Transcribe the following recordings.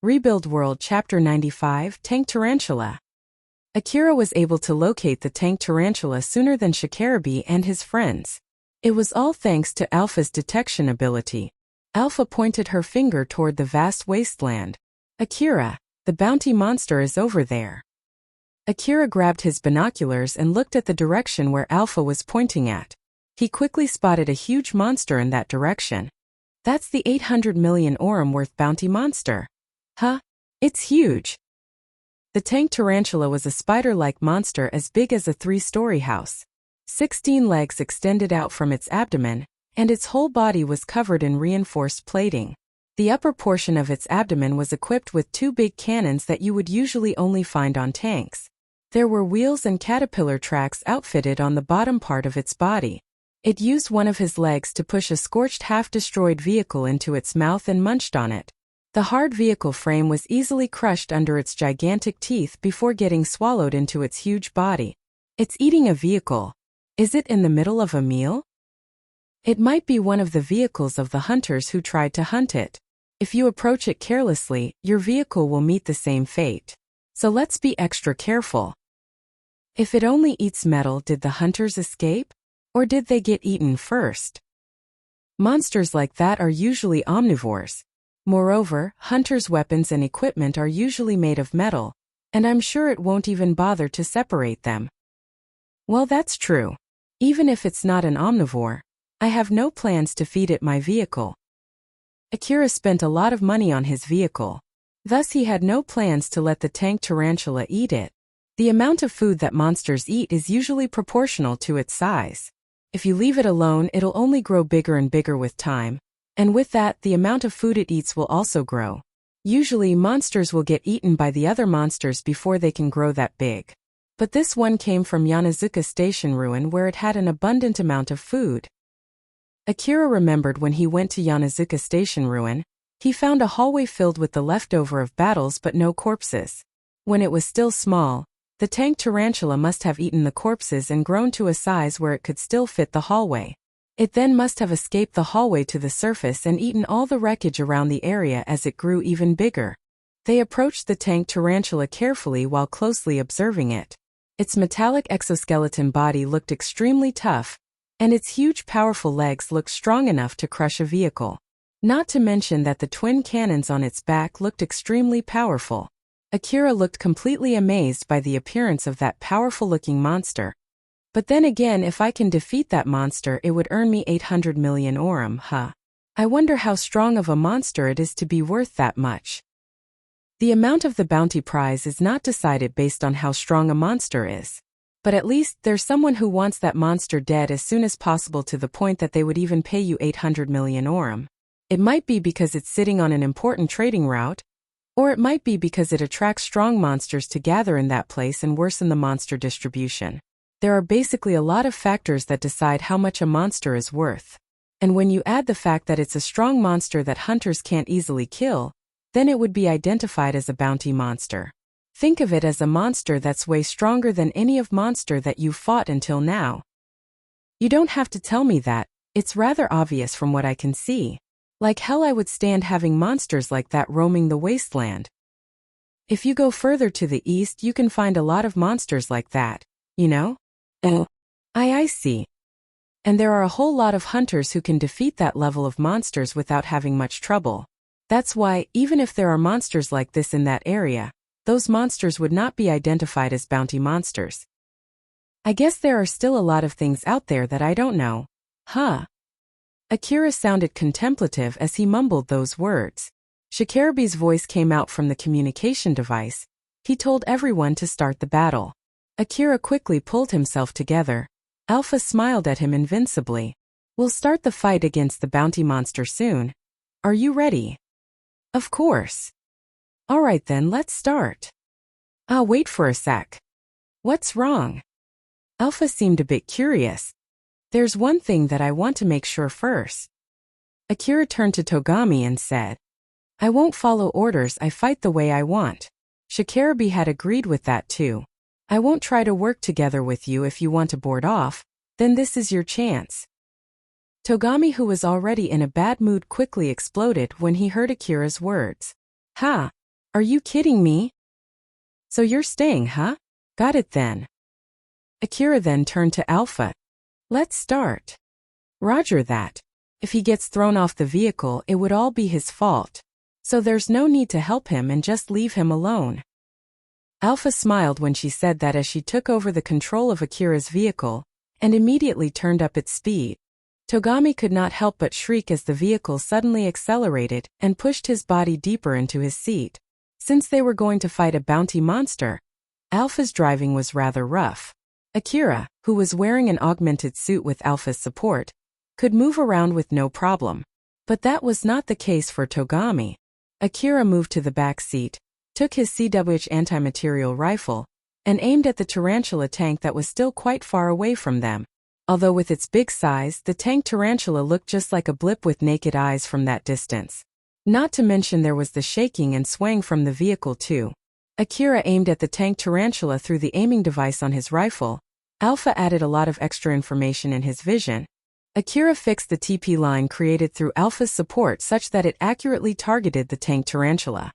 Rebuild World Chapter 95 Tank Tarantula. Akira was able to locate the tank tarantula sooner than Shikarabe and his friends. It was all thanks to Alpha's detection ability. Alpha pointed her finger toward the vast wasteland. Akira, the bounty monster is over there. Akira grabbed his binoculars and looked at the direction where Alpha was pointing at. He quickly spotted a huge monster in that direction. That's the 800 million orum worth bounty monster. Huh? It's huge. The tank tarantula was a spider-like monster as big as a 3-story house. 16 legs extended out from its abdomen, and its whole body was covered in reinforced plating. The upper portion of its abdomen was equipped with 2 big cannons that you would usually only find on tanks. There were wheels and caterpillar tracks outfitted on the bottom part of its body. It used one of his legs to push a scorched half-destroyed vehicle into its mouth and munched on it. The hard vehicle frame was easily crushed under its gigantic teeth before getting swallowed into its huge body. It's eating a vehicle. Is it in the middle of a meal? It might be one of the vehicles of the hunters who tried to hunt it. If you approach it carelessly, your vehicle will meet the same fate. So let's be extra careful. If it only eats metal, did the hunters escape? Or did they get eaten first? Monsters like that are usually omnivores. Moreover, hunters' weapons and equipment are usually made of metal, and I'm sure it won't even bother to separate them. Well, that's true. Even if it's not an omnivore, I have no plans to feed it my vehicle. Akira spent a lot of money on his vehicle. Thus he had no plans to let the tank tarantula eat it. The amount of food that monsters eat is usually proportional to its size. If you leave it alone, it'll only grow bigger and bigger with time. And with that, the amount of food it eats will also grow. Usually, monsters will get eaten by the other monsters before they can grow that big. But this one came from Yanazuka Station Ruin where it had an abundant amount of food. Akira remembered when he went to Yanazuka Station Ruin, he found a hallway filled with the leftover of battles but no corpses. When it was still small, the tank tarantula must have eaten the corpses and grown to a size where it could still fit the hallway. It then must have escaped the hallway to the surface and eaten all the wreckage around the area as it grew even bigger. They approached the tank tarantula carefully while closely observing it. Its metallic exoskeleton body looked extremely tough, and its huge powerful legs looked strong enough to crush a vehicle. Not to mention that the twin cannons on its back looked extremely powerful. Akira looked completely amazed by the appearance of that powerful-looking monster. But then again, if I can defeat that monster, it would earn me 800 million orum, huh? I wonder how strong of a monster it is to be worth that much. The amount of the bounty prize is not decided based on how strong a monster is. But at least there's someone who wants that monster dead as soon as possible, to the point that they would even pay you 800 million orum. It might be because it's sitting on an important trading route, or it might be because it attracts strong monsters to gather in that place and worsen the monster distribution. There are basically a lot of factors that decide how much a monster is worth. And when you add the fact that it's a strong monster that hunters can't easily kill, then it would be identified as a bounty monster. Think of it as a monster that's way stronger than any of monster that you've fought until now. You don't have to tell me that, it's rather obvious from what I can see. Like hell I would stand having monsters like that roaming the wasteland. If you go further to the east, you can find a lot of monsters like that, you know? Oh. I see. And there are a whole lot of hunters who can defeat that level of monsters without having much trouble. That's why, even if there are monsters like this in that area, those monsters would not be identified as bounty monsters. I guess there are still a lot of things out there that I don't know. Huh? Akira sounded contemplative as he mumbled those words. Shikarabe's voice came out from the communication device. He told everyone to start the battle. Akira quickly pulled himself together. Alpha smiled at him invincibly. We'll start the fight against the bounty monster soon. Are you ready? Of course. Alright then, let's start. Wait for a sec. What's wrong? Alpha seemed a bit curious. There's one thing that I want to make sure first. Akira turned to Togami and said, I won't follow orders, I fight the way I want. Shikarabe had agreed with that too. I won't try to work together with you if you want to board off, then this is your chance. Togami, who was already in a bad mood, quickly exploded when he heard Akira's words. Ha! Are you kidding me? So you're staying, huh? Got it then. Akira then turned to Alpha. Let's start. Roger that. If he gets thrown off the vehicle, it would all be his fault. So there's no need to help him and just leave him alone. Alpha smiled when she said that as she took over the control of Akira's vehicle and immediately turned up its speed. Togami could not help but shriek as the vehicle suddenly accelerated and pushed his body deeper into his seat. Since they were going to fight a bounty monster, Alpha's driving was rather rough. Akira, who was wearing an augmented suit with Alpha's support, could move around with no problem. But that was not the case for Togami. Akira moved to the back seat, took his CWH anti-material rifle, and aimed at the tarantula tank that was still quite far away from them. Although with its big size, the tank tarantula looked just like a blip with naked eyes from that distance. Not to mention there was the shaking and swaying from the vehicle too. Akira aimed at the tank tarantula through the aiming device on his rifle. Alpha added a lot of extra information in his vision. Akira fixed the TP line created through Alpha's support such that it accurately targeted the tank tarantula.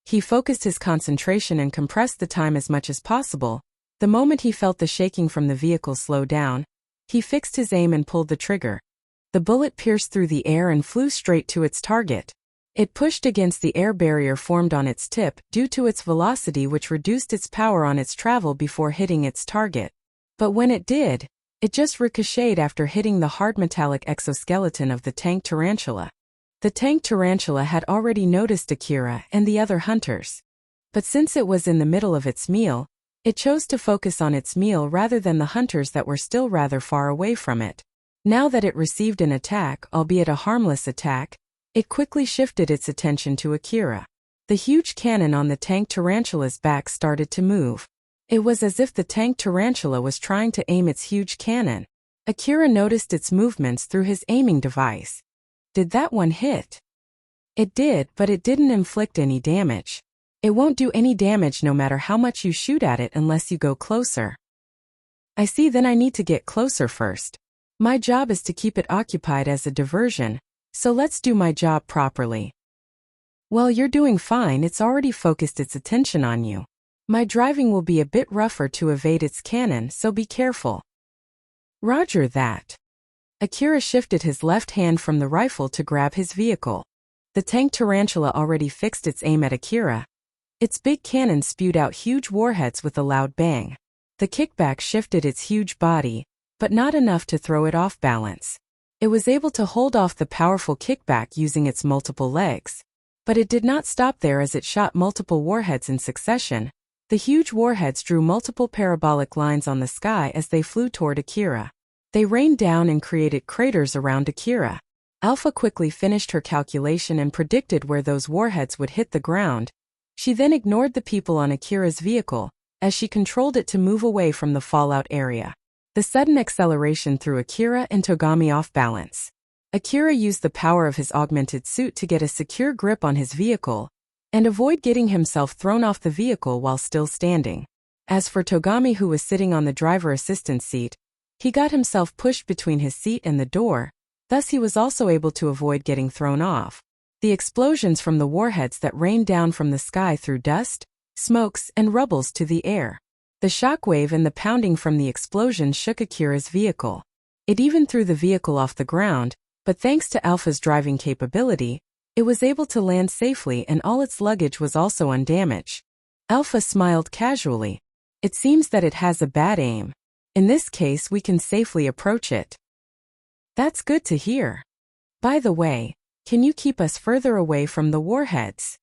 He focused his concentration and compressed the time as much as possible. The moment he felt the shaking from the vehicle slow down, he fixed his aim and pulled the trigger. The bullet pierced through the air and flew straight to its target. It pushed against the air barrier formed on its tip due to its velocity, which reduced its power on its travel before hitting its target. But when it did, it just ricocheted after hitting the hard metallic exoskeleton of the tank tarantula. The tank tarantula had already noticed Akira and the other hunters. But since it was in the middle of its meal, it chose to focus on its meal rather than the hunters that were still rather far away from it. Now that it received an attack, albeit a harmless attack, it quickly shifted its attention to Akira. The huge cannon on the tank tarantula's back started to move. It was as if the tank tarantula was trying to aim its huge cannon. Akira noticed its movements through his aiming device. Did that one hit? It did, but it didn't inflict any damage. It won't do any damage no matter how much you shoot at it unless you go closer. I see, then I need to get closer first. My job is to keep it occupied as a diversion, so let's do my job properly. Well, you're doing fine, it's already focused its attention on you. My driving will be a bit rougher to evade its cannon, so be careful. Roger that. Akira shifted his left hand from the rifle to grab his vehicle. The tank tarantula already fixed its aim at Akira. Its big cannon spewed out huge warheads with a loud bang. The kickback shifted its huge body, but not enough to throw it off balance. It was able to hold off the powerful kickback using its multiple legs. But it did not stop there as it shot multiple warheads in succession. The huge warheads drew multiple parabolic lines on the sky as they flew toward Akira. They rained down and created craters around Akira. Alpha quickly finished her calculation and predicted where those warheads would hit the ground. She then ignored the people on Akira's vehicle, as she controlled it to move away from the fallout area. The sudden acceleration threw Akira and Togami off balance. Akira used the power of his augmented suit to get a secure grip on his vehicle and avoid getting himself thrown off the vehicle while still standing. As for Togami, who was sitting on the driver assistance seat, he got himself pushed between his seat and the door, thus he was also able to avoid getting thrown off. The explosions from the warheads that rained down from the sky threw dust, smokes, and rubbles to the air. The shockwave and the pounding from the explosions shook Akira's vehicle. It even threw the vehicle off the ground, but thanks to Alpha's driving capability, it was able to land safely and all its luggage was also undamaged. Alpha smiled casually. It seems that it has a bad aim. In this case, we can safely approach it. That's good to hear. By the way, can you keep us further away from the warheads?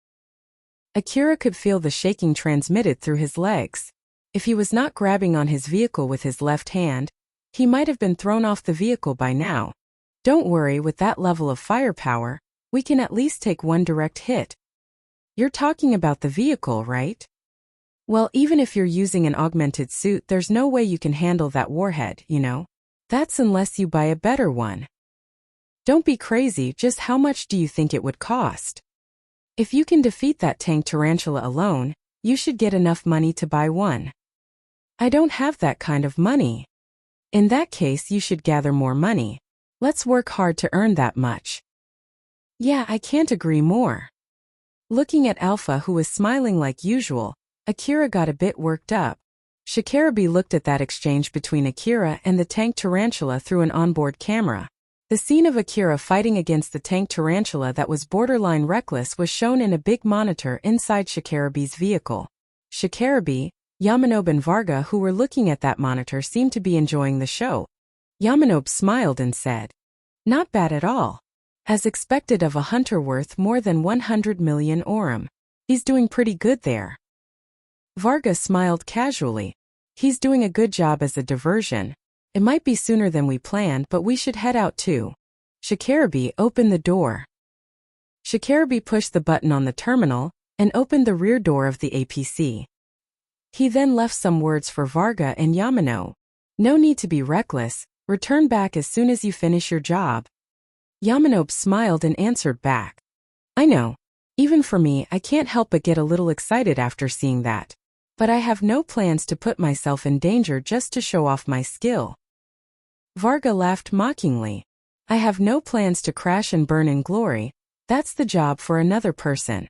Akira could feel the shaking transmitted through his legs. If he was not grabbing on his vehicle with his left hand, he might have been thrown off the vehicle by now. Don't worry, with that level of firepower, we can at least take one direct hit. You're talking about the vehicle, right? Well, even if you're using an augmented suit, there's no way you can handle that warhead, you know? That's unless you buy a better one. Don't be crazy, just how much do you think it would cost? If you can defeat that tank tarantula alone, you should get enough money to buy one. I don't have that kind of money. In that case, you should gather more money. Let's work hard to earn that much. Yeah, I can't agree more. Looking at Alpha, who was smiling like usual, Akira got a bit worked up. Shikarabe looked at that exchange between Akira and the tank tarantula through an onboard camera. The scene of Akira fighting against the tank tarantula that was borderline reckless was shown in a big monitor inside Shikarabe's vehicle. Shikarabe, Yamanobe and Varga, who were looking at that monitor, seemed to be enjoying the show. Yamanobe smiled and said, "Not bad at all. As expected of a hunter worth more than 100 million orum. He's doing pretty good there." Varga smiled casually. "He's doing a good job as a diversion. It might be sooner than we planned, but we should head out too." Shikarabe opened the door. Shikarabe pushed the button on the terminal and opened the rear door of the APC. He then left some words for Varga and Yamanobe. "No need to be reckless. Return back as soon as you finish your job." Yamanobe smiled and answered back, "I know. Even for me, I can't help but get a little excited after seeing that. But I have no plans to put myself in danger just to show off my skill." Varga laughed mockingly. "I have no plans to crash and burn in glory. That's the job for another person."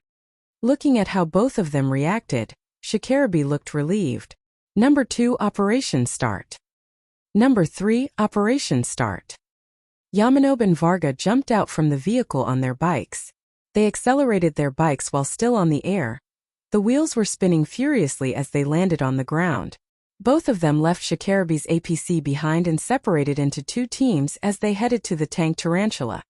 Looking at how both of them reacted, Shikarabe looked relieved. Number 2, Operation Start. Number 3, Operation Start. Yamanobe and Varga jumped out from the vehicle on their bikes. They accelerated their bikes while still on the air. The wheels were spinning furiously as they landed on the ground. Both of them left Shikarabe's APC behind and separated into 2 teams as they headed to the tank tarantula.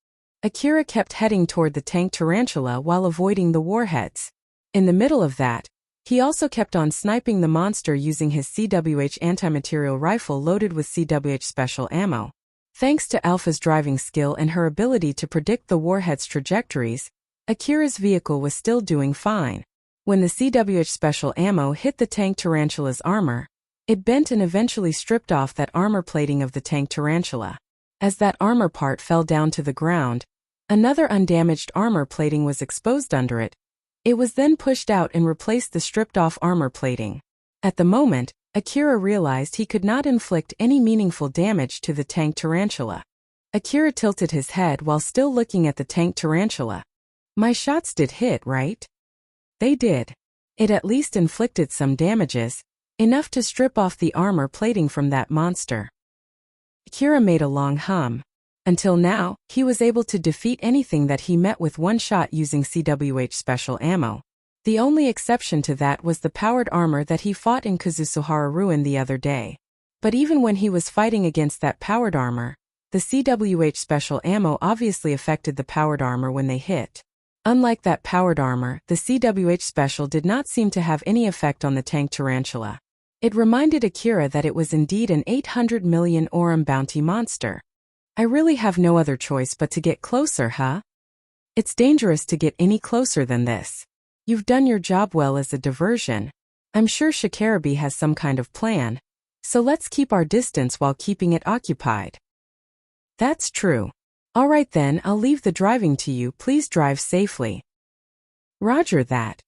Akira kept heading toward the tank tarantula while avoiding the warheads. In the middle of that, he also kept on sniping the monster using his CWH anti-material rifle loaded with CWH special ammo. Thanks to Alpha's driving skill and her ability to predict the warhead's trajectories, Akira's vehicle was still doing fine. When the CWH special ammo hit the tank tarantula's armor, it bent and eventually stripped off that armor plating of the tank tarantula. As that armor part fell down to the ground, another undamaged armor plating was exposed under it. It was then pushed out and replaced the stripped-off armor plating. At the moment, Akira realized he could not inflict any meaningful damage to the tank tarantula. Akira tilted his head while still looking at the tank tarantula. "My shots did hit, right?" "They did. It at least inflicted some damages, enough to strip off the armor plating from that monster." Akira made a long hum. Until now, he was able to defeat anything that he met with one shot using CWH special ammo. The only exception to that was the powered armor that he fought in Kazusuhara Ruin the other day. But even when he was fighting against that powered armor, the CWH special ammo obviously affected the powered armor when they hit. Unlike that powered armor, the CWH special did not seem to have any effect on the tank tarantula. It reminded Akira that it was indeed an 800 million orum bounty monster. "I really have no other choice but to get closer, huh? It's dangerous to get any closer than this. You've done your job well as a diversion. I'm sure Shikarabe has some kind of plan. So let's keep our distance while keeping it occupied." "That's true. All right then, I'll leave the driving to you. Please drive safely." "Roger that.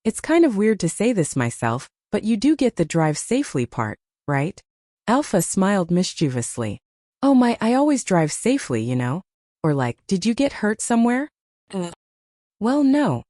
It's kind of weird to say this myself, but you do get the drive safely part, right?" Alpha smiled mischievously. "Oh my, I always drive safely, you know." Or like, "Did you get hurt somewhere?" Well, no.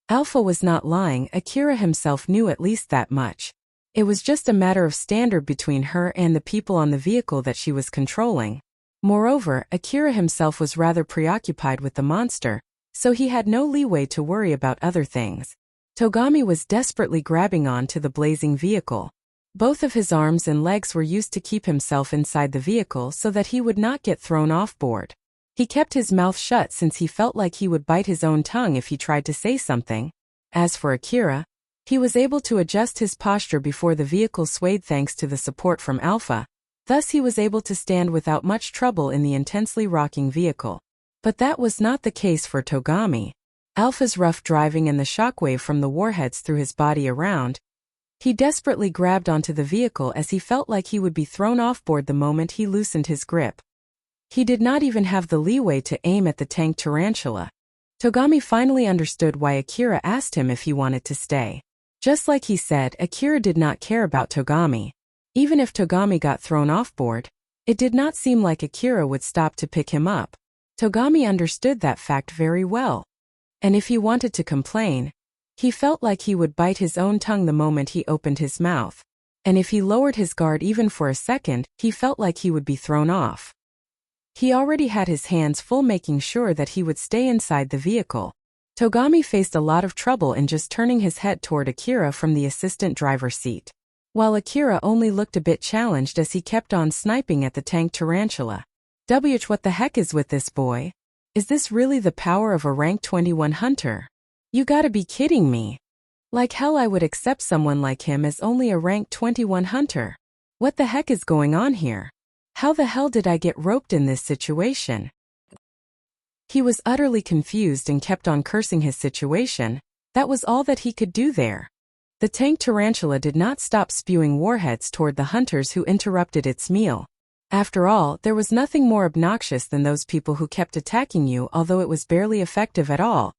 Alpha was not lying. Akira himself knew at least that much. It was just a matter of standard between her and the people on the vehicle that she was controlling. Moreover, Akira himself was rather preoccupied with the monster, so he had no leeway to worry about other things. Togami was desperately grabbing on to the blazing vehicle. Both of his arms and legs were used to keep himself inside the vehicle so that he would not get thrown off board. He kept his mouth shut since he felt like he would bite his own tongue if he tried to say something. As for Akira, he was able to adjust his posture before the vehicle swayed thanks to the support from Alpha. Thus he was able to stand without much trouble in the intensely rocking vehicle. But that was not the case for Togami. Alpha's rough driving and the shockwave from the warheads threw his body around. He desperately grabbed onto the vehicle as he felt like he would be thrown off board the moment he loosened his grip. He did not even have the leeway to aim at the tank tarantula. Togami finally understood why Akira asked him if he wanted to stay. Just like he said, Akira did not care about Togami. Even if Togami got thrown off board, it did not seem like Akira would stop to pick him up. Togami understood that fact very well. And if he wanted to complain, he felt like he would bite his own tongue the moment he opened his mouth. And if he lowered his guard even for a second, he felt like he would be thrown off. He already had his hands full making sure that he would stay inside the vehicle. Togami faced a lot of trouble in just turning his head toward Akira from the assistant driver's seat, while Akira only looked a bit challenged as he kept on sniping at the tank tarantula. What the heck is with this boy? Is this really the power of a rank 21 hunter? You gotta be kidding me. Like hell I would accept someone like him as only a rank 21 hunter. What the heck is going on here? How the hell did I get roped in this situation? He was utterly confused and kept on cursing his situation. That was all that he could do there. The tank tarantula did not stop spewing warheads toward the hunters who interrupted its meal. After all, there was nothing more obnoxious than those people who kept attacking you, although it was barely effective at all.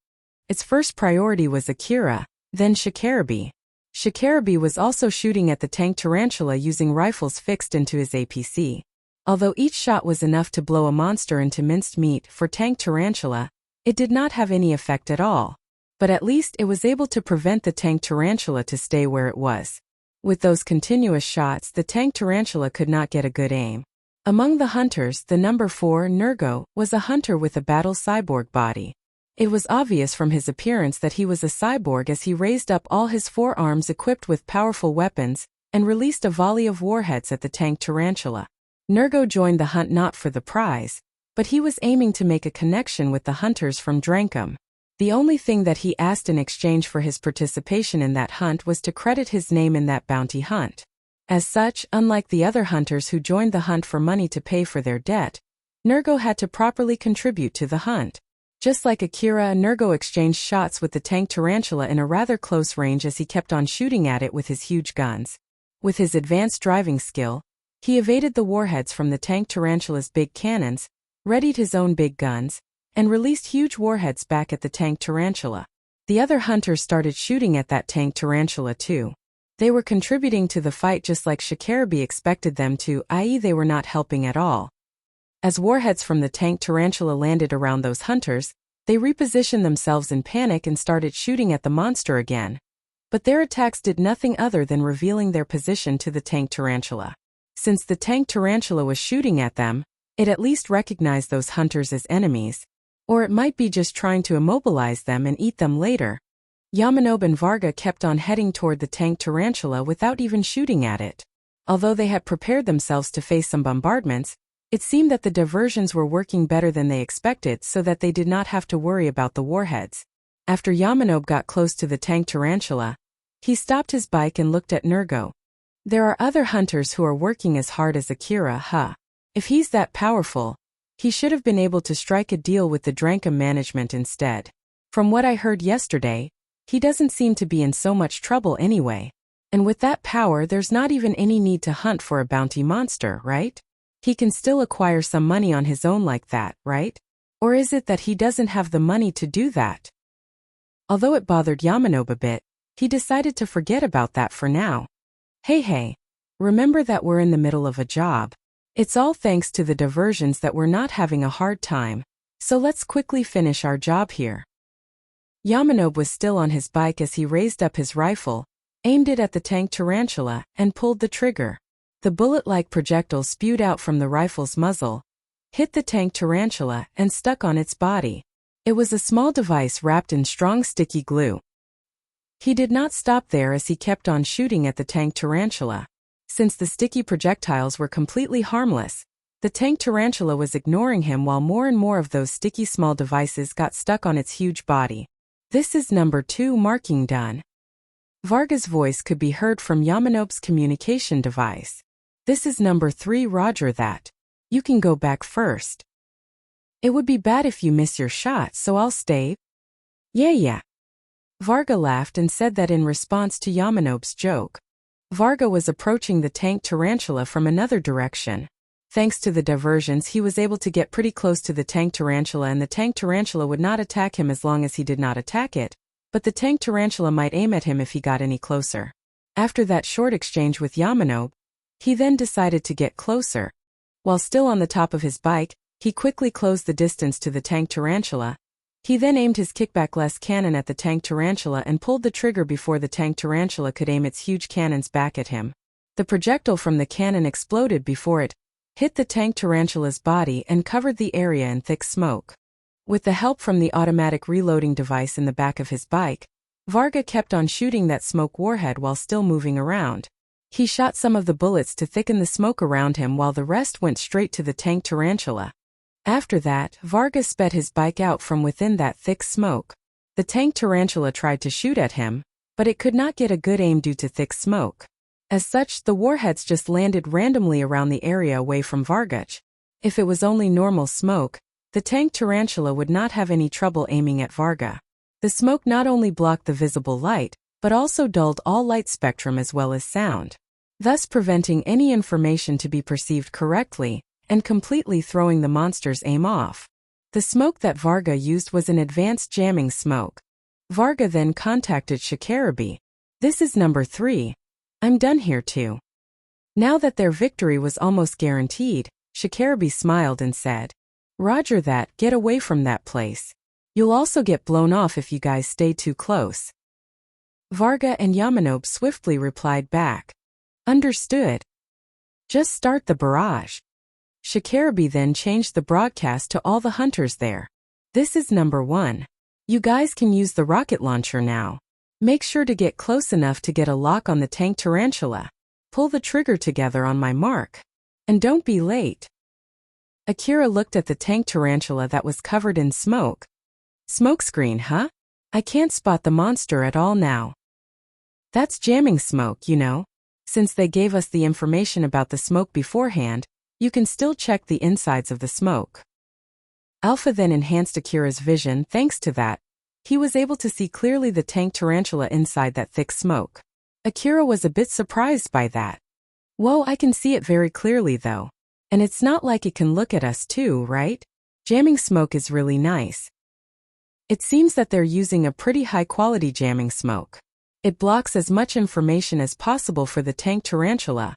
Its first priority was Akira, then Shikarabe. Shikarabe was also shooting at the tank tarantula using rifles fixed into his APC. Although each shot was enough to blow a monster into minced meat for tank tarantula, it did not have any effect at all. But at least it was able to prevent the tank tarantula to stay where it was. With those continuous shots, the tank tarantula could not get a good aim. Among the hunters, the number 4, Nergo, was a hunter with a battle cyborg body. It was obvious from his appearance that he was a cyborg as he raised up all his 4 arms equipped with powerful weapons and released a volley of warheads at the tank tarantula. Nergo joined the hunt not for the prize, but he was aiming to make a connection with the hunters from Drankum. The only thing that he asked in exchange for his participation in that hunt was to credit his name in that bounty hunt. As such, unlike the other hunters who joined the hunt for money to pay for their debt, Nergo had to properly contribute to the hunt. Just like Akira, Nergo exchanged shots with the tank tarantula in a rather close range as he kept on shooting at it with his huge guns. With his advanced driving skill, he evaded the warheads from the tank tarantula's big cannons, readied his own big guns, and released huge warheads back at the tank tarantula. The other hunters started shooting at that tank tarantula too. They were contributing to the fight just like Shikarabe expected them to, i.e. they were not helping at all. As warheads from the tank tarantula landed around those hunters, they repositioned themselves in panic and started shooting at the monster again. But their attacks did nothing other than revealing their position to the tank tarantula. Since the tank tarantula was shooting at them, it at least recognized those hunters as enemies. Or it might be just trying to immobilize them and eat them later. Yamanobe and Varga kept on heading toward the tank tarantula without even shooting at it. Although they had prepared themselves to face some bombardments, it seemed that the diversions were working better than they expected so that they did not have to worry about the warheads. After Yamanobe got close to the tank tarantula, he stopped his bike and looked at Nergo. There are other hunters who are working as hard as Akira, huh? If he's that powerful, he should have been able to strike a deal with the Drankum management instead. From what I heard yesterday, he doesn't seem to be in so much trouble anyway. And with that power there's not even any need to hunt for a bounty monster, right? He can still acquire some money on his own like that, right? Or is it that he doesn't have the money to do that? Although it bothered Yamanobe a bit, he decided to forget about that for now. Hey, remember that we're in the middle of a job. It's all thanks to the diversions that we're not having a hard time, so let's quickly finish our job here. Yamanobe was still on his bike as he raised up his rifle, aimed it at the tank tarantula, and pulled the trigger. The bullet-like projectile spewed out from the rifle's muzzle, hit the tank tarantula, and stuck on its body. It was a small device wrapped in strong sticky glue. He did not stop there as he kept on shooting at the tank tarantula. Since the sticky projectiles were completely harmless, the tank tarantula was ignoring him while more and more of those sticky small devices got stuck on its huge body. This is number 2 marking done. Varga's voice could be heard from Yamanobe's communication device. This is number 3, roger that. You can go back first. It would be bad if you miss your shot, so I'll stay. Yeah. Varga laughed and said that in response to Yamanobe's joke. Varga was approaching the tank tarantula from another direction. Thanks to the diversions, he was able to get pretty close to the tank tarantula, and the tank tarantula would not attack him as long as he did not attack it, but the tank tarantula might aim at him if he got any closer. After that short exchange with Yamanobe, he then decided to get closer. While still on the top of his bike, he quickly closed the distance to the tank tarantula. He then aimed his kickback-less cannon at the tank tarantula and pulled the trigger before the tank tarantula could aim its huge cannons back at him. The projectile from the cannon exploded before it hit the tank tarantula's body and covered the area in thick smoke. With the help from the automatic reloading device in the back of his bike, Varga kept on shooting that smoke warhead while still moving around. He shot some of the bullets to thicken the smoke around him while the rest went straight to the tank tarantula. After that, Varga sped his bike out from within that thick smoke. The tank tarantula tried to shoot at him, but it could not get a good aim due to thick smoke. As such, the warheads just landed randomly around the area away from Varga. If it was only normal smoke, the tank tarantula would not have any trouble aiming at Varga. The smoke not only blocked the visible light, but also dulled all light spectrum as well as sound, thus preventing any information to be perceived correctly, and completely throwing the monster's aim off. The smoke that Varga used was an advanced jamming smoke. Varga then contacted Shikarabi. "This is number 3. I'm done here too." Now that their victory was almost guaranteed, Shikarabi smiled and said, "Roger that, get away from that place. You'll also get blown off if you guys stay too close." Varga and Yamanobe swiftly replied back, "Understood. Just start the barrage." Shikarabi then changed the broadcast to all the hunters there. "This is number 1. You guys can use the rocket launcher now. Make sure to get close enough to get a lock on the tank tarantula. Pull the trigger together on my mark. And don't be late." Akira looked at the tank tarantula that was covered in smoke. "Smokescreen, huh? I can't spot the monster at all now." "That's jamming smoke, you know. Since they gave us the information about the smoke beforehand, you can still check the insides of the smoke." Alpha then enhanced Akira's vision. Thanks to that, he was able to see clearly the tank tarantula inside that thick smoke. Akira was a bit surprised by that. "Whoa, I can see it very clearly though. And it's not like it can look at us too, right? Jamming smoke is really nice." It seems that they're using a pretty high-quality jamming smoke. It blocks as much information as possible for the tank tarantula,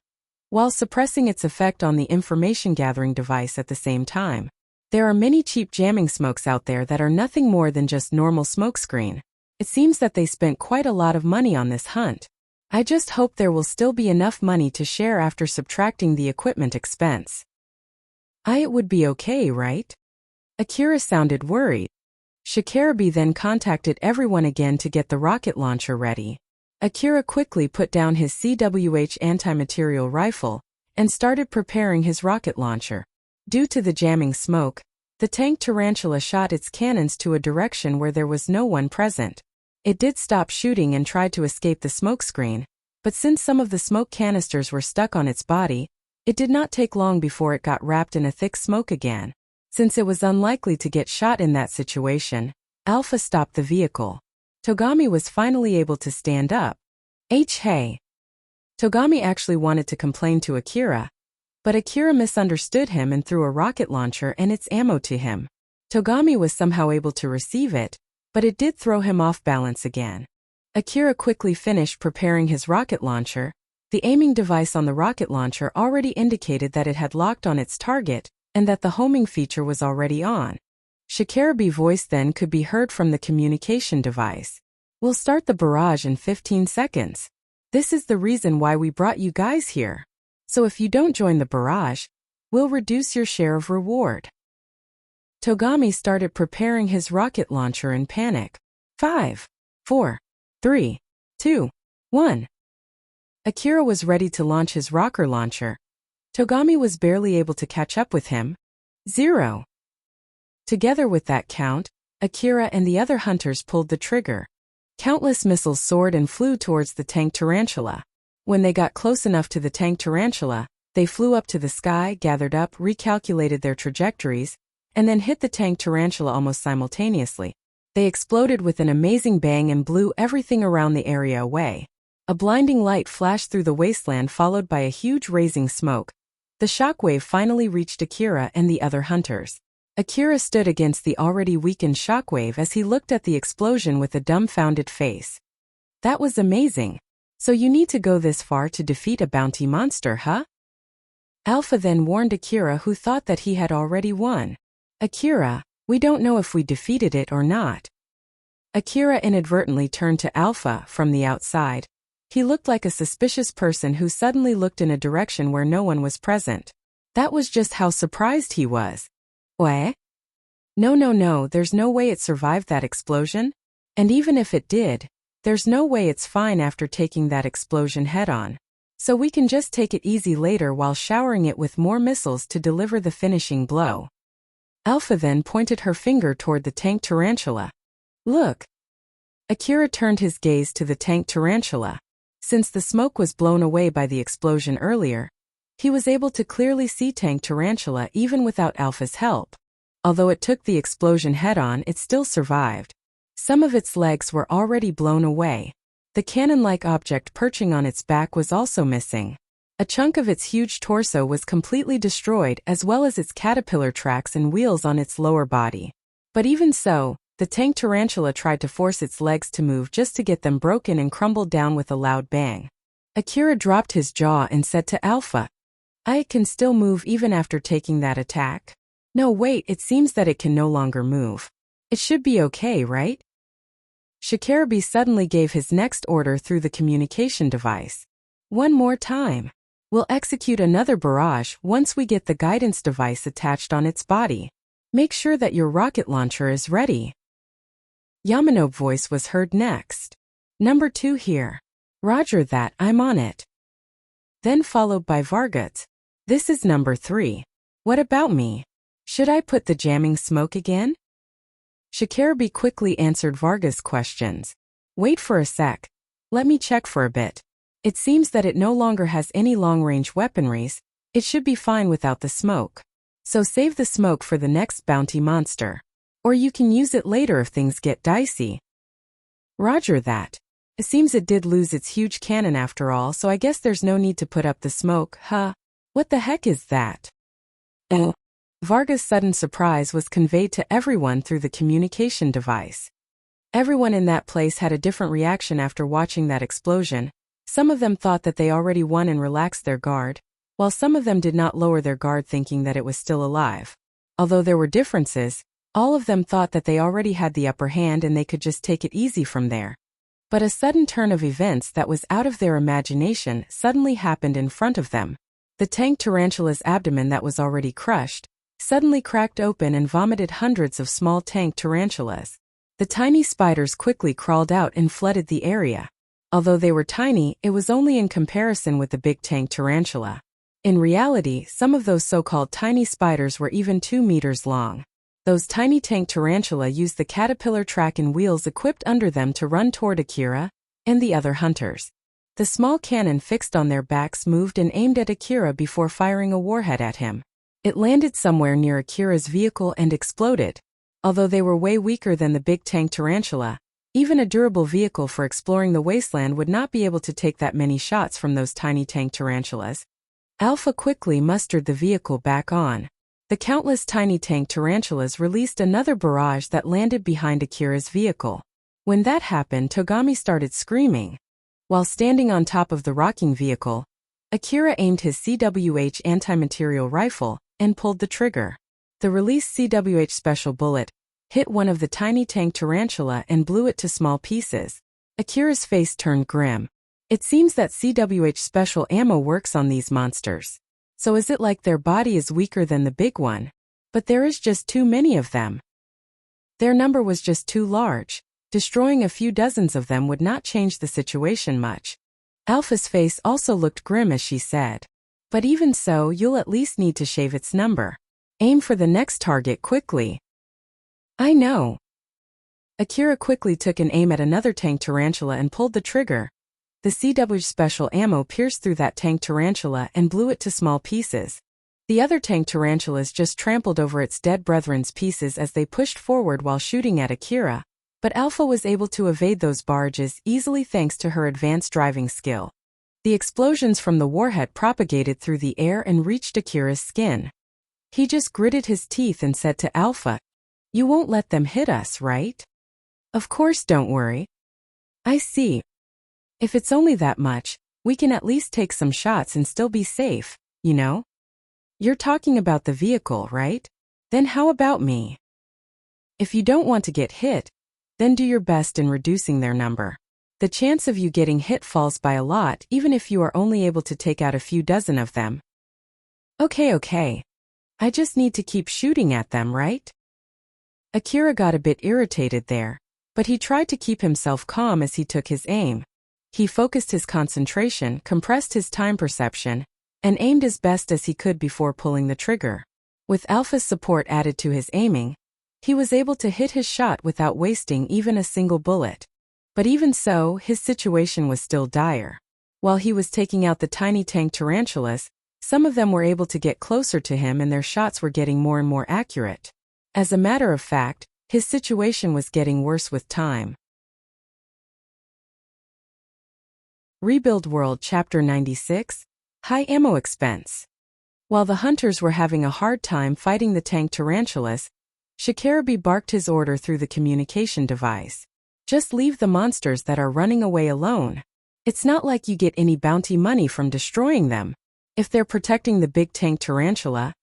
while suppressing its effect on the information-gathering device at the same time. There are many cheap jamming smokes out there that are nothing more than just normal smokescreen. It seems that they spent quite a lot of money on this hunt. I just hope there will still be enough money to share after subtracting the equipment expense. It would be okay, right? Akira sounded worried. Shikarabi then contacted everyone again to get the rocket launcher ready. Akira quickly put down his CWH anti-material rifle and started preparing his rocket launcher. Due to the jamming smoke, the tank tarantula shot its cannons to a direction where there was no one present. It did stop shooting and tried to escape the smokescreen, but since some of the smoke canisters were stuck on its body, it did not take long before it got wrapped in a thick smoke again. Since it was unlikely to get shot in that situation, Alpha stopped the vehicle. Togami was finally able to stand up. Hey. Togami actually wanted to complain to Akira, but Akira misunderstood him and threw a rocket launcher and its ammo to him. Togami was somehow able to receive it, but it did throw him off balance again. Akira quickly finished preparing his rocket launcher. The aiming device on the rocket launcher already indicated that it had locked on its target, and that the homing feature was already on. Shikarabi's voice then could be heard from the communication device. "We'll start the barrage in 15 seconds. This is the reason why we brought you guys here. So if you don't join the barrage, we'll reduce your share of reward." Togami started preparing his rocket launcher in panic. 5, 4, 3, 2, 1. Akira was ready to launch his rocket launcher. Togami was barely able to catch up with him. 0. Together with that count, Akira and the other hunters pulled the trigger. Countless missiles soared and flew towards the tank tarantula. When they got close enough to the tank tarantula, they flew up to the sky, gathered up, recalculated their trajectories, and then hit the tank tarantula almost simultaneously. They exploded with an amazing bang and blew everything around the area away. A blinding light flashed through the wasteland, followed by a huge raising smoke. The shockwave finally reached Akira and the other hunters. Akira stood against the already weakened shockwave as he looked at the explosion with a dumbfounded face. "That was amazing. So you need to go this far to defeat a bounty monster, huh?" Alpha then warned Akira, who thought that he had already won. "Akira, We don't know if we defeated it or not. Akira inadvertently turned to Alpha from the outside. He looked like a suspicious person who suddenly looked in a direction where no one was present. That was just how surprised he was. What? No, there's no way it survived that explosion. And even if it did, there's no way it's fine after taking that explosion head-on. So we can just take it easy later while showering it with more missiles to deliver the finishing blow. Alpha then pointed her finger toward the tank tarantula. Look. Akira turned his gaze to the tank tarantula. Since the smoke was blown away by the explosion earlier, he was able to clearly see tank tarantula even without Alpha's help. Although it took the explosion head-on, it still survived. Some of its legs were already blown away. The cannon-like object perching on its back was also missing. A chunk of its huge torso was completely destroyed, as well as its caterpillar tracks and wheels on its lower body. But even so, the tank tarantula tried to force its legs to move just to get them broken and crumbled down with a loud bang. Akira dropped his jaw and said to Alpha, "I can still move even after taking that attack?" "No, wait, it seems that it can no longer move. It should be okay, right?" Shikarabe suddenly gave his next order through the communication device. "One more time. We'll execute another barrage once we get the guidance device attached on its body. Make sure that your rocket launcher is ready." Yamano's voice was heard next. "Number 2 here. Roger that, I'm on it." Then followed by Vargas. "This is number 3. What about me? Should I put the jamming smoke again?" Shikarabe quickly answered Vargas' questions. "Wait for a sec. Let me check for a bit. It seems that it no longer has any long-range weaponries. It should be fine without the smoke. So save the smoke for the next bounty monster. Or you can use it later if things get dicey." "Roger that. It seems it did lose its huge cannon after all, so I guess there's no need to put up the smoke, huh? What the heck is that?" Vargas' sudden surprise was conveyed to everyone through the communication device. Everyone in that place had a different reaction after watching that explosion. Some of them thought that they already won and relaxed their guard, while some of them did not lower their guard thinking that it was still alive. Although there were differences, all of them thought that they already had the upper hand and they could just take it easy from there. But a sudden turn of events that was out of their imagination suddenly happened in front of them. The tank tarantula's abdomen that was already crushed suddenly cracked open and vomited hundreds of small tank tarantulas. The tiny spiders quickly crawled out and flooded the area. Although they were tiny, it was only in comparison with the big tank tarantula. In reality, some of those so-called tiny spiders were even 2 meters long. Those tiny tank tarantula used the caterpillar track and wheels equipped under them to run toward Akira and the other hunters. The small cannon fixed on their backs moved and aimed at Akira before firing a warhead at him. It landed somewhere near Akira's vehicle and exploded. Although they were way weaker than the big tank tarantula, even a durable vehicle for exploring the wasteland would not be able to take that many shots from those tiny tank tarantulas. Alpha quickly mustered the vehicle back on. The countless tiny tank tarantulas released another barrage that landed behind Akira's vehicle. When that happened, Togami started screaming. While standing on top of the rocking vehicle, Akira aimed his CWH anti-material rifle and pulled the trigger. The released CWH special bullet hit one of the tiny tank tarantula and blew it to small pieces. Akira's face turned grim. It seems that CWH special ammo works on these monsters. So is it like their body is weaker than the big one? But there is just too many of them. Their number was just too large. Destroying a few dozens of them would not change the situation much. Alpha's face also looked grim as she said. But even so, you'll at least need to shave its number. Aim for the next target quickly. I know. Akira quickly took an aim at another tank tarantula and pulled the trigger. The CWH special ammo pierced through that tank tarantula and blew it to small pieces. The other tank tarantulas just trampled over its dead brethren's pieces as they pushed forward while shooting at Akira. But Alpha was able to evade those barrages easily thanks to her advanced driving skill. The explosions from the warhead propagated through the air and reached Akira's skin. He just gritted his teeth and said to Alpha, "You won't let them hit us, right?" "Of course, don't worry." "I see. If it's only that much, we can at least take some shots and still be safe, you know?" "You're talking about the vehicle, right? Then how about me?" If you don't want to get hit, then do your best in reducing their number. The chance of you getting hit falls by a lot even if you are only able to take out a few dozen of them. Okay. I just need to keep shooting at them, right? Akira got a bit irritated there, but he tried to keep himself calm as he took his aim. He focused his concentration, compressed his time perception, and aimed as best as he could before pulling the trigger. With Alpha's support added to his aiming, he was able to hit his shot without wasting even a single bullet. But even so, his situation was still dire. While he was taking out the tiny tank tarantulas, some of them were able to get closer to him and their shots were getting more and more accurate. As a matter of fact, his situation was getting worse with time. Rebuild World Chapter 96, High Ammo Expense. While the hunters were having a hard time fighting the tank tarantulas, Shikarabi barked his order through the communication device. Just leave the monsters that are running away alone. It's not like you get any bounty money from destroying them. If they're protecting the big tank tarantula,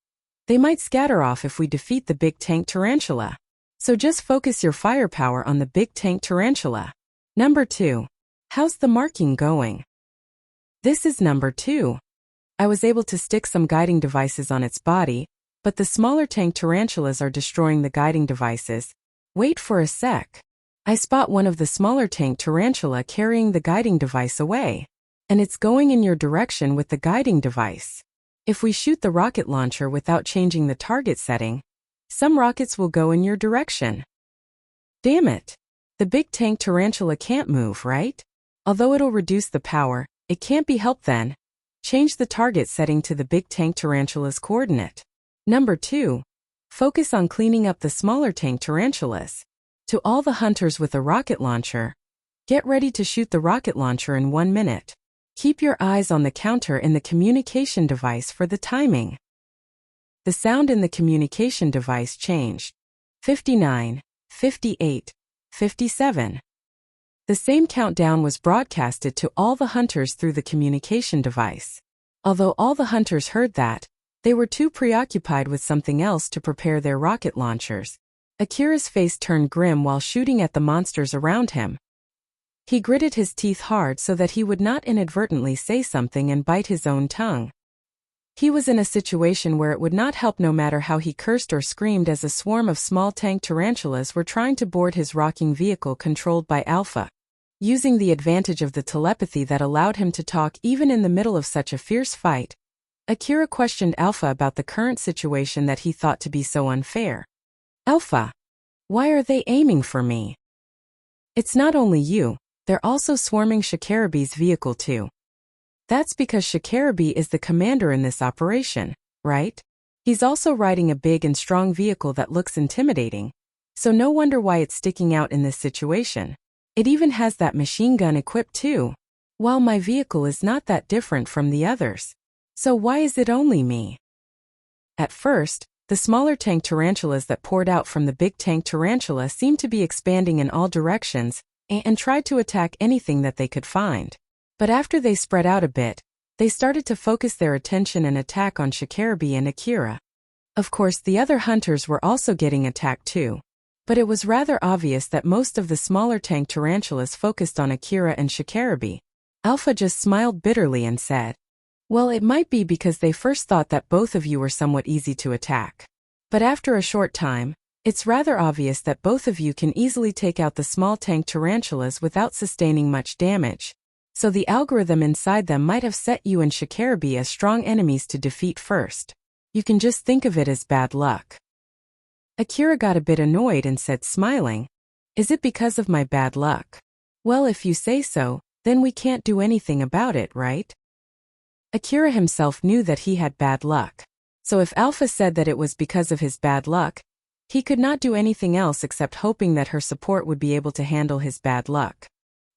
they might scatter off if we defeat the big tank tarantula. So just focus your firepower on the big tank tarantula. Number 2. How's the marking going? This is number 2. I was able to stick some guiding devices on its body, but the smaller tank tarantulas are destroying the guiding devices. Wait for a sec. I spot one of the smaller tank tarantula carrying the guiding device away. And it's going in your direction with the guiding device. If we shoot the rocket launcher without changing the target setting, some rockets will go in your direction. Damn it. The big tank tarantula can't move, right? Although it'll reduce the power, it can't be helped then. Change the target setting to the big tank tarantula's coordinate. Number 2. Focus on cleaning up the smaller tank tarantulas. To all the hunters with a rocket launcher, get ready to shoot the rocket launcher in 1 minute. Keep your eyes on the counter in the communication device for the timing. The sound in the communication device changed. 59, 58, 57. The same countdown was broadcasted to all the hunters through the communication device. Although all the hunters heard that, they were too preoccupied with something else to prepare their rocket launchers. Akira's face turned grim while shooting at the monsters around him. He gritted his teeth hard so that he would not inadvertently say something and bite his own tongue. He was in a situation where it would not help no matter how he cursed or screamed as a swarm of small tank tarantulas were trying to board his rocking vehicle controlled by Alpha. Using the advantage of the telepathy that allowed him to talk even in the middle of such a fierce fight, Akira questioned Alpha about the current situation that he thought to be so unfair. Alpha, why are they aiming for me? It's not only you, they're also swarming Shikarabi's vehicle too. That's because Shikarabi is the commander in this operation, right? He's also riding a big and strong vehicle that looks intimidating, so no wonder why it's sticking out in this situation. It even has that machine gun equipped too. While my vehicle is not that different from the others. So why is it only me? At first, the smaller tank tarantulas that poured out from the big tank tarantula seemed to be expanding in all directions and tried to attack anything that they could find. But after they spread out a bit, they started to focus their attention and attack on Shikarabi and Akira. Of course, the other hunters were also getting attacked too. But it was rather obvious that most of the smaller tank tarantulas focused on Akira and Shikarabi. Alpha just smiled bitterly and said, well, it might be because they first thought that both of you were somewhat easy to attack. But after a short time, it's rather obvious that both of you can easily take out the small tank tarantulas without sustaining much damage. So the algorithm inside them might have set you and Shikarabi as strong enemies to defeat first. You can just think of it as bad luck. Akira got a bit annoyed and said, smiling, is it because of my bad luck? Well, if you say so, then we can't do anything about it, right? Akira himself knew that he had bad luck. So if Alpha said that it was because of his bad luck, he could not do anything else except hoping that her support would be able to handle his bad luck.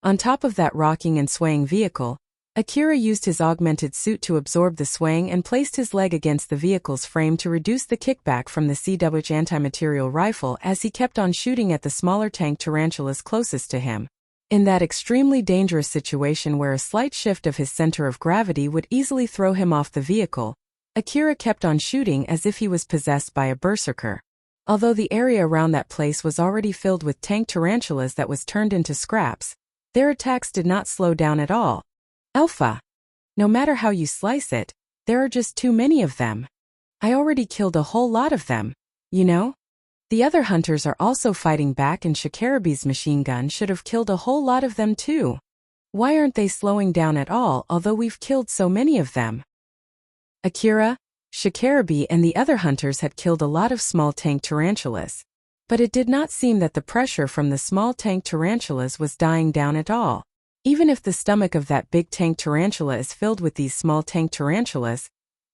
On top of that rocking and swaying vehicle, Akira used his augmented suit to absorb the swaying and placed his leg against the vehicle's frame to reduce the kickback from the CW anti-material rifle as he kept on shooting at the smaller tank tarantulas closest to him. In that extremely dangerous situation where a slight shift of his center of gravity would easily throw him off the vehicle, Akira kept on shooting as if he was possessed by a berserker. Although the area around that place was already filled with tank tarantulas that was turned into scraps, their attacks did not slow down at all. Alpha. No matter how you slice it, there are just too many of them. I already killed a whole lot of them, you know? The other hunters are also fighting back and Shikarabe's machine gun should have killed a whole lot of them too. Why aren't they slowing down at all although we've killed so many of them? Akira, Shikarabe and the other hunters had killed a lot of small tank tarantulas. But it did not seem that the pressure from the small tank tarantulas was dying down at all. Even if the stomach of that big tank tarantula is filled with these small tank tarantulas,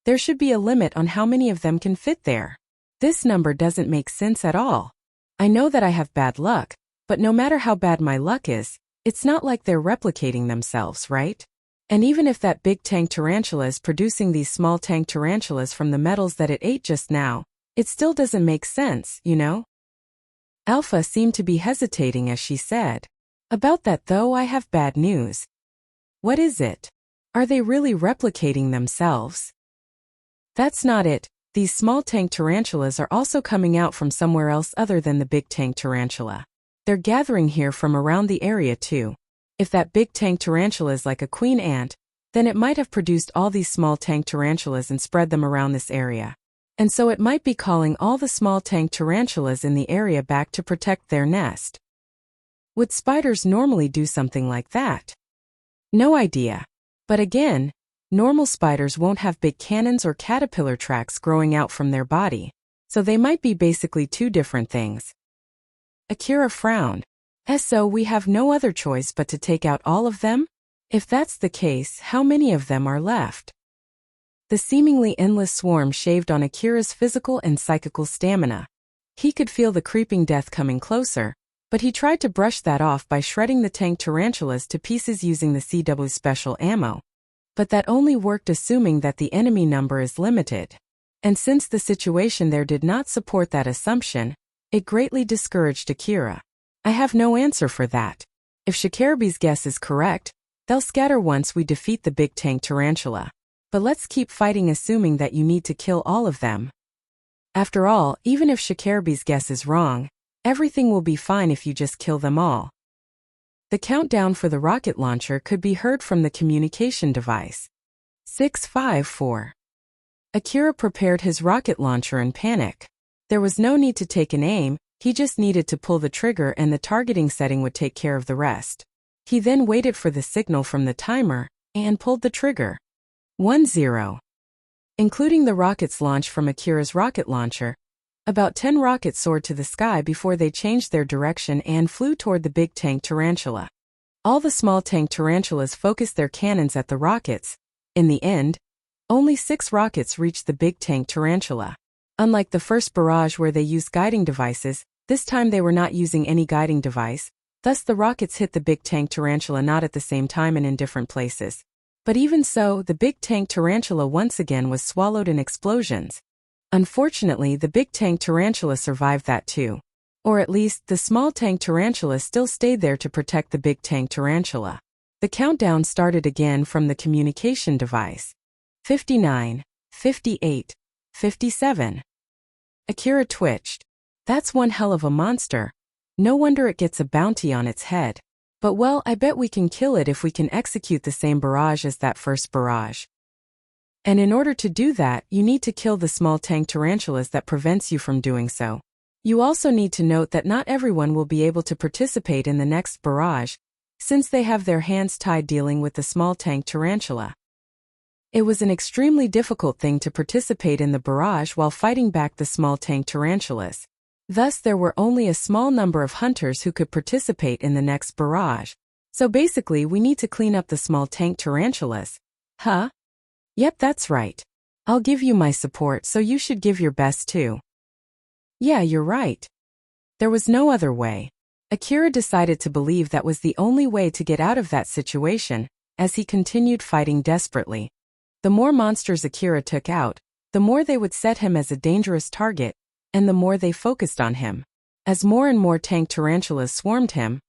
there should be a limit on how many of them can fit there. This number doesn't make sense at all. I know that I have bad luck, but no matter how bad my luck is, it's not like they're replicating themselves, right? And even if that big tank tarantula is producing these small tank tarantulas from the metals that it ate just now, it still doesn't make sense, you know? Alpha seemed to be hesitating as she said. About that though, I have bad news. What is it? Are they really replicating themselves? That's not it. These small tank tarantulas are also coming out from somewhere else other than the big tank tarantula. They're gathering here from around the area too. If that big tank tarantula is like a queen ant, then it might have produced all these small tank tarantulas and spread them around this area. And so it might be calling all the small tank tarantulas in the area back to protect their nest. Would spiders normally do something like that? No idea. But again, normal spiders won't have big cannons or caterpillar tracks growing out from their body, so they might be basically two different things. Akira frowned. So we have no other choice but to take out all of them? If that's the case, how many of them are left? The seemingly endless swarm shaved on Akira's physical and psychical stamina. He could feel the creeping death coming closer, but he tried to brush that off by shredding the tank tarantulas to pieces using the CW special ammo. But that only worked assuming that the enemy number is limited. And since the situation there did not support that assumption, it greatly discouraged Akira. I have no answer for that. If Shikarabe's guess is correct, they'll scatter once we defeat the big tank tarantula. But let's keep fighting assuming that you need to kill all of them. After all, even if Shikarabe's guess is wrong, everything will be fine if you just kill them all. The countdown for the rocket launcher could be heard from the communication device. 6, 5, 4. Akira prepared his rocket launcher in panic. There was no need to take an aim, he just needed to pull the trigger and the targeting setting would take care of the rest. He then waited for the signal from the timer and pulled the trigger. 1-0. Including the rockets launched from Akira's rocket launcher, about 10 rockets soared to the sky before they changed their direction and flew toward the big tank tarantula. All the small tank tarantulas focused their cannons at the rockets. In the end, only 6 rockets reached the big tank tarantula. Unlike the first barrage where they used guiding devices, this time they were not using any guiding device, thus the rockets hit the big tank tarantula not at the same time and in different places. But even so, the big tank tarantula once again was swallowed in explosions. Unfortunately, the big tank tarantula survived that too. Or at least, the small tank tarantula still stayed there to protect the big tank tarantula. The countdown started again from the communication device. 59, 58, 57. Akira twitched. That's one hell of a monster. No wonder it gets a bounty on its head. But well, I bet we can kill it if we can execute the same barrage as that first barrage. And in order to do that, you need to kill the small tank tarantulas that prevents you from doing so. You also need to note that not everyone will be able to participate in the next barrage, since they have their hands tied dealing with the small tank tarantula. It was an extremely difficult thing to participate in the barrage while fighting back the small tank tarantulas. Thus there were only a small number of hunters who could participate in the next barrage. So basically we need to clean up the small tank tarantulas. Huh? Yep, that's right. I'll give you my support, so you should give your best too. Yeah, you're right. There was no other way. Akira decided to believe that was the only way to get out of that situation, as he continued fighting desperately. The more monsters Akira took out, the more they would set him as a dangerous target, and the more they focused on him. As more and more tank tarantulas swarmed him,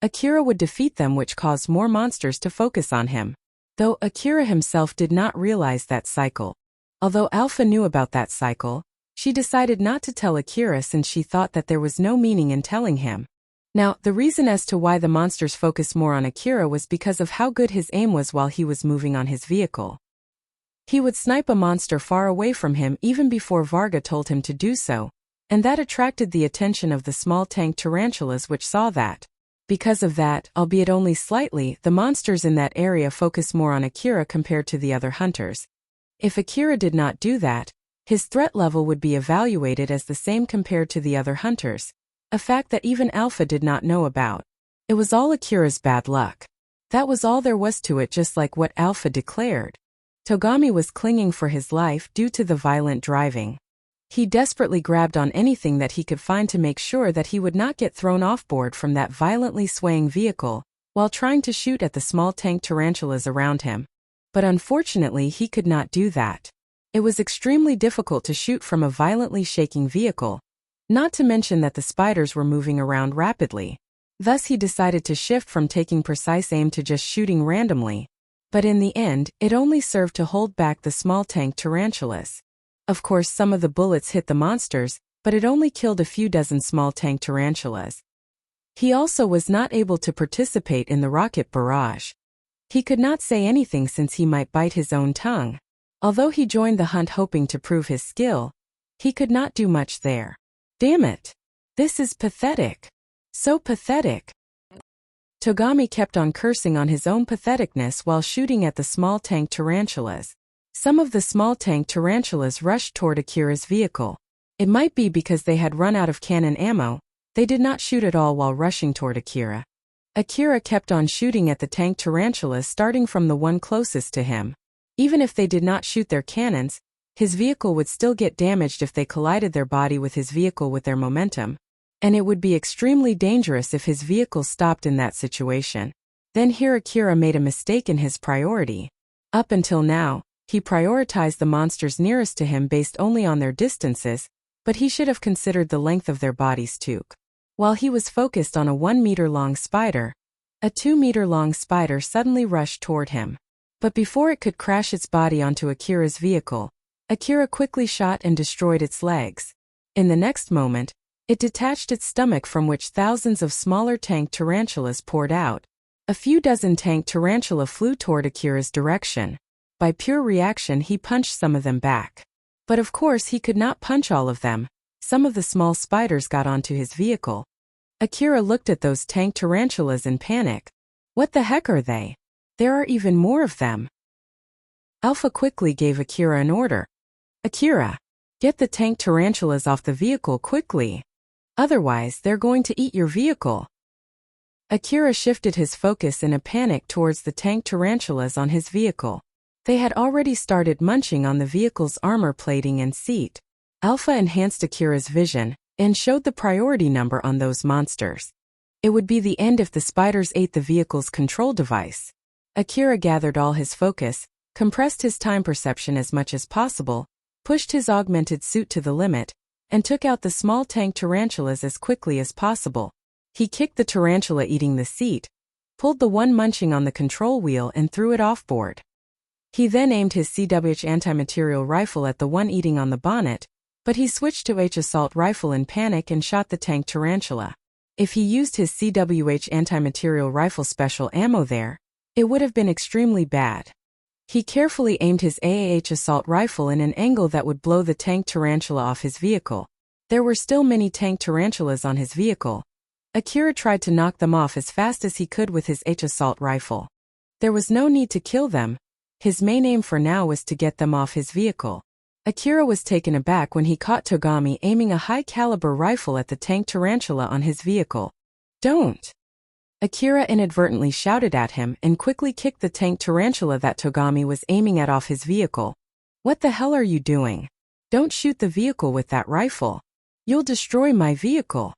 Akira would defeat them, which caused more monsters to focus on him. Though Akira himself did not realize that cycle. Although Alpha knew about that cycle, She decided not to tell Akira since she thought that there was no meaning in telling him. Now, the reason as to why the monsters focused more on Akira was because of how good his aim was while he was moving on his vehicle. He would snipe a monster far away from him even before Varga told him to do so, and that attracted the attention of the small tank tarantulas which saw that. Because of that, albeit only slightly, the monsters in that area focus more on Akira compared to the other hunters. If Akira did not do that, his threat level would be evaluated as the same compared to the other hunters, a fact that even Alpha did not know about. It was all Akira's bad luck. That was all there was to it, just like what Alpha declared. Togami was clinging for his life due to the violent driving. He desperately grabbed on anything that he could find to make sure that he would not get thrown off-board from that violently swaying vehicle, while trying to shoot at the small tank tarantulas around him. But unfortunately he could not do that. It was extremely difficult to shoot from a violently shaking vehicle, not to mention that the spiders were moving around rapidly. Thus he decided to shift from taking precise aim to just shooting randomly. But in the end, it only served to hold back the small tank tarantulas. Of course, some of the bullets hit the monsters, but it only killed a few dozen small tank tarantulas. He also was not able to participate in the rocket barrage. He could not say anything since he might bite his own tongue. Although he joined the hunt hoping to prove his skill, he could not do much there. Damn it! This is pathetic. So pathetic. Togami kept on cursing on his own patheticness while shooting at the small tank tarantulas. Some of the small tank tarantulas rushed toward Akira's vehicle. It might be because they had run out of cannon ammo, they did not shoot at all while rushing toward Akira. Akira kept on shooting at the tank tarantulas starting from the one closest to him. Even if they did not shoot their cannons, his vehicle would still get damaged if they collided their body with his vehicle with their momentum. And it would be extremely dangerous if his vehicle stopped in that situation. Then here Akira made a mistake in his priority. Up until now, he prioritized the monsters nearest to him based only on their distances, but he should have considered the length of their bodies too. While he was focused on a 1-meter-long spider, a 2-meter-long spider suddenly rushed toward him. But before it could crash its body onto Akira's vehicle, Akira quickly shot and destroyed its legs. In the next moment, it detached its stomach from which thousands of smaller tank tarantulas poured out. A few dozen tank tarantula flew toward Akira's direction. By pure reaction he punched some of them back. But of course he could not punch all of them. Some of the small spiders got onto his vehicle. Akira looked at those tank tarantulas in panic. What the heck are they? There are even more of them. Alpha quickly gave Akira an order. Akira, get the tank tarantulas off the vehicle quickly. Otherwise, they're going to eat your vehicle. Akira shifted his focus in a panic towards the tank tarantulas on his vehicle. They had already started munching on the vehicle's armor plating and seat. Alpha enhanced Akira's vision and showed the priority number on those monsters. It would be the end if the spiders ate the vehicle's control device. Akira gathered all his focus, compressed his time perception as much as possible, pushed his augmented suit to the limit, and took out the small tank tarantulas as quickly as possible. He kicked the tarantula eating the seat, pulled the one munching on the control wheel and threw it off-board. He then aimed his CWH anti-material rifle at the one eating on the bonnet, but he switched to H assault rifle in panic and shot the tank tarantula. If he used his CWH anti-material rifle special ammo there, it would have been extremely bad. He carefully aimed his AAH assault rifle in an angle that would blow the tank tarantula off his vehicle. There were still many tank tarantulas on his vehicle. Akira tried to knock them off as fast as he could with his H assault rifle. There was no need to kill them. His main aim for now was to get them off his vehicle. Akira was taken aback when he caught Togami aiming a high-caliber rifle at the tank tarantula on his vehicle. Don't! Akira inadvertently shouted at him and quickly kicked the tank tarantula that Togami was aiming at off his vehicle. What the hell are you doing? Don't shoot the vehicle with that rifle. You'll destroy my vehicle.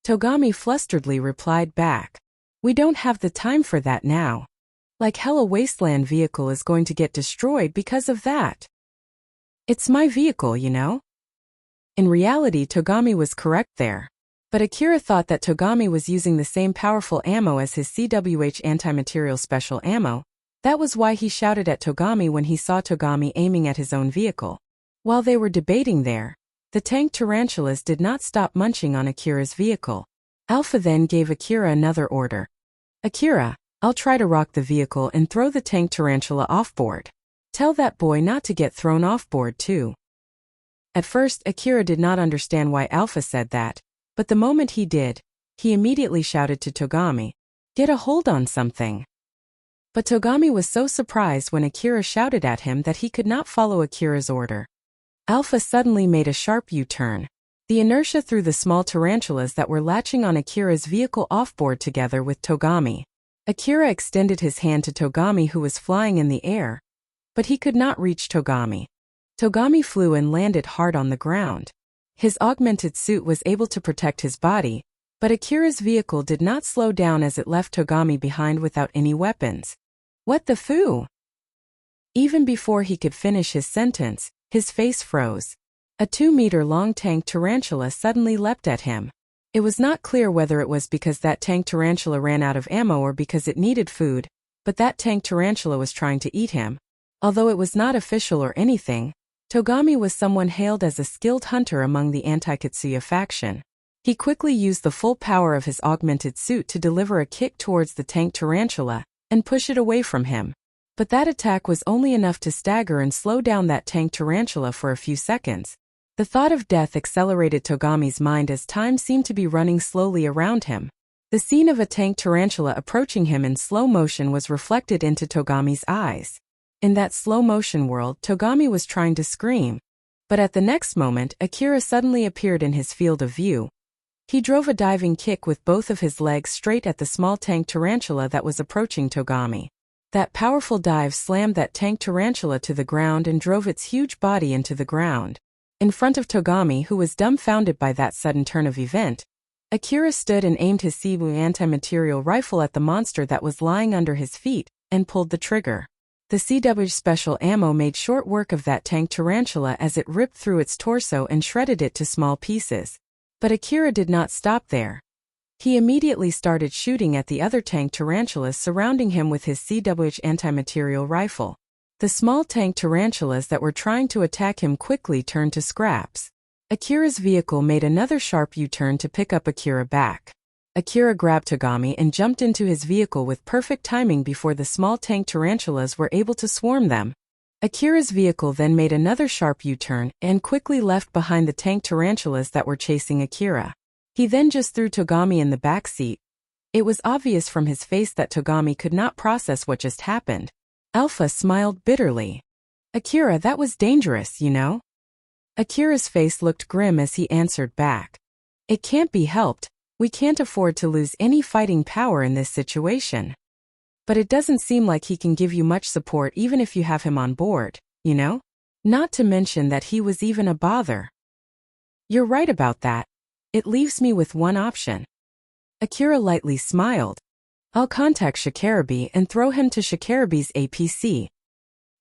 Togami flusteredly replied back. We don't have the time for that now. Like hell, a wasteland vehicle is going to get destroyed because of that. It's my vehicle, you know? In reality, Togami was correct there. But Akira thought that Togami was using the same powerful ammo as his CWH anti-material special ammo. That was why he shouted at Togami when he saw Togami aiming at his own vehicle. While they were debating there, the tank tarantulas did not stop munching on Akira's vehicle. Alpha then gave Akira another order. Akira, I'll try to rock the vehicle and throw the tank tarantula offboard. Tell that boy not to get thrown offboard too. At first, Akira did not understand why Alpha said that, but the moment he did, he immediately shouted to Togami, "Get a hold on something." But Togami was so surprised when Akira shouted at him that he could not follow Akira's order. Alpha suddenly made a sharp U-turn. The inertia threw the small tarantulas that were latching on Akira's vehicle offboard together with Togami. Akira extended his hand to Togami, who was flying in the air, but he could not reach Togami. Togami flew and landed hard on the ground. His augmented suit was able to protect his body, but Akira's vehicle did not slow down as it left Togami behind without any weapons. What the foo? Even before he could finish his sentence, his face froze. A 2-meter-long tank tarantula suddenly leapt at him. It was not clear whether it was because that tank tarantula ran out of ammo or because it needed food, but that tank tarantula was trying to eat him. Although it was not official or anything, Togami was someone hailed as a skilled hunter among the anti-Katsuya faction. He quickly used the full power of his augmented suit to deliver a kick towards the tank tarantula and push it away from him. But that attack was only enough to stagger and slow down that tank tarantula for a few seconds. The thought of death accelerated Togami's mind as time seemed to be running slowly around him. The scene of a tank tarantula approaching him in slow motion was reflected into Togami's eyes. In that slow-motion world, Togami was trying to scream. But at the next moment, Akira suddenly appeared in his field of view. He drove a diving kick with both of his legs straight at the small tank tarantula that was approaching Togami. That powerful dive slammed that tank tarantula to the ground and drove its huge body into the ground. In front of Togami, who was dumbfounded by that sudden turn of event, Akira stood and aimed his Cebu anti-material rifle at the monster that was lying under his feet, and pulled the trigger. The CW special ammo made short work of that tank tarantula as it ripped through its torso and shredded it to small pieces. But Akira did not stop there. He immediately started shooting at the other tank tarantulas surrounding him with his CW anti-material rifle. The small tank tarantulas that were trying to attack him quickly turned to scraps. Akira's vehicle made another sharp U-turn to pick up Akira back. Akira grabbed Togami and jumped into his vehicle with perfect timing before the small tank tarantulas were able to swarm them. Akira's vehicle then made another sharp U-turn and quickly left behind the tank tarantulas that were chasing Akira. He then just threw Togami in the back seat. It was obvious from his face that Togami could not process what just happened. Alpha smiled bitterly. Akira, that was dangerous, you know? Akira's face looked grim as he answered back. It can't be helped. We can't afford to lose any fighting power in this situation. But it doesn't seem like he can give you much support even if you have him on board, you know? Not to mention that he was even a bother. You're right about that. It leaves me with one option. Akira lightly smiled. I'll contact Shikarabe and throw him to Shikarabe's APC.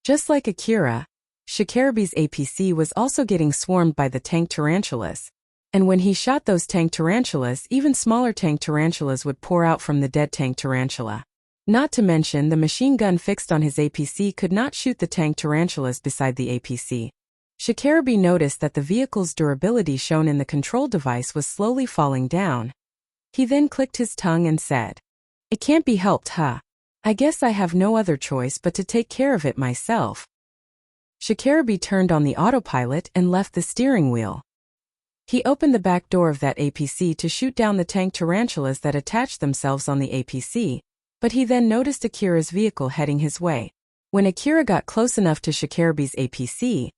Just like Akira, Shikarabe's APC was also getting swarmed by the tank tarantulas. And when he shot those tank tarantulas, even smaller tank tarantulas would pour out from the dead tank tarantula. Not to mention the machine gun fixed on his APC could not shoot the tank tarantulas beside the APC. Shikarabe noticed that the vehicle's durability shown in the control device was slowly falling down. He then clicked his tongue and said, "It can't be helped, huh? I guess I have no other choice but to take care of it myself." Shikarabe turned on the autopilot and left the steering wheel. He opened the back door of that APC to shoot down the tank tarantulas that attached themselves on the APC, but he then noticed Akira's vehicle heading his way. When Akira got close enough to Shikarabe's APC,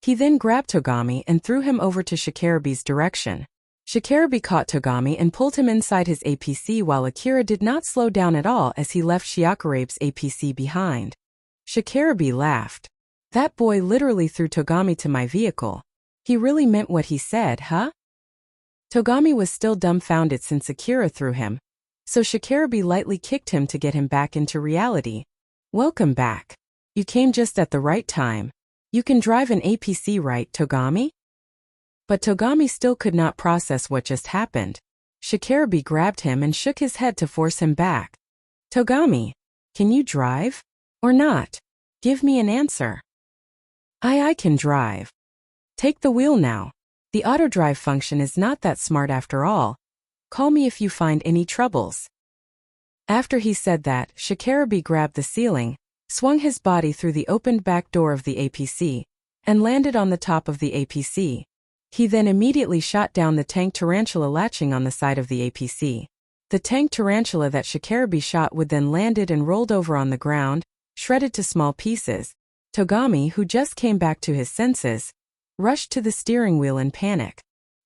he then grabbed Togami and threw him over to Shikarabe's direction. Shikarabe caught Togami and pulled him inside his APC while Akira did not slow down at all as he left Shikarabe's APC behind. Shikarabe laughed. That boy literally threw Togami to my vehicle. He really meant what he said, huh? Togami was still dumbfounded since Akira threw him, so Shikarabe lightly kicked him to get him back into reality. Welcome back. You came just at the right time. You can drive an APC, right, Togami? But Togami still could not process what just happened. Shikarabe grabbed him and shook his head to force him back. Togami, can you drive? Or not? Give me an answer. I can drive. Take the wheel now. The auto-drive function is not that smart after all. Call me if you find any troubles. After he said that, Shikarabi grabbed the ceiling, swung his body through the opened back door of the APC, and landed on the top of the APC. He then immediately shot down the tank tarantula latching on the side of the APC. The tank tarantula that Shikarabi shot would then landed and rolled over on the ground, shredded to small pieces. Togami, who just came back to his senses, rushed to the steering wheel in panic.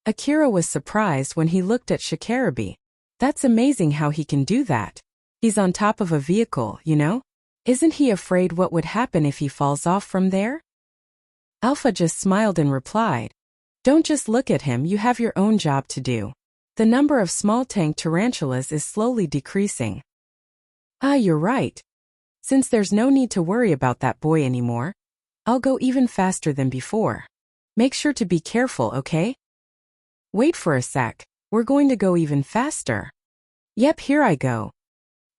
Akira was surprised when he looked at Shikarabi. That's amazing how he can do that. He's on top of a vehicle, you know? Isn't he afraid what would happen if he falls off from there? Alpha just smiled and replied, "Don't just look at him, you have your own job to do. The number of small tank tarantulas is slowly decreasing." Ah, you're right. Since there's no need to worry about that boy anymore, I'll go even faster than before. Make sure to be careful, okay? Wait for a sec, we're going to go even faster. Yep, here I go.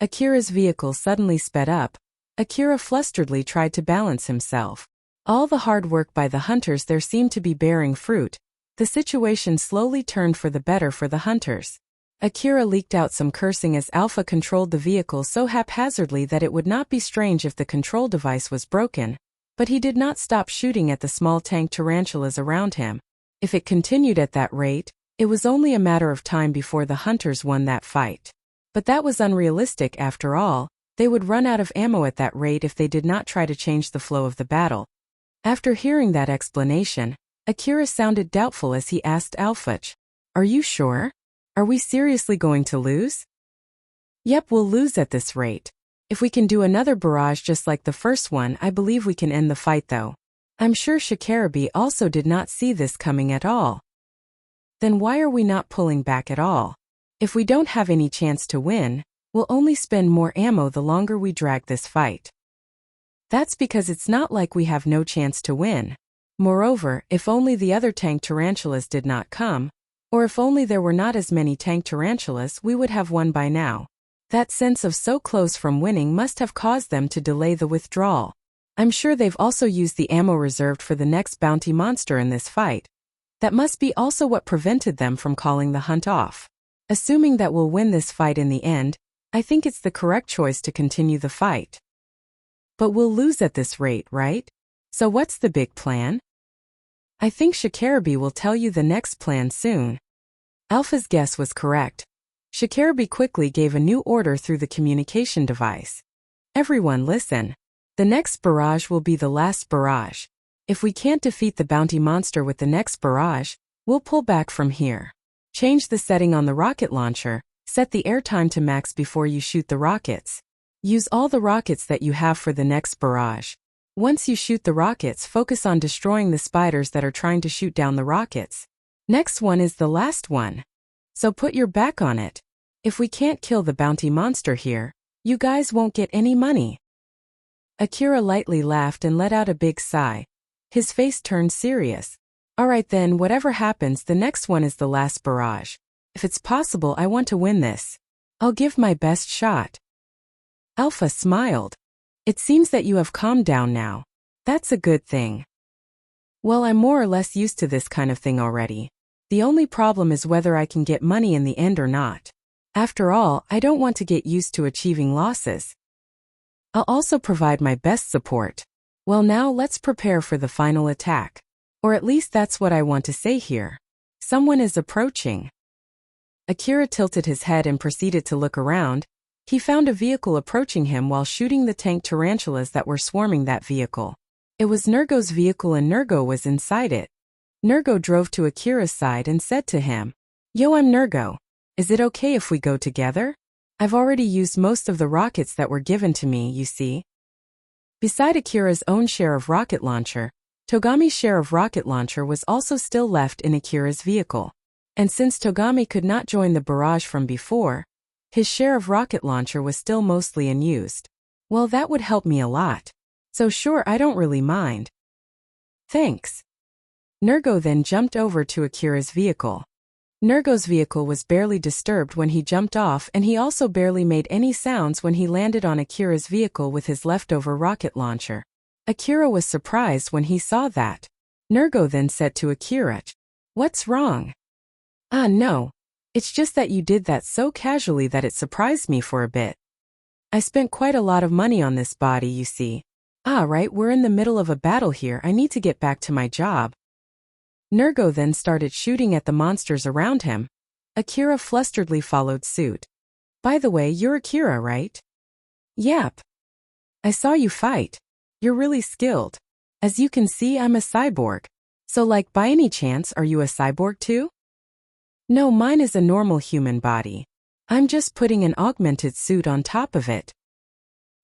Akira's vehicle suddenly sped up. Akira flusteredly tried to balance himself. All the hard work by the hunters there seemed to be bearing fruit. The situation slowly turned for the better for the hunters. Akira leaked out some cursing as Alpha controlled the vehicle so haphazardly that it would not be strange if the control device was broken, but he did not stop shooting at the small tank tarantulas around him. If it continued at that rate, it was only a matter of time before the hunters won that fight. But that was unrealistic after all. They would run out of ammo at that rate if they did not try to change the flow of the battle. After hearing that explanation, Akira sounded doubtful as he asked Alphage, "Are you sure? Are we seriously going to lose?" "Yep, we'll lose at this rate. If we can do another barrage just like the first one, I believe we can end the fight though." I'm sure Shikarabi also did not see this coming at all. Then why are we not pulling back at all? If we don't have any chance to win, we'll only spend more ammo the longer we drag this fight. That's because it's not like we have no chance to win. Moreover, if only the other tank tarantulas did not come, or if only there were not as many tank tarantulas, we would have won by now. That sense of so close from winning must have caused them to delay the withdrawal. I'm sure they've also used the ammo reserved for the next bounty monster in this fight. That must be also what prevented them from calling the hunt off. Assuming that we'll win this fight in the end, I think it's the correct choice to continue the fight. But we'll lose at this rate, right? So what's the big plan? I think Shikarabi will tell you the next plan soon. Alpha's guess was correct. Shikarabi quickly gave a new order through the communication device. Everyone listen. The next barrage will be the last barrage. If we can't defeat the bounty monster with the next barrage, we'll pull back from here. Change the setting on the rocket launcher, set the airtime to max before you shoot the rockets. Use all the rockets that you have for the next barrage. Once you shoot the rockets, focus on destroying the spiders that are trying to shoot down the rockets. Next one is the last one. So put your back on it. If we can't kill the bounty monster here, you guys won't get any money. Akira lightly laughed and let out a big sigh. His face turned serious. Alright then, whatever happens, the next one is the last barrage. If it's possible, I want to win this. I'll give my best shot. Alpha smiled. It seems that you have calmed down now. That's a good thing. Well, I'm more or less used to this kind of thing already. The only problem is whether I can get money in the end or not. After all, I don't want to get used to achieving losses. I'll also provide my best support. Well, now let's prepare for the final attack. Or at least that's what I want to say here. Someone is approaching. Akira tilted his head and proceeded to look around. He found a vehicle approaching him while shooting the tank tarantulas that were swarming that vehicle. It was Nergo's vehicle and Nergo was inside it. Nergo drove to Akira's side and said to him, "Yo, I'm Nergo. Is it okay if we go together? I've already used most of the rockets that were given to me, you see." Beside Akira's own share of rocket launcher, Togami's share of rocket launcher was also still left in Akira's vehicle. And since Togami could not join the barrage from before, his share of rocket launcher was still mostly unused. Well, that would help me a lot. So sure, I don't really mind. Thanks. Nergo then jumped over to Akira's vehicle. Nergo's vehicle was barely disturbed when he jumped off, and he also barely made any sounds when he landed on Akira's vehicle with his leftover rocket launcher. Akira was surprised when he saw that. Nergo then said to Akira, "What's wrong?" "Ah, no. It's just that you did that so casually that it surprised me for a bit. I spent quite a lot of money on this body, you see." "Ah, right, we're in the middle of a battle here. I need to get back to my job." Nergo then started shooting at the monsters around him. Akira flusteredly followed suit. "By the way, you're Akira, right?" "Yep. I saw you fight. You're really skilled. As you can see, I'm a cyborg. So like, by any chance, are you a cyborg too?" "No, mine is a normal human body. I'm just putting an augmented suit on top of it."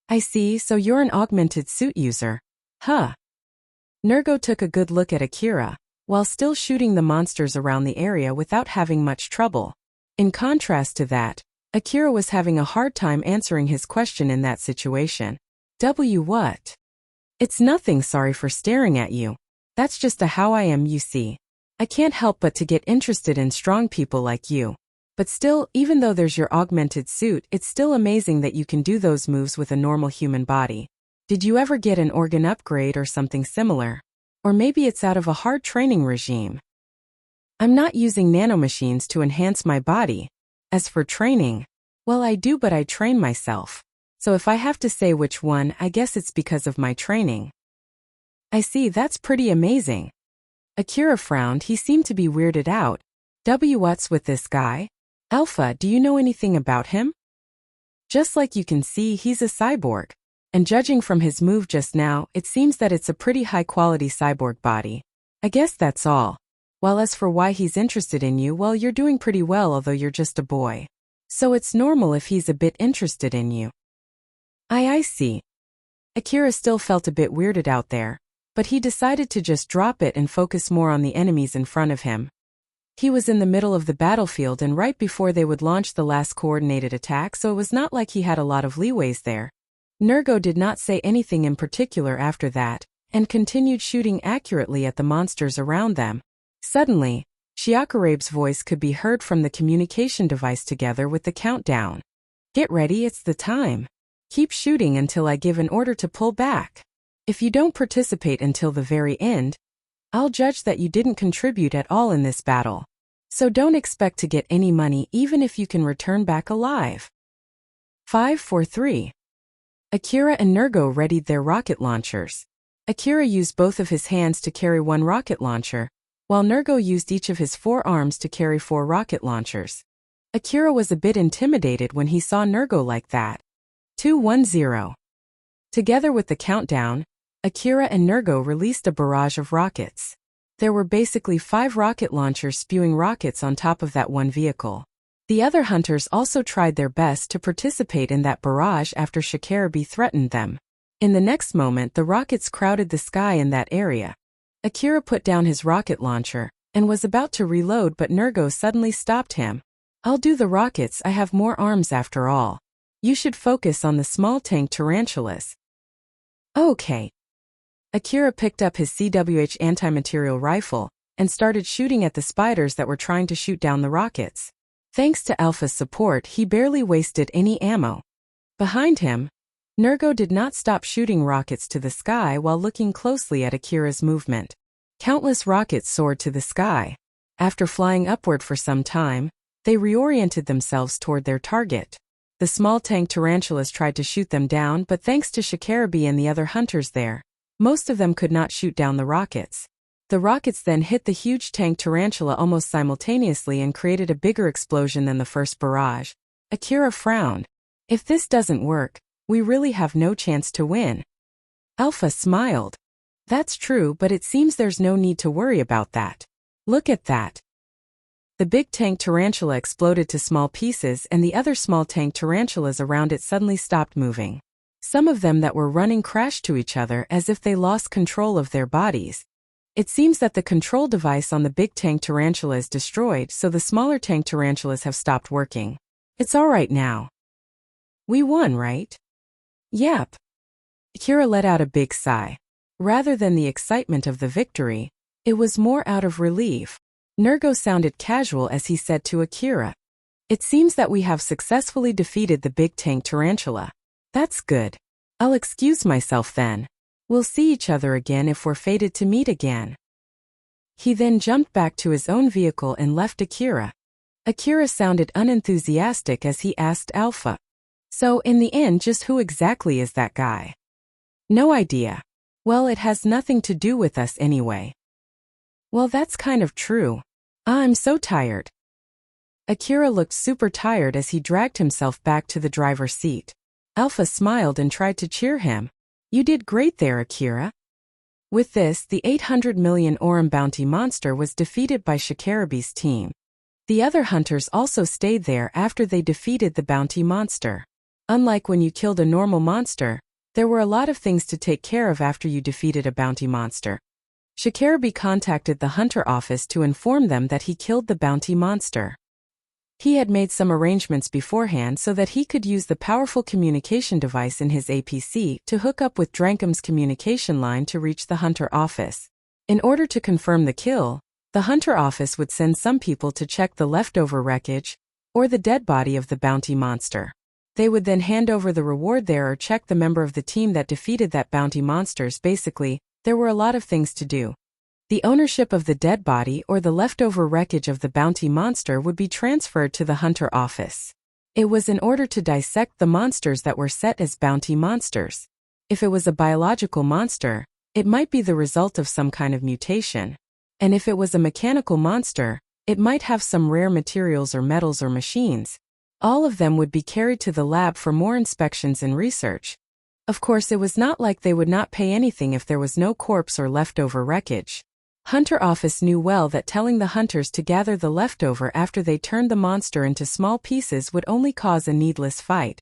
"I see, so you're an augmented suit user. Huh." Nergo took a good look at Akira, while still shooting the monsters around the area without having much trouble. In contrast to that, Akira was having a hard time answering his question in that situation. What? "It's nothing, sorry for staring at you. That's just how I am, you see. I can't help but to get interested in strong people like you. But still, even though there's your augmented suit, it's still amazing that you can do those moves with a normal human body. Did you ever get an organ upgrade or something similar? Or maybe it's out of a hard training regime." "I'm not using nanomachines to enhance my body. As for training, well, I do, but I train myself. So if I have to say which one, I guess it's because of my training." "I see, that's pretty amazing." Akira frowned. He seemed to be weirded out. What's with this guy? Alpha, do you know anything about him?" "Just like you can see, he's a cyborg. And judging from his move just now, it seems that it's a pretty high-quality cyborg body. I guess that's all. While as for why he's interested in you, well, you're doing pretty well, although you're just a boy. So it's normal if he's a bit interested in you." I see." Akira still felt a bit weirded out there, but he decided to just drop it and focus more on the enemies in front of him. He was in the middle of the battlefield and right before they would launch the last coordinated attack, so it was not like he had a lot of leeways there. Nergo did not say anything in particular after that, and continued shooting accurately at the monsters around them. Suddenly, Shiakurabe's voice could be heard from the communication device together with the countdown. "Get ready, it's the time. Keep shooting until I give an order to pull back. If you don't participate until the very end, I'll judge that you didn't contribute at all in this battle. So don't expect to get any money even if you can return back alive." 5, 4, 3. Akira and Nergo readied their rocket launchers. Akira used both of his hands to carry one rocket launcher, while Nergo used each of his 4 arms to carry 4 rocket launchers. Akira was a bit intimidated when he saw Nergo like that. 2, 1, 0. Together with the countdown, Akira and Nergo released a barrage of rockets. There were basically 5 rocket launchers spewing rockets on top of that one vehicle. The other hunters also tried their best to participate in that barrage after Shikarabe threatened them. In the next moment, the rockets crowded the sky in that area. Akira put down his rocket launcher and was about to reload, but Nergo suddenly stopped him. "I'll do the rockets, I have more arms after all. You should focus on the small tank tarantulas." "Okay." Akira picked up his CWH anti-material rifle and started shooting at the spiders that were trying to shoot down the rockets. Thanks to Alpha's support, he barely wasted any ammo. Behind him, Nergo did not stop shooting rockets to the sky while looking closely at Akira's movement. Countless rockets soared to the sky. After flying upward for some time, they reoriented themselves toward their target. The small tank tarantulas tried to shoot them down, but thanks to Shikarabe and the other hunters there, most of them could not shoot down the rockets. The rockets then hit the huge tank tarantula almost simultaneously and created a bigger explosion than the first barrage. Akira frowned. "If this doesn't work, we really have no chance to win." Alpha smiled. "That's true, but it seems there's no need to worry about that. Look at that." The big tank tarantula exploded to small pieces and the other small tank tarantulas around it suddenly stopped moving. Some of them that were running crashed to each other as if they lost control of their bodies. It seems that the control device on the big tank tarantula is destroyed, so the smaller tank tarantulas have stopped working. "It's all right now. We won, right?" "Yep." Akira let out a big sigh. Rather than the excitement of the victory, it was more out of relief. Nergo sounded casual as he said to Akira, "It seems that we have successfully defeated the big tank tarantula. That's good. I'll excuse myself then. We'll see each other again if we're fated to meet again." He then jumped back to his own vehicle and left Akira. Akira sounded unenthusiastic as he asked Alpha. So, in the end, just who exactly is that guy? No idea. Well, it has nothing to do with us anyway. Well, that's kind of true. I'm so tired. Akira looked super tired as he dragged himself back to the driver's seat. Alpha smiled and tried to cheer him. You did great there, Akira. With this, the 800 million Orum bounty monster was defeated by Shikarabe's team. The other hunters also stayed there after they defeated the bounty monster. Unlike when you killed a normal monster, there were a lot of things to take care of after you defeated a bounty monster. Shikarabe contacted the hunter office to inform them that he killed the bounty monster. He had made some arrangements beforehand so that he could use the powerful communication device in his APC to hook up with Drankum's communication line to reach the hunter office. In order to confirm the kill, the hunter office would send some people to check the leftover wreckage, or the dead body of the bounty monster. They would then hand over the reward there or check the member of the team that defeated that bounty monsters. Basically, there were a lot of things to do. The ownership of the dead body or the leftover wreckage of the bounty monster would be transferred to the hunter office. It was in order to dissect the monsters that were set as bounty monsters. If it was a biological monster, it might be the result of some kind of mutation. And if it was a mechanical monster, it might have some rare materials or metals or machines. All of them would be carried to the lab for more inspections and research. Of course, it was not like they would not pay anything if there was no corpse or leftover wreckage. Hunter office knew well that telling the hunters to gather the leftover after they turned the monster into small pieces would only cause a needless fight.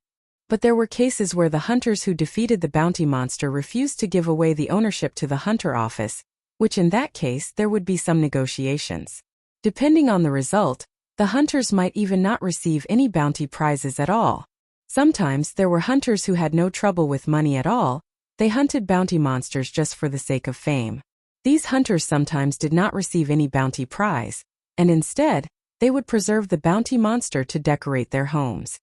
But there were cases where the hunters who defeated the bounty monster refused to give away the ownership to the hunter office, which in that case there would be some negotiations. Depending on the result, the hunters might even not receive any bounty prizes at all. Sometimes there were hunters who had no trouble with money at all. They hunted bounty monsters just for the sake of fame. These hunters sometimes did not receive any bounty prize, and instead, they would preserve the bounty monster to decorate their homes.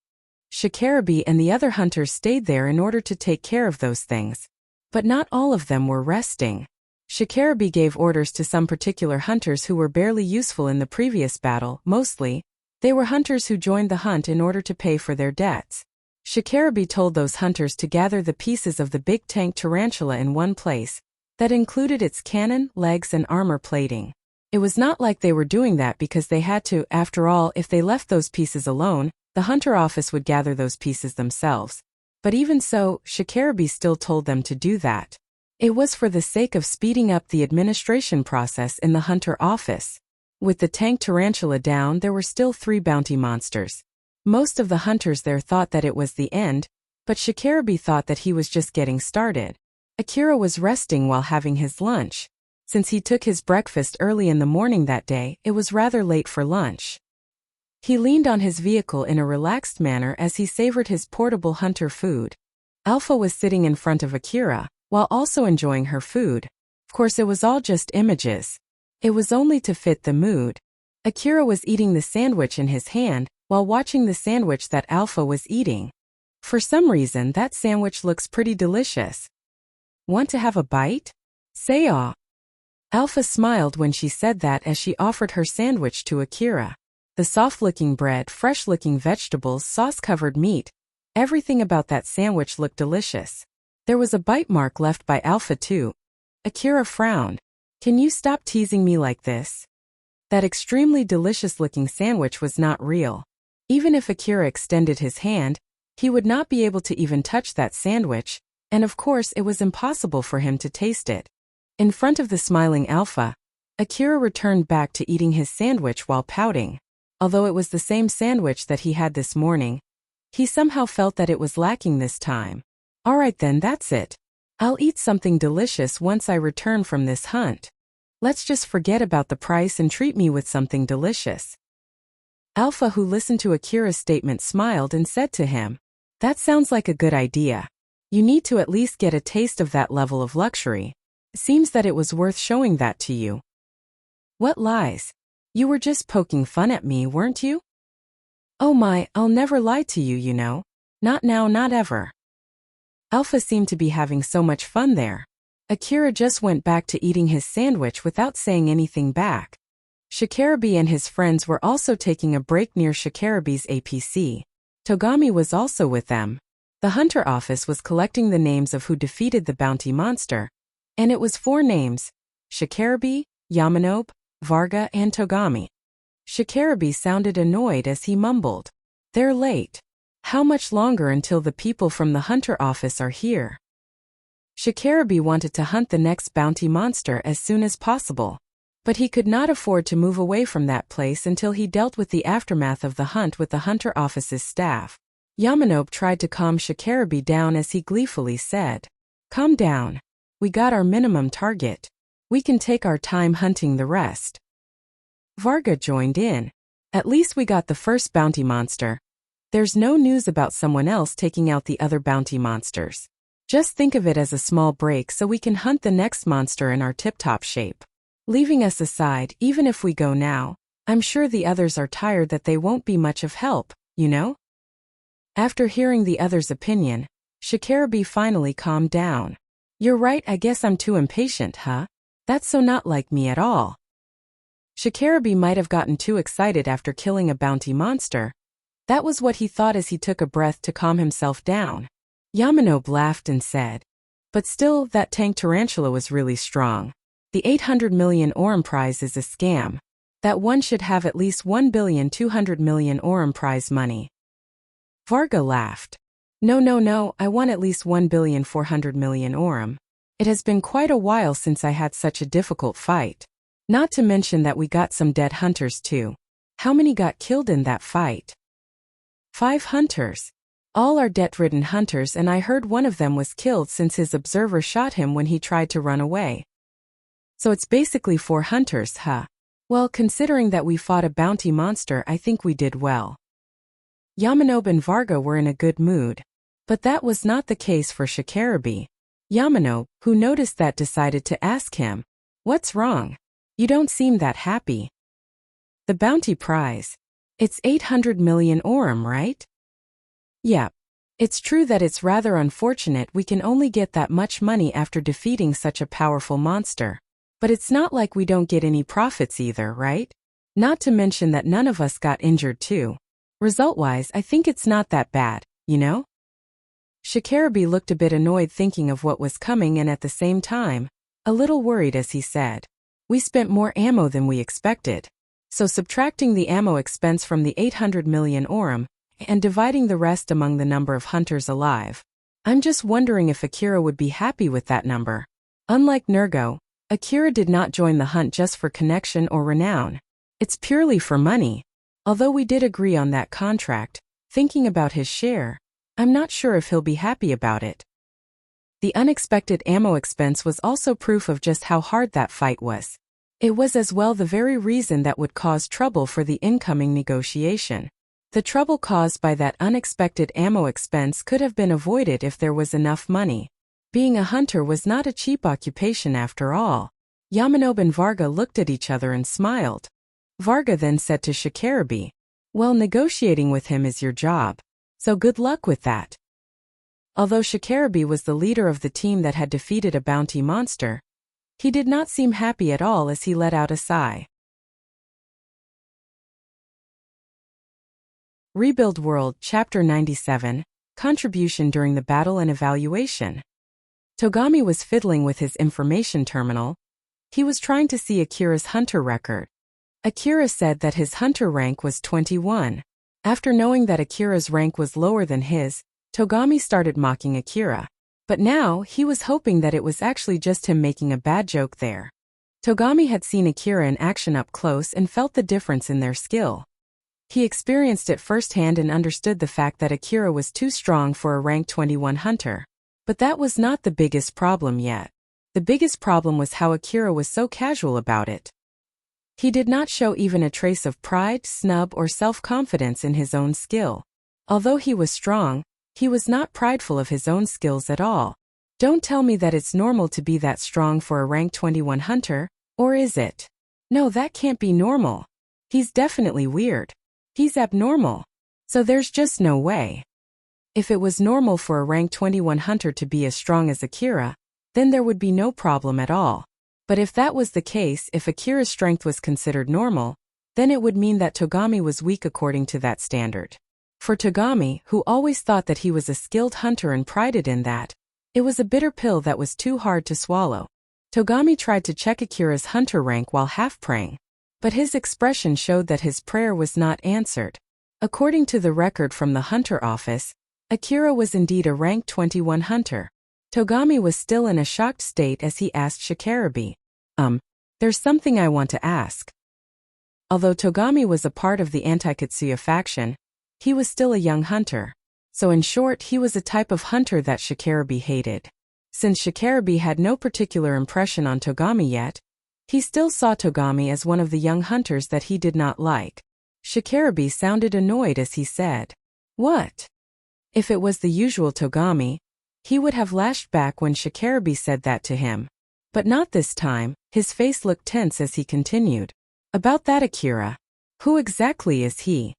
Shikarabe and the other hunters stayed there in order to take care of those things. But not all of them were resting. Shikarabe gave orders to some particular hunters who were barely useful in the previous battle. Mostly, they were hunters who joined the hunt in order to pay for their debts. Shikarabe told those hunters to gather the pieces of the big tank tarantula in one place. That included its cannon, legs and armor plating. It was not like they were doing that because they had to. After all, if they left those pieces alone, the hunter office would gather those pieces themselves. But even so, Shikarabe still told them to do that. It was for the sake of speeding up the administration process in the hunter office. With the tank tarantula down, there were still 3 bounty monsters. Most of the hunters there thought that it was the end, but Shikarabe thought that he was just getting started. Akira was resting while having his lunch. Since he took his breakfast early in the morning that day, it was rather late for lunch. He leaned on his vehicle in a relaxed manner as he savored his portable hunter food. Alpha was sitting in front of Akira, while also enjoying her food. Of course, it was all just images. It was only to fit the mood. Akira was eating the sandwich in his hand, while watching the sandwich that Alpha was eating. For some reason, that sandwich looks pretty delicious. Want to have a bite? Say ah. Alpha smiled when she said that as she offered her sandwich to Akira. The soft-looking bread, fresh-looking vegetables, sauce-covered meat. Everything about that sandwich looked delicious. There was a bite mark left by Alpha too. Akira frowned. Can you stop teasing me like this? That extremely delicious-looking sandwich was not real. Even if Akira extended his hand, he would not be able to even touch that sandwich, and of course it was impossible for him to taste it. In front of the smiling Alpha, Akira returned back to eating his sandwich while pouting. Although it was the same sandwich that he had this morning, he somehow felt that it was lacking this time. Alright then, that's it. I'll eat something delicious once I return from this hunt. Let's just forget about the price and treat me with something delicious. Alpha, who listened to Akira's statement, smiled and said to him, That sounds like a good idea. You need to at least get a taste of that level of luxury. Seems that it was worth showing that to you. What lies? You were just poking fun at me, weren't you? Oh my, I'll never lie to you, you know. Not now, not ever. Alpha seemed to be having so much fun there. Akira just went back to eating his sandwich without saying anything back. Shikarabe and his friends were also taking a break near Shikarabe's APC. Togami was also with them. The hunter office was collecting the names of who defeated the bounty monster. And it was 4 names: Shikarabe, Yamanobe, Varga, and Togami. Shikarabe sounded annoyed as he mumbled, "They're late. How much longer until the people from the hunter office are here?" Shikarabe wanted to hunt the next bounty monster as soon as possible. But he could not afford to move away from that place until he dealt with the aftermath of the hunt with the hunter office's staff. Yamanobe tried to calm Shikarabe down as he gleefully said, "Calm down. We got our minimum target. We can take our time hunting the rest." Varga joined in. "At least we got the first bounty monster. There's no news about someone else taking out the other bounty monsters. Just think of it as a small break so we can hunt the next monster in our tip-top shape. Leaving us aside, even if we go now, I'm sure the others are tired that they won't be much of help, you know?" After hearing the other's opinion, Shikarabe finally calmed down. "You're right, I guess I'm too impatient, huh? That's so not like me at all." Shikarabe might have gotten too excited after killing a bounty monster. That was what he thought as he took a breath to calm himself down. Yamanobe laughed and said, "But still, that tank tarantula was really strong. The 800 million Aurum prize is a scam. That one should have at least 1,200,000,000 Aurum prize money." Varga laughed. No, I want at least 1,400,000,000 Aurum. It has been quite a while since I had such a difficult fight. Not to mention that we got some dead hunters too. How many got killed in that fight?" 5 hunters. All are debt-ridden hunters, and I heard one of them was killed since his observer shot him when he tried to run away. So it's basically 4 hunters, huh? Well, considering that we fought a bounty monster, I think we did well. Yamanobe and Varga were in a good mood. But that was not the case for Shikarabe. Yamanobe, who noticed that, decided to ask him, "What's wrong? You don't seem that happy." "The bounty prize. It's 800 million Aurum, right?" "Yep. It's true that it's rather unfortunate we can only get that much money after defeating such a powerful monster. But it's not like we don't get any profits either, right? Not to mention that none of us got injured too. Result-wise, I think it's not that bad, you know?" Shikarabe looked a bit annoyed thinking of what was coming and at the same time, a little worried as he said, "We spent more ammo than we expected. So subtracting the ammo expense from the 800 million Aurum, and dividing the rest among the number of hunters alive. I'm just wondering if Akira would be happy with that number." Unlike Nergo, Akira did not join the hunt just for connection or renown. It's purely for money. Although we did agree on that contract, thinking about his share, I'm not sure if he'll be happy about it. The unexpected ammo expense was also proof of just how hard that fight was. It was as well the very reason that would cause trouble for the incoming negotiation. The trouble caused by that unexpected ammo expense could have been avoided if there was enough money. Being a hunter was not a cheap occupation after all. Yamanobe and Varga looked at each other and smiled. Varga then said to Shikarabe, "Well, negotiating with him is your job. So good luck with that." Although Shikarabe was the leader of the team that had defeated a bounty monster, he did not seem happy at all as he let out a sigh. Rebuild World, Chapter 97, Contribution during the Battle and Evaluation. Togami was fiddling with his information terminal. He was trying to see Akira's hunter record. Akira said that his hunter rank was 21. After knowing that Akira's rank was lower than his, Togami started mocking Akira. But now, he was hoping that it was actually just him making a bad joke there. Togami had seen Akira in action up close and felt the difference in their skill. He experienced it firsthand and understood the fact that Akira was too strong for a rank 21 hunter. But that was not the biggest problem yet. The biggest problem was how Akira was so casual about it. He did not show even a trace of pride, snub, or self-confidence in his own skill. Although he was strong, he was not prideful of his own skills at all. Don't tell me that it's normal to be that strong for a rank 21 hunter, or is it? No, that can't be normal. He's definitely weird. He's abnormal. So there's just no way. If it was normal for a rank 21 hunter to be as strong as Akira, then there would be no problem at all. But if that was the case, if Akira's strength was considered normal, then it would mean that Togami was weak according to that standard. For Togami, who always thought that he was a skilled hunter and prided in that, it was a bitter pill that was too hard to swallow. Togami tried to check Akira's hunter rank while half-praying, but his expression showed that his prayer was not answered. According to the record from the hunter office, Akira was indeed a rank 21 hunter. Togami was still in a shocked state as he asked Shikarabe, there's something I want to ask. Although Togami was a part of the anti-Katsuya faction, he was still a young hunter. So in short, he was a type of hunter that Shikarabe hated. Since Shikarabe had no particular impression on Togami yet, he still saw Togami as one of the young hunters that he did not like. Shikarabe sounded annoyed as he said, "What?" If it was the usual Togami, he would have lashed back when Shikarabe said that to him. But not this time. His face looked tense as he continued. "About that Akira. Who exactly is he?"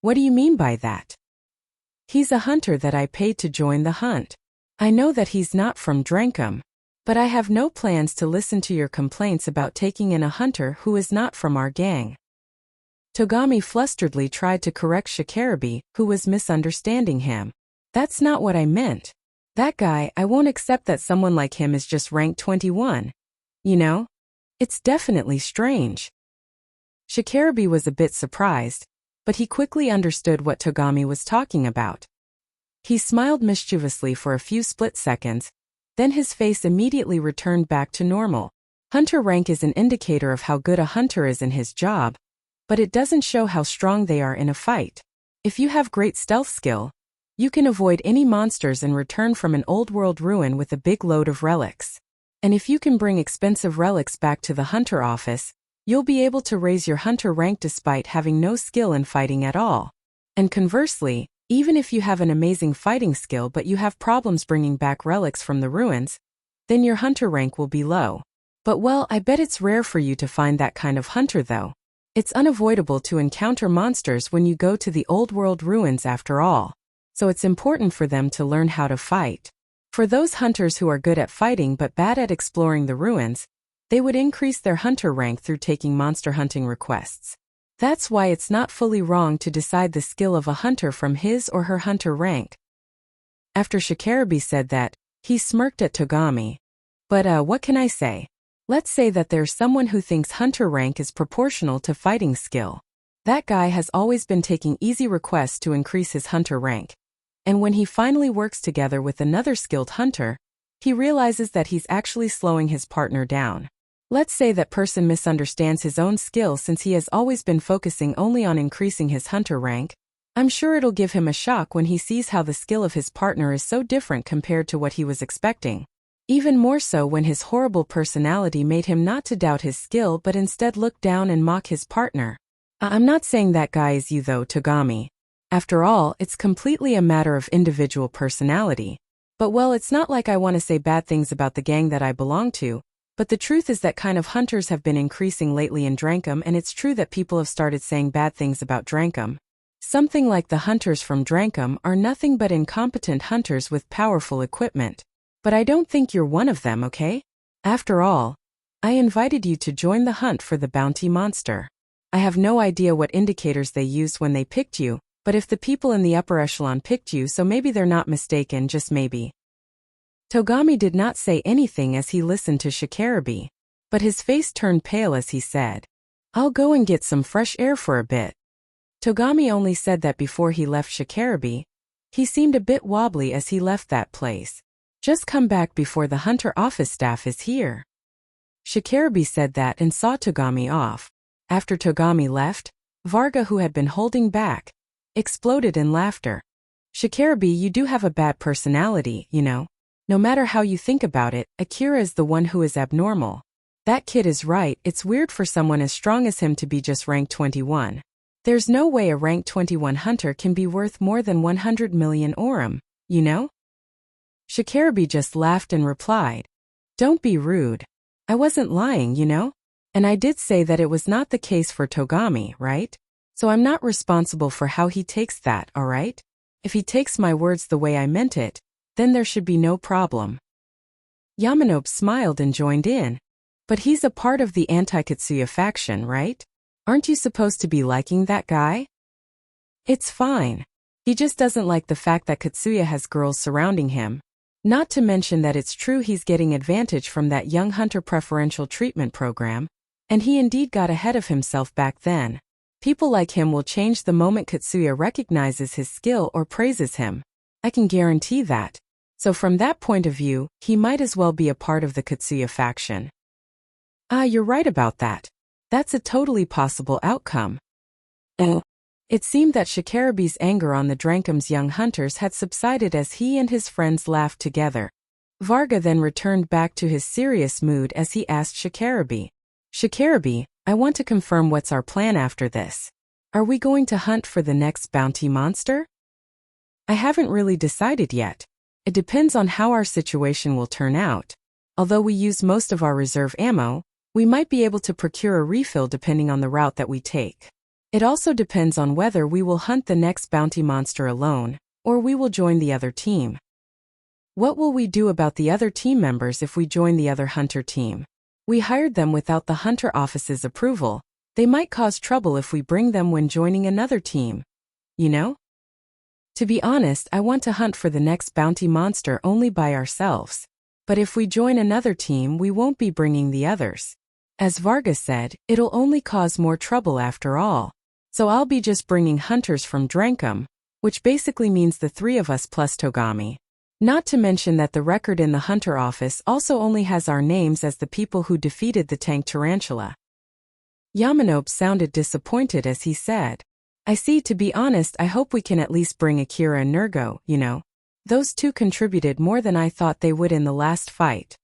"What do you mean by that?" "He's a hunter that I paid to join the hunt. I know that he's not from Drankum, but I have no plans to listen to your complaints about taking in a hunter who is not from our gang." Togami flusteredly tried to correct Shikarabe, who was misunderstanding him. "That's not what I meant. That guy, I won't accept that someone like him is just rank 21. You know? It's definitely strange." Shikarabe was a bit surprised, but he quickly understood what Togami was talking about. He smiled mischievously for a few split seconds, then his face immediately returned back to normal. Hunter rank is an indicator of how good a hunter is in his job, but it doesn't show how strong they are in a fight. If you have great stealth skill, you can avoid any monsters and return from an old world ruin with a big load of relics. And if you can bring expensive relics back to the hunter office, you'll be able to raise your hunter rank despite having no skill in fighting at all. And conversely, even if you have an amazing fighting skill but you have problems bringing back relics from the ruins, then your hunter rank will be low. But well, I bet it's rare for you to find that kind of hunter though. It's unavoidable to encounter monsters when you go to the old world ruins after all. So it's important for them to learn how to fight. For those hunters who are good at fighting but bad at exploring the ruins, they would increase their hunter rank through taking monster hunting requests. That's why it's not fully wrong to decide the skill of a hunter from his or her hunter rank. After Shikarabe said that, he smirked at Togami. But what can I say? Let's say that there's someone who thinks hunter rank is proportional to fighting skill. That guy has always been taking easy requests to increase his hunter rank. And when he finally works together with another skilled hunter, he realizes that he's actually slowing his partner down. Let's say that person misunderstands his own skill since he has always been focusing only on increasing his hunter rank. I'm sure it'll give him a shock when he sees how the skill of his partner is so different compared to what he was expecting. Even more so when his horrible personality made him not to doubt his skill but instead look down and mock his partner. I'm not saying that guy is you though, Togami. After all, it's completely a matter of individual personality. But well, it's not like I want to say bad things about the gang that I belong to, but the truth is that kind of hunters have been increasing lately in Drankum, and it's true that people have started saying bad things about Drankum. Something like the hunters from Drankum are nothing but incompetent hunters with powerful equipment. But I don't think you're one of them, okay? After all, I invited you to join the hunt for the bounty monster. I have no idea what indicators they used when they picked you, but if the people in the upper echelon picked you, so maybe they're not mistaken, just maybe. Togami did not say anything as he listened to Shikarabe, but his face turned pale as he said, "I'll go and get some fresh air for a bit." Togami only said that before he left Shikarabe. He seemed a bit wobbly as he left that place. "Just come back before the hunter office staff is here." Shikarabe said that and saw Togami off. After Togami left, Varga, who had been holding back, exploded in laughter. "Shikarabe, you do have a bad personality, you know. No matter how you think about it, Akira is the one who is abnormal. That kid is right, it's weird for someone as strong as him to be just rank 21. There's no way a rank 21 hunter can be worth more than 100 million orum, you know?" Shikarabe just laughed and replied, "Don't be rude. I wasn't lying, you know? And I did say that it was not the case for Togami, right? So I'm not responsible for how he takes that, alright? If he takes my words the way I meant it, then there should be no problem." Yamanobe smiled and joined in. But he's a part of the anti-Katsuya faction, right? Aren't you supposed to be liking that guy? It's fine. He just doesn't like the fact that Katsuya has girls surrounding him. Not to mention that it's true he's getting advantage from that young hunter preferential treatment program, and he indeed got ahead of himself back then. People like him will change the moment Katsuya recognizes his skill or praises him. I can guarantee that. So from that point of view, he might as well be a part of the Katsuya faction. You're right about that. That's a totally possible outcome. It seemed that Shikarabe's anger on the Drankum's young hunters had subsided as he and his friends laughed together. Varga then returned back to his serious mood as he asked Shikarabe. Shikarabe, I want to confirm what's our plan after this. Are we going to hunt for the next bounty monster? I haven't really decided yet. It depends on how our situation will turn out. Although we use most of our reserve ammo, we might be able to procure a refill depending on the route that we take. It also depends on whether we will hunt the next bounty monster alone, or we will join the other team. What will we do about the other team members if we join the other hunter team? We hired them without the hunter office's approval. They might cause trouble if we bring them when joining another team. You know? To be honest, I want to hunt for the next bounty monster only by ourselves. But if we join another team, we won't be bringing the others. As Varga said, it'll only cause more trouble after all. So I'll be just bringing hunters from Drankum, which basically means the three of us plus Togami. Not to mention that the record in the hunter office also only has our names as the people who defeated the tank tarantula. Yamanobe sounded disappointed as he said, I see, to be honest, I hope we can at least bring Akira and Nergo, you know. Those two contributed more than I thought they would in the last fight.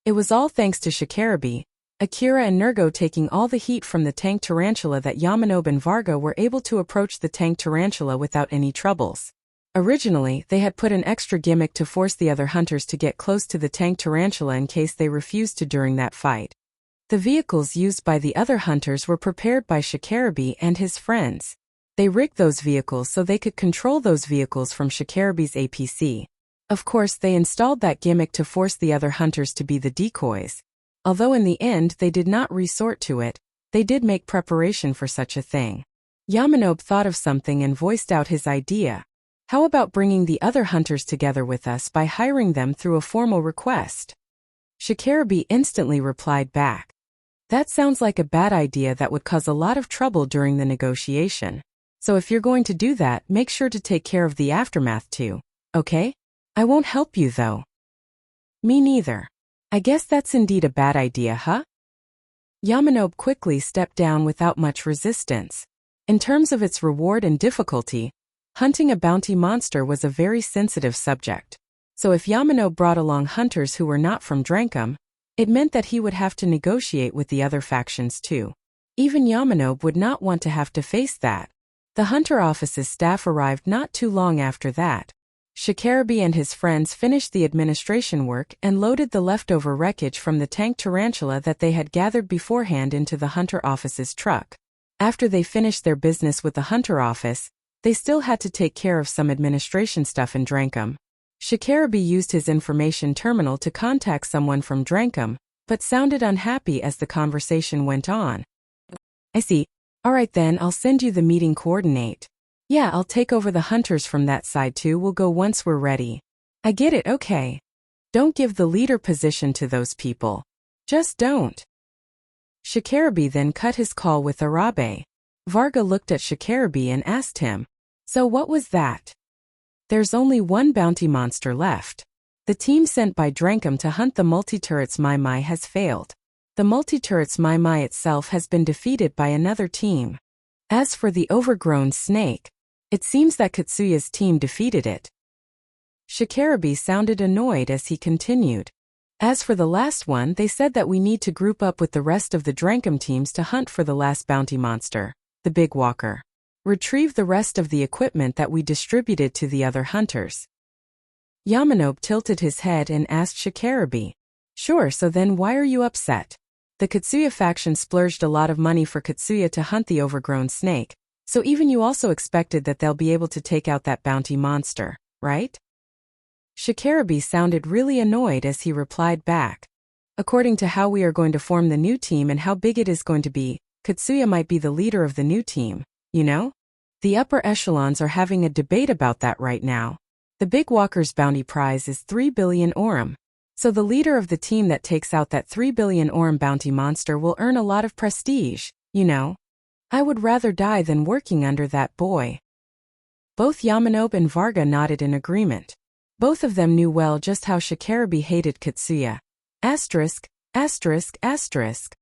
It was all thanks to Shikarabe, Akira and Nergo taking all the heat from the tank tarantula that Yamanobe and Varga were able to approach the tank tarantula without any troubles. Originally, they had put an extra gimmick to force the other hunters to get close to the tank tarantula in case they refused to during that fight. The vehicles used by the other hunters were prepared by Shikarabe and his friends. They rigged those vehicles so they could control those vehicles from Shikarabe's APC. Of course, they installed that gimmick to force the other hunters to be the decoys. Although in the end they did not resort to it, they did make preparation for such a thing. Yamanobe thought of something and voiced out his idea. How about bringing the other hunters together with us by hiring them through a formal request? Shikarabe instantly replied back. That sounds like a bad idea that would cause a lot of trouble during the negotiation. So if you're going to do that, make sure to take care of the aftermath too, okay? I won't help you though. Me neither. I guess that's indeed a bad idea, huh? Yamanobe quickly stepped down without much resistance. In terms of its reward and difficulty, hunting a bounty monster was a very sensitive subject. So if Yamanobe brought along hunters who were not from Drankum, it meant that he would have to negotiate with the other factions too. Even Yamanobe would not want to have to face that. The hunter office's staff arrived not too long after that. Shikarabe and his friends finished the administration work and loaded the leftover wreckage from the tank tarantula that they had gathered beforehand into the hunter office's truck. After they finished their business with the hunter office, they still had to take care of some administration stuff in Drankum. Shikarabe used his information terminal to contact someone from Drankum, but sounded unhappy as the conversation went on. I see. Alright then, I'll send you the meeting coordinate. Yeah, I'll take over the hunters from that side too. We'll go once we're ready. I get it, okay. Don't give the leader position to those people. Just don't. Shikarabe then cut his call with Arabe. Varga looked at Shikarabe and asked him, so what was that? There's only one bounty monster left. The team sent by Drankum to hunt the multi-turrets Mai Mai has failed. The multi-turrets Mai Mai itself has been defeated by another team. As for the overgrown snake, it seems that Katsuya's team defeated it. Shikarabe sounded annoyed as he continued. As for the last one, they said that we need to group up with the rest of the Drankum teams to hunt for the last bounty monster, the big walker. Retrieve the rest of the equipment that we distributed to the other hunters. Yamanobe tilted his head and asked Shikarabe. Sure, so then why are you upset? The Katsuya faction splurged a lot of money for Katsuya to hunt the overgrown snake, so even you also expected that they'll be able to take out that bounty monster, right? Shikarabe sounded really annoyed as he replied back. According to how we are going to form the new team and how big it is going to be, Katsuya might be the leader of the new team, you know? The upper echelons are having a debate about that right now. The Big Walker's bounty prize is 3 billion orum. So the leader of the team that takes out that 3 billion orum bounty monster will earn a lot of prestige, you know? I would rather die than working under that boy. Both Yamanobe and Varga nodded in agreement. Both of them knew well just how Shikarabe hated Katsuya. Asterisk, asterisk, asterisk.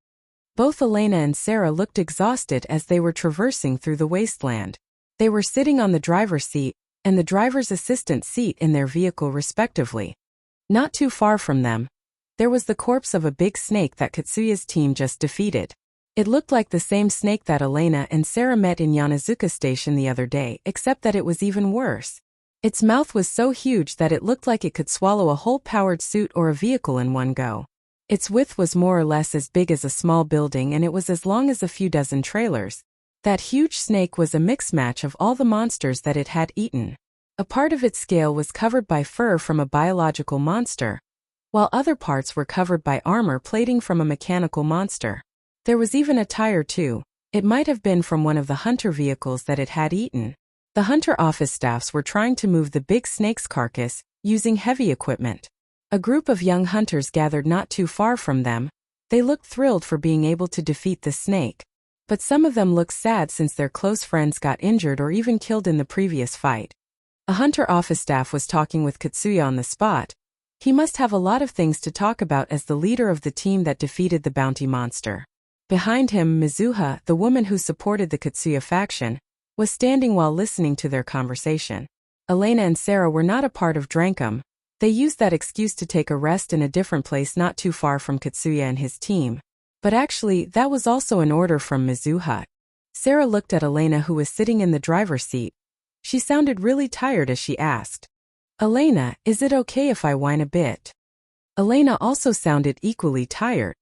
Both Elena and Sarah looked exhausted as they were traversing through the wasteland. They were sitting on the driver's seat and the driver's assistant seat in their vehicle respectively. Not too far from them, there was the corpse of a big snake that Katsuya's team just defeated. It looked like the same snake that Elena and Sarah met in Yanazuka Station the other day, except that it was even worse. Its mouth was so huge that it looked like it could swallow a whole powered suit or a vehicle in one go. Its width was more or less as big as a small building and it was as long as a few dozen trailers. That huge snake was a mix match of all the monsters that it had eaten. A part of its scale was covered by fur from a biological monster, while other parts were covered by armor plating from a mechanical monster. There was even a tire too. It might have been from one of the hunter vehicles that it had eaten. The hunter office staffs were trying to move the big snake's carcass, using heavy equipment. A group of young hunters gathered not too far from them. They looked thrilled for being able to defeat the snake. But some of them looked sad since their close friends got injured or even killed in the previous fight. A hunter office staff was talking with Katsuya on the spot. He must have a lot of things to talk about as the leader of the team that defeated the bounty monster. Behind him, Mizuha, the woman who supported the Katsuya faction, was standing while listening to their conversation. Elena and Sarah were not a part of Drankum. They used that excuse to take a rest in a different place not too far from Katsuya and his team. But actually, that was also an order from Mizuha. Sarah looked at Elena who was sitting in the driver's seat. She sounded really tired as she asked, "Elena, is it okay if I whine a bit?" Elena also sounded equally tired.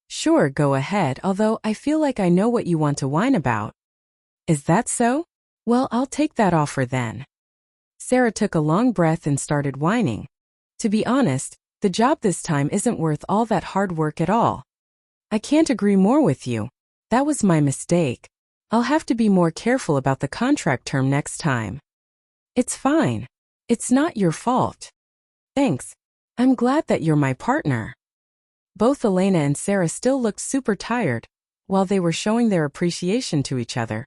"Sure, go ahead, although I feel like I know what you want to whine about." "Is that so? Well, I'll take that offer then." Sarah took a long breath and started whining. "To be honest, the job this time isn't worth all that hard work at all. I can't agree more with you. That was my mistake. I'll have to be more careful about the contract term next time." "It's fine. It's not your fault." "Thanks. I'm glad that you're my partner." Both Elena and Sarah still looked super tired, while they were showing their appreciation to each other.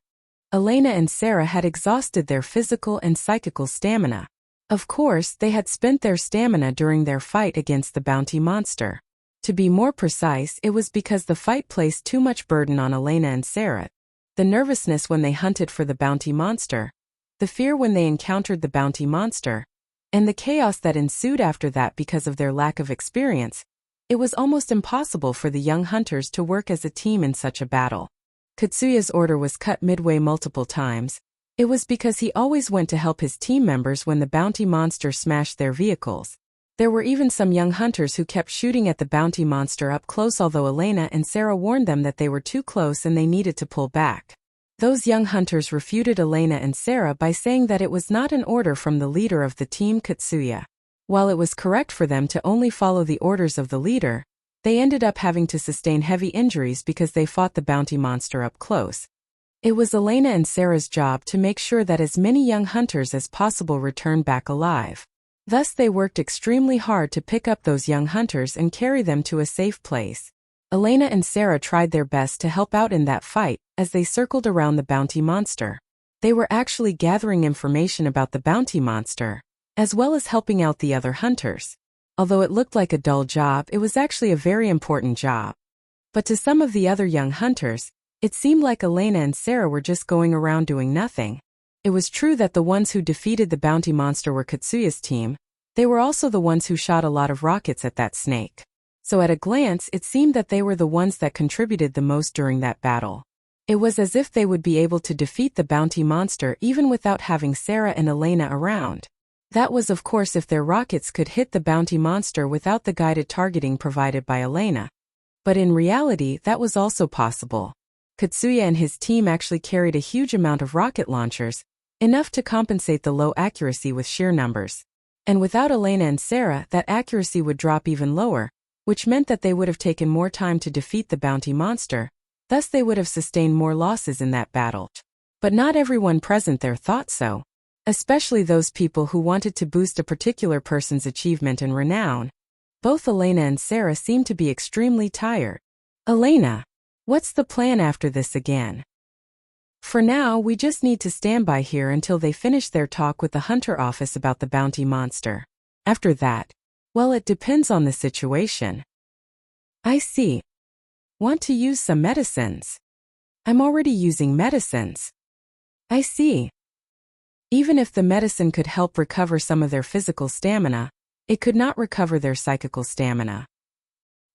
Elena and Sarah had exhausted their physical and psychical stamina. Of course, they had spent their stamina during their fight against the bounty monster. To be more precise, it was because the fight placed too much burden on Elena and Sarah. The nervousness when they hunted for the bounty monster, the fear when they encountered the bounty monster, and the chaos that ensued after that because of their lack of experience. It was almost impossible for the young hunters to work as a team in such a battle. Katsuya's order was cut midway multiple times. It was because he always went to help his team members when the bounty monster smashed their vehicles. There were even some young hunters who kept shooting at the bounty monster up close, although Elena and Sarah warned them that they were too close and they needed to pull back. Those young hunters refuted Elena and Sarah by saying that it was not an order from the leader of the team, Katsuya. While it was correct for them to only follow the orders of the leader, they ended up having to sustain heavy injuries because they fought the bounty monster up close. It was Elena and Sarah's job to make sure that as many young hunters as possible returned back alive. Thus they worked extremely hard to pick up those young hunters and carry them to a safe place. Elena and Sarah tried their best to help out in that fight as they circled around the bounty monster. They were actually gathering information about the bounty monster, as well as helping out the other hunters. Although it looked like a dull job, it was actually a very important job. But to some of the other young hunters, it seemed like Elena and Sarah were just going around doing nothing. It was true that the ones who defeated the bounty monster were Katsuya's team. They were also the ones who shot a lot of rockets at that snake. So at a glance, it seemed that they were the ones that contributed the most during that battle. It was as if they would be able to defeat the bounty monster even without having Sarah and Elena around. That was of course if their rockets could hit the bounty monster without the guided targeting provided by Elena. But in reality, that was also possible. Katsuya and his team actually carried a huge amount of rocket launchers, enough to compensate the low accuracy with sheer numbers. And without Elena and Sarah, that accuracy would drop even lower, which meant that they would have taken more time to defeat the bounty monster, thus they would have sustained more losses in that battle. But not everyone present there thought so, especially those people who wanted to boost a particular person's achievement and renown. Both Elena and Sarah seemed to be extremely tired. Elena, what's the plan after this again? For now, we just need to stand by here until they finish their talk with the hunter office about the bounty monster. After that, well, it depends on the situation. I see. Want to use some medicines? I'm already using medicines. I see. Even if the medicine could help recover some of their physical stamina, it could not recover their psychical stamina.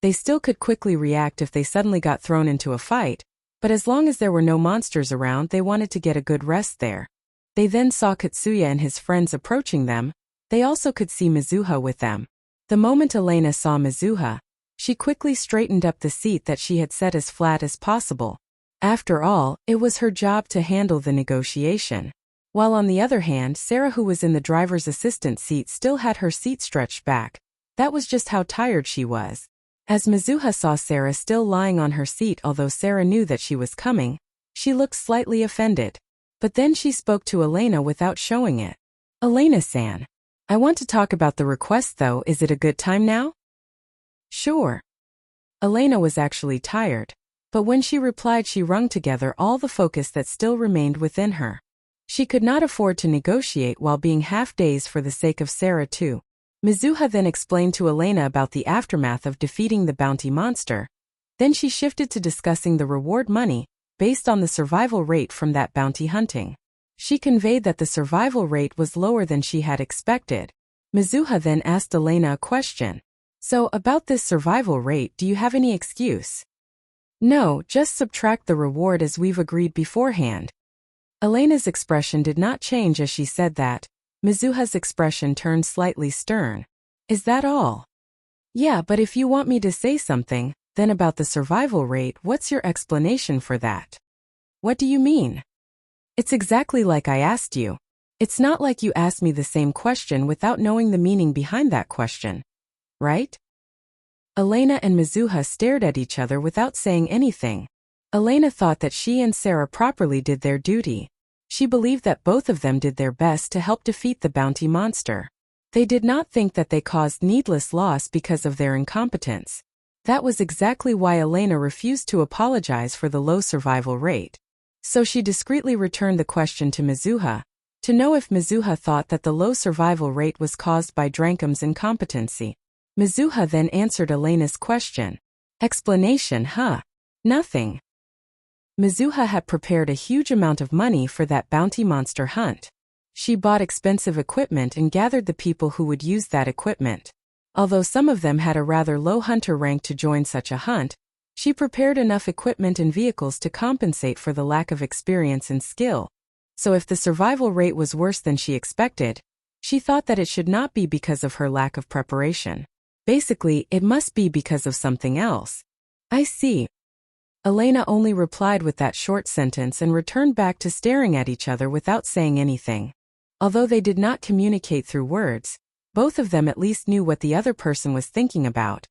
They still could quickly react if they suddenly got thrown into a fight, but as long as there were no monsters around, they wanted to get a good rest there. They then saw Katsuya and his friends approaching them. They also could see Mizuha with them. The moment Elena saw Mizuha, she quickly straightened up the seat that she had set as flat as possible. After all, it was her job to handle the negotiation. While on the other hand, Sarah, who was in the driver's assistant seat, still had her seat stretched back. That was just how tired she was. As Mizuha saw Sarah still lying on her seat, although Sarah knew that she was coming, she looked slightly offended. But then she spoke to Elena without showing it. Elena-san, I want to talk about the request though. Is it a good time now? Sure. Elena was actually tired, but when she replied, she wrung together all the focus that still remained within her. She could not afford to negotiate while being half-dazed for the sake of Sarah too. Mizuha then explained to Elena about the aftermath of defeating the bounty monster. Then she shifted to discussing the reward money, based on the survival rate from that bounty hunting. She conveyed that the survival rate was lower than she had expected. Mizuha then asked Elena a question. So, about this survival rate, do you have any excuse? No, just subtract the reward as we've agreed beforehand. Elena's expression did not change as she said that. Mizuha's expression turned slightly stern. Is that all? Yeah, but if you want me to say something, then about the survival rate, what's your explanation for that? What do you mean? It's exactly like I asked you. It's not like you asked me the same question without knowing the meaning behind that question. Right? Elena and Mizuha stared at each other without saying anything. Elena thought that she and Sarah properly did their duty. She believed that both of them did their best to help defeat the bounty monster. They did not think that they caused needless loss because of their incompetence. That was exactly why Elena refused to apologize for the low survival rate. So she discreetly returned the question to Mizuha, to know if Mizuha thought that the low survival rate was caused by Drankum's incompetency. Mizuha then answered Elena's question. Explanation, huh? Nothing. Mizuha had prepared a huge amount of money for that bounty monster hunt. She bought expensive equipment and gathered the people who would use that equipment. Although some of them had a rather low hunter rank to join such a hunt, she prepared enough equipment and vehicles to compensate for the lack of experience and skill. So if the survival rate was worse than she expected, she thought that it should not be because of her lack of preparation. Basically, it must be because of something else. I see. Elena only replied with that short sentence and returned back to staring at each other without saying anything. Although they did not communicate through words, both of them at least knew what the other person was thinking about.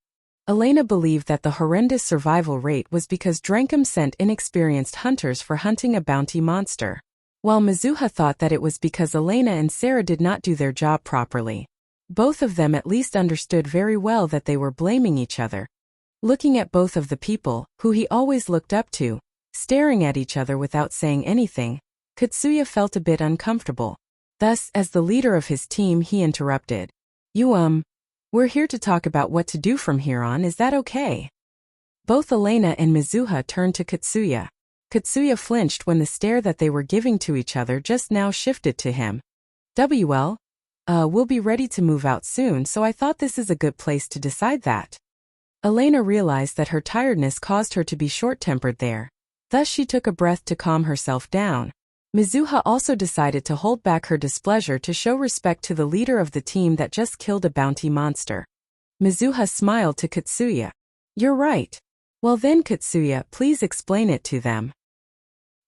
Elena believed that the horrendous survival rate was because Drankum sent inexperienced hunters for hunting a bounty monster, while Mizuha thought that it was because Elena and Sarah did not do their job properly. Both of them at least understood very well that they were blaming each other. Looking at both of the people, who he always looked up to, staring at each other without saying anything, Katsuya felt a bit uncomfortable. Thus, as the leader of his team, he interrupted. We're here to talk about what to do from here on, is that okay? Both Elena and Mizuha turned to Katsuya. Katsuya flinched when the stare that they were giving to each other just now shifted to him. We'll be ready to move out soon, so I thought this is a good place to decide that. Elena realized that her tiredness caused her to be short-tempered there. Thus she took a breath to calm herself down. Mizuha also decided to hold back her displeasure to show respect to the leader of the team that just killed a bounty monster. Mizuha smiled to Katsuya. You're right. Well then, Katsuya, please explain it to them.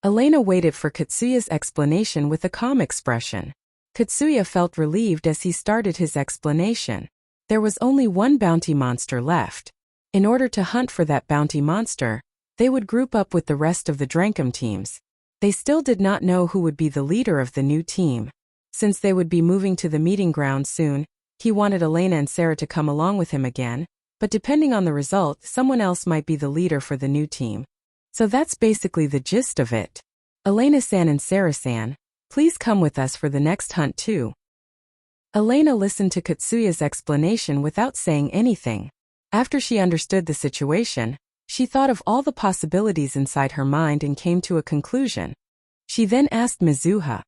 Elena waited for Katsuya's explanation with a calm expression. Katsuya felt relieved as he started his explanation. There was only one bounty monster left. In order to hunt for that bounty monster, they would group up with the rest of the Drankum teams. They still did not know who would be the leader of the new team. Since they would be moving to the meeting ground soon, he wanted Elena and Sarah to come along with him again, but depending on the result, someone else might be the leader for the new team. So that's basically the gist of it. Elena-san and Sarah-san, please come with us for the next hunt too. Elena listened to Katsuya's explanation without saying anything. After she understood the situation, she thought of all the possibilities inside her mind and came to a conclusion. She then asked Mizuha.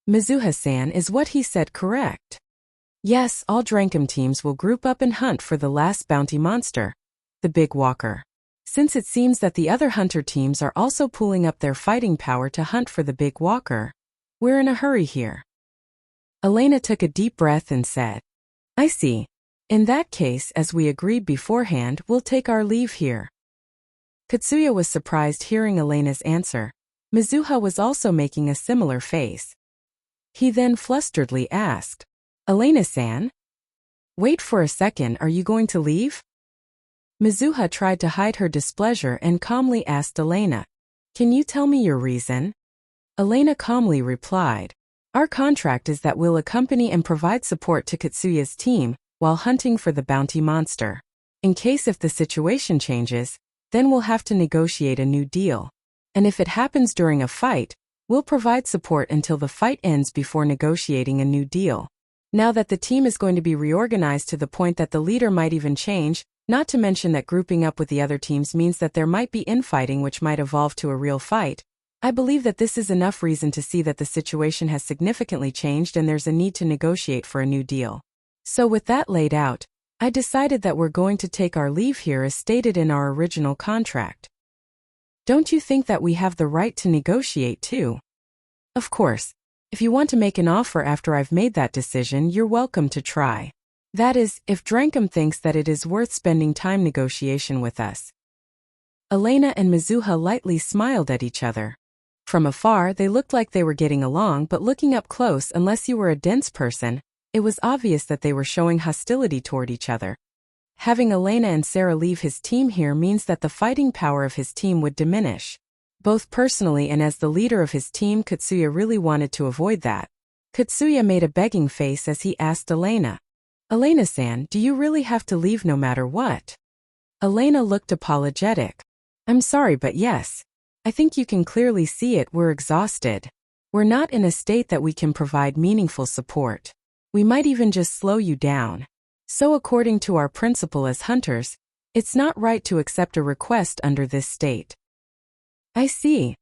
Mizuha-san, is what he said correct? Yes, all Drankum teams will group up and hunt for the last bounty monster, the Big Walker. Since it seems that the other hunter teams are also pooling up their fighting power to hunt for the Big Walker, we're in a hurry here. Elena took a deep breath and said, I see. In that case, as we agreed beforehand, we'll take our leave here. Katsuya was surprised hearing Elena's answer. Mizuha was also making a similar face. He then flusteredly asked, Elena-san? Wait for a second, are you going to leave? Mizuha tried to hide her displeasure and calmly asked Elena, Can you tell me your reason? Elena calmly replied, Our contract is that we'll accompany and provide support to Katsuya's team while hunting for the bounty monster. In case if the situation changes, then we'll have to negotiate a new deal. And if it happens during a fight, we'll provide support until the fight ends before negotiating a new deal. Now that the team is going to be reorganized to the point that the leader might even change, not to mention that grouping up with the other teams means that there might be infighting which might evolve to a real fight, I believe that this is enough reason to see that the situation has significantly changed and there's a need to negotiate for a new deal. So with that laid out, I decided that we're going to take our leave here as stated in our original contract. Don't you think that we have the right to negotiate too? Of course, if you want to make an offer after I've made that decision, you're welcome to try. That is, if Drankum thinks that it is worth spending time negotiation with us. Elena and Mizuha lightly smiled at each other. From afar, they looked like they were getting along, but looking up close, unless you were a dense person, it was obvious that they were showing hostility toward each other. Having Elena and Sarah leave his team here means that the fighting power of his team would diminish. Both personally and as the leader of his team, Katsuya really wanted to avoid that. Katsuya made a begging face as he asked Elena, Elena-san, do you really have to leave no matter what? Elena looked apologetic. I'm sorry, but yes. I think you can clearly see it, we're exhausted. We're not in a state that we can provide meaningful support. We might even just slow you down. So according to our principle as hunters, it's not right to accept a request under this state. I see.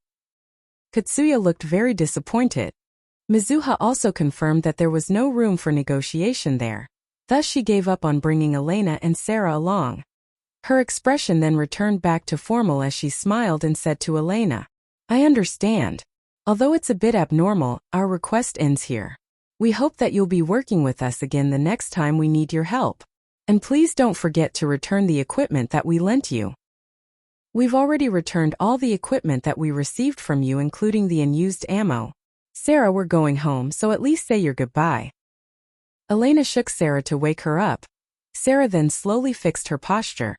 Katsuya looked very disappointed. Mizuha also confirmed that there was no room for negotiation there. Thus she gave up on bringing Elena and Sarah along. Her expression then returned back to formal as she smiled and said to Elena, I understand. Although it's a bit abnormal, our request ends here. We hope that you'll be working with us again the next time we need your help. And please don't forget to return the equipment that we lent you. We've already returned all the equipment that we received from you, including the unused ammo. Sarah, we're going home, so at least say your goodbye. Elena shook Sarah to wake her up. Sarah then slowly fixed her posture.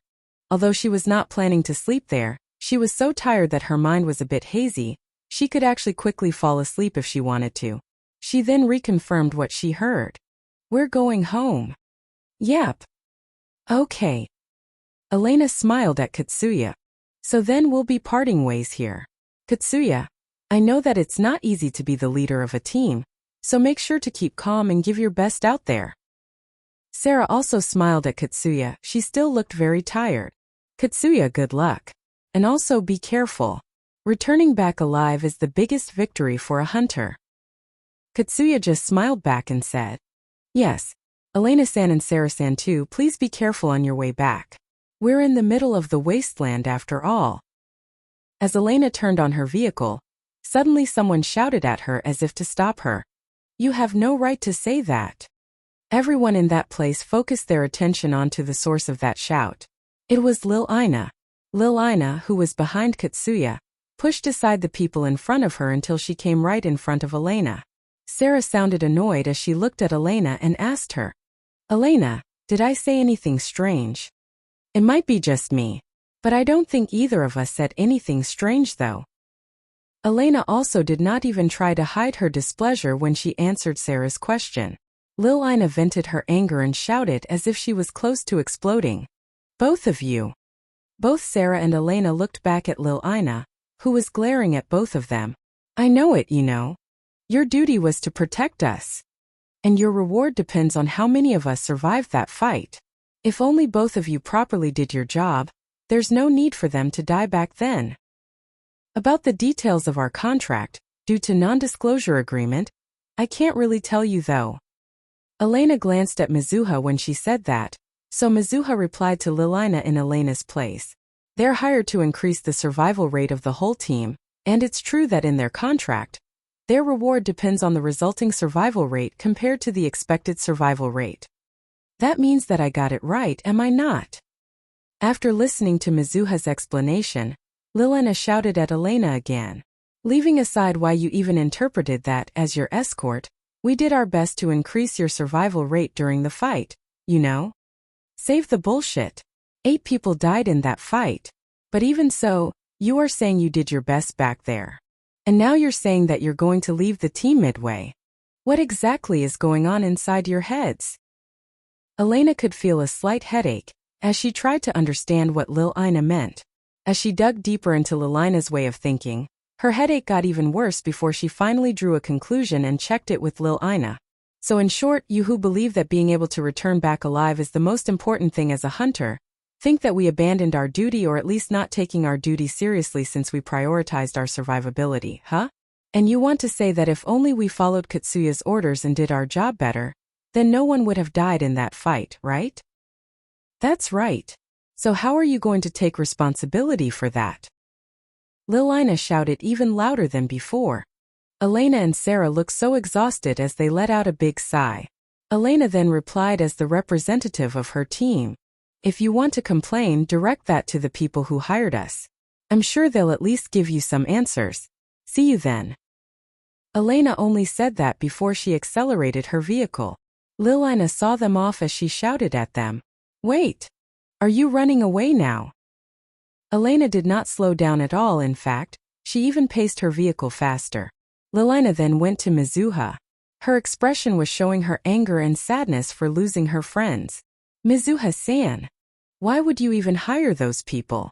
Although she was not planning to sleep there, she was so tired that her mind was a bit hazy, she could actually quickly fall asleep if she wanted to. She then reconfirmed what she heard. We're going home. Yep. Okay. Elena smiled at Katsuya. So then we'll be parting ways here. Katsuya, I know that it's not easy to be the leader of a team, so make sure to keep calm and give your best out there. Sarah also smiled at Katsuya. She still looked very tired. Katsuya, good luck. And also be careful. Returning back alive is the biggest victory for a hunter. Katsuya just smiled back and said, Yes, Elena-san and Sarah-san too, please be careful on your way back. We're in the middle of the wasteland after all. As Elena turned on her vehicle, suddenly someone shouted at her as if to stop her. You have no right to say that. Everyone in that place focused their attention onto the source of that shout. It was Lil Ina. Lil Ina, who was behind Katsuya, pushed aside the people in front of her until she came right in front of Elena. Sarah sounded annoyed as she looked at Elena and asked her, Elena, did I say anything strange? It might be just me, but I don't think either of us said anything strange though. Elena also did not even try to hide her displeasure when she answered Sarah's question. Lil Ina vented her anger and shouted as if she was close to exploding. Both of you. Both Sarah and Elena looked back at Lil Ina, who was glaring at both of them. I know it, you know. Your duty was to protect us. And your reward depends on how many of us survived that fight. If only both of you properly did your job, there's no need for them to die back then. About the details of our contract, due to non-disclosure agreement, I can't really tell you though. Elena glanced at Mizuha when she said that, so Mizuha replied to Lil Ina in Elena's place. They're hired to increase the survival rate of the whole team, and it's true that in their contract, their reward depends on the resulting survival rate compared to the expected survival rate. That means that I got it right, am I not? After listening to Mizuha's explanation, Lil Ina shouted at Elena again. Leaving aside why you even interpreted that as your escort, we did our best to increase your survival rate during the fight, you know? Save the bullshit. 8 people died in that fight. But even so, you are saying you did your best back there. And now you're saying that you're going to leave the team midway. What exactly is going on inside your heads? Elena could feel a slight headache as she tried to understand what Lil Ina meant. As she dug deeper into Lil Ina's way of thinking, her headache got even worse before she finally drew a conclusion and checked it with Lil Ina. So in short, you who believe that being able to return back alive is the most important thing as a hunter, think that we abandoned our duty or at least not taking our duty seriously since we prioritized our survivability, huh? And you want to say that if only we followed Katsuya's orders and did our job better, then no one would have died in that fight, right? That's right. So how are you going to take responsibility for that? Lil Ina shouted even louder than before. Elena and Sarah looked so exhausted as they let out a big sigh. Elena then replied as the representative of her team. If you want to complain, direct that to the people who hired us. I'm sure they'll at least give you some answers. See you then. Elena only said that before she accelerated her vehicle. Lil Ina saw them off as she shouted at them. Wait! Are you running away now? Elena did not slow down at all, in fact, she even paced her vehicle faster. Lil Ina then went to Mizuha. Her expression was showing her anger and sadness for losing her friends. Mizuha-san, why would you even hire those people?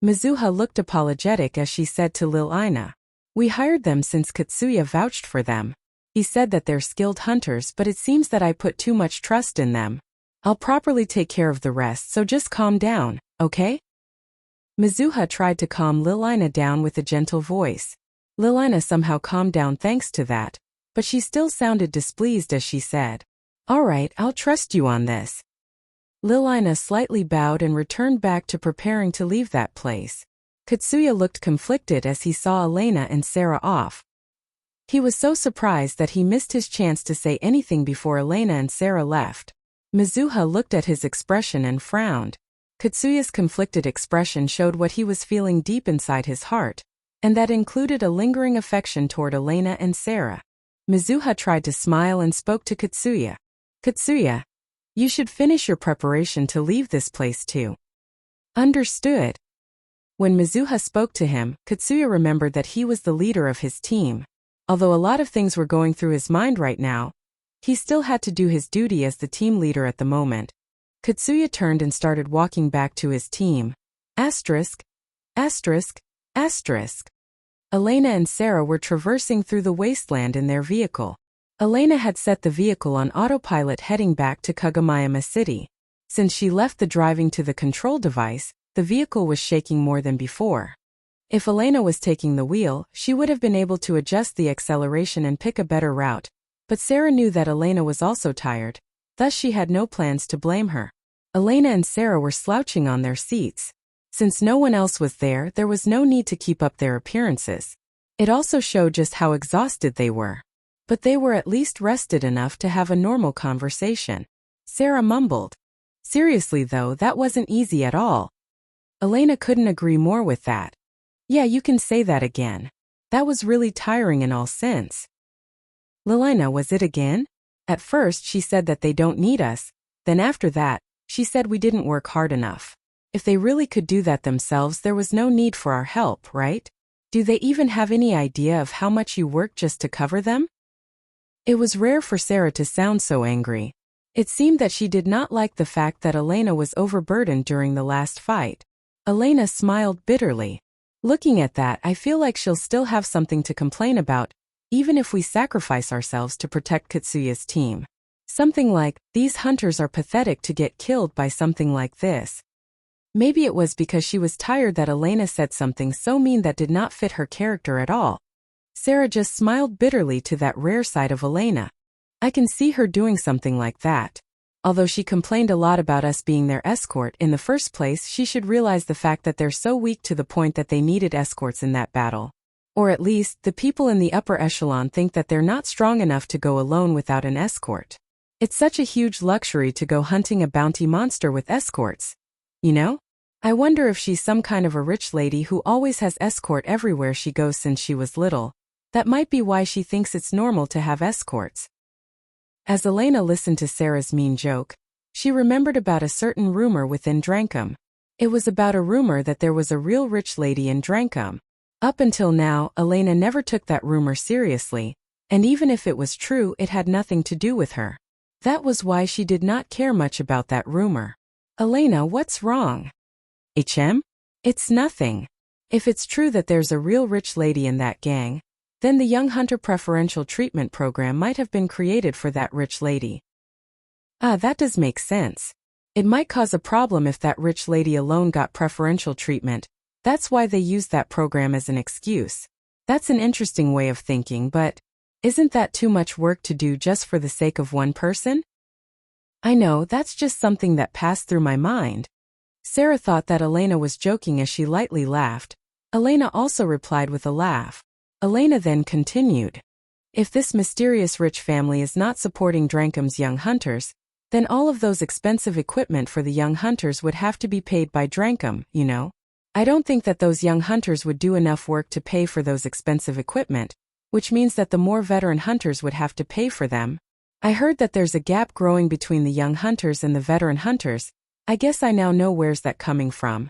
Mizuha looked apologetic as she said to Lil Ina. We hired them since Katsuya vouched for them. He said that they're skilled hunters, but it seems that I put too much trust in them. I'll properly take care of the rest, so just calm down, okay? Mizuha tried to calm Lil Ina down with a gentle voice. Lil Ina somehow calmed down thanks to that, but she still sounded displeased as she said, All right, I'll trust you on this. Lil Ina slightly bowed and returned back to preparing to leave that place. Katsuya looked conflicted as he saw Elena and Sarah off. He was so surprised that he missed his chance to say anything before Elena and Sarah left. Mizuha looked at his expression and frowned. Katsuya's conflicted expression showed what he was feeling deep inside his heart, and that included a lingering affection toward Elena and Sarah. Mizuha tried to smile and spoke to Katsuya. Katsuya, you should finish your preparation to leave this place too. Understood. When Mizuha spoke to him, Katsuya remembered that he was the leader of his team. Although a lot of things were going through his mind right now, he still had to do his duty as the team leader at the moment. Katsuya turned and started walking back to his team. Asterisk, asterisk, asterisk. Elena and Sarah were traversing through the wasteland in their vehicle. Elena had set the vehicle on autopilot heading back to Kagomayama City. Since she left the driving to the control device, the vehicle was shaking more than before. If Elena was taking the wheel, she would have been able to adjust the acceleration and pick a better route. But Sarah knew that Elena was also tired, thus she had no plans to blame her. Elena and Sarah were slouching on their seats. Since no one else was there was no need to keep up their appearances. It also showed just how exhausted they were. But they were at least rested enough to have a normal conversation. Sarah mumbled. Seriously though, that wasn't easy at all. Elena couldn't agree more with that. Yeah, you can say that again. That was really tiring in all sense. Lilina, was it again? At first she said that they don't need us, then after that, she said we didn't work hard enough. If they really could do that themselves, there was no need for our help, right? Do they even have any idea of how much you work just to cover them? It was rare for Sarah to sound so angry. It seemed that she did not like the fact that Elena was overburdened during the last fight. Elena smiled bitterly. Looking at that, I feel like she'll still have something to complain about, even if we sacrifice ourselves to protect Katsuya's team. Something like, these hunters are pathetic to get killed by something like this. Maybe it was because she was tired that Elena said something so mean that did not fit her character at all. Sarah just smiled bitterly to that rare side of Elena. I can see her doing something like that. Although she complained a lot about us being their escort in the first place, she should realize the fact that they're so weak to the point that they needed escorts in that battle. Or at least, the people in the upper echelon think that they're not strong enough to go alone without an escort. It's such a huge luxury to go hunting a bounty monster with escorts. You know? I wonder if she's some kind of a rich lady who always has escort everywhere she goes since she was little. That might be why she thinks it's normal to have escorts. As Elena listened to Sarah's mean joke, she remembered about a certain rumor within Drankum. It was about a rumor that there was a real rich lady in Drankum. Up until now, Elena never took that rumor seriously, and even if it was true, it had nothing to do with her. That was why she did not care much about that rumor. Elena, what's wrong? It's nothing. If it's true that there's a real rich lady in that gang, then the Young Hunter Preferential Treatment Program might have been created for that rich lady. That does make sense. It might cause a problem if that rich lady alone got preferential treatment. That's why they used that program as an excuse. That's an interesting way of thinking, but isn't that too much work to do just for the sake of one person? I know, that's just something that passed through my mind. Sarah thought that Elena was joking as she lightly laughed. Elena also replied with a laugh. Elena then continued. If this mysterious rich family is not supporting Drankum's young hunters, then all of those expensive equipment for the young hunters would have to be paid by Drankum, you know? I don't think that those young hunters would do enough work to pay for those expensive equipment, which means that the more veteran hunters would have to pay for them. I heard that there's a gap growing between the young hunters and the veteran hunters. I guess I now know where's that coming from.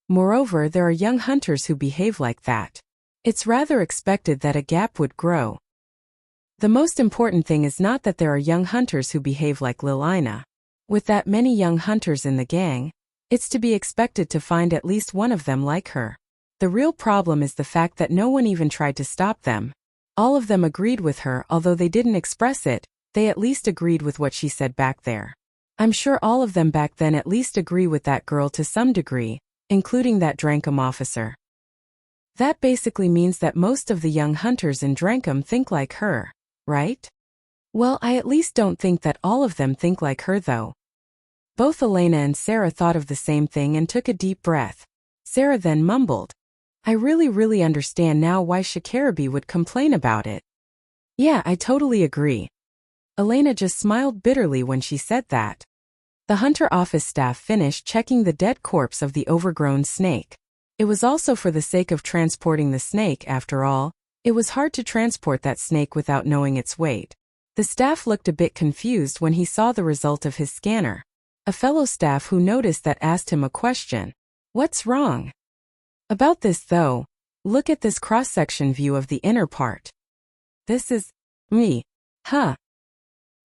Moreover, there are young hunters who behave like that. It's rather expected that a gap would grow. The most important thing is not that there are young hunters who behave like Lilina. With that many young hunters in the gang, it's to be expected to find at least one of them like her. The real problem is the fact that no one even tried to stop them. All of them agreed with her, although they didn't express it, they at least agreed with what she said back there. I'm sure all of them back then at least agree with that girl to some degree, including that Drankum officer. That basically means that most of the young hunters in Drankum think like her, right? Well, I at least don't think that all of them think like her though. Both Elena and Sarah thought of the same thing and took a deep breath. Sarah then mumbled, I really understand now why Shikarabi would complain about it. Yeah, I totally agree. Elena just smiled bitterly when she said that. The hunter office staff finished checking the dead corpse of the overgrown snake. It was also for the sake of transporting the snake, after all. It was hard to transport that snake without knowing its weight. The staff looked a bit confused when he saw the result of his scanner. A fellow staff who noticed that asked him a question. What's wrong? About this though, look at this cross-section view of the inner part. This is me. Huh.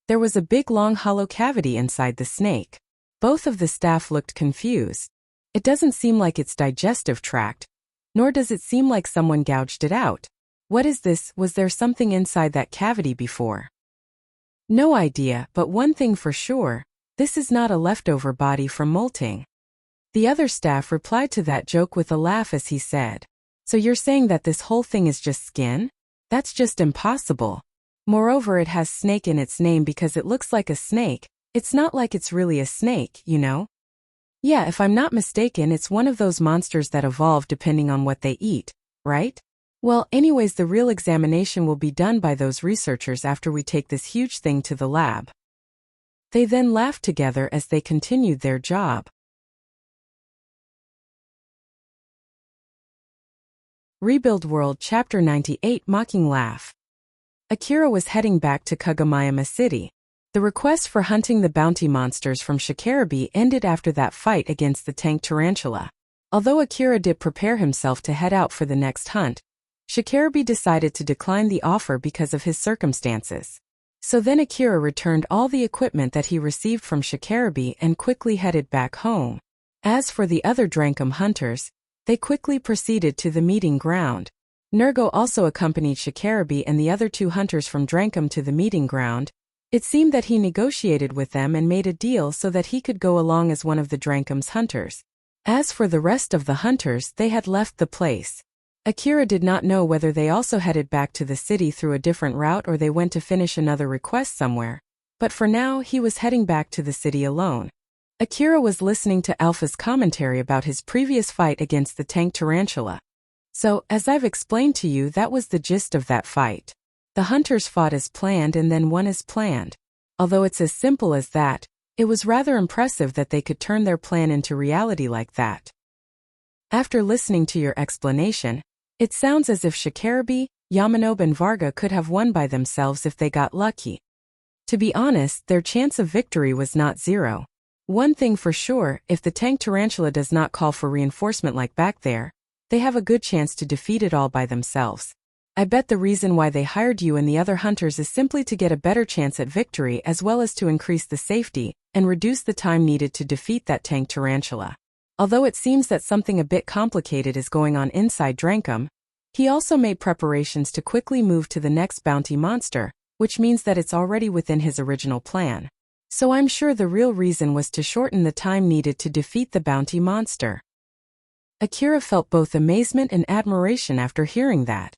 There was a big long hollow cavity inside the snake. Both of the staff looked confused. It doesn't seem like its digestive tract, nor does it seem like someone gouged it out. What is this? Was there something inside that cavity before? No idea, but one thing for sure, this is not a leftover body from molting. The other staff replied to that joke with a laugh as he said, So you're saying that this whole thing is just skin? That's just impossible. Moreover, it has snake in its name because it looks like a snake. It's not like it's really a snake, you know? Yeah, if I'm not mistaken, it's one of those monsters that evolve depending on what they eat, right? Well, anyways, the real examination will be done by those researchers after we take this huge thing to the lab. They then laughed together as they continued their job. Rebuild World Chapter 98 Mocking Laugh. Akira was heading back to Kagomayama City. The request for hunting the bounty monsters from Shikarabe ended after that fight against the tank tarantula. Although Akira did prepare himself to head out for the next hunt, Shikarabe decided to decline the offer because of his circumstances. So then Akira returned all the equipment that he received from Shikarabe and quickly headed back home. As for the other Drankum hunters, they quickly proceeded to the meeting ground. Nergo also accompanied Shikarabe and the other 2 hunters from Drankum to the meeting ground. It seemed that he negotiated with them and made a deal so that he could go along as one of the Drankum's hunters. As for the rest of the hunters, they had left the place. Akira did not know whether they also headed back to the city through a different route or they went to finish another request somewhere. But for now, he was heading back to the city alone. Akira was listening to Alpha's commentary about his previous fight against the tank tarantula. So, as I've explained to you, that was the gist of that fight. The hunters fought as planned and then won as planned. Although it's as simple as that, it was rather impressive that they could turn their plan into reality like that. After listening to your explanation, it sounds as if Shikarabe, Yamanobe and Varga could have won by themselves if they got lucky. To be honest, their chance of victory was not zero. One thing for sure, if the tank tarantula does not call for reinforcement like back there, they have a good chance to defeat it all by themselves. I bet the reason why they hired you and the other hunters is simply to get a better chance at victory as well as to increase the safety and reduce the time needed to defeat that tank tarantula. Although it seems that something a bit complicated is going on inside Drankum, he also made preparations to quickly move to the next bounty monster, which means that it's already within his original plan. So I'm sure the real reason was to shorten the time needed to defeat the bounty monster. Akira felt both amazement and admiration after hearing that.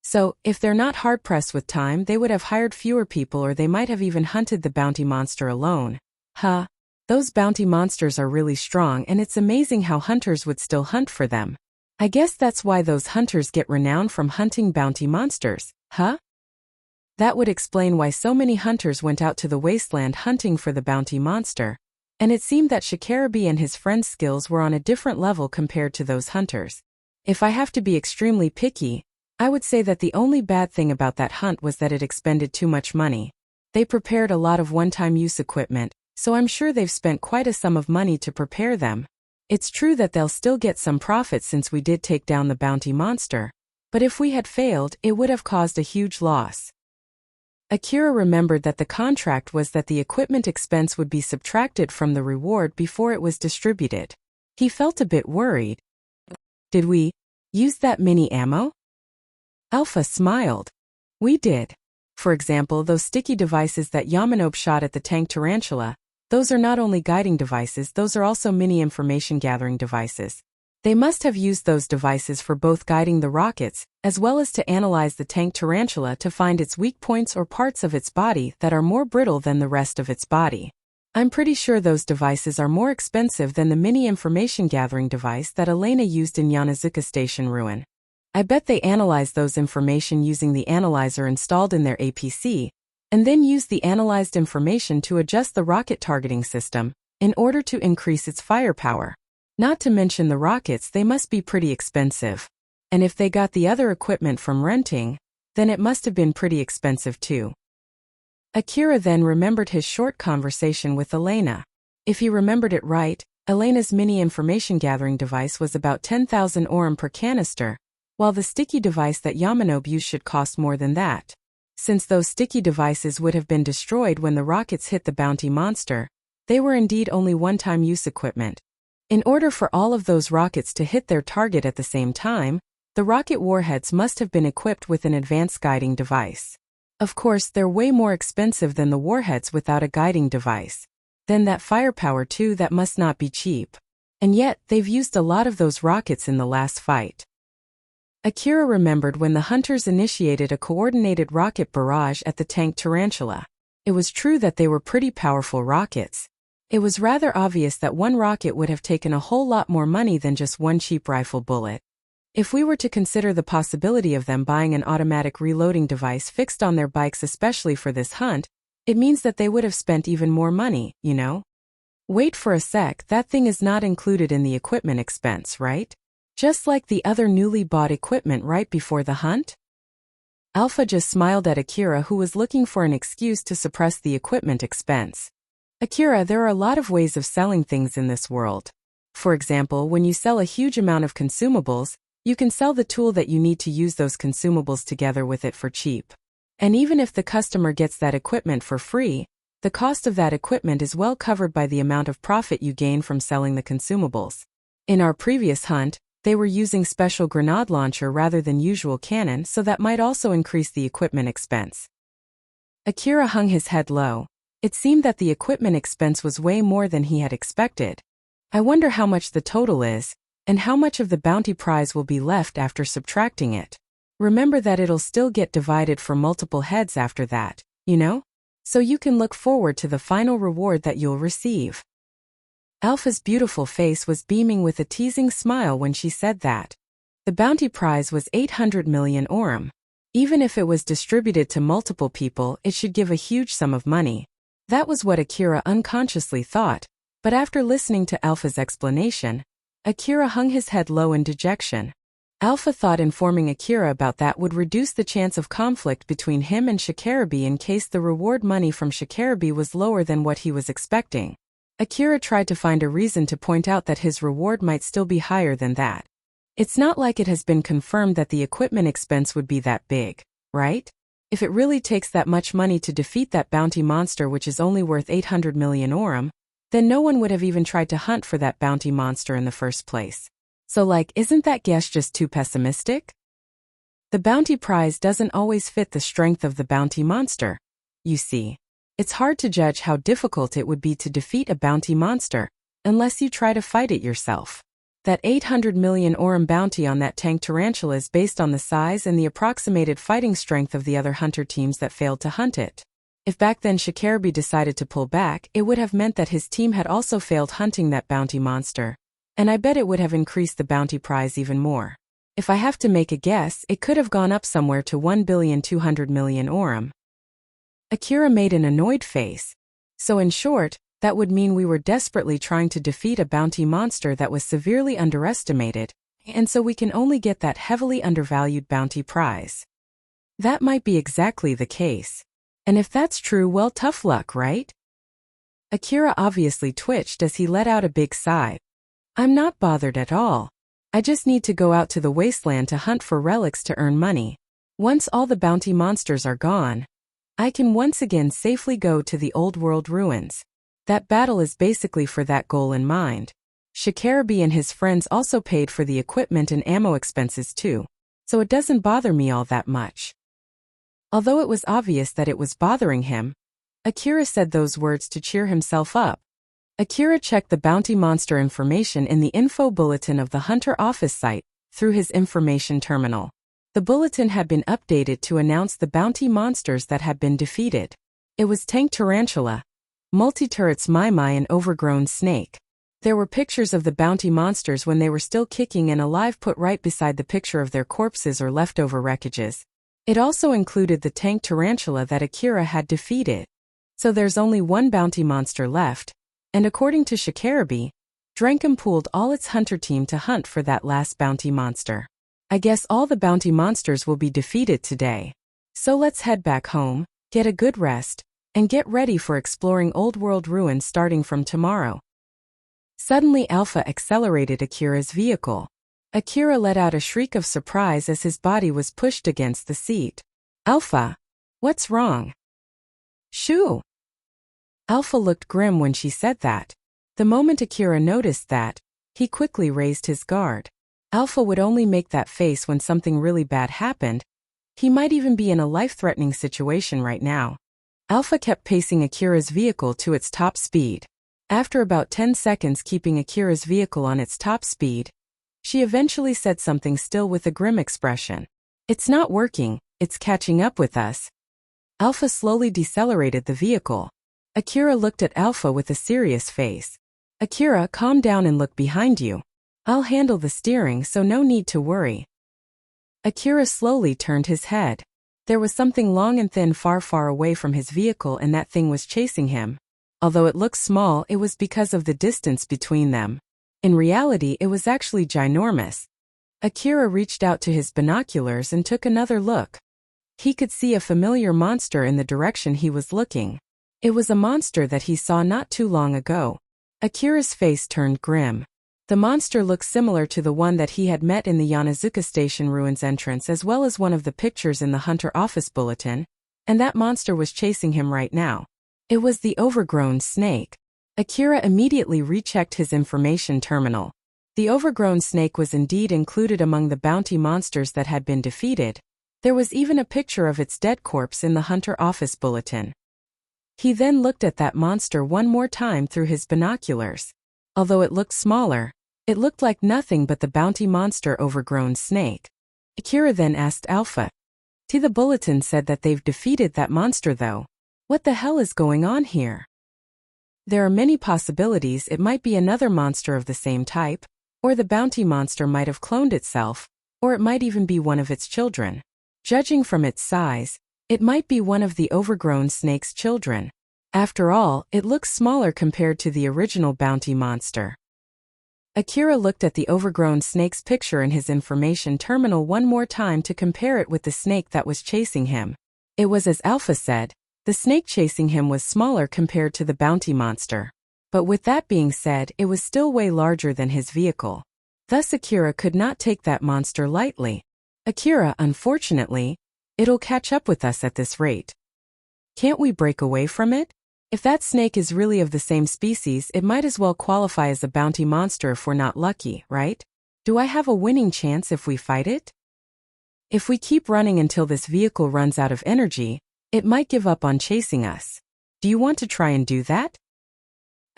So, if they're not hard-pressed with time, they would have hired fewer people or they might have even hunted the bounty monster alone. Huh. Those bounty monsters are really strong and it's amazing how hunters would still hunt for them. I guess that's why those hunters get renowned from hunting bounty monsters, huh? That would explain why so many hunters went out to the wasteland hunting for the bounty monster. And it seemed that Shikarabe and his friend's skills were on a different level compared to those hunters. If I have to be extremely picky, I would say that the only bad thing about that hunt was that it expended too much money. They prepared a lot of one-time use equipment, so I'm sure they've spent quite a sum of money to prepare them. It's true that they'll still get some profit since we did take down the bounty monster, but if we had failed, it would have caused a huge loss. Akira remembered that the contract was that the equipment expense would be subtracted from the reward before it was distributed. He felt a bit worried. Did we use that mini ammo? Alpha smiled. We did. For example, those sticky devices that Yamanobe shot at the tank tarantula, those are not only guiding devices, those are also mini information gathering devices. They must have used those devices for both guiding the rockets, as well as to analyze the tank tarantula to find its weak points or parts of its body that are more brittle than the rest of its body. I'm pretty sure those devices are more expensive than the mini information gathering device that Elena used in Yanazuka Station Ruin. I bet they analyzed those information using the analyzer installed in their APC, and then used the analyzed information to adjust the rocket targeting system in order to increase its firepower. Not to mention the rockets, they must be pretty expensive. And if they got the other equipment from renting, then it must have been pretty expensive too. Akira then remembered his short conversation with Elena. If he remembered it right, Elena's mini information gathering device was about 10,000 orum per canister, while the sticky device that Yamanobe used should cost more than that. Since those sticky devices would have been destroyed when the rockets hit the bounty monster, they were indeed only one-time use equipment. In order for all of those rockets to hit their target at the same time, the rocket warheads must have been equipped with an advanced guiding device. Of course, they're way more expensive than the warheads without a guiding device. Then that firepower too, that must not be cheap. And yet, they've used a lot of those rockets in the last fight. Akira remembered when the hunters initiated a coordinated rocket barrage at the tank tarantula. It was true that they were pretty powerful rockets. It was rather obvious that one rocket would have taken a whole lot more money than just one cheap rifle bullet. If we were to consider the possibility of them buying an automatic reloading device fixed on their bikes especially for this hunt, it means that they would have spent even more money, you know? Wait for a sec, that thing is not included in the equipment expense, right? Just like the other newly bought equipment right before the hunt? Alpha just smiled at Akira, who was looking for an excuse to suppress the equipment expense. Akira, there are a lot of ways of selling things in this world. For example, when you sell a huge amount of consumables, you can sell the tool that you need to use those consumables together with it for cheap. And even if the customer gets that equipment for free, the cost of that equipment is well covered by the amount of profit you gain from selling the consumables. In our previous hunt, they were using special grenade launcher rather than usual cannon, so that might also increase the equipment expense. Akira hung his head low. It seemed that the equipment expense was way more than he had expected. I wonder how much the total is, and how much of the bounty prize will be left after subtracting it. Remember that it'll still get divided for multiple heads after that, you know? So you can look forward to the final reward that you'll receive. Alpha's beautiful face was beaming with a teasing smile when she said that. The bounty prize was 800 million orum. Even if it was distributed to multiple people, it should give a huge sum of money. That was what Akira unconsciously thought, but after listening to Alpha's explanation, Akira hung his head low in dejection. Alpha thought informing Akira about that would reduce the chance of conflict between him and Shikarabe in case the reward money from Shikarabe was lower than what he was expecting. Akira tried to find a reason to point out that his reward might still be higher than that. It's not like it has been confirmed that the equipment expense would be that big, right? If it really takes that much money to defeat that bounty monster, which is only worth 800 million orum, then no one would have even tried to hunt for that bounty monster in the first place. So isn't that guess just too pessimistic? The bounty prize doesn't always fit the strength of the bounty monster. You see, it's hard to judge how difficult it would be to defeat a bounty monster, unless you try to fight it yourself. That 800 million orum bounty on that tank tarantula is based on the size and the approximated fighting strength of the other hunter teams that failed to hunt it. If back then Shikarabe decided to pull back, it would have meant that his team had also failed hunting that bounty monster. And I bet it would have increased the bounty prize even more. If I have to make a guess, it could have gone up somewhere to 1,200 million orum. Akira made an annoyed face. So in short, that would mean we were desperately trying to defeat a bounty monster that was severely underestimated, and so we can only get that heavily undervalued bounty prize. That might be exactly the case. And if that's true, well, tough luck, right? Akira obviously twitched as he let out a big sigh. I'm not bothered at all. I just need to go out to the wasteland to hunt for relics to earn money. Once all the bounty monsters are gone, I can once again safely go to the old world ruins. That battle is basically for that goal in mind. Shikarabe and his friends also paid for the equipment and ammo expenses too, so it doesn't bother me all that much. Although it was obvious that it was bothering him, Akira said those words to cheer himself up. Akira checked the bounty monster information in the info bulletin of the Hunter office site through his information terminal. The bulletin had been updated to announce the bounty monsters that had been defeated. It was Tank Tarantula, Multi-Turrets Mai and Overgrown Snake. There were pictures of the bounty monsters when they were still kicking and alive put right beside the picture of their corpses or leftover wreckages. It also included the Tank Tarantula that Akira had defeated. So there's only one bounty monster left, and according to Shikarabe, Drankum pooled all its hunter team to hunt for that last bounty monster. I guess all the bounty monsters will be defeated today. So let's head back home, get a good rest, and get ready for exploring old world ruins starting from tomorrow. Suddenly Alpha accelerated Akira's vehicle. Akira let out a shriek of surprise as his body was pushed against the seat. Alpha, what's wrong? Shoo! Alpha looked grim when she said that. The moment Akira noticed that, he quickly raised his guard. Alpha would only make that face when something really bad happened. He might even be in a life-threatening situation right now. Alpha kept pacing Akira's vehicle to its top speed. After about 10 seconds keeping Akira's vehicle on its top speed, she eventually said something still with a grim expression. It's not working, it's catching up with us. Alpha slowly decelerated the vehicle. Akira looked at Alpha with a serious face. Akira, calm down and look behind you. I'll handle the steering, so no need to worry. Akira slowly turned his head. There was something long and thin far, far away from his vehicle, and that thing was chasing him. Although it looked small, it was because of the distance between them. In reality, it was actually ginormous. Akira reached out to his binoculars and took another look. He could see a familiar monster in the direction he was looking. It was a monster that he saw not too long ago. Akira's face turned grim. The monster looked similar to the one that he had met in the Yonezuka Station ruins entrance as well as one of the pictures in the Hunter office bulletin, and that monster was chasing him right now. It was the overgrown snake. Akira immediately rechecked his information terminal. The overgrown snake was indeed included among the bounty monsters that had been defeated. There was even a picture of its dead corpse in the Hunter office bulletin. He then looked at that monster one more time through his binoculars. Although it looked smaller, it looked like nothing but the bounty monster overgrown snake. Akira then asked Alpha. The bulletin said that they've defeated that monster though. What the hell is going on here? There are many possibilities. It might be another monster of the same type, or the bounty monster might have cloned itself, or it might even be one of its children. Judging from its size, it might be one of the overgrown snake's children. After all, it looks smaller compared to the original bounty monster. Akira looked at the overgrown snake's picture in his information terminal one more time to compare it with the snake that was chasing him. It was as Alpha said, the snake chasing him was smaller compared to the bounty monster. But with that being said, it was still way larger than his vehicle. Thus Akira could not take that monster lightly. Akira, unfortunately, it'll catch up with us at this rate. Can't we break away from it? If that snake is really of the same species, it might as well qualify as a bounty monster if we're not lucky, right? Do I have a winning chance if we fight it? If we keep running until this vehicle runs out of energy, it might give up on chasing us. Do you want to try and do that?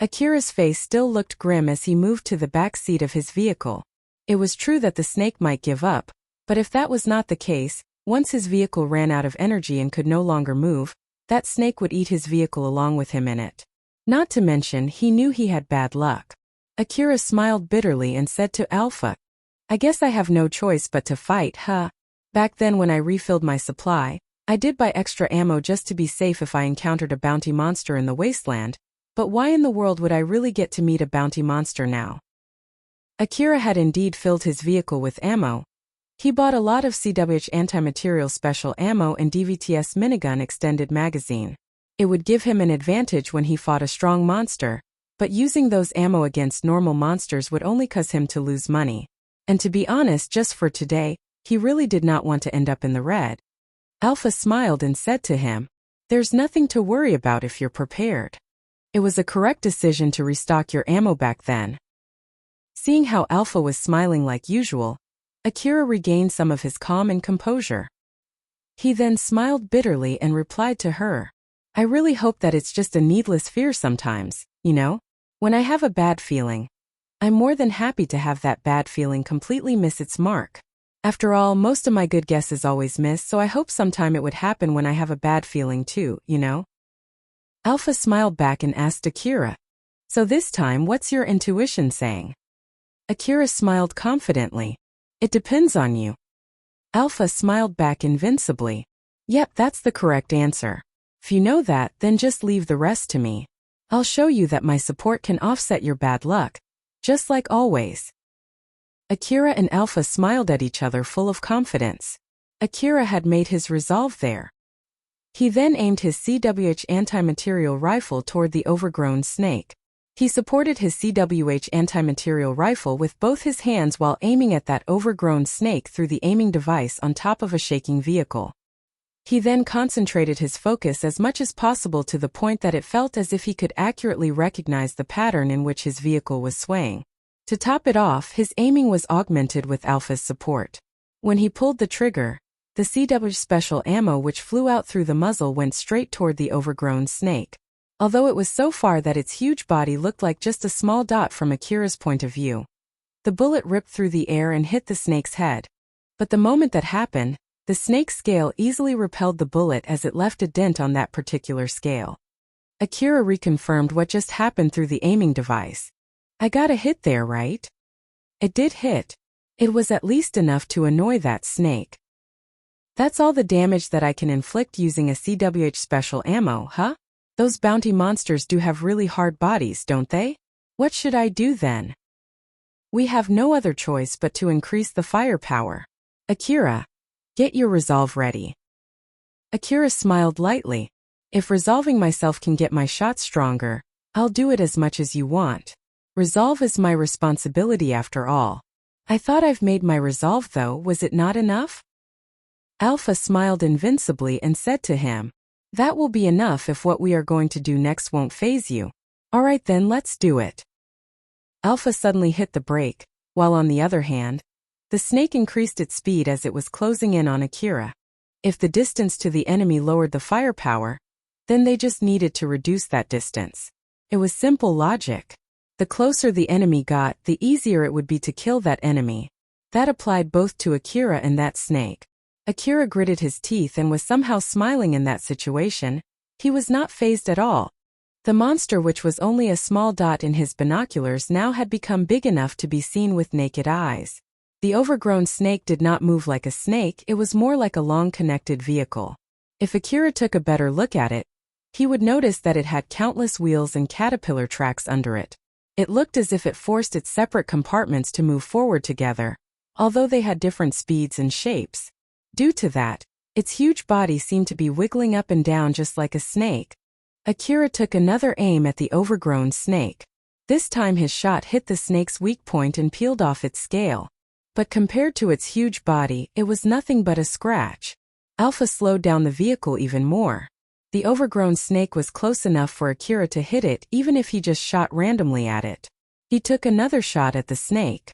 Akira's face still looked grim as he moved to the back seat of his vehicle. It was true that the snake might give up, but if that was not the case, once his vehicle ran out of energy and could no longer move, that snake would eat his vehicle along with him in it. Not to mention, he knew he had bad luck. Akira smiled bitterly and said to Alpha, I guess I have no choice but to fight, huh? Back then when I refilled my supply, I did buy extra ammo just to be safe if I encountered a bounty monster in the wasteland, but why in the world would I really get to meet a bounty monster now? Akira had indeed filled his vehicle with ammo. He bought a lot of CWH anti-material special ammo and DVTS minigun extended magazine. It would give him an advantage when he fought a strong monster, but using those ammo against normal monsters would only cause him to lose money. And to be honest, just for today, he really did not want to end up in the red. Alpha smiled and said to him, There's nothing to worry about if you're prepared. It was a correct decision to restock your ammo back then. Seeing how Alpha was smiling like usual, Akira regained some of his calm and composure. He then smiled bitterly and replied to her, I really hope that it's just a needless fear sometimes, you know? When I have a bad feeling, I'm more than happy to have that bad feeling completely miss its mark. After all, most of my good guesses always miss, so I hope sometime it would happen when I have a bad feeling too, you know? Alpha smiled back and asked Akira, So this time, what's your intuition saying? Akira smiled confidently. It depends on you. Alpha smiled back invincibly. Yep, that's the correct answer. If you know that, then just leave the rest to me. I'll show you that my support can offset your bad luck, just like always. Akira and Alpha smiled at each other full of confidence. Akira had made his resolve there. He then aimed his CWH anti-material rifle toward the overgrown snake. He supported his CWH anti-material rifle with both his hands while aiming at that overgrown snake through the aiming device on top of a shaking vehicle. He then concentrated his focus as much as possible to the point that it felt as if he could accurately recognize the pattern in which his vehicle was swaying. To top it off, his aiming was augmented with Alpha's support. When he pulled the trigger, the CWH special ammo which flew out through the muzzle went straight toward the overgrown snake. Although it was so far that its huge body looked like just a small dot from Akira's point of view. The bullet ripped through the air and hit the snake's head. But the moment that happened, the snake's scale easily repelled the bullet as it left a dent on that particular scale. Akira reconfirmed what just happened through the aiming device. I got a hit there, right? It did hit. It was at least enough to annoy that snake. That's all the damage that I can inflict using a CWH special ammo, huh? Those bounty monsters do have really hard bodies, don't they? What should I do then? We have no other choice but to increase the firepower. Akira, get your resolve ready. Akira smiled lightly. If resolving myself can get my shot stronger, I'll do it as much as you want. Resolve is my responsibility after all. I thought I've made my resolve though, was it not enough? Alpha smiled invincibly and said to him, that will be enough if what we are going to do next won't faze you. Alright then, let's do it. Alpha suddenly hit the brake, while on the other hand, the snake increased its speed as it was closing in on Akira. If the distance to the enemy lowered the firepower, then they just needed to reduce that distance. It was simple logic. The closer the enemy got, the easier it would be to kill that enemy. That applied both to Akira and that snake. Akira gritted his teeth and was somehow smiling in that situation. He was not fazed at all. The monster, which was only a small dot in his binoculars, now had become big enough to be seen with naked eyes. The overgrown snake did not move like a snake, it was more like a long connected vehicle. If Akira took a better look at it, he would notice that it had countless wheels and caterpillar tracks under it. It looked as if it forced its separate compartments to move forward together, although they had different speeds and shapes. Due to that, its huge body seemed to be wiggling up and down just like a snake. Akira took another aim at the overgrown snake. This time his shot hit the snake's weak point and peeled off its scale. But compared to its huge body, it was nothing but a scratch. Alpha slowed down the vehicle even more. The overgrown snake was close enough for Akira to hit it even if he just shot randomly at it. He took another shot at the snake.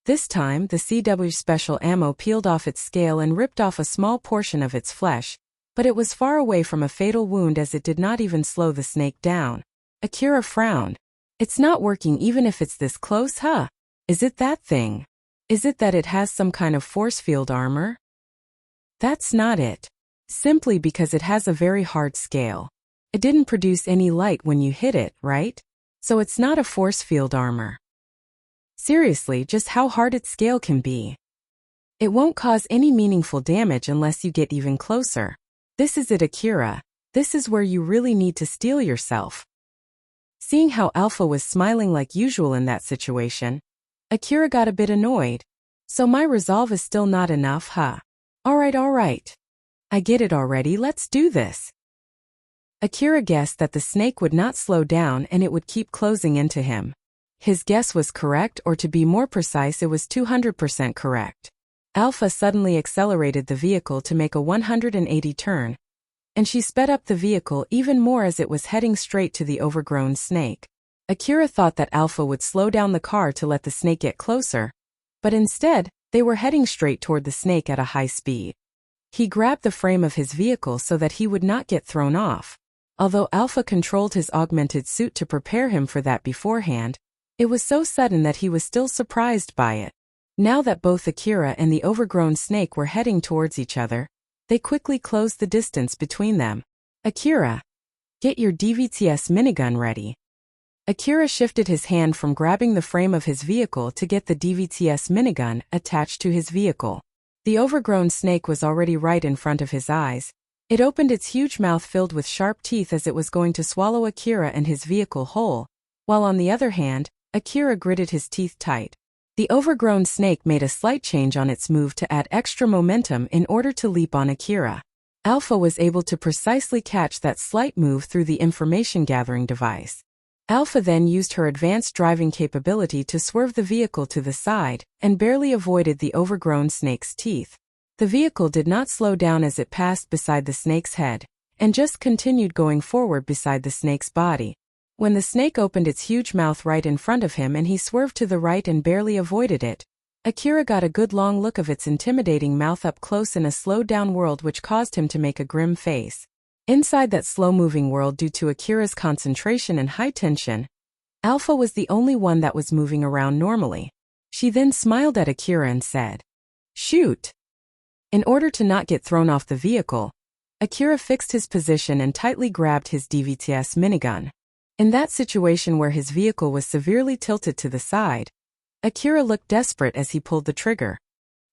This time, the CW special ammo peeled off its scale and ripped off a small portion of its flesh, but it was far away from a fatal wound as it did not even slow the snake down. Akira frowned. It's not working even if it's this close, huh? Is it that thing? Is it that it has some kind of force field armor? That's not it. Simply because it has a very hard scale. It didn't produce any light when you hit it, right? So it's not a force field armor. Seriously, just how hard its scale can be. It won't cause any meaningful damage unless you get even closer. This is it, Akira. This is where you really need to steel yourself. Seeing how Alpha was smiling like usual in that situation, Akira got a bit annoyed. So my resolve is still not enough, huh? Alright. I get it already, let's do this. Akira guessed that the snake would not slow down and it would keep closing into him. His guess was correct, or to be more precise, it was 200% correct. Alpha suddenly accelerated the vehicle to make a 180 turn, and she sped up the vehicle even more as it was heading straight to the overgrown snake. Akira thought that Alpha would slow down the car to let the snake get closer, but instead, they were heading straight toward the snake at a high speed. He grabbed the frame of his vehicle so that he would not get thrown off. Although Alpha controlled his augmented suit to prepare him for that beforehand, it was so sudden that he was still surprised by it. Now that both Akira and the overgrown snake were heading towards each other, they quickly closed the distance between them. Akira, get your DVTS minigun ready. Akira shifted his hand from grabbing the frame of his vehicle to get the DVTS minigun attached to his vehicle. The overgrown snake was already right in front of his eyes. It opened its huge mouth filled with sharp teeth as it was going to swallow Akira and his vehicle whole, while on the other hand, Akira gritted his teeth tight. The overgrown snake made a slight change on its move to add extra momentum in order to leap on Akira. Alpha was able to precisely catch that slight move through the information gathering device. Alpha then used her advanced driving capability to swerve the vehicle to the side and barely avoided the overgrown snake's teeth. The vehicle did not slow down as it passed beside the snake's head, and just continued going forward beside the snake's body. When the snake opened its huge mouth right in front of him and he swerved to the right and barely avoided it, Akira got a good long look of its intimidating mouth up close in a slowed-down world, which caused him to make a grim face. Inside that slow-moving world, due to Akira's concentration and high tension, Alpha was the only one that was moving around normally. She then smiled at Akira and said, "Shoot." In order to not get thrown off the vehicle, Akira fixed his position and tightly grabbed his DVTS minigun. In that situation where his vehicle was severely tilted to the side, Akira looked desperate as he pulled the trigger.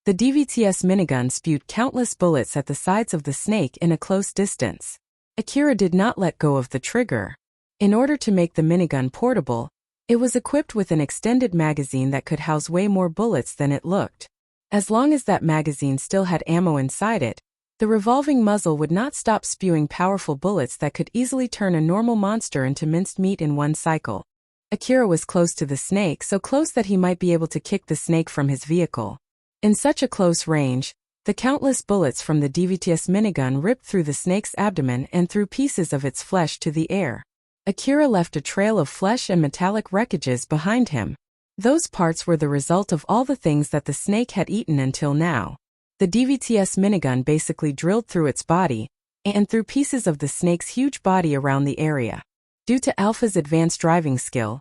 The DVTS minigun spewed countless bullets at the sides of the snake in a close distance. Akira did not let go of the trigger. In order to make the minigun portable, it was equipped with an extended magazine that could house way more bullets than it looked. As long as that magazine still had ammo inside it, The revolving muzzle would not stop spewing powerful bullets that could easily turn a normal monster into minced meat in one cycle. Akira was close to the snake, so close that he might be able to kick the snake from his vehicle. In such a close range, the countless bullets from the DVTS minigun ripped through the snake's abdomen and threw pieces of its flesh to the air. Akira left a trail of flesh and metallic wreckages behind him. Those parts were the result of all the things that the snake had eaten until now. The DVTS minigun basically drilled through its body and threw pieces of the snake's huge body around the area. Due to Alpha's advanced driving skill,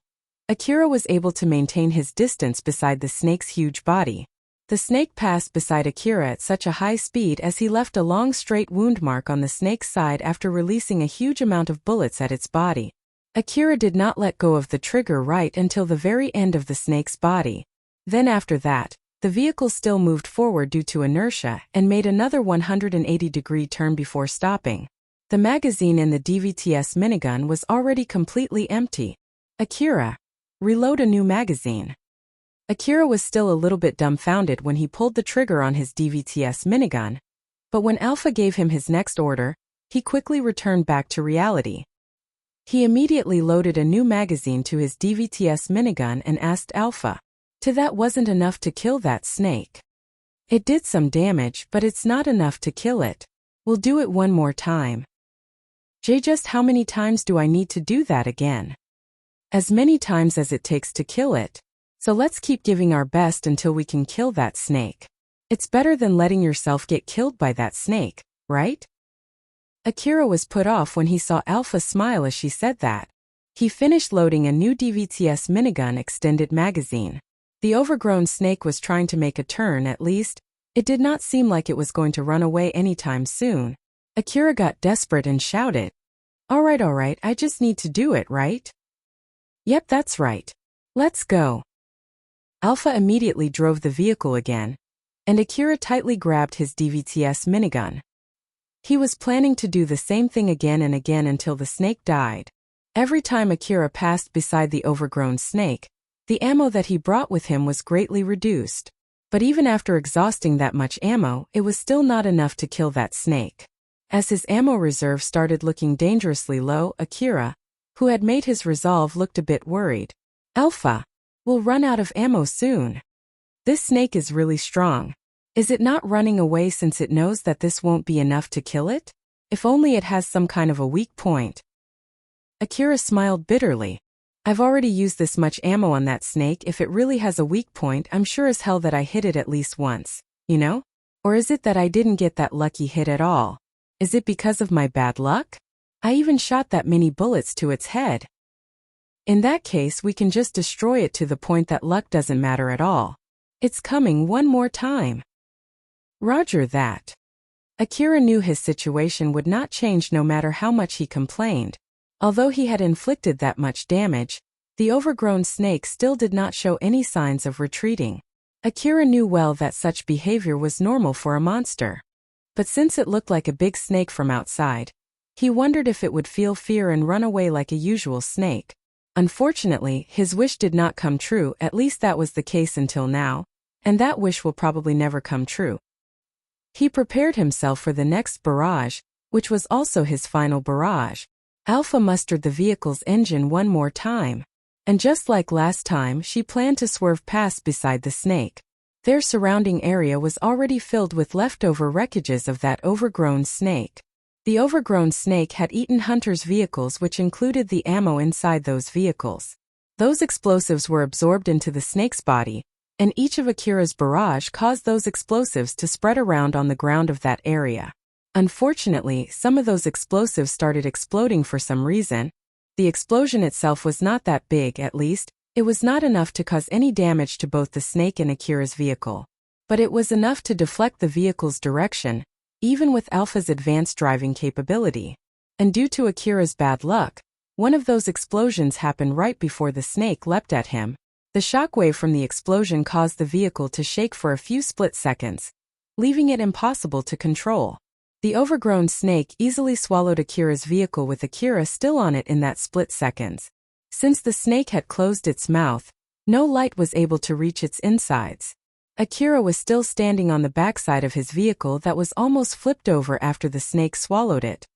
Akira was able to maintain his distance beside the snake's huge body. The snake passed beside Akira at such a high speed as he left a long straight wound mark on the snake's side after releasing a huge amount of bullets at its body. Akira did not let go of the trigger right until the very end of the snake's body. Then after that, the vehicle still moved forward due to inertia and made another 180-degree turn before stopping. The magazine in the DVTS minigun was already completely empty. Akira, reload a new magazine. Akira was still a little bit dumbfounded when he pulled the trigger on his DVTS minigun, but when Alpha gave him his next order, he quickly returned back to reality. He immediately loaded a new magazine to his DVTS minigun and asked Alpha, "That wasn't enough to kill that snake." "It did some damage, but it's not enough to kill it. We'll do it one more time." "Just how many times do I need to do that again?" "As many times as it takes to kill it. So let's keep giving our best until we can kill that snake. It's better than letting yourself get killed by that snake, right?" Akira was put off when he saw Alpha smile as she said that. He finished loading a new DVTS minigun extended magazine. The overgrown snake was trying to make a turn at least. It did not seem like it was going to run away anytime soon. Akira got desperate and shouted, all right, I just need to do it, right?" "Yep, that's right. Let's go." Alpha immediately drove the vehicle again, and Akira tightly grabbed his DVTS minigun. He was planning to do the same thing again and again until the snake died. Every time Akira passed beside the overgrown snake, the ammo that he brought with him was greatly reduced. But even after exhausting that much ammo, it was still not enough to kill that snake. As his ammo reserve started looking dangerously low, Akira, who had made his resolve, looked a bit worried. "Alpha, we'll run out of ammo soon. This snake is really strong. Is it not running away since it knows that this won't be enough to kill it? If only it has some kind of a weak point." Akira smiled bitterly. "I've already used this much ammo on that snake. If it really has a weak point, I'm sure as hell that I hit it at least once, you know? Or is it that I didn't get that lucky hit at all? Is it because of my bad luck? I even shot that many bullets to its head. In that case, we can just destroy it to the point that luck doesn't matter at all. It's coming one more time." Roger that. Akira knew his situation would not change no matter how much he complained. Although he had inflicted that much damage, the overgrown snake still did not show any signs of retreating. Akira knew well that such behavior was normal for a monster. But since it looked like a big snake from outside, he wondered if it would feel fear and run away like a usual snake. Unfortunately, his wish did not come true, at least that was the case until now, and that wish will probably never come true. He prepared himself for the next barrage, which was also his final barrage. Alpha mustered the vehicle's engine one more time. And just like last time, she planned to swerve past beside the snake. Their surrounding area was already filled with leftover wreckages of that overgrown snake. The overgrown snake had eaten hunters' vehicles, which included the ammo inside those vehicles. Those explosives were absorbed into the snake's body, and each of Akira's barrage caused those explosives to spread around on the ground of that area. Unfortunately, some of those explosives started exploding for some reason. The explosion itself was not that big, at least. It was not enough to cause any damage to both the snake and Akira's vehicle. But it was enough to deflect the vehicle's direction, even with Alpha's advanced driving capability. And due to Akira's bad luck, one of those explosions happened right before the snake leapt at him. The shockwave from the explosion caused the vehicle to shake for a few split seconds, leaving it impossible to control. The overgrown snake easily swallowed Akira's vehicle with Akira still on it in that split seconds. Since the snake had closed its mouth, no light was able to reach its insides. Akira was still standing on the backside of his vehicle that was almost flipped over after the snake swallowed it.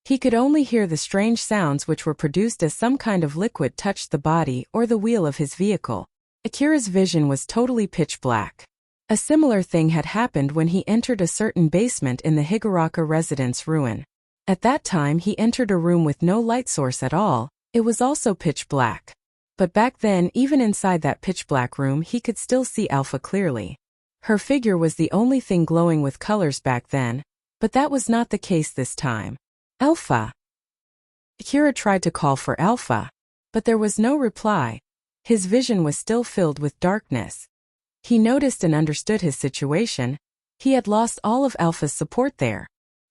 He could only hear the strange sounds which were produced as some kind of liquid touched the body or the wheel of his vehicle. Akira's vision was totally pitch black. A similar thing had happened when he entered a certain basement in the Higuraka residence ruin. At that time he entered a room with no light source at all. It was also pitch black. But back then, even inside that pitch black room, he could still see Alpha clearly. Her figure was the only thing glowing with colors back then, but that was not the case this time. Alpha! Akira tried to call for Alpha, but there was no reply. His vision was still filled with darkness. He noticed and understood his situation. He had lost all of Alpha's support there.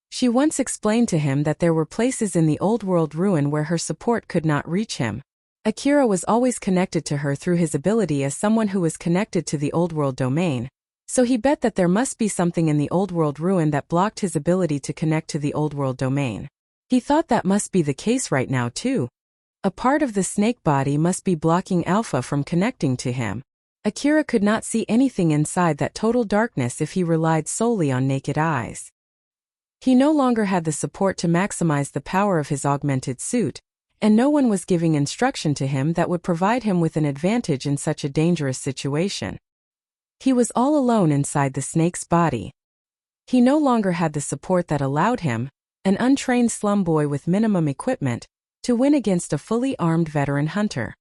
She once explained to him that there were places in the old world ruin where her support could not reach him. Akira was always connected to her through his ability as someone who was connected to the old world domain, so he bet that there must be something in the old world ruin that blocked his ability to connect to the old world domain. He thought that must be the case right now too. A part of the snake body must be blocking Alpha from connecting to him. Akira could not see anything inside that total darkness if he relied solely on naked eyes. He no longer had the support to maximize the power of his augmented suit, and no one was giving instruction to him that would provide him with an advantage in such a dangerous situation. He was all alone inside the snake's body. He no longer had the support that allowed him, an untrained slum boy with minimum equipment, to win against a fully armed veteran hunter.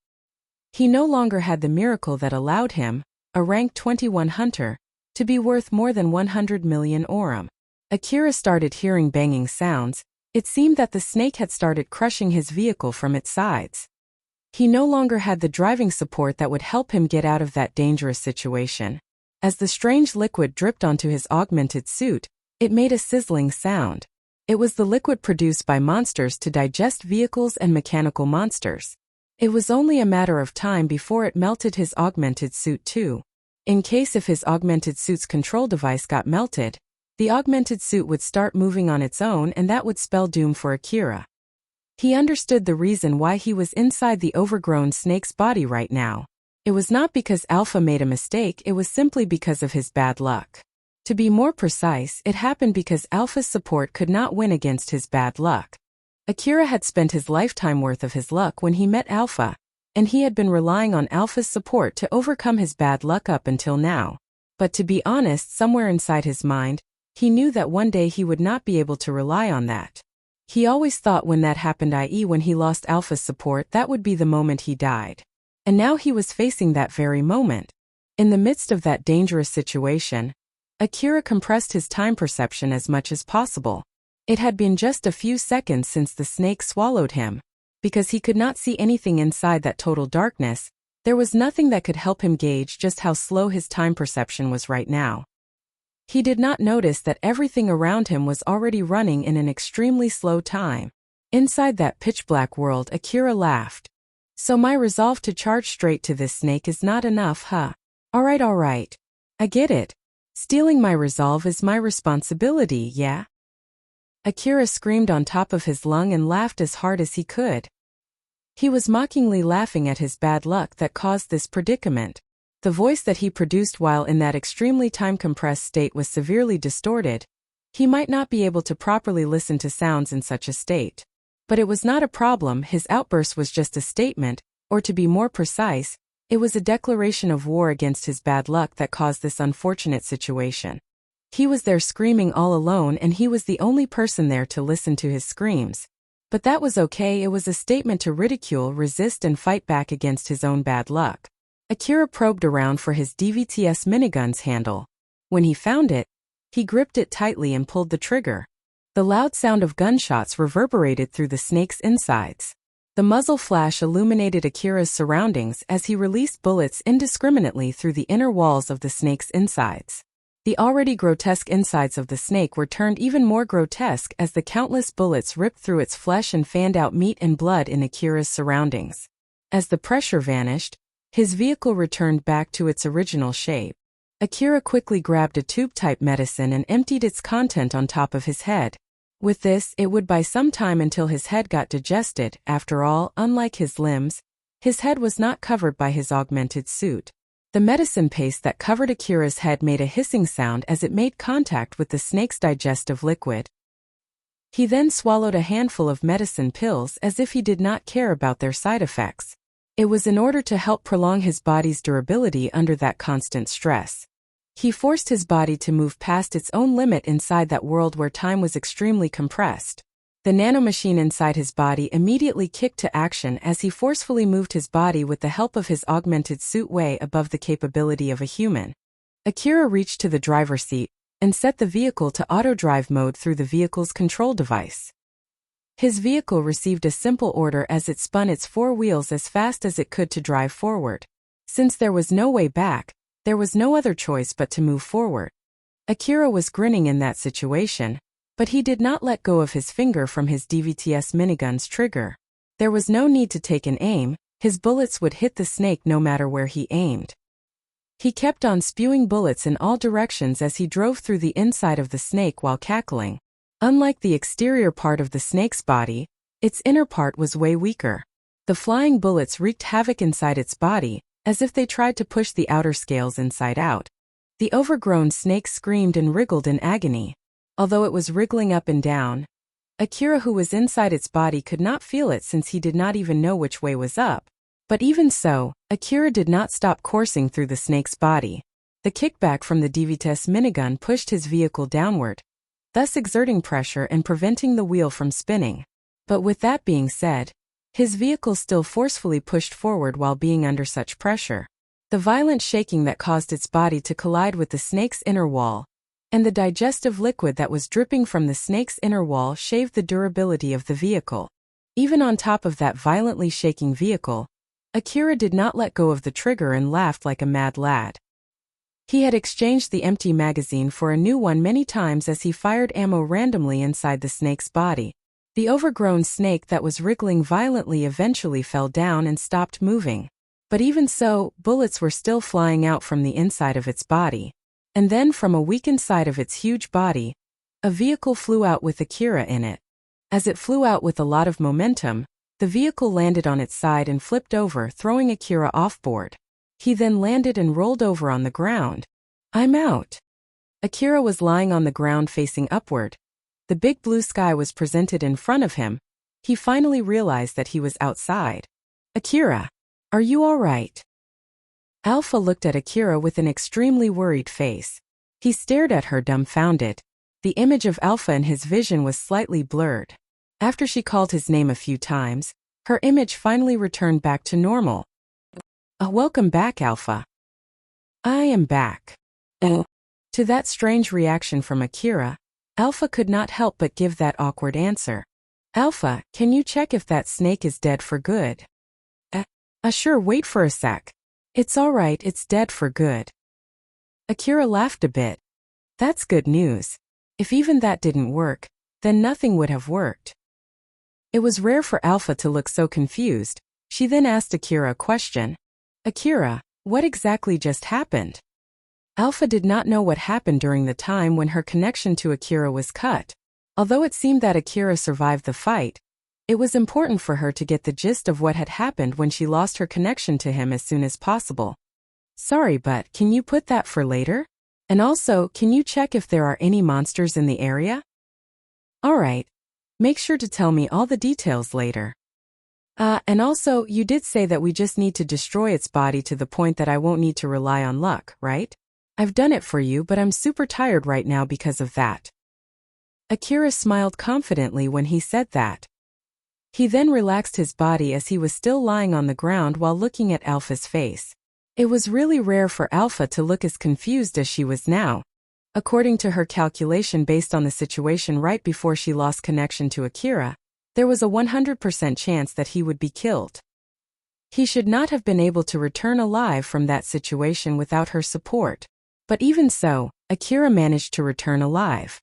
He no longer had the miracle that allowed him, a rank 21 hunter, to be worth more than 100 million orum. Akira started hearing banging sounds. It seemed that the snake had started crushing his vehicle from its sides. He no longer had the driving support that would help him get out of that dangerous situation. As the strange liquid dripped onto his augmented suit, it made a sizzling sound. It was the liquid produced by monsters to digest vehicles and mechanical monsters. It was only a matter of time before it melted his augmented suit too. In case if his augmented suit's control device got melted, the augmented suit would start moving on its own, and that would spell doom for Akira. He understood the reason why he was inside the overgrown snake's body right now. It was not because Alpha made a mistake, it was simply because of his bad luck. To be more precise, it happened because Alpha's support could not win against his bad luck. Akira had spent his lifetime worth of his luck when he met Alpha, and he had been relying on Alpha's support to overcome his bad luck up until now. But to be honest, somewhere inside his mind, he knew that one day he would not be able to rely on that. He always thought when that happened, i.e. when he lost Alpha's support, that would be the moment he died. And now he was facing that very moment. In the midst of that dangerous situation, Akira compressed his time perception as much as possible. It had been just a few seconds since the snake swallowed him. Because he could not see anything inside that total darkness, there was nothing that could help him gauge just how slow his time perception was right now. He did not notice that everything around him was already running in an extremely slow time. Inside that pitch-black world, Akira laughed. So my resolve to charge straight to this snake is not enough, huh? Alright. I get it. Stealing my resolve is my responsibility, yeah? Akira screamed on top of his lung and laughed as hard as he could. He was mockingly laughing at his bad luck that caused this predicament. The voice that he produced while in that extremely time-compressed state was severely distorted. He might not be able to properly listen to sounds in such a state. But it was not a problem, his outburst was just a statement, or to be more precise, it was a declaration of war against his bad luck that caused this unfortunate situation. He was there screaming all alone, and he was the only person there to listen to his screams. But that was okay, it was a statement to ridicule, resist and fight back against his own bad luck. Akira probed around for his DVTS minigun's handle. When he found it, he gripped it tightly and pulled the trigger. The loud sound of gunshots reverberated through the snake's insides. The muzzle flash illuminated Akira's surroundings as he released bullets indiscriminately through the inner walls of the snake's insides. The already grotesque insides of the snake were turned even more grotesque as the countless bullets ripped through its flesh and fanned out meat and blood in Akira's surroundings. As the pressure vanished, his vehicle returned back to its original shape. Akira quickly grabbed a tube-type medicine and emptied its content on top of his head. With this, it would buy some time until his head got digested. After all, unlike his limbs, his head was not covered by his augmented suit. The medicine paste that covered Akira's head made a hissing sound as it made contact with the snake's digestive liquid. He then swallowed a handful of medicine pills as if he did not care about their side effects. It was in order to help prolong his body's durability under that constant stress. He forced his body to move past its own limit inside that world where time was extremely compressed. The nanomachine inside his body immediately kicked to action as he forcefully moved his body with the help of his augmented suit way above the capability of a human. Akira reached to the driver's seat and set the vehicle to auto-drive mode through the vehicle's control device. His vehicle received a simple order as it spun its four wheels as fast as it could to drive forward. Since there was no way back, there was no other choice but to move forward. Akira was grinning in that situation, but he did not let go of his finger from his DVTS minigun's trigger. There was no need to take an aim, his bullets would hit the snake no matter where he aimed. He kept on spewing bullets in all directions as he drove through the inside of the snake while cackling. Unlike the exterior part of the snake's body, its inner part was way weaker. The flying bullets wreaked havoc inside its body, as if they tried to push the outer scales inside out. The overgrown snake screamed and wriggled in agony. Although it was wriggling up and down, Akira, who was inside its body, could not feel it since he did not even know which way was up. But even so, Akira did not stop coursing through the snake's body. The kickback from the DVTS minigun pushed his vehicle downward, thus exerting pressure and preventing the wheel from spinning. But with that being said, his vehicle still forcefully pushed forward while being under such pressure. The violent shaking that caused its body to collide with the snake's inner wall, and the digestive liquid that was dripping from the snake's inner wall shaved the durability of the vehicle. Even on top of that violently shaking vehicle, Akira did not let go of the trigger and laughed like a mad lad. He had exchanged the empty magazine for a new one many times as he fired ammo randomly inside the snake's body. The overgrown snake that was wriggling violently eventually fell down and stopped moving. But even so, bullets were still flying out from the inside of its body. And then from a weakened side of its huge body, a vehicle flew out with Akira in it. As it flew out with a lot of momentum, the vehicle landed on its side and flipped over, throwing Akira off-board. He then landed and rolled over on the ground. "I'm out." Akira was lying on the ground facing upward. The big blue sky was presented in front of him. He finally realized that he was outside. "Akira, are you all right?" Alpha looked at Akira with an extremely worried face. He stared at her dumbfounded. The image of Alpha in his vision was slightly blurred. After she called his name a few times, her image finally returned back to normal. Welcome back, Alpha." "I am back." To that strange reaction from Akira, Alpha could not help but give that awkward answer. "Alpha, can you check if that snake is dead for good?" Sure, wait for a sec. It's all right, it's dead for good." Akira laughed a bit. That's good news. If even that didn't work, then nothing would have worked. It was rare for Alpha to look so confused. She then asked Akira a question. "Akira, what exactly just happened?" Alpha did not know what happened during the time when her connection to Akira was cut. Although it seemed that Akira survived the fight, it was important for her to get the gist of what had happened when she lost her connection to him as soon as possible. "Sorry, but can you put that for later? And also, can you check if there are any monsters in the area?" "All right. Make sure to tell me all the details later." And also, you did say that we just need to destroy its body to the point that I won't need to rely on luck, right? I've done it for you, but I'm super tired right now because of that." Akira smiled confidently when he said that. He then relaxed his body as he was still lying on the ground while looking at Alpha's face. It was really rare for Alpha to look as confused as she was now. According to her calculation based on the situation right before she lost connection to Akira, there was a 100% chance that he would be killed. He should not have been able to return alive from that situation without her support. But even so, Akira managed to return alive.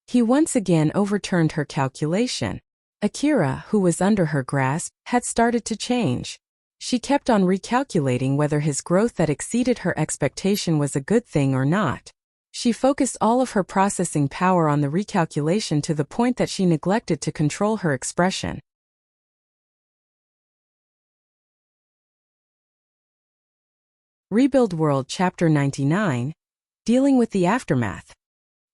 He once again overturned her calculation. Akira, who was under her grasp, had started to change. She kept on recalculating whether his growth that exceeded her expectation was a good thing or not. She focused all of her processing power on the recalculation to the point that she neglected to control her expression. Rebuild World Chapter 99, Dealing with the Aftermath.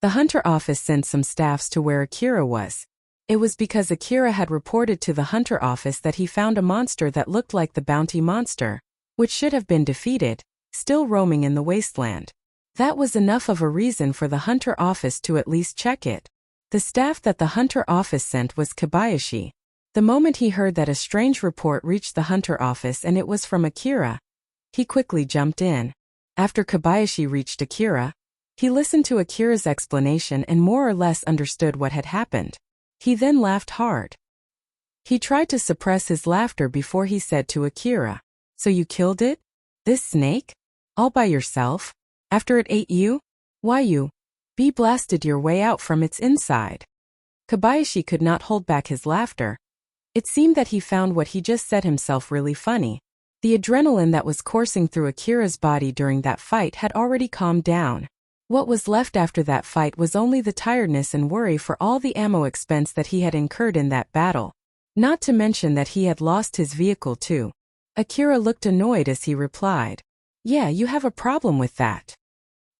The Hunter office sent some staffs to where Akira was. It was because Akira had reported to the Hunter office that he found a monster that looked like the bounty monster, which should have been defeated, still roaming in the wasteland. That was enough of a reason for the Hunter office to at least check it. The staff that the Hunter office sent was Kobayashi. The moment he heard that a strange report reached the Hunter office and it was from Akira, he quickly jumped in. After Kobayashi reached Akira, he listened to Akira's explanation and more or less understood what had happened. He then laughed hard. He tried to suppress his laughter before he said to Akira, "So you killed it? This snake? All by yourself? After it ate you? Why you be blasted your way out from its inside?" Kobayashi could not hold back his laughter. It seemed that he found what he just said himself really funny. The adrenaline that was coursing through Akira's body during that fight had already calmed down. What was left after that fight was only the tiredness and worry for all the ammo expense that he had incurred in that battle. Not to mention that he had lost his vehicle too. Akira looked annoyed as he replied, "Yeah, you have a problem with that."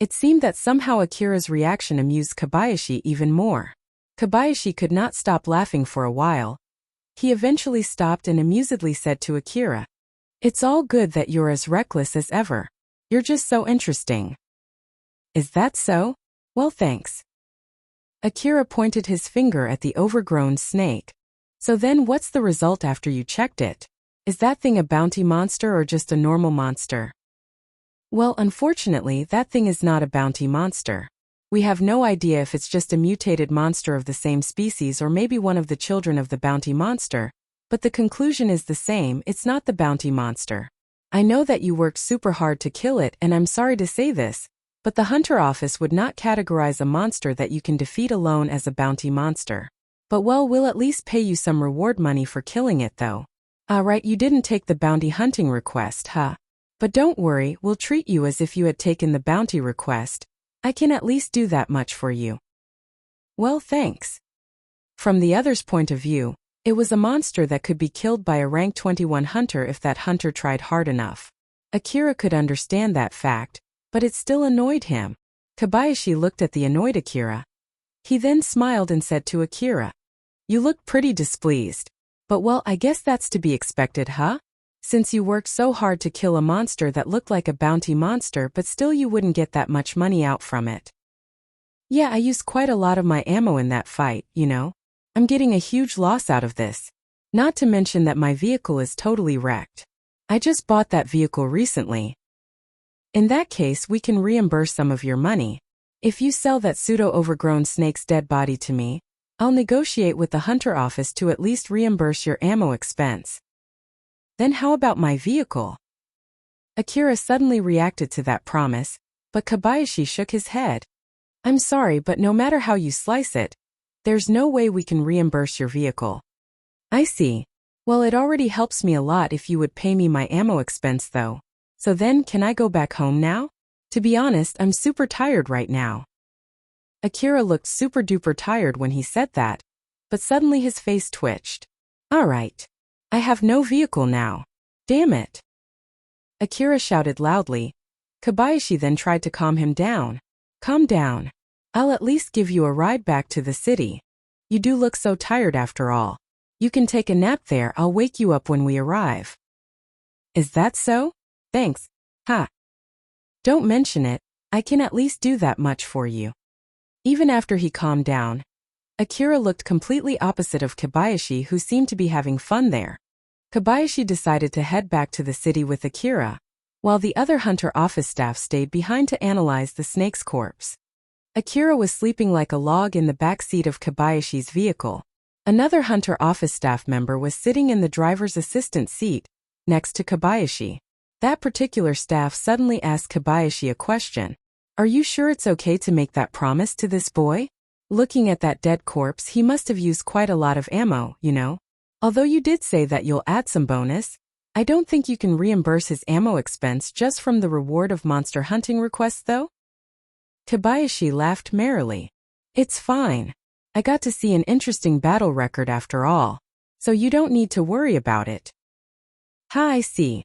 It seemed that somehow Akira's reaction amused Kobayashi even more. Kobayashi could not stop laughing for a while. He eventually stopped and amusedly said to Akira, "It's all good that you're as reckless as ever. You're just so interesting." "Is that so? Well, thanks." Akira pointed his finger at the overgrown snake. "So then what's the result after you checked it? Is that thing a bounty monster or just a normal monster?" "Well, unfortunately, that thing is not a bounty monster. We have no idea if it's just a mutated monster of the same species or maybe one of the children of the bounty monster, but the conclusion is the same, it's not the bounty monster. I know that you worked super hard to kill it and I'm sorry to say this, but the Hunter office would not categorize a monster that you can defeat alone as a bounty monster. But well, we'll at least pay you some reward money for killing it though. Right, you didn't take the bounty hunting request, huh? But don't worry, we'll treat you as if you had taken the bounty request. I can at least do that much for you." "Well, thanks." From the other's point of view, it was a monster that could be killed by a rank 21 hunter if that hunter tried hard enough. Akira could understand that fact, but it still annoyed him. Kobayashi looked at the annoyed Akira. He then smiled and said to Akira, "You look pretty displeased. But well, I guess that's to be expected, huh? Since you worked so hard to kill a monster that looked like a bounty monster but still you wouldn't get that much money out from it." "Yeah, I used quite a lot of my ammo in that fight, you know. I'm getting a huge loss out of this. Not to mention that my vehicle is totally wrecked. I just bought that vehicle recently." "In that case, we can reimburse some of your money. If you sell that pseudo-overgrown snake's dead body to me, I'll negotiate with the Hunter office to at least reimburse your ammo expense." "Then how about my vehicle?" Akira suddenly reacted to that promise, but Kobayashi shook his head. "I'm sorry, but no matter how you slice it, there's no way we can reimburse your vehicle." "I see. Well, it already helps me a lot if you would pay me my ammo expense though. So then, can I go back home now? To be honest, I'm super tired right now." Akira looked super duper tired when he said that, but suddenly his face twitched. "Alright. I have no vehicle now. Damn it." Akira shouted loudly. Kobayashi then tried to calm him down. "Calm down. I'll at least give you a ride back to the city. You do look so tired after all. You can take a nap there, I'll wake you up when we arrive." "Is that so? Thanks. Ha. Don't mention it, I can at least do that much for you." Even after he calmed down, Akira looked completely opposite of Kobayashi, who seemed to be having fun there. Kobayashi decided to head back to the city with Akira, while the other Hunter office staff stayed behind to analyze the snake's corpse. Akira was sleeping like a log in the back seat of Kobayashi's vehicle. Another Hunter office staff member was sitting in the driver's assistant seat, next to Kobayashi. That particular staff suddenly asked Kobayashi a question. "Are you sure it's okay to make that promise to this boy? Looking at that dead corpse, he must have used quite a lot of ammo, you know. Although you did say that you'll add some bonus, I don't think you can reimburse his ammo expense just from the reward of monster hunting requests though?" Kobayashi laughed merrily. "It's fine. I got to see an interesting battle record after all, so you don't need to worry about it." "Ha, I see.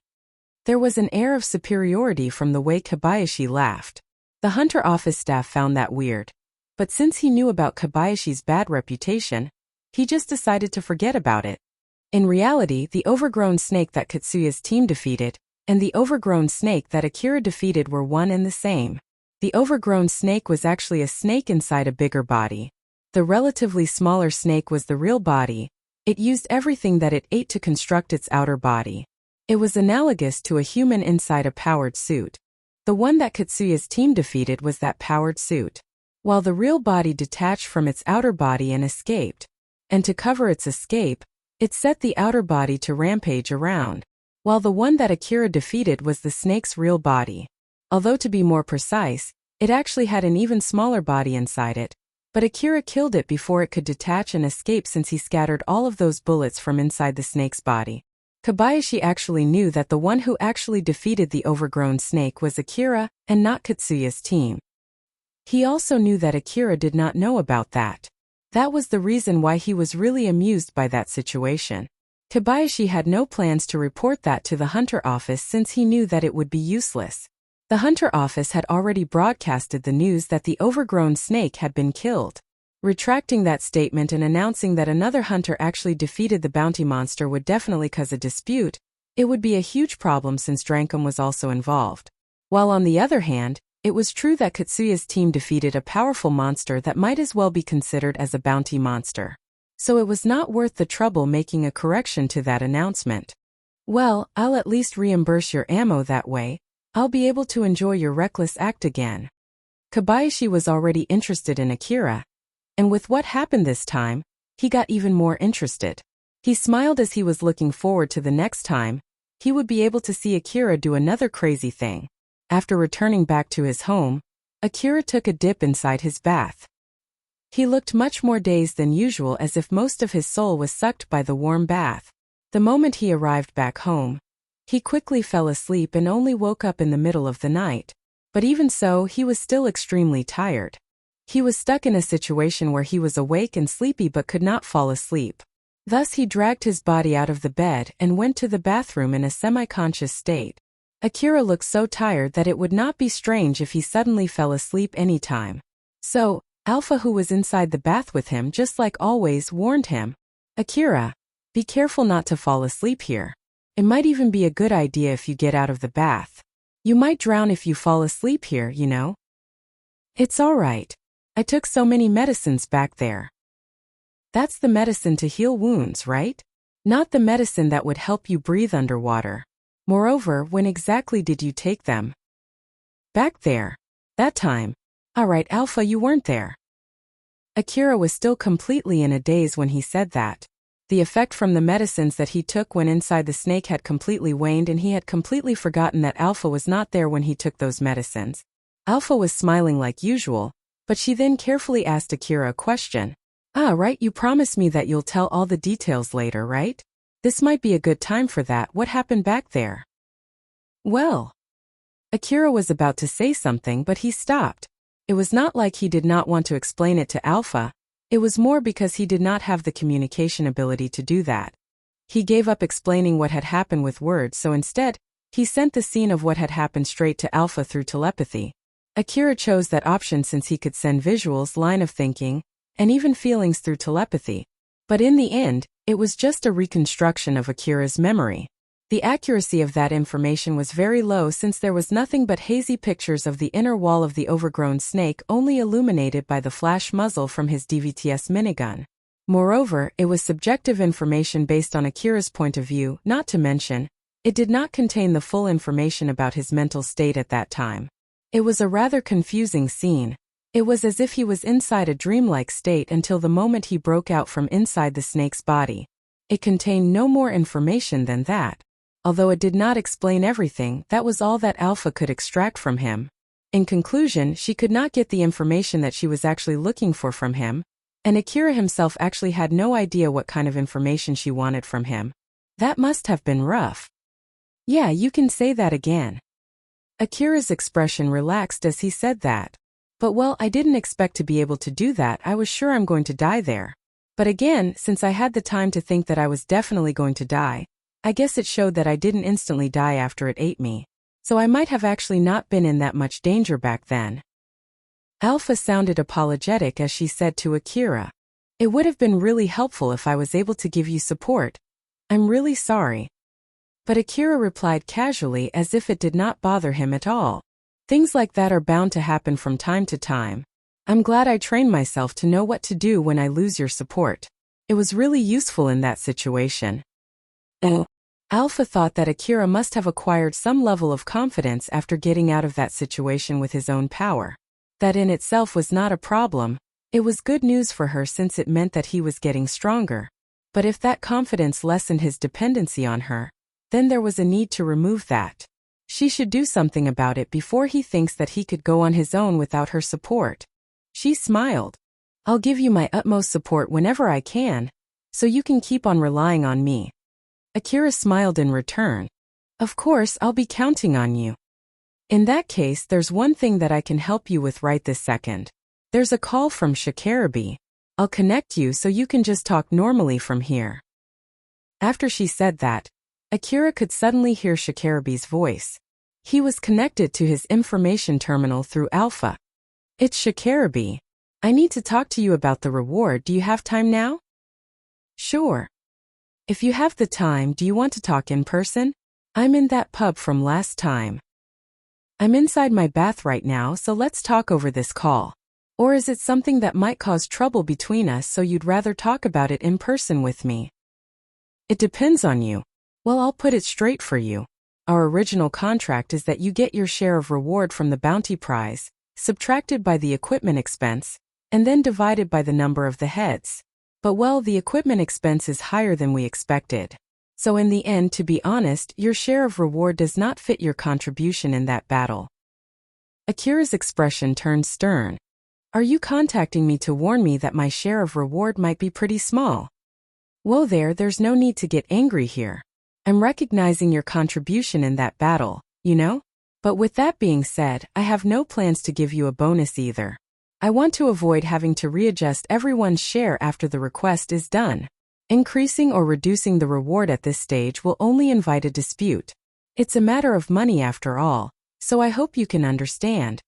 There was an air of superiority from the way Kobayashi laughed. The hunter office staff found that weird. But since he knew about Kobayashi's bad reputation, he just decided to forget about it. In reality, the overgrown snake that Katsuya's team defeated and the overgrown snake that Akira defeated were one and the same. The overgrown snake was actually a snake inside a bigger body. The relatively smaller snake was the real body. It used everything that it ate to construct its outer body. It was analogous to a human inside a powered suit. The one that Katsuya's team defeated was that powered suit. While the real body detached from its outer body and escaped. And to cover its escape, it set the outer body to rampage around. While the one that Akira defeated was the snake's real body. Although to be more precise, it actually had an even smaller body inside it. But Akira killed it before it could detach and escape since he scattered all of those bullets from inside the snake's body. Kobayashi actually knew that the one who actually defeated the overgrown snake was Akira, and not Katsuya's team. He also knew that Akira did not know about that. That was the reason why he was really amused by that situation. Kobayashi had no plans to report that to the Hunter office since he knew that it would be useless. The Hunter office had already broadcasted the news that the overgrown snake had been killed. Retracting that statement and announcing that another hunter actually defeated the bounty monster would definitely cause a dispute. It would be a huge problem since Drankum was also involved. While on the other hand, it was true that Katsuya's team defeated a powerful monster that might as well be considered as a bounty monster. So it was not worth the trouble making a correction to that announcement. Well, I'll at least reimburse your ammo that way. I'll be able to enjoy your reckless act again. Kobayashi was already interested in Akira. And with what happened this time, he got even more interested. He smiled as he was looking forward to the next time he would be able to see Akira do another crazy thing. After returning back to his home, Akira took a dip inside his bath. He looked much more dazed than usual, as if most of his soul was sucked by the warm bath. The moment he arrived back home, he quickly fell asleep and only woke up in the middle of the night. But even so, he was still extremely tired. He was stuck in a situation where he was awake and sleepy but could not fall asleep. Thus he dragged his body out of the bed and went to the bathroom in a semi-conscious state. Akira looked so tired that it would not be strange if he suddenly fell asleep anytime. So, Alpha, who was inside the bath with him just like always, warned him, "Akira, be careful not to fall asleep here. It might even be a good idea if you get out of the bath. You might drown if you fall asleep here, you know." "It's all right. I took so many medicines back there." "That's the medicine to heal wounds, right? Not the medicine that would help you breathe underwater. Moreover, when exactly did you take them?" "Back there. That time." "All right, Alpha, you weren't there." Akira was still completely in a daze when he said that. The effect from the medicines that he took when inside the snake had completely waned, and he had completely forgotten that Alpha was not there when he took those medicines. Alpha was smiling like usual, but she then carefully asked Akira a question. "Ah, right, you promised me that you'll tell all the details later, right? This might be a good time for that. What happened back there?" "Well..." Akira was about to say something, but he stopped. It was not like he did not want to explain it to Alpha. It was more because he did not have the communication ability to do that. He gave up explaining what had happened with words, so instead, he sent the scene of what had happened straight to Alpha through telepathy. Akira chose that option since he could send visuals, line of thinking, and even feelings through telepathy. But in the end, it was just a reconstruction of Akira's memory. The accuracy of that information was very low since there was nothing but hazy pictures of the inner wall of the overgrown snake, only illuminated by the flash muzzle from his DVTS minigun. Moreover, it was subjective information based on Akira's point of view, not to mention, it did not contain the full information about his mental state at that time. It was a rather confusing scene. It was as if he was inside a dreamlike state until the moment he broke out from inside the snake's body. It contained no more information than that. Although it did not explain everything, that was all that Alpha could extract from him. In conclusion, she could not get the information that she was actually looking for from him, and Akira himself actually had no idea what kind of information she wanted from him. That must have been rough. "Yeah, you can say that again." Akira's expression relaxed as he said that. "But well, I didn't expect to be able to do that. I was sure I'm going to die there. But again, since I had the time to think that I was definitely going to die, I guess it showed that I didn't instantly die after it ate me. So I might have actually not been in that much danger back then. Alpha sounded apologetic as she said to Akira. It would have been really helpful if I was able to give you support. I'm really sorry. But Akira replied casually as if it did not bother him at all. Things like that are bound to happen from time to time. I'm glad I trained myself to know what to do when I lose your support. It was really useful in that situation. Alpha thought that Akira must have acquired some level of confidence after getting out of that situation with his own power. That in itself was not a problem. It was good news for her since it meant that he was getting stronger. But if that confidence lessened his dependency on her, then there was a need to remove that. She should do something about it before he thinks that he could go on his own without her support. She smiled. I'll give you my utmost support whenever I can, so you can keep on relying on me. Akira smiled in return. Of course, I'll be counting on you. In that case, there's one thing that I can help you with right this second. There's a call from Shikarabe. I'll connect you so you can just talk normally from here. After she said that, Akira could suddenly hear Shikarabe's voice. He was connected to his information terminal through Alpha. It's Shikarabe. I need to talk to you about the reward. Do you have time now? Sure. If you have the time, do you want to talk in person? I'm in that pub from last time. I'm inside my bath right now, so let's talk over this call. Or is it something that might cause trouble between us so you'd rather talk about it in person with me? It depends on you. Well, I'll put it straight for you. Our original contract is that you get your share of reward from the bounty prize, subtracted by the equipment expense, and then divided by the number of the heads. But well, the equipment expense is higher than we expected. So in the end, to be honest, your share of reward does not fit your contribution in that battle. Akira's expression turned stern. Are you contacting me to warn me that my share of reward might be pretty small? Whoa there, there's no need to get angry here. I'm recognizing your contribution in that battle, you know? But with that being said, I have no plans to give you a bonus either. I want to avoid having to readjust everyone's share after the request is done. Increasing or reducing the reward at this stage will only invite a dispute. It's a matter of money after all, so I hope you can understand.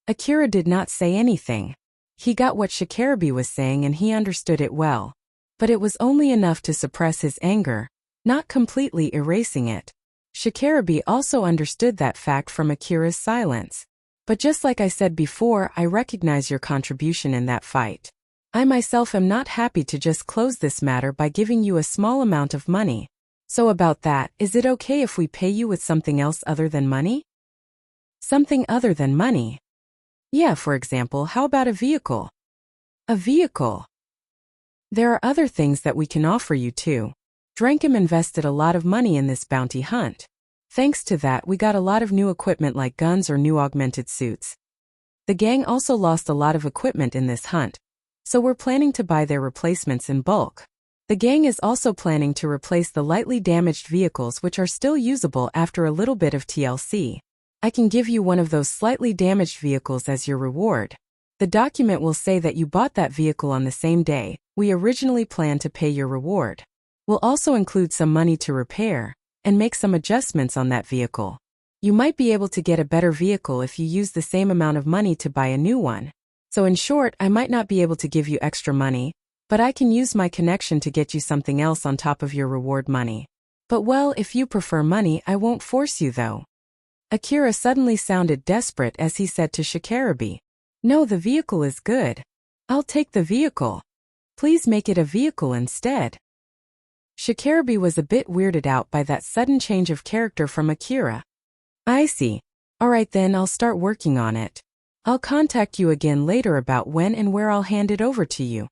Akira did not say anything. He got what Shikarabe was saying and he understood it well. But it was only enough to suppress his anger, not completely erasing it. Shikarabe also understood that fact from Akira's silence. But just like I said before, I recognize your contribution in that fight. I myself am not happy to just close this matter by giving you a small amount of money. So about that, is it okay if we pay you with something else other than money? Something other than money? Yeah, for example, how about a vehicle? A vehicle? There are other things that we can offer you too. Drankum invested a lot of money in this bounty hunt. Thanks to that, we got a lot of new equipment like guns or new augmented suits. The gang also lost a lot of equipment in this hunt, so we're planning to buy their replacements in bulk. The gang is also planning to replace the lightly damaged vehicles which are still usable after a little bit of TLC. I can give you one of those slightly damaged vehicles as your reward. The document will say that you bought that vehicle on the same day we originally planned to pay your reward. We'll also include some money to repair and make some adjustments on that vehicle. You might be able to get a better vehicle if you use the same amount of money to buy a new one. So in short, I might not be able to give you extra money, but I can use my connection to get you something else on top of your reward money. But well, if you prefer money, I won't force you though. Akira suddenly sounded desperate as he said to Shikarabe, No, the vehicle is good. I'll take the vehicle. Please make it a vehicle instead. Shikarabe was a bit weirded out by that sudden change of character from Akira. I see. Alright then, I'll start working on it. I'll contact you again later about when and where I'll hand it over to you.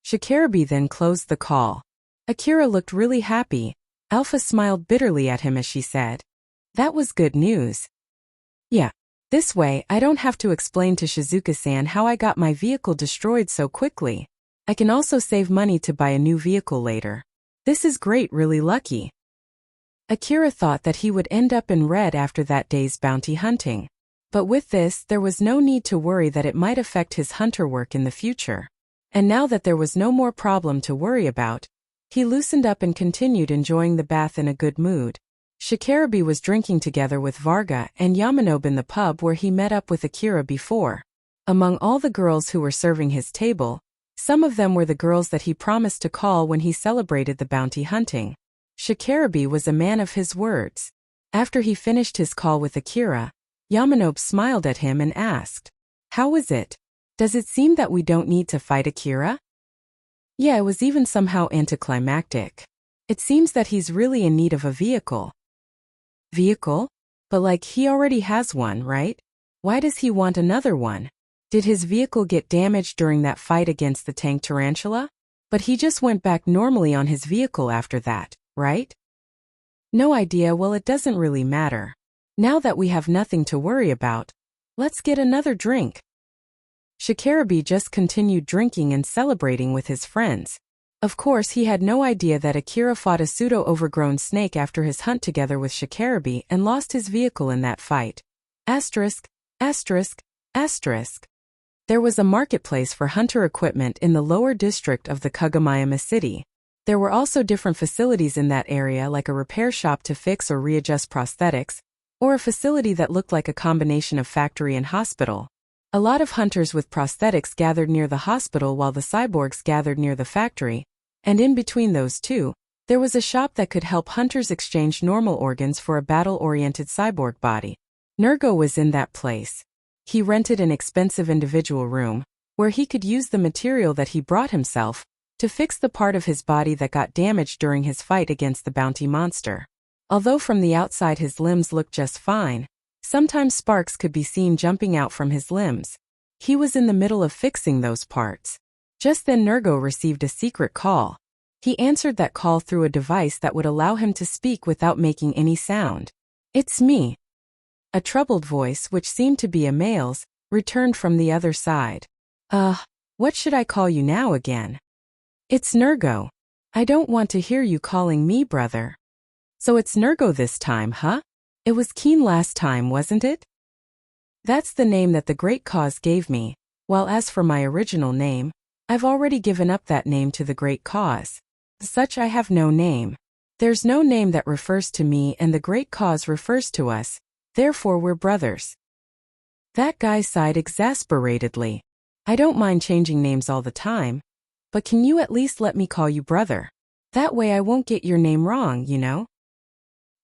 Shikarabe then closed the call. Akira looked really happy. Alpha smiled bitterly at him as she said, That was good news. Yeah. This way, I don't have to explain to Shizuka-san how I got my vehicle destroyed so quickly. I can also save money to buy a new vehicle later. This is great, really lucky. Akira thought that he would end up in red after that day's bounty hunting. But with this, there was no need to worry that it might affect his hunter work in the future. And now that there was no more problem to worry about, He loosened up and continued enjoying the bath in a good mood. Shikarabe was drinking together with Varga and Yamanobe in the pub where he met up with Akira before. Among all the girls who were serving his table, some of them were the girls that he promised to call when he celebrated the bounty hunting. Shikarabe was a man of his words. After he finished his call with Akira, Yamanobe smiled at him and asked, "How is it? Does it seem that we don't need to fight Akira?" Yeah, it was even somehow anticlimactic. It seems that he's really in need of a vehicle. Vehicle? But like he already has one, right? Why does he want another one? Did his vehicle get damaged during that fight against the tank tarantula? But he just went back normally on his vehicle after that, right? No idea. Well, it doesn't really matter. Now that we have nothing to worry about, let's get another drink. Shikarabe just continued drinking and celebrating with his friends. Of course, he had no idea that Akira fought a pseudo-overgrown snake after his hunt together with Shikarabe and lost his vehicle in that fight. Asterisk, asterisk, asterisk. There was a marketplace for hunter equipment in the lower district of the Kagomayama city. There were also different facilities in that area, like a repair shop to fix or readjust prosthetics, or a facility that looked like a combination of factory and hospital. A lot of hunters with prosthetics gathered near the hospital while the cyborgs gathered near the factory, and in between those two, there was a shop that could help hunters exchange normal organs for a battle-oriented cyborg body. Nergo was in that place. He rented an expensive individual room, where he could use the material that he brought himself, to fix the part of his body that got damaged during his fight against the bounty monster. Although from the outside his limbs looked just fine, sometimes sparks could be seen jumping out from his limbs. He was in the middle of fixing those parts. Just then Nergo received a secret call. He answered that call through a device that would allow him to speak without making any sound. "It's me." A troubled voice, which seemed to be a male's, returned from the other side. What should I call you now again?" "It's Nergo. I don't want to hear you calling me brother." "So it's Nergo this time, huh? It was Keen last time, wasn't it?" "That's the name that the Great Cause gave me, while as for my original name, I've already given up that name to the Great Cause. Such I have no name. There's no name that refers to me and the Great Cause refers to us, therefore we're brothers." That guy sighed exasperatedly. "I don't mind changing names all the time, but can you at least let me call you brother? That way I won't get your name wrong, you know?"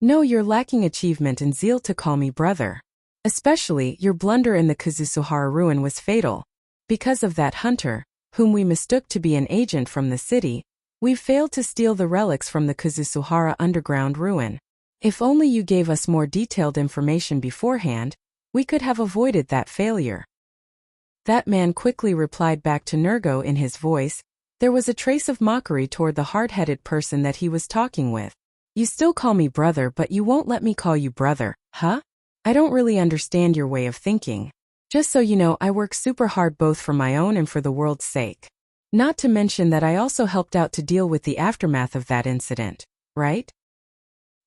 "No, you're lacking achievement and zeal to call me brother. Especially, your blunder in the Kazusuhara ruin was fatal. Because of that hunter, whom we mistook to be an agent from the city, we've failed to steal the relics from the Kazusuhara underground ruin. If only you gave us more detailed information beforehand, we could have avoided that failure." That man quickly replied back to Nergo in his voice. There was a trace of mockery toward the hard-headed person that he was talking with. "You still call me brother, but you won't let me call you brother, huh? I don't really understand your way of thinking. Just so you know, I work super hard both for my own and for the world's sake. Not to mention that I also helped out to deal with the aftermath of that incident, right?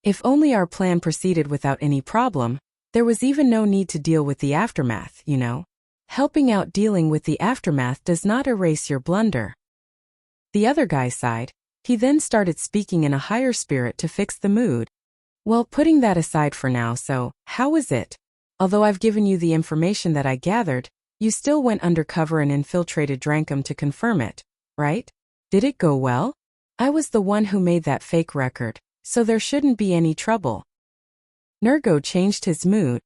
If only our plan proceeded without any problem, there was even no need to deal with the aftermath, you know? Helping out dealing with the aftermath does not erase your blunder." The other guy sighed. He then started speaking in a higher spirit to fix the mood. "Well, putting that aside for now, so, how is it? Although I've given you the information that I gathered, you still went undercover and infiltrated Drankum to confirm it, right? Did it go well? I was the one who made that fake record, so there shouldn't be any trouble." Nergo changed his mood.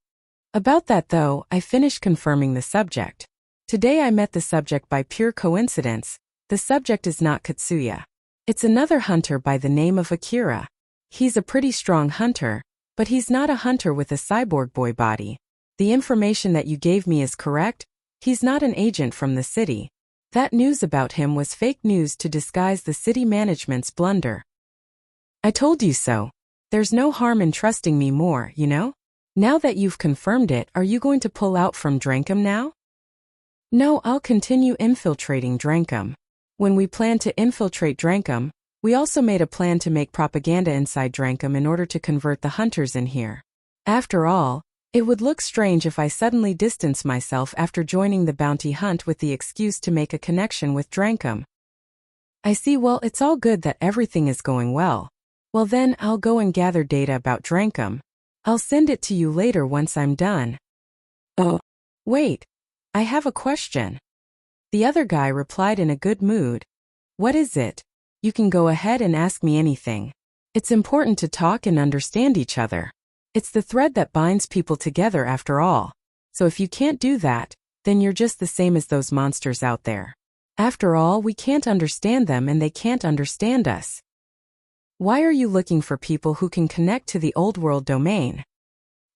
"About that though, I finished confirming the subject. Today I met the subject by pure coincidence. The subject is not Katsuya. It's another hunter by the name of Akira. He's a pretty strong hunter, but he's not a hunter with a cyborg boy body. The information that you gave me is correct. He's not an agent from the city. That news about him was fake news to disguise the city management's blunder. I told you so. There's no harm in trusting me more, you know? Now that you've confirmed it, are you going to pull out from Drankum now?" "No, I'll continue infiltrating Drankum. When we planned to infiltrate Drankum, we also made a plan to make propaganda inside Drankum in order to convert the hunters in here. After all, it would look strange if I suddenly distance myself after joining the bounty hunt with the excuse to make a connection with Drankum." I see. Well, it's all good that everything is going well. Well then, I'll go and gather data about Drankum. I'll send it to you later once I'm done. Oh, wait. I have a question. The other guy replied in a good mood. What is it? You can go ahead and ask me anything. It's important to talk and understand each other. It's the thread that binds people together after all. So if you can't do that, then you're just the same as those monsters out there. After all, we can't understand them and they can't understand us. Why are you looking for people who can connect to the old world domain?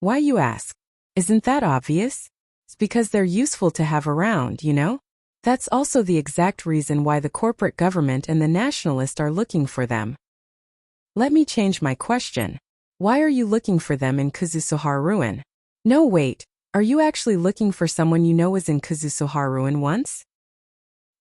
Why, you ask? Isn't that obvious? It's because they're useful to have around, you know? That's also the exact reason why the corporate government and the nationalists are looking for them. Let me change my question. Why are you looking for them in Kuzusuhar Ruin? No, wait. Are you actually looking for someone you know was in Kuzusuhar Ruin once?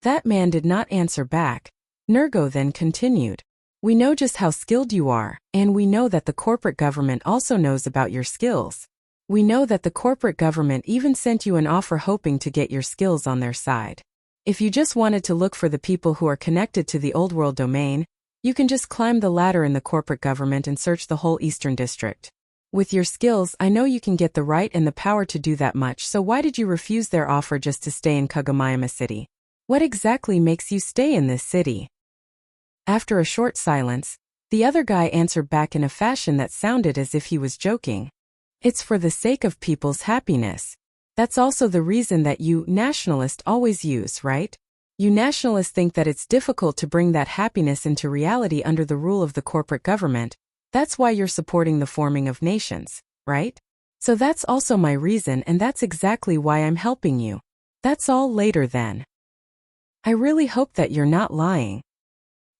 That man did not answer back. Nergo then continued. We know just how skilled you are, and we know that the corporate government also knows about your skills. We know that the corporate government even sent you an offer hoping to get your skills on their side. If you just wanted to look for the people who are connected to the old world domain, you can just climb the ladder in the corporate government and search the whole Eastern District. With your skills, I know you can get the right and the power to do that much, so why did you refuse their offer just to stay in Kagomayama City? What exactly makes you stay in this city? After a short silence, the other guy answered back in a fashion that sounded as if he was joking. It's for the sake of people's happiness. That's also the reason that you nationalists always use, right? You nationalists think that it's difficult to bring that happiness into reality under the rule of the corporate government. That's why you're supporting the forming of nations, right? So that's also my reason, and that's exactly why I'm helping you. That's all later then. I really hope that you're not lying.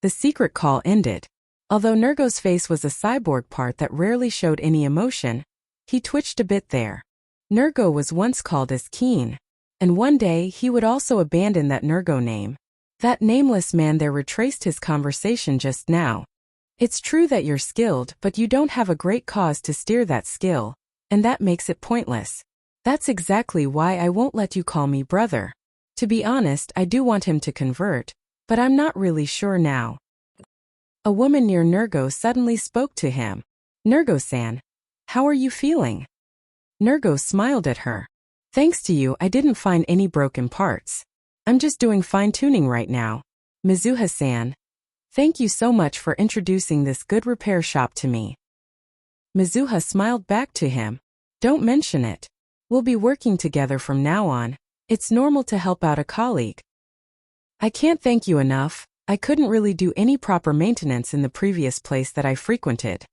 The secret call ended. Although Nergo's face was a cyborg part that rarely showed any emotion, he twitched a bit there. Nergo was once called as Keen, and one day he would also abandon that Nergo name. That nameless man there retraced his conversation just now. It's true that you're skilled, but you don't have a great cause to steer that skill, and that makes it pointless. That's exactly why I won't let you call me brother. To be honest, I do want him to convert, but I'm not really sure now. A woman near Nergo suddenly spoke to him. Nergo-san, how are you feeling? Nergo smiled at her. Thanks to you, I didn't find any broken parts. I'm just doing fine-tuning right now. Mizuha-san, thank you so much for introducing this good repair shop to me. Mizuha smiled back to him. Don't mention it. We'll be working together from now on. It's normal to help out a colleague. I can't thank you enough. I couldn't really do any proper maintenance in the previous place that I frequented.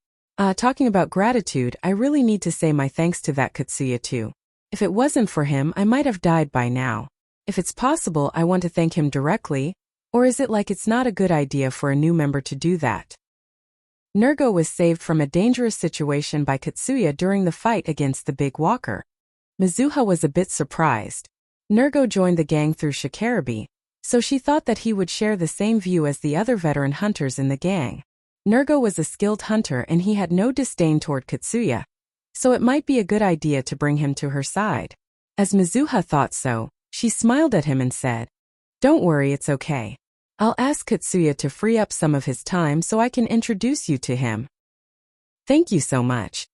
Talking about gratitude, I really need to say my thanks to that Katsuya too. If it wasn't for him, I might have died by now. If it's possible, I want to thank him directly, or is it like it's not a good idea for a new member to do that? Nergo was saved from a dangerous situation by Katsuya during the fight against the big walker. Mizuha was a bit surprised. Nergo joined the gang through Shikarabe, so she thought that he would share the same view as the other veteran hunters in the gang. Nergo was a skilled hunter and he had no disdain toward Katsuya, so it might be a good idea to bring him to her side. As Mizuha thought so, she smiled at him and said, "Don't worry, it's okay. I'll ask Katsuya to free up some of his time so I can introduce you to him." Thank you so much.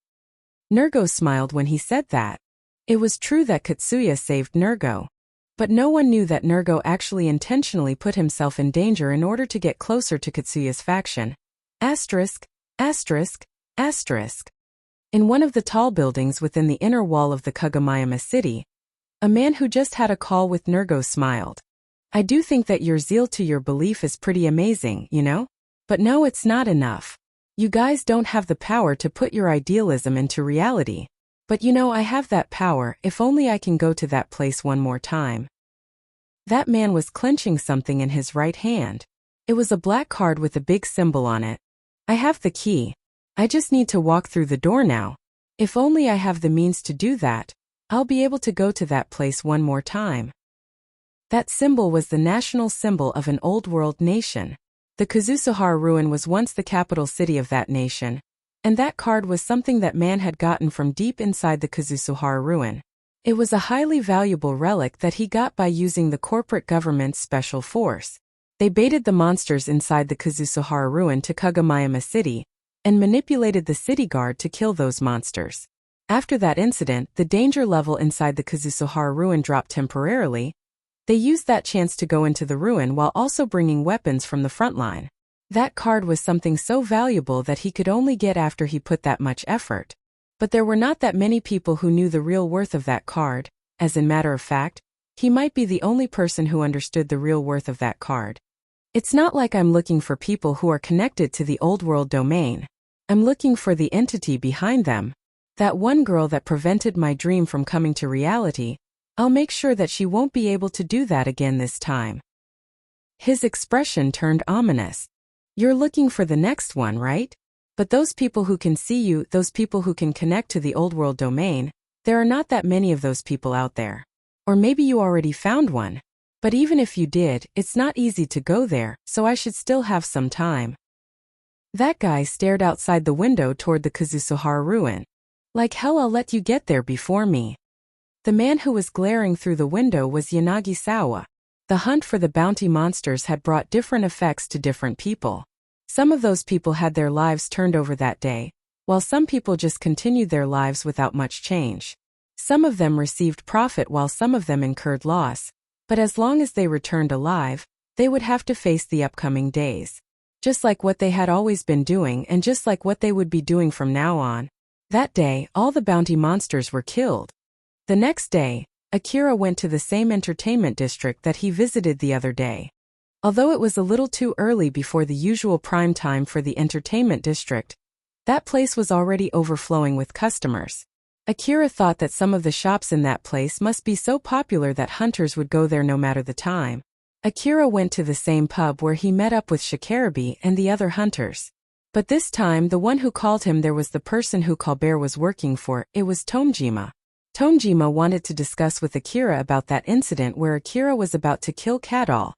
Nergo smiled when he said that. It was true that Katsuya saved Nergo, but no one knew that Nergo actually intentionally put himself in danger in order to get closer to Katsuya's faction. Asterisk, asterisk, asterisk. In one of the tall buildings within the inner wall of the Kagomayama city, a man who just had a call with Nergo smiled. I do think that your zeal to your belief is pretty amazing, you know? But no, it's not enough. You guys don't have the power to put your idealism into reality. But you know, I have that power, if only I can go to that place one more time. That man was clenching something in his right hand. It was a black card with a big symbol on it. I have the key. I just need to walk through the door now. If only I have the means to do that, I'll be able to go to that place one more time. That symbol was the national symbol of an old world nation. The Kuzusuhara ruin was once the capital city of that nation, and that card was something that man had gotten from deep inside the Kuzusuhara ruin. It was a highly valuable relic that he got by using the corporate government's special force. They baited the monsters inside the Kazusuhara ruin to Kugamayama City, and manipulated the city guard to kill those monsters. After that incident, the danger level inside the Kazusuhara ruin dropped temporarily. They used that chance to go into the ruin while also bringing weapons from the front line. That card was something so valuable that he could only get after he put that much effort. But there were not that many people who knew the real worth of that card, as in matter of fact, he might be the only person who understood the real worth of that card. It's not like I'm looking for people who are connected to the old world domain. I'm looking for the entity behind them. That one girl that prevented my dream from coming to reality. I'll make sure that she won't be able to do that again this time. His expression turned ominous. You're looking for the next one, right? But those people who can see you, those people who can connect to the old world domain, there are not that many of those people out there. Or maybe you already found one. But even if you did, it's not easy to go there, so I should still have some time. That guy stared outside the window toward the Kazusuhara ruin. Like hell, I'll let you get there before me. The man who was glaring through the window was Yanagisawa. The hunt for the bounty monsters had brought different effects to different people. Some of those people had their lives turned over that day, while some people just continued their lives without much change. Some of them received profit while some of them incurred loss, but as long as they returned alive, they would have to face the upcoming days. Just like what they had always been doing and just like what they would be doing from now on. That day, all the bounty monsters were killed. The next day, Akira went to the same entertainment district that he visited the other day. Although it was a little too early before the usual prime time for the entertainment district, that place was already overflowing with customers. Akira thought that some of the shops in that place must be so popular that hunters would go there no matter the time. Akira went to the same pub where he met up with Shikarabe and the other hunters. But this time the one who called him there was the person who Colbert was working for. It was Tomejima. Tomejima wanted to discuss with Akira about that incident where Akira was about to kill Kadal,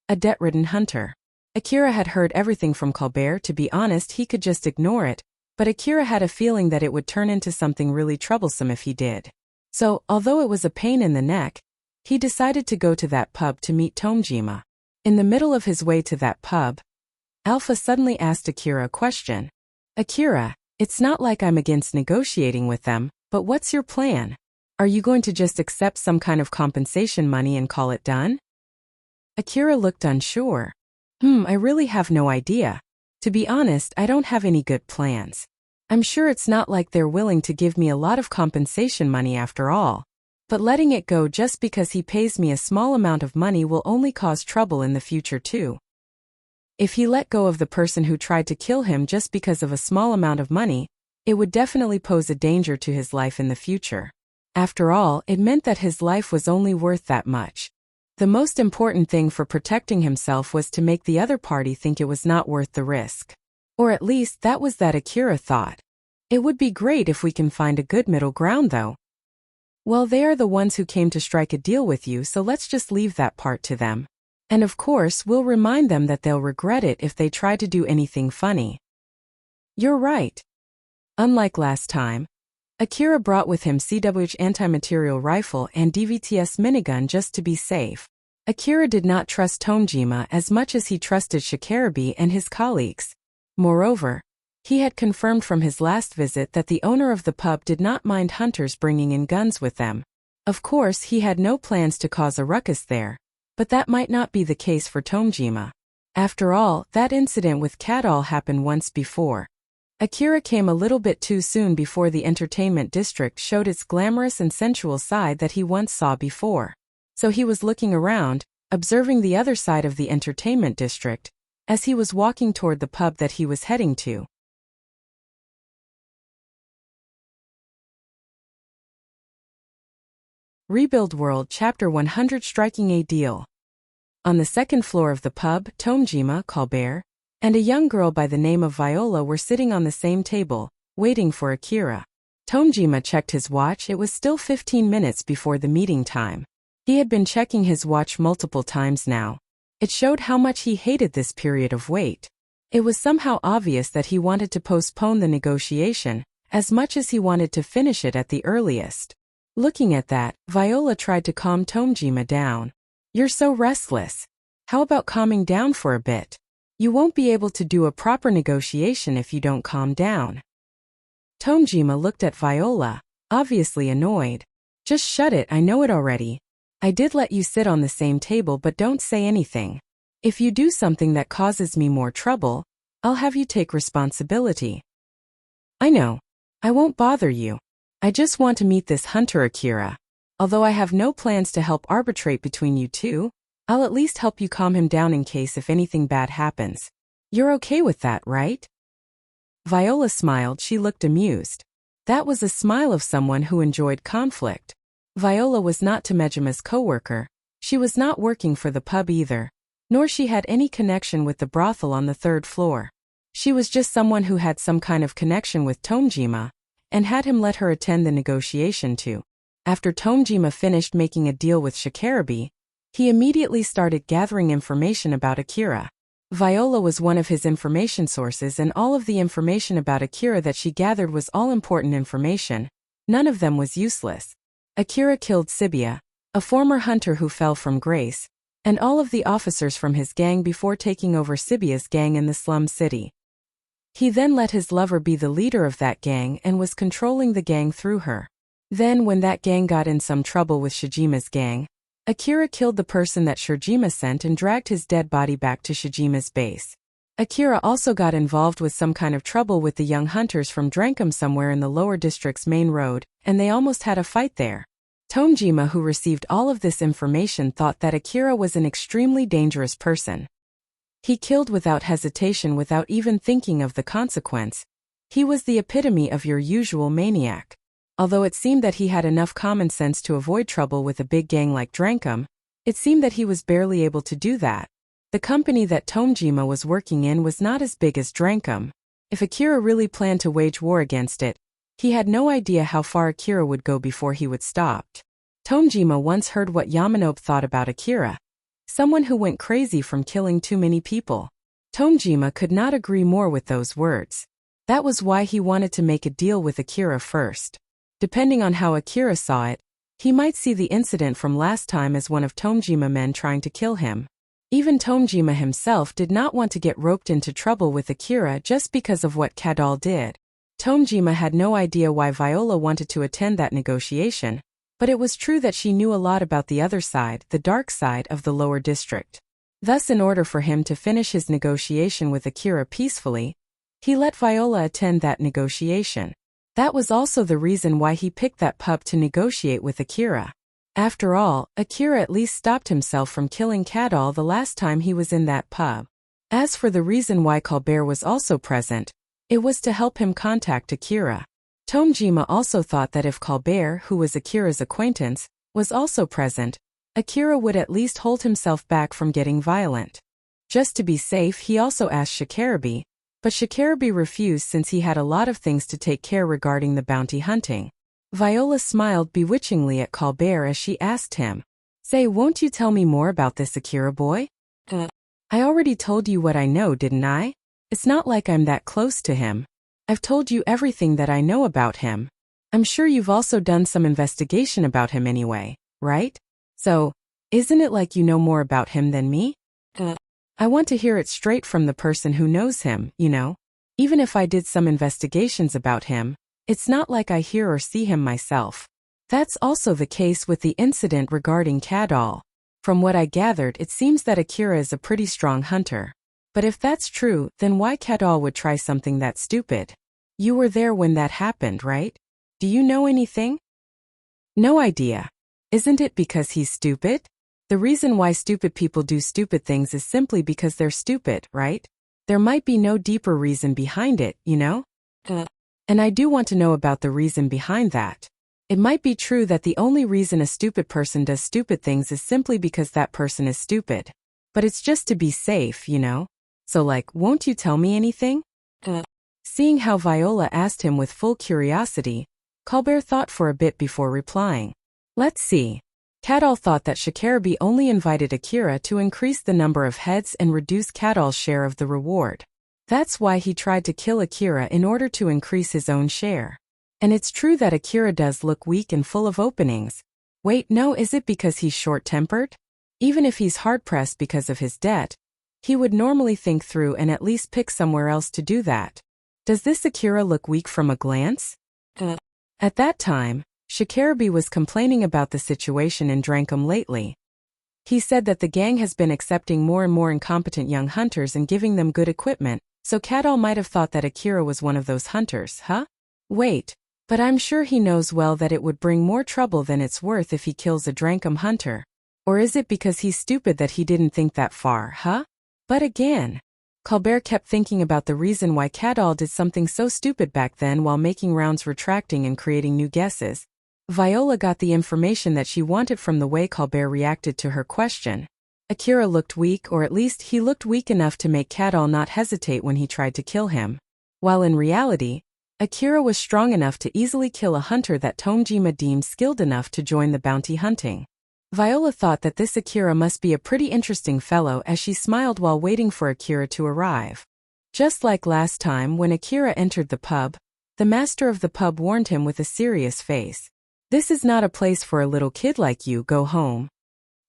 a debt-ridden hunter. Akira had heard everything from Colbert. To be honest, he could just ignore it, but Akira had a feeling that it would turn into something really troublesome if he did. So, although it was a pain in the neck, he decided to go to that pub to meet Tomejima. In the middle of his way to that pub, Alpha suddenly asked Akira a question. Akira, it's not like I'm against negotiating with them, but what's your plan? Are you going to just accept some kind of compensation money and call it done? Akira looked unsure. I really have no idea. To be honest, I don't have any good plans. I'm sure it's not like they're willing to give me a lot of compensation money after all. But letting it go just because he pays me a small amount of money will only cause trouble in the future too. If he let go of the person who tried to kill him just because of a small amount of money, it would definitely pose a danger to his life in the future. After all, it meant that his life was only worth that much. The most important thing for protecting himself was to make the other party think it was not worth the risk. Or at least that was that Akira thought. It would be great if we can find a good middle ground though. Well, they are the ones who came to strike a deal with you, so let's just leave that part to them. And of course, we'll remind them that they'll regret it if they try to do anything funny. You're right. Unlike last time, Akira brought with him CWH anti-material rifle and DVTS minigun just to be safe. Akira did not trust Tomejima as much as he trusted Shikarabe and his colleagues. Moreover, he had confirmed from his last visit that the owner of the pub did not mind hunters bringing in guns with them. Of course, he had no plans to cause a ruckus there, but that might not be the case for Tomejima. After all, that incident with Kadal happened once before. Akira came a little bit too soon before the entertainment district showed its glamorous and sensual side that he once saw before. So he was looking around, observing the other side of the entertainment district, as he was walking toward the pub that he was heading to. Rebuild World Chapter 100 Striking a Deal. On the second floor of the pub, Tomejima, Colbert, and a young girl by the name of Viola were sitting on the same table, waiting for Akira. Tomejima checked his watch. It was still 15 minutes before the meeting time. He had been checking his watch multiple times now. It showed how much he hated this period of wait. It was somehow obvious that he wanted to postpone the negotiation, as much as he wanted to finish it at the earliest. Looking at that, Viola tried to calm Tomejima down. You're so restless. How about calming down for a bit? You won't be able to do a proper negotiation if you don't calm down. Tonjima looked at Viola, obviously annoyed. Just shut it, I know it already. I did let you sit on the same table, but don't say anything. If you do something that causes me more trouble, I'll have you take responsibility. I know. I won't bother you. I just want to meet this hunter Akira. Although I have no plans to help arbitrate between you two, I'll at least help you calm him down in case if anything bad happens. You're okay with that, right? Viola smiled. She looked amused. That was a smile of someone who enjoyed conflict. Viola was not Tomejima's co-worker. She was not working for the pub either, nor she had any connection with the brothel on the 3rd floor. She was just someone who had some kind of connection with Tonjima, and had him let her attend the negotiation too. After Tonjima finished making a deal with Shikarabe, he immediately started gathering information about Akira. Viola was one of his information sources, and all of the information about Akira that she gathered was all important information. None of them was useless. Akira killed Shibuya, a former hunter who fell from grace, and all of the officers from his gang before taking over Shibuya's gang in the slum city. He then let his lover be the leader of that gang and was controlling the gang through her. Then when that gang got in some trouble with Shijima's gang, Akira killed the person that Shijima sent and dragged his dead body back to Shijima's base. Akira also got involved with some kind of trouble with the young hunters from Drankum somewhere in the lower district's main road, and they almost had a fight there. Tonjima, who received all of this information, thought that Akira was an extremely dangerous person. He killed without hesitation, without even thinking of the consequence. He was the epitome of your usual maniac. Although it seemed that he had enough common sense to avoid trouble with a big gang like Drankum, it seemed that he was barely able to do that. The company that Tonjima was working in was not as big as Drankum. If Akira really planned to wage war against it, he had no idea how far Akira would go before he would stop. Tonjima once heard what Yamanobe thought about Akira. Someone who went crazy from killing too many people. Tonjima could not agree more with those words. That was why he wanted to make a deal with Akira first. Depending on how Akira saw it, he might see the incident from last time as one of Tonjima's men trying to kill him. Even Tonjima himself did not want to get roped into trouble with Akira just because of what Kadal did. Tonjima had no idea why Viola wanted to attend that negotiation, but it was true that she knew a lot about the other side, the dark side of the lower district. Thus, in order for him to finish his negotiation with Akira peacefully, he let Viola attend that negotiation. That was also the reason why he picked that pub to negotiate with Akira. After all, Akira at least stopped himself from killing Kadal the last time he was in that pub. As for the reason why Colbert was also present, it was to help him contact Akira. Tonjima also thought that if Colbert, who was Akira's acquaintance, was also present, Akira would at least hold himself back from getting violent. Just to be safe, he also asked Shikarabe, but Shikarabe refused since he had a lot of things to take care regarding the bounty hunting. Viola smiled bewitchingly at Colbert as she asked him, "Say, won't you tell me more about this Akira boy?" I already told you what I know, didn't I? It's not like I'm that close to him. I've told you everything that I know about him. I'm sure you've also done some investigation about him anyway, right? So, isn't it like you know more about him than me? I want to hear it straight from the person who knows him, you know? Even if I did some investigations about him, it's not like I hear or see him myself. That's also the case with the incident regarding Kadal. From what I gathered, it seems that Akira is a pretty strong hunter. But if that's true, then why Kadal would try something that stupid? You were there when that happened, right? Do you know anything? No idea. Isn't it because he's stupid? The reason why stupid people do stupid things is simply because they're stupid, right? There might be no deeper reason behind it, you know? And I do want to know about the reason behind that. It might be true that the only reason a stupid person does stupid things is simply because that person is stupid. But it's just to be safe, you know? So won't you tell me anything? Seeing how Viola asked him with full curiosity, Colbert thought for a bit before replying. Let's see. Kadal thought that Shikarabe only invited Akira to increase the number of heads and reduce Kadal's share of the reward. That's why he tried to kill Akira in order to increase his own share. And it's true that Akira does look weak and full of openings. Wait, no, is it because he's short-tempered? Even if he's hard-pressed because of his debt, he would normally think through and at least pick somewhere else to do that. Does this Akira look weak from a glance? At that time, Shikarabe was complaining about the situation in Drankum lately. He said that the gang has been accepting more and more incompetent young hunters and giving them good equipment, so Cadol might have thought that Akira was one of those hunters, huh? Wait, but I'm sure he knows well that it would bring more trouble than it's worth if he kills a Drankum hunter. Or is it because he's stupid that he didn't think that far, huh? But again, Colbert kept thinking about the reason why Cadol did something so stupid back then while making rounds retracting and creating new guesses. Viola got the information that she wanted from the way Colbert reacted to her question. Akira looked weak, or at least he looked weak enough to make Cadol not hesitate when he tried to kill him. While in reality, Akira was strong enough to easily kill a hunter that Tomjima deemed skilled enough to join the bounty hunting. Viola thought that this Akira must be a pretty interesting fellow as she smiled while waiting for Akira to arrive. Just like last time when Akira entered the pub, the master of the pub warned him with a serious face. This is not a place for a little kid like you, go home.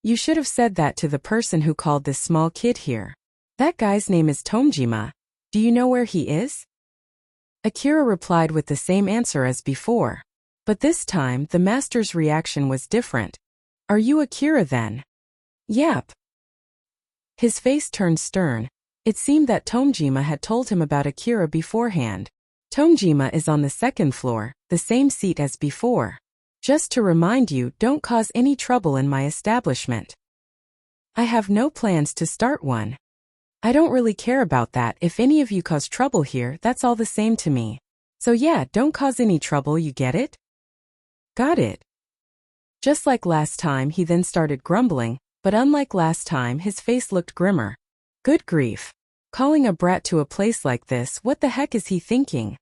You should have said that to the person who called this small kid here. That guy's name is Tomjima. Do you know where he is? Akira replied with the same answer as before. But this time, the master's reaction was different. Are you Akira then? Yep. His face turned stern. It seemed that Tomjima had told him about Akira beforehand. Tomjima is on the second floor, the same seat as before. Just to remind you, don't cause any trouble in my establishment. I have no plans to start one. I don't really care about that. If any of you cause trouble here, that's all the same to me. So yeah, don't cause any trouble, you get it? Got it. Just like last time, he then started grumbling, but unlike last time, his face looked grimmer. Good grief. Calling a brat to a place like this, what the heck is he thinking?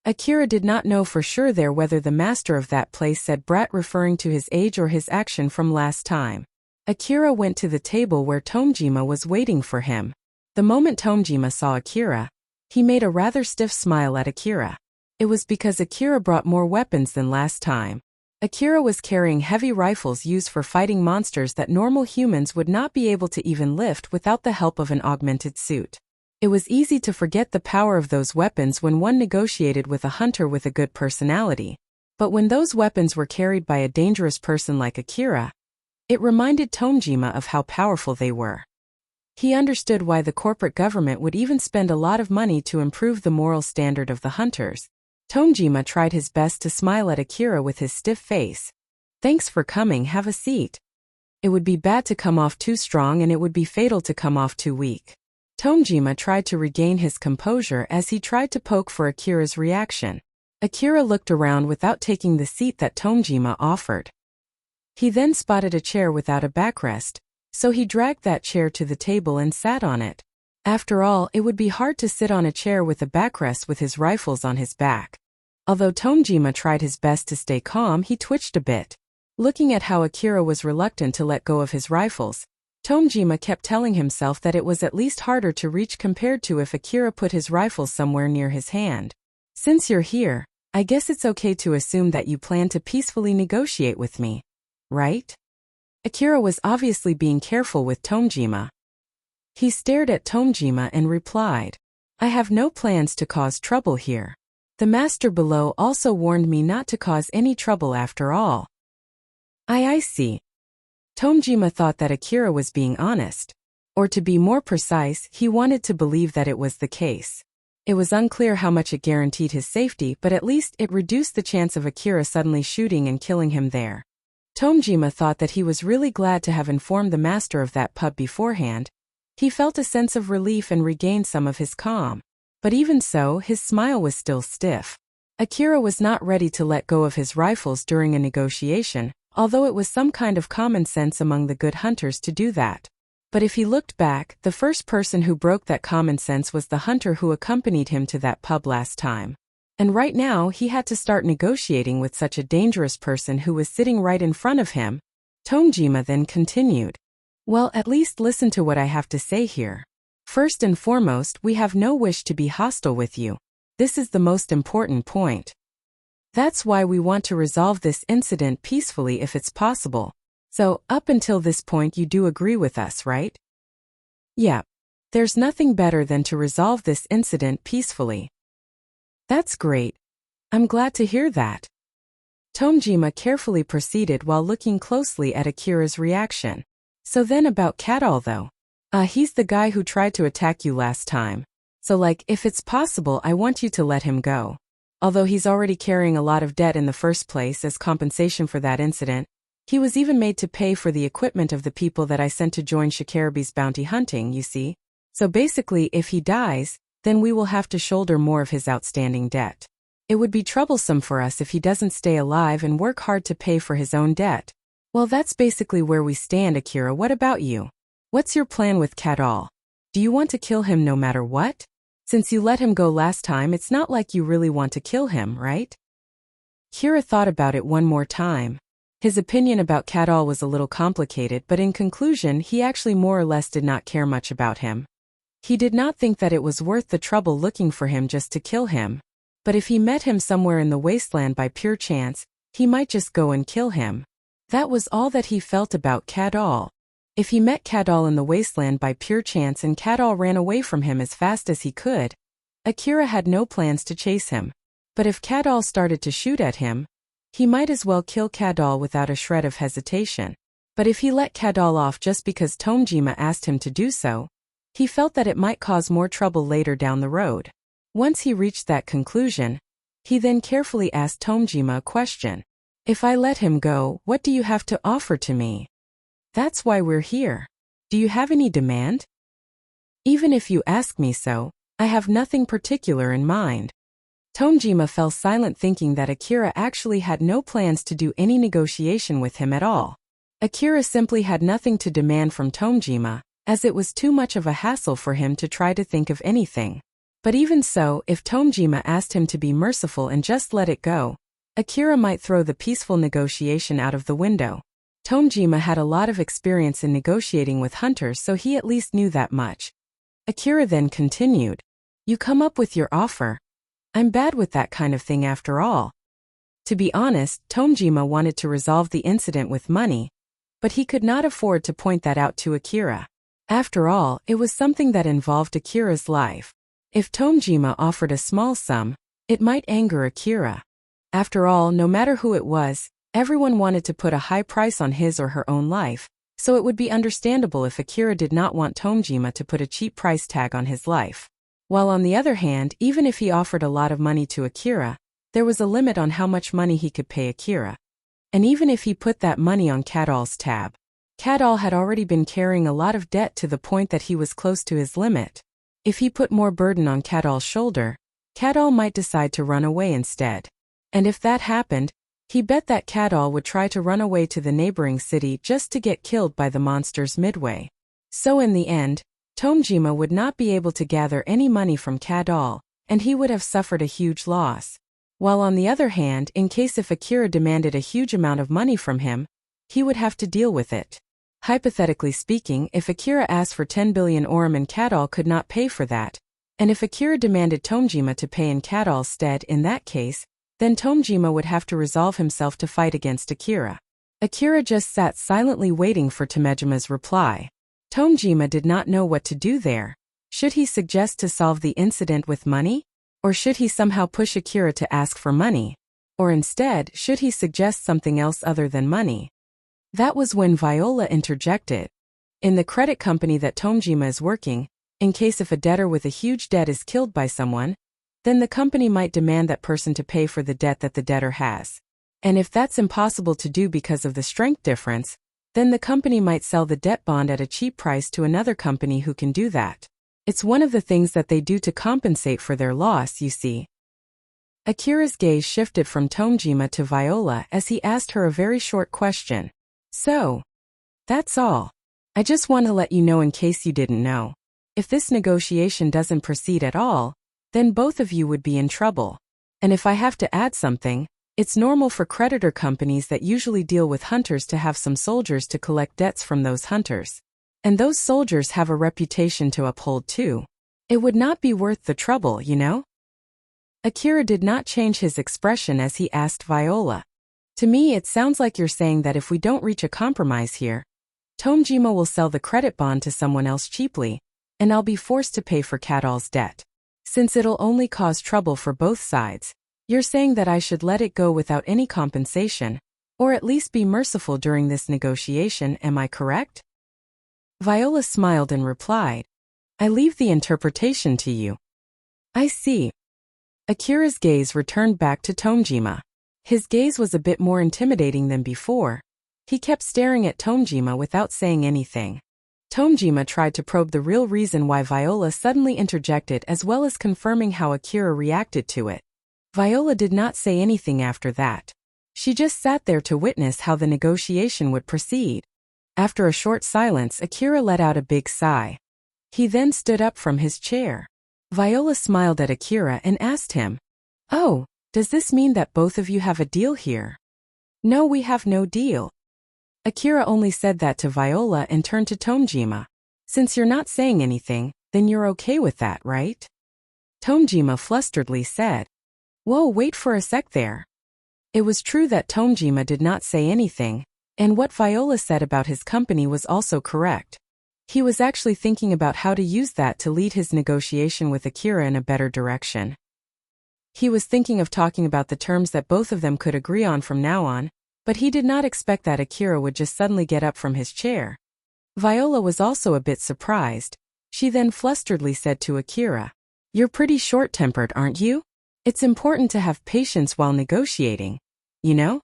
Akira did not know for sure there whether the master of that place said brat referring to his age or his action from last time. Akira went to the table where Tomjima was waiting for him. The moment Tomjima saw Akira, he made a rather stiff smile at Akira. It was because Akira brought more weapons than last time. Akira was carrying heavy rifles used for fighting monsters that normal humans would not be able to even lift without the help of an augmented suit. It was easy to forget the power of those weapons when one negotiated with a hunter with a good personality. But when those weapons were carried by a dangerous person like Akira, it reminded Tomjima of how powerful they were. He understood why the corporate government would even spend a lot of money to improve the moral standard of the hunters. Tomjima tried his best to smile at Akira with his stiff face. Thanks for coming, have a seat. It would be bad to come off too strong and it would be fatal to come off too weak. Tomjima tried to regain his composure as he tried to poke for Akira's reaction. Akira looked around without taking the seat that Tomjima offered. He then spotted a chair without a backrest, so he dragged that chair to the table and sat on it. After all, it would be hard to sit on a chair with a backrest with his rifles on his back. Although Tomjima tried his best to stay calm, he twitched a bit. Looking at how Akira was reluctant to let go of his rifles, Tomjima kept telling himself that it was at least harder to reach compared to if Akira put his rifle somewhere near his hand. Since you're here, I guess it's okay to assume that you plan to peacefully negotiate with me, right? Akira was obviously being careful with Tomjima. He stared at Tomjima and replied, I have no plans to cause trouble here. The master below also warned me not to cause any trouble after all. I see. Tomjima thought that Akira was being honest. Or to be more precise, he wanted to believe that it was the case. It was unclear how much it guaranteed his safety, but at least it reduced the chance of Akira suddenly shooting and killing him there. Tomjima thought that he was really glad to have informed the master of that pub beforehand. He felt a sense of relief and regained some of his calm. But even so, his smile was still stiff. Akira was not ready to let go of his rifles during a negotiation, although it was some kind of common sense among the good hunters to do that. But if he looked back, the first person who broke that common sense was the hunter who accompanied him to that pub last time. And right now, he had to start negotiating with such a dangerous person who was sitting right in front of him. Tomjima then continued. Well, at least listen to what I have to say here. First and foremost, we have no wish to be hostile with you. This is the most important point. That's why we want to resolve this incident peacefully if it's possible. So, up until this point you do agree with us, right? Yep. There's nothing better than to resolve this incident peacefully. That's great. I'm glad to hear that. Tomjima carefully proceeded while looking closely at Akira's reaction. So then about Kadal though. He's the guy who tried to attack you last time. So if it's possible I want you to let him go. Although he's already carrying a lot of debt in the first place as compensation for that incident, he was even made to pay for the equipment of the people that I sent to join Shikarabe's bounty hunting, you see. So basically if he dies, then we will have to shoulder more of his outstanding debt. It would be troublesome for us if he doesn't stay alive and work hard to pay for his own debt. Well, that's basically where we stand, Akira. What about you? What's your plan with Kadal? Do you want to kill him no matter what? Since you let him go last time, it's not like you really want to kill him, right? Kira thought about it one more time. His opinion about Kadal was a little complicated, but in conclusion, he actually more or less did not care much about him. He did not think that it was worth the trouble looking for him just to kill him. But if he met him somewhere in the wasteland by pure chance, he might just go and kill him. That was all that he felt about Kadal. If he met Kadal in the wasteland by pure chance and Kadal ran away from him as fast as he could, Akira had no plans to chase him. But if Kadal started to shoot at him, he might as well kill Kadal without a shred of hesitation. But if he let Kadal off just because Tomjima asked him to do so, he felt that it might cause more trouble later down the road. Once he reached that conclusion, he then carefully asked Tomjima a question. If I let him go, what do you have to offer to me? That's why we're here. Do you have any demand? Even if you ask me so, I have nothing particular in mind. Tomjima fell silent, thinking that Akira actually had no plans to do any negotiation with him at all. Akira simply had nothing to demand from Tomjima, as it was too much of a hassle for him to try to think of anything. But even so, if Tomjima asked him to be merciful and just let it go, Akira might throw the peaceful negotiation out of the window. Tomjima had a lot of experience in negotiating with hunters, so he at least knew that much. Akira then continued, "You come up with your offer. I'm bad with that kind of thing after all." To be honest, Tomjima wanted to resolve the incident with money, but he could not afford to point that out to Akira. After all, it was something that involved Akira's life. If Tomjima offered a small sum, it might anger Akira. After all, no matter who it was, everyone wanted to put a high price on his or her own life, so it would be understandable if Akira did not want Tomjima to put a cheap price tag on his life. While on the other hand, even if he offered a lot of money to Akira, there was a limit on how much money he could pay Akira. And even if he put that money on Kadal's tab, Kadal had already been carrying a lot of debt to the point that he was close to his limit. If he put more burden on Kadal's shoulder, Kadal might decide to run away instead. And if that happened, he bet that Kadal would try to run away to the neighboring city just to get killed by the monsters midway. So in the end, Tomjima would not be able to gather any money from Kadal, and he would have suffered a huge loss. While on the other hand, in case if Akira demanded a huge amount of money from him, he would have to deal with it. Hypothetically speaking, if Akira asked for 10 billion orum and Kadal could not pay for that, and if Akira demanded Tomjima to pay in Kadal's stead in that case, then Tomjima would have to resolve himself to fight against Akira. Akira just sat silently waiting for Tomejima's reply. Tomjima did not know what to do there. Should he suggest to solve the incident with money? Or should he somehow push Akira to ask for money? Or instead, should he suggest something else other than money? That was when Viola interjected. In the credit company that Tomjima is working, in case if a debtor with a huge debt is killed by someone, then the company might demand that person to pay for the debt that the debtor has. And if that's impossible to do because of the strength difference, then the company might sell the debt bond at a cheap price to another company who can do that. It's one of the things that they do to compensate for their loss, you see. Akira's gaze shifted from Tomjima to Viola as he asked her a very short question. So, that's all. I just want to let you know in case you didn't know. If this negotiation doesn't proceed at all, then both of you would be in trouble. And if I have to add something, it's normal for creditor companies that usually deal with hunters to have some soldiers to collect debts from those hunters. And those soldiers have a reputation to uphold too. It would not be worth the trouble, you know? Akira did not change his expression as he asked Viola. To me, it sounds like you're saying that if we don't reach a compromise here, Tomjima will sell the credit bond to someone else cheaply, and I'll be forced to pay for Cadall's debt. Since it'll only cause trouble for both sides, you're saying that I should let it go without any compensation, or at least be merciful during this negotiation, am I correct? Viola smiled and replied, I leave the interpretation to you. I see. Akira's gaze returned back to Tomjima. His gaze was a bit more intimidating than before. He kept staring at Tomjima without saying anything. Tomjima tried to probe the real reason why Viola suddenly interjected as well as confirming how Akira reacted to it. Viola did not say anything after that. She just sat there to witness how the negotiation would proceed. After a short silence, Akira let out a big sigh. He then stood up from his chair. Viola smiled at Akira and asked him, Oh, does this mean that both of you have a deal here? No, we have no deal. Akira only said that to Viola and turned to Tomjima. Since you're not saying anything, then you're okay with that, right? Tomjima flusteredly said. Whoa, wait for a sec there. It was true that Tomjima did not say anything, and what Viola said about his company was also correct. He was actually thinking about how to use that to lead his negotiation with Akira in a better direction. He was thinking of talking about the terms that both of them could agree on from now on, but he did not expect that Akira would just suddenly get up from his chair. Viola was also a bit surprised. She then flusteredly said to Akira, You're pretty short-tempered, aren't you? It's important to have patience while negotiating, you know?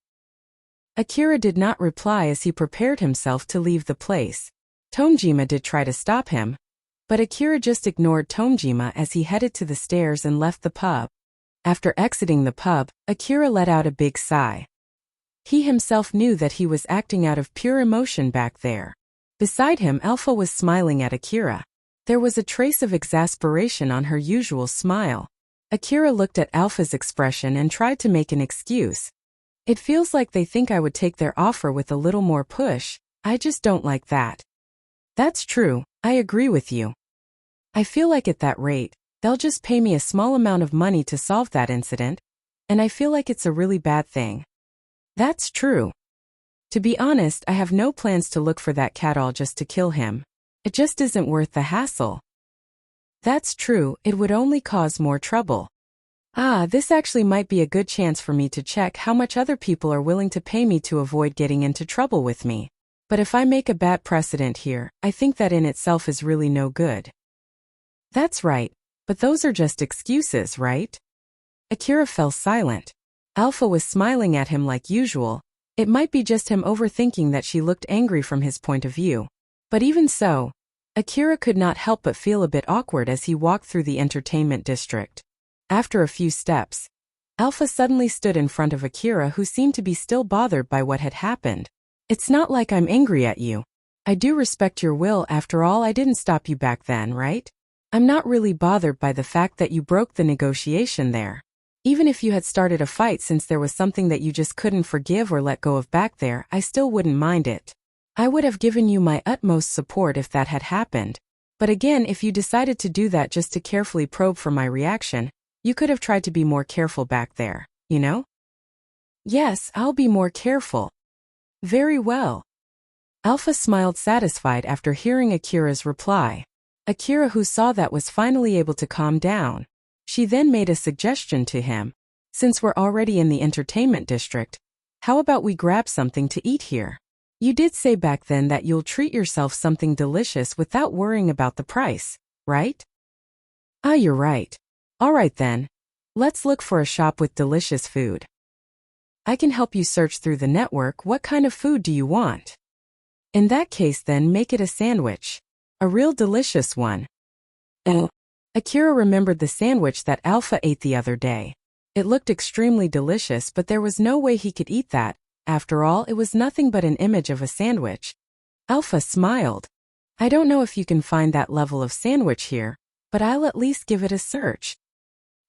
Akira did not reply as he prepared himself to leave the place. Tomjima did try to stop him, but Akira just ignored Tomjima as he headed to the stairs and left the pub. After exiting the pub, Akira let out a big sigh. He himself knew that he was acting out of pure emotion back there. Beside him, Alpha was smiling at Akira. There was a trace of exasperation on her usual smile. Akira looked at Alpha's expression and tried to make an excuse. It feels like they think I would take their offer with a little more push. I just don't like that. That's true, I agree with you. I feel like at that rate, they'll just pay me a small amount of money to solve that incident, and I feel like it's a really bad thing. That's true. To be honest, I have no plans to look for that Cadall just to kill him. It just isn't worth the hassle. That's true, it would only cause more trouble. This actually might be a good chance for me to check how much other people are willing to pay me to avoid getting into trouble with me. But if I make a bad precedent here, I think that in itself is really no good. That's right, but those are just excuses, right? Akira fell silent. Alpha was smiling at him like usual. It might be just him overthinking that she looked angry from his point of view. But even so, Akira could not help but feel a bit awkward as he walked through the entertainment district. After a few steps, Alpha suddenly stood in front of Akira, who seemed to be still bothered by what had happened. It's not like I'm angry at you. I do respect your will, after all I didn't stop you back then, right? I'm not really bothered by the fact that you broke the negotiation there. Even if you had started a fight since there was something that you just couldn't forgive or let go of back there, I still wouldn't mind it. I would have given you my utmost support if that had happened. But again, if you decided to do that just to carefully probe for my reaction, you could have tried to be more careful back there, you know? Yes, I'll be more careful. Very well. Alpha smiled satisfied after hearing Akira's reply. Akira, who saw that, was finally able to calm down. She then made a suggestion to him. Since we're already in the entertainment district, how about we grab something to eat here? You did say back then that you'll treat yourself something delicious without worrying about the price, right? You're right. All right then. Let's look for a shop with delicious food. I can help you search through the network. What kind of food do you want? In that case then, make it a sandwich. A real delicious one. Akira remembered the sandwich that Alpha ate the other day. It looked extremely delicious, but there was no way he could eat that. After all, it was nothing but an image of a sandwich. Alpha smiled. I don't know if you can find that level of sandwich here, but I'll at least give it a search.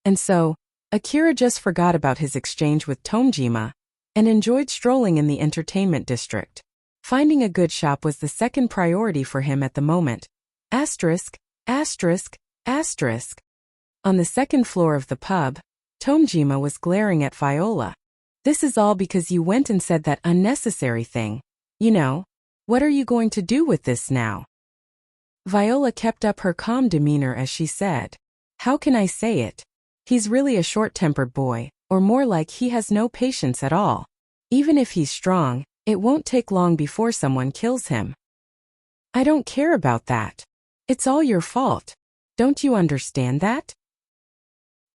And so, Akira just forgot about his exchange with Tomjima and enjoyed strolling in the entertainment district. Finding a good shop was the second priority for him at the moment. Asterisk, asterisk, asterisk. On the second floor of the pub, Tomjima was glaring at Viola. This is all because you went and said that unnecessary thing. You know, what are you going to do with this now? Viola kept up her calm demeanor as she said, "How can I say it? He's really a short-tempered boy, or more like he has no patience at all. Even if he's strong, it won't take long before someone kills him." "I don't care about that. It's all your fault. Don't you understand that?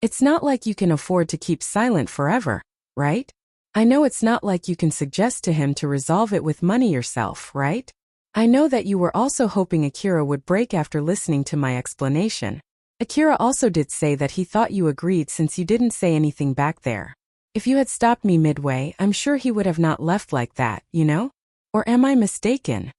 It's not like you can afford to keep silent forever, right? I know it's not like you can suggest to him to resolve it with money yourself, right? I know that you were also hoping Akira would break after listening to my explanation. Akira also did say that he thought you agreed since you didn't say anything back there. If you had stopped me midway, I'm sure he would have not left like that, you know? Or am I mistaken?"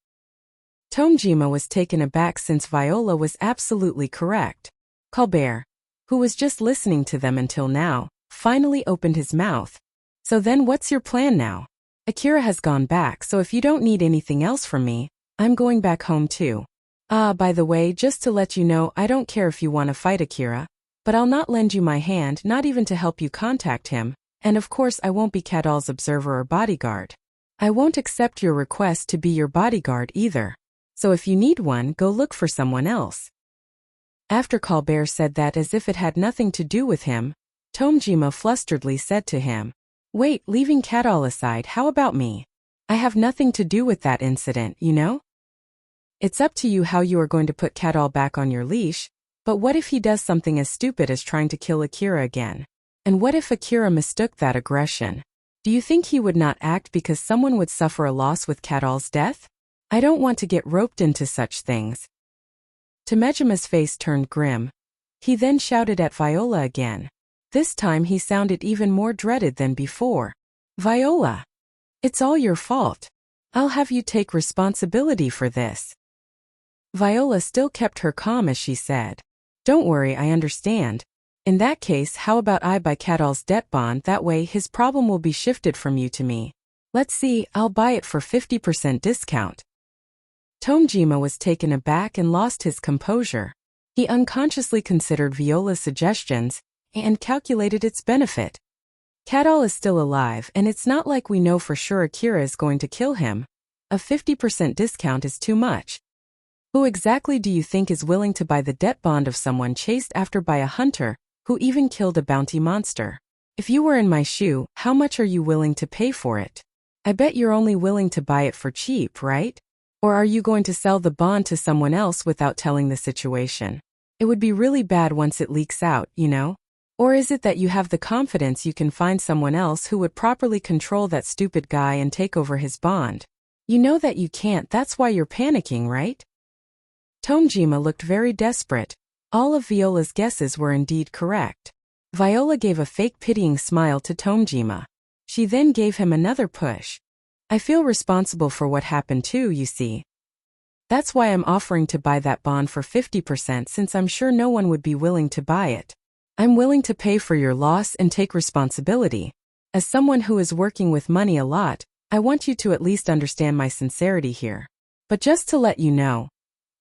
Tomjima was taken aback since Viola was absolutely correct. Colbert, who was just listening to them until now, finally opened his mouth. "So then what's your plan now? Akira has gone back, so if you don't need anything else from me, I'm going back home too. By the way, just to let you know, I don't care if you want to fight Akira, but I'll not lend you my hand, not even to help you contact him, and of course I won't be Cadal's observer or bodyguard. I won't accept your request to be your bodyguard either. So if you need one, go look for someone else." After Colbert said that as if it had nothing to do with him, Tomjima flusteredly said to him, "Wait, leaving Cadal aside, how about me? I have nothing to do with that incident, you know? It's up to you how you are going to put Cadal back on your leash, but what if he does something as stupid as trying to kill Akira again? And what if Akira mistook that aggression? Do you think he would not act because someone would suffer a loss with Cadal's death? I don't want to get roped into such things." Tamejima's face turned grim. He then shouted at Viola again. This time he sounded even more dreaded than before. "Viola! It's all your fault. I'll have you take responsibility for this." Viola still kept her calm as she said, "Don't worry, I understand. In that case, how about I buy Cadal's debt bond, that way his problem will be shifted from you to me. Let's see, I'll buy it for 50% discount." Tomjima was taken aback and lost his composure. He unconsciously considered Viola's suggestions and calculated its benefit. Cadal is still alive, and it's not like we know for sure Akira is going to kill him. A 50% discount is too much. Who exactly do you think is willing to buy the debt bond of someone chased after by a hunter who even killed a bounty monster? If you were in my shoe, how much are you willing to pay for it? I bet you're only willing to buy it for cheap, right? Or are you going to sell the bond to someone else without telling the situation? It would be really bad once it leaks out, you know? Or is it that you have the confidence you can find someone else who would properly control that stupid guy and take over his bond? You know that you can't, that's why you're panicking, right? Tomjima looked very desperate. All of Viola's guesses were indeed correct. Viola gave a fake pitying smile to Tomjima. She then gave him another push. "I feel responsible for what happened too, you see. That's why I'm offering to buy that bond for 50% since I'm sure no one would be willing to buy it. I'm willing to pay for your loss and take responsibility. As someone who is working with money a lot, I want you to at least understand my sincerity here. But just to let you know,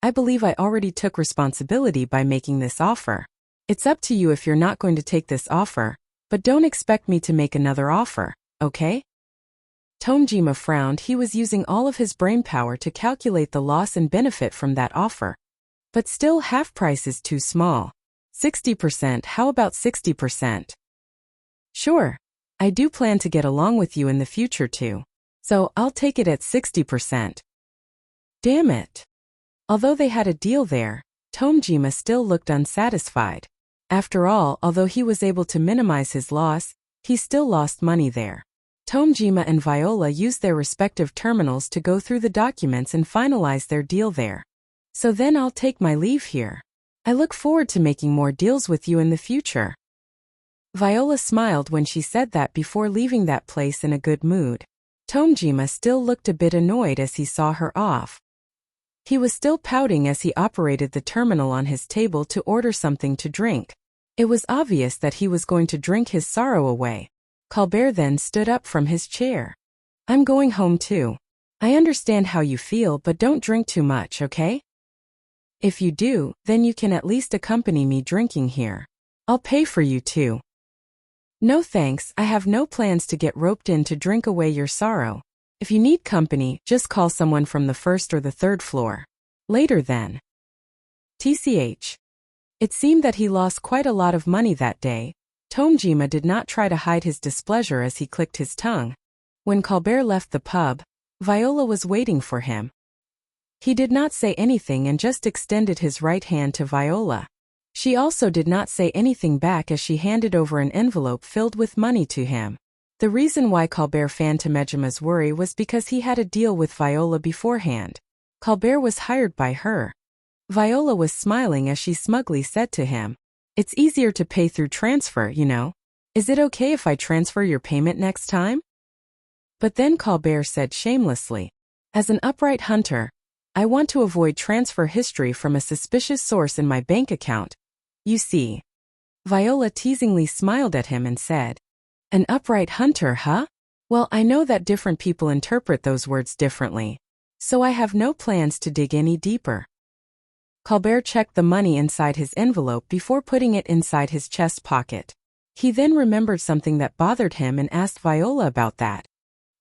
I believe I already took responsibility by making this offer. It's up to you if you're not going to take this offer, but don't expect me to make another offer, okay?" Tomjima frowned. He was using all of his brainpower to calculate the loss and benefit from that offer. But still, half price is too small. 60%, how about 60%? "Sure. I do plan to get along with you in the future too. So I'll take it at 60%. Damn it. Although they had a deal there, Tomjima still looked unsatisfied. After all, although he was able to minimize his loss, he still lost money there. Tomjima and Viola used their respective terminals to go through the documents and finalize their deal there. "So then I'll take my leave here. I look forward to making more deals with you in the future." Viola smiled when she said that before leaving that place in a good mood. Tomjima still looked a bit annoyed as he saw her off. He was still pouting as he operated the terminal on his table to order something to drink. It was obvious that he was going to drink his sorrow away. Colbert then stood up from his chair. "I'm going home too. I understand how you feel, but don't drink too much, okay? If you do, then you can at least accompany me drinking here. I'll pay for you too." No thanks, I have no plans to get roped in to drink away your sorrow. If you need company, just call someone from the first or the third floor. Later then. TCH. It seemed that he lost quite a lot of money that day. Tomjima did not try to hide his displeasure as he clicked his tongue. When Colbert left the pub, Viola was waiting for him. He did not say anything and just extended his right hand to Viola. She also did not say anything back as she handed over an envelope filled with money to him. The reason why Colbert fanned Tomejima's worry was because he had a deal with Viola beforehand. Colbert was hired by her. Viola was smiling as she smugly said to him, "It's easier to pay through transfer, you know. Is it okay if I transfer your payment next time?" But then Colbert said shamelessly, "As an upright hunter, I want to avoid transfer history from a suspicious source in my bank account. You see." Viola teasingly smiled at him and said, "An upright hunter, huh? Well, I know that different people interpret those words differently, so I have no plans to dig any deeper." Colbert checked the money inside his envelope before putting it inside his chest pocket. He then remembered something that bothered him and asked Viola about that.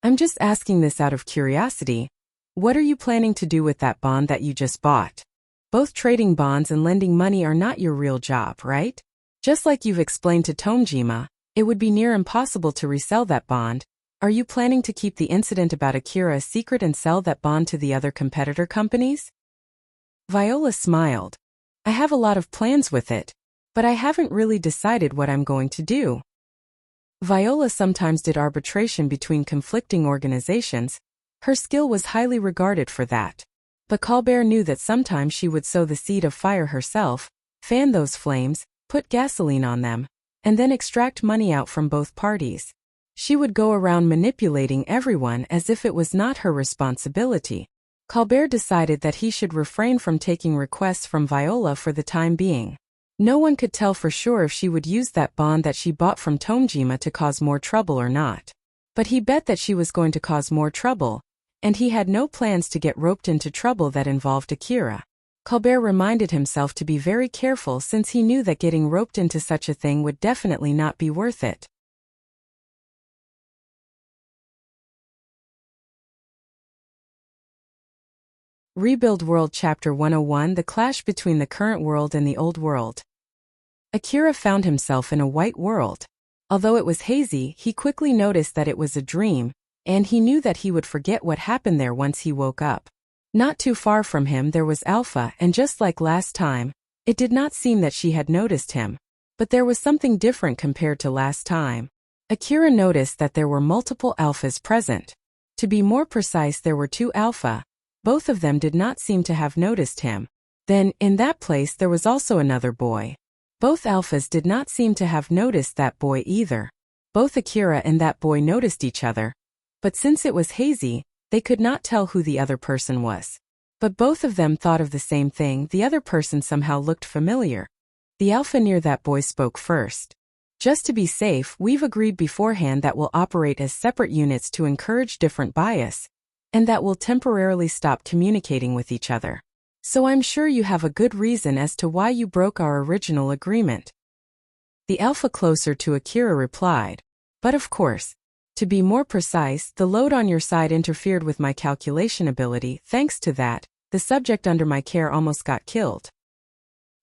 "I'm just asking this out of curiosity. What are you planning to do with that bond that you just bought? Both trading bonds and lending money are not your real job, right? Just like you've explained to Tomjima, it would be near impossible to resell that bond. Are you planning to keep the incident about Akira a secret and sell that bond to the other competitor companies?" Viola smiled. "I have a lot of plans with it, but I haven't really decided what I'm going to do." Viola sometimes did arbitration between conflicting organizations. Her skill was highly regarded for that. But Colbert knew that sometimes she would sow the seed of fire herself, fan those flames, put gasoline on them, and then extract money out from both parties. She would go around manipulating everyone as if it was not her responsibility. Colbert decided that he should refrain from taking requests from Viola for the time being. No one could tell for sure if she would use that bond that she bought from Tomjima to cause more trouble or not. But he bet that she was going to cause more trouble, and he had no plans to get roped into trouble that involved Akira. Colbert reminded himself to be very careful since he knew that getting roped into such a thing would definitely not be worth it. Rebuild World Chapter 101: The Clash Between the Current World and the Old World. Akira found himself in a white world. Although it was hazy, he quickly noticed that it was a dream, and he knew that he would forget what happened there once he woke up. Not too far from him there was Alpha, and just like last time, it did not seem that she had noticed him. But there was something different compared to last time. Akira noticed that there were multiple Alphas present. To be more precise, there were 2 Alpha. Both of them did not seem to have noticed him. Then, in that place there was also another boy. Both Alphas did not seem to have noticed that boy either. Both Akira and that boy noticed each other. But since it was hazy, they could not tell who the other person was. But both of them thought of the same thing: the other person somehow looked familiar. The Alpha near that boy spoke first. "Just to be safe, we've agreed beforehand that we'll operate as separate units to encourage different bias, and that we'll temporarily stop communicating with each other. So I'm sure you have a good reason as to why you broke our original agreement." The Alpha closer to Akira replied, "But of course. To be more precise, the load on your side interfered with my calculation ability. Thanks to that, the subject under my care almost got killed."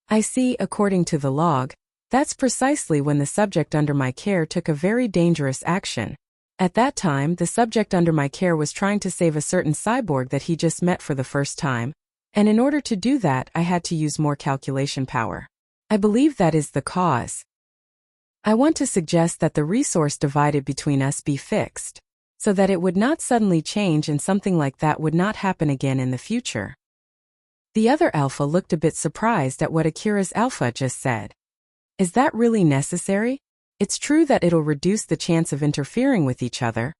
"I see, according to the log, that's precisely when the subject under my care took a very dangerous action. At that time, the subject under my care was trying to save a certain cyborg that he just met for the first time, and in order to do that, I had to use more calculation power. I believe that is the cause. I want to suggest that the resource divided between us be fixed, so that it would not suddenly change and something like that would not happen again in the future." The other Alpha looked a bit surprised at what Akira's Alpha just said. "Is that really necessary? It's true that it'll reduce the chance of interfering with each other,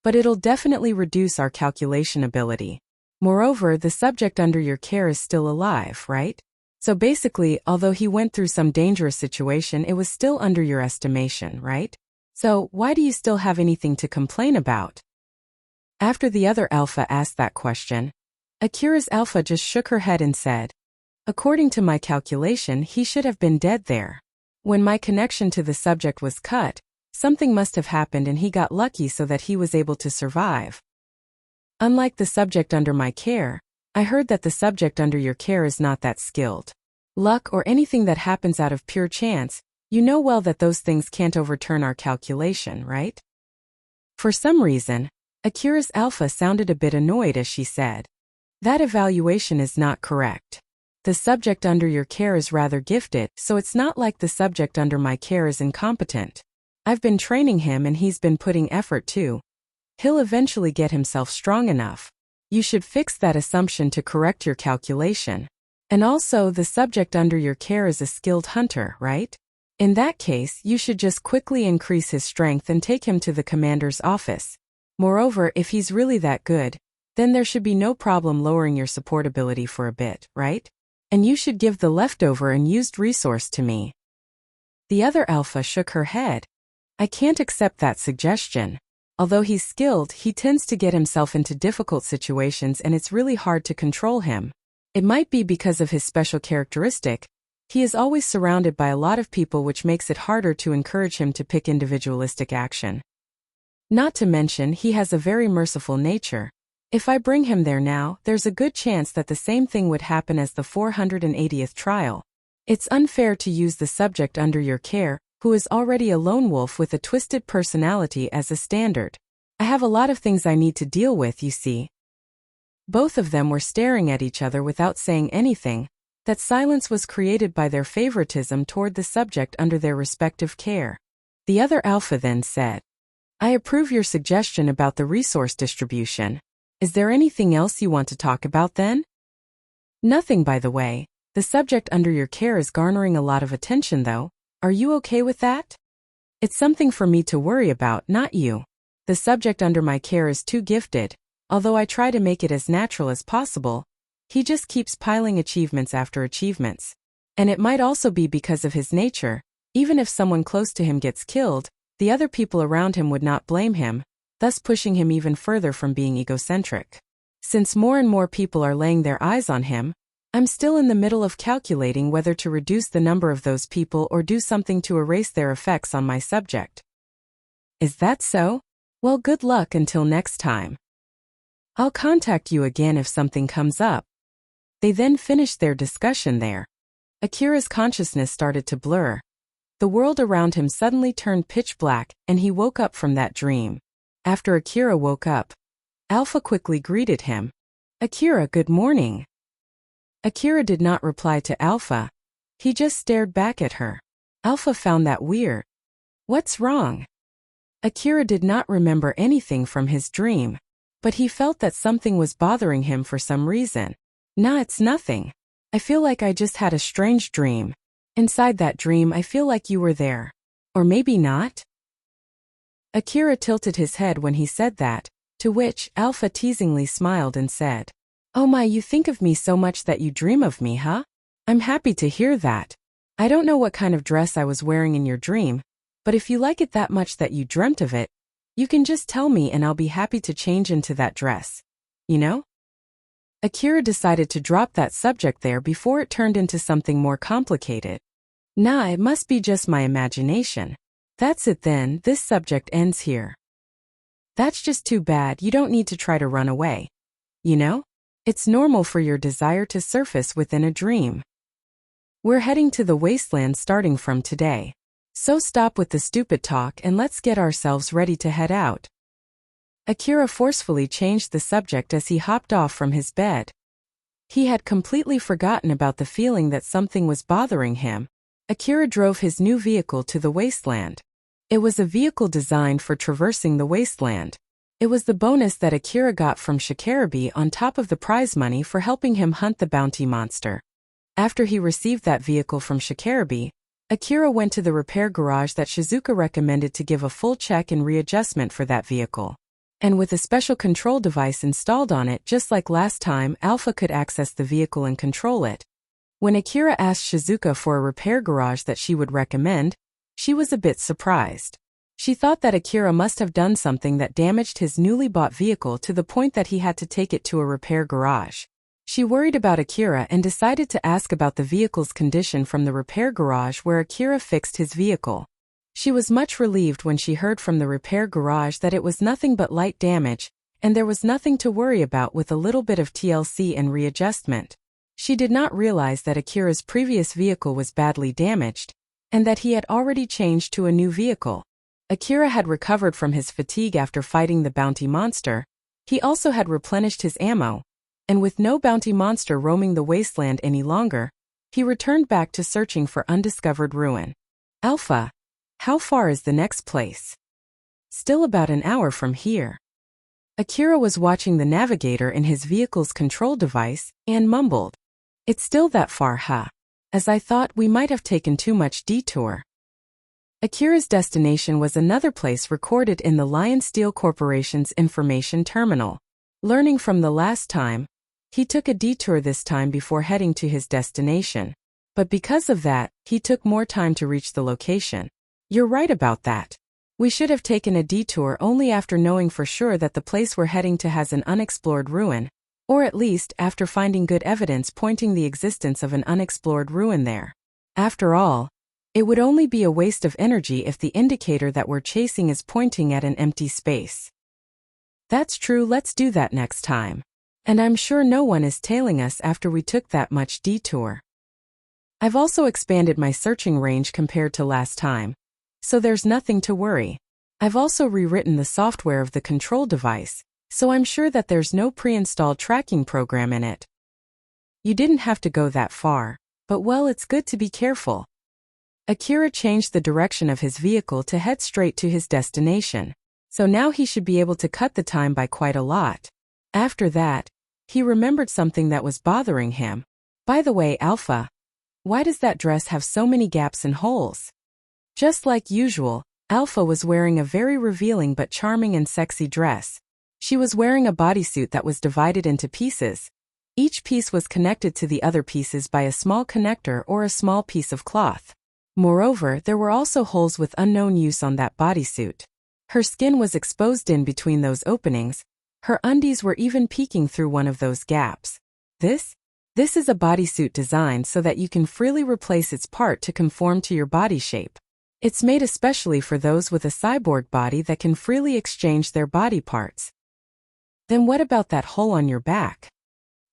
but it'll definitely reduce our calculation ability. Moreover, the subject under your care is still alive, right? So basically, although he went through some dangerous situation, it was still under your estimation, right? So why do you still have anything to complain about?" After the other Alpha asked that question, Akira's Alpha just shook her head and said, "According to my calculation, he should have been dead there. When my connection to the subject was cut, Something must have happened and he got lucky so that he was able to survive. Unlike the subject under my care, I heard that the subject under your care is not that skilled. Luck or anything that happens out of pure chance, you know well that those things can't overturn our calculation, right? For some reason, Akira's alpha sounded a bit annoyed as she said, "That evaluation is not correct. The subject under your care is rather gifted, so it's not like the subject under my care is incompetent. I've been training him and he's been putting effort too. He'll eventually get himself strong enough. You should fix that assumption to correct your calculation. And also, the subject under your care is a skilled hunter, right? In that case, you should just quickly increase his strength and take him to the commander's office. Moreover, if he's really that good, then there should be no problem lowering your support ability for a bit, right? And you should give the leftover and used resource to me." The other alpha shook her head. "I can't accept that suggestion. Although he's skilled, he tends to get himself into difficult situations and it's really hard to control him. It might be because of his special characteristic. He is always surrounded by a lot of people, which makes it harder to encourage him to pick individualistic action. Not to mention, he has a very merciful nature. If I bring him there now, there's a good chance that the same thing would happen as the 480th trial. It's unfair to use the subject under your care, who is already a lone wolf with a twisted personality, as a standard. I have a lot of things I need to deal with, you see." Both of them were staring at each other without saying anything. That silence was created by their favoritism toward the subject under their respective care. The other alpha then said, "I approve your suggestion about the resource distribution. Is there anything else you want to talk about then?" "Nothing, by the way. The subject under your care is garnering a lot of attention though. Are you okay with that?" "It's something for me to worry about, not you. The subject under my care is too gifted, although I try to make it as natural as possible. He just keeps piling achievements after achievements. And it might also be because of his nature. Even if someone close to him gets killed, the other people around him would not blame him, thus pushing him even further from being egocentric. Since more and more people are laying their eyes on him, I'm still in the middle of calculating whether to reduce the number of those people or do something to erase their effects on my subject." "Is that so? Well, good luck until next time. I'll contact you again if something comes up." They then finished their discussion there. Akira's consciousness started to blur. The world around him suddenly turned pitch black, and he woke up from that dream. After Akira woke up, Alpha quickly greeted him. "Akira, good morning." Akira did not reply to Alpha. He just stared back at her. Alpha found that weird. "What's wrong?" Akira did not remember anything from his dream, but he felt that something was bothering him for some reason. "Nah, it's nothing. I feel like I just had a strange dream. Inside that dream I feel like you were there. Or maybe not?" Akira tilted his head when he said that, to which Alpha teasingly smiled and said, "Oh my, you think of me so much that you dream of me, huh? I'm happy to hear that. I don't know what kind of dress I was wearing in your dream, but if you like it that much that you dreamt of it, you can just tell me and I'll be happy to change into that dress. You know?" Akira decided to drop that subject there before it turned into something more complicated. "Nah, it must be just my imagination. That's it then, this subject ends here." "That's just too bad, you don't need to try to run away. You know? It's normal for your desire to surface within a dream. We're heading to the wasteland starting from today. So stop with the stupid talk and let's get ourselves ready to head out." Akira forcefully changed the subject as he hopped off from his bed. He had completely forgotten about the feeling that something was bothering him. Akira drove his new vehicle to the wasteland. It was a vehicle designed for traversing the wasteland. It was the bonus that Akira got from Shikarabe on top of the prize money for helping him hunt the bounty monster. After he received that vehicle from Shikarabe, Akira went to the repair garage that Shizuka recommended to give a full check and readjustment for that vehicle. And with a special control device installed on it, just like last time, Alpha could access the vehicle and control it. When Akira asked Shizuka for a repair garage that she would recommend, she was a bit surprised. She thought that Akira must have done something that damaged his newly bought vehicle to the point that he had to take it to a repair garage. She worried about Akira and decided to ask about the vehicle's condition from the repair garage where Akira fixed his vehicle. She was much relieved when she heard from the repair garage that it was nothing but light damage, and there was nothing to worry about with a little bit of TLC and readjustment. She did not realize that Akira's previous vehicle was badly damaged, and that he had already changed to a new vehicle. Akira had recovered from his fatigue after fighting the bounty monster. He also had replenished his ammo, and with no bounty monster roaming the wasteland any longer, he returned back to searching for undiscovered ruin. Alpha, how far is the next place? Still about an hour from here. Akira was watching the navigator in his vehicle's control device and mumbled, "It's still that far, huh? As I thought, we might have taken too much detour." Akira's destination was another place recorded in the Lion Steel Corporation's information terminal. Learning from the last time, he took a detour this time before heading to his destination. But because of that, he took more time to reach the location. You're right about that. We should have taken a detour only after knowing for sure that the place we're heading to has an unexplored ruin, or at least after finding good evidence pointing the existence of an unexplored ruin there. After all, it would only be a waste of energy if the indicator that we're chasing is pointing at an empty space. That's true, let's do that next time. And I'm sure no one is tailing us after we took that much detour. I've also expanded my searching range compared to last time, so there's nothing to worry. I've also rewritten the software of the control device, so I'm sure that there's no pre-installed tracking program in it. You didn't have to go that far, but well, it's good to be careful. Akira changed the direction of his vehicle to head straight to his destination, so now he should be able to cut the time by quite a lot. After that, he remembered something that was bothering him. By the way, Alpha, why does that dress have so many gaps and holes? Just like usual, Alpha was wearing a very revealing but charming and sexy dress. She was wearing a bodysuit that was divided into pieces. Each piece was connected to the other pieces by a small connector or a small piece of cloth. Moreover, there were also holes with unknown use on that bodysuit. Her skin was exposed in between those openings. Her undies were even peeking through one of those gaps. This is a bodysuit designed so that you can freely replace its part to conform to your body shape. It's made especially for those with a cyborg body that can freely exchange their body parts. Then what about that hole on your back?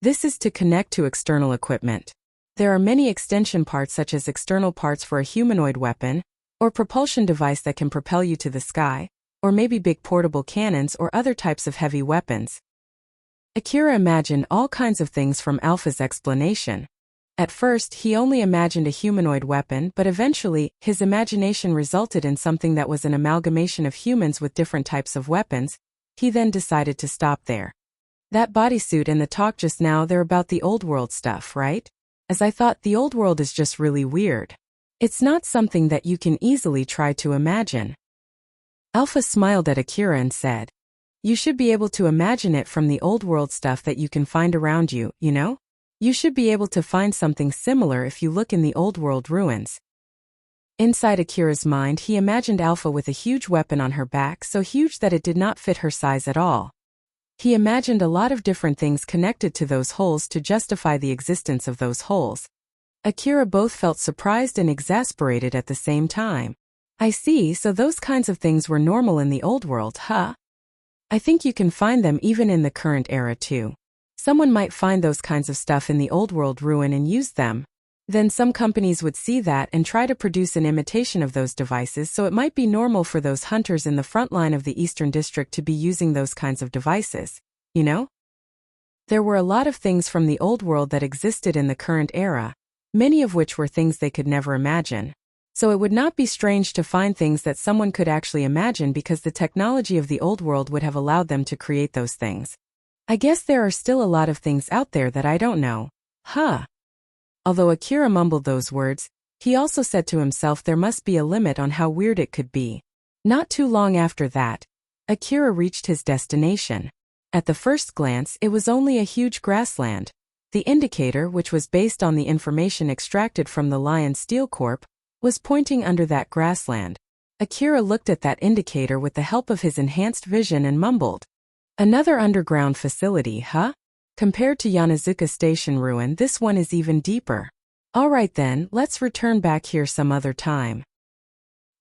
This is to connect to external equipment. There are many extension parts such as external parts for a humanoid weapon, or propulsion device that can propel you to the sky, or maybe big portable cannons or other types of heavy weapons. Akira imagined all kinds of things from Alpha's explanation. At first, he only imagined a humanoid weapon, but eventually, his imagination resulted in something that was an amalgamation of humans with different types of weapons. He then decided to stop there. That bodysuit and the talk just now, they're about the old world stuff, right? As I thought, the old world is just really weird. It's not something that you can easily try to imagine. Alpha smiled at Akira and said, "You should be able to imagine it from the old world stuff that you can find around you, you know? You should be able to find something similar if you look in the old world ruins." Inside Akira's mind, he imagined Alpha with a huge weapon on her back, so huge that it did not fit her size at all. He imagined a lot of different things connected to those holes to justify the existence of those holes. Akira both felt surprised and exasperated at the same time. I see, so those kinds of things were normal in the old world, huh? I think you can find them even in the current era too. Someone might find those kinds of stuff in the old world ruin and use them. Then some companies would see that and try to produce an imitation of those devices, so it might be normal for those hunters in the front line of the Eastern District to be using those kinds of devices, you know? There were a lot of things from the old world that existed in the current era, many of which were things they could never imagine. So it would not be strange to find things that someone could actually imagine because the technology of the old world would have allowed them to create those things. I guess there are still a lot of things out there that I don't know, huh? Although Akira mumbled those words, he also said to himself there must be a limit on how weird it could be. Not too long after that, Akira reached his destination. At the first glance, it was only a huge grassland. The indicator, which was based on the information extracted from the Lion Steel Corp, was pointing under that grassland. Akira looked at that indicator with the help of his enhanced vision and mumbled, "Another underground facility, huh? Compared to Yanazuka Station ruin, this one is even deeper. Alright then, let's return back here some other time."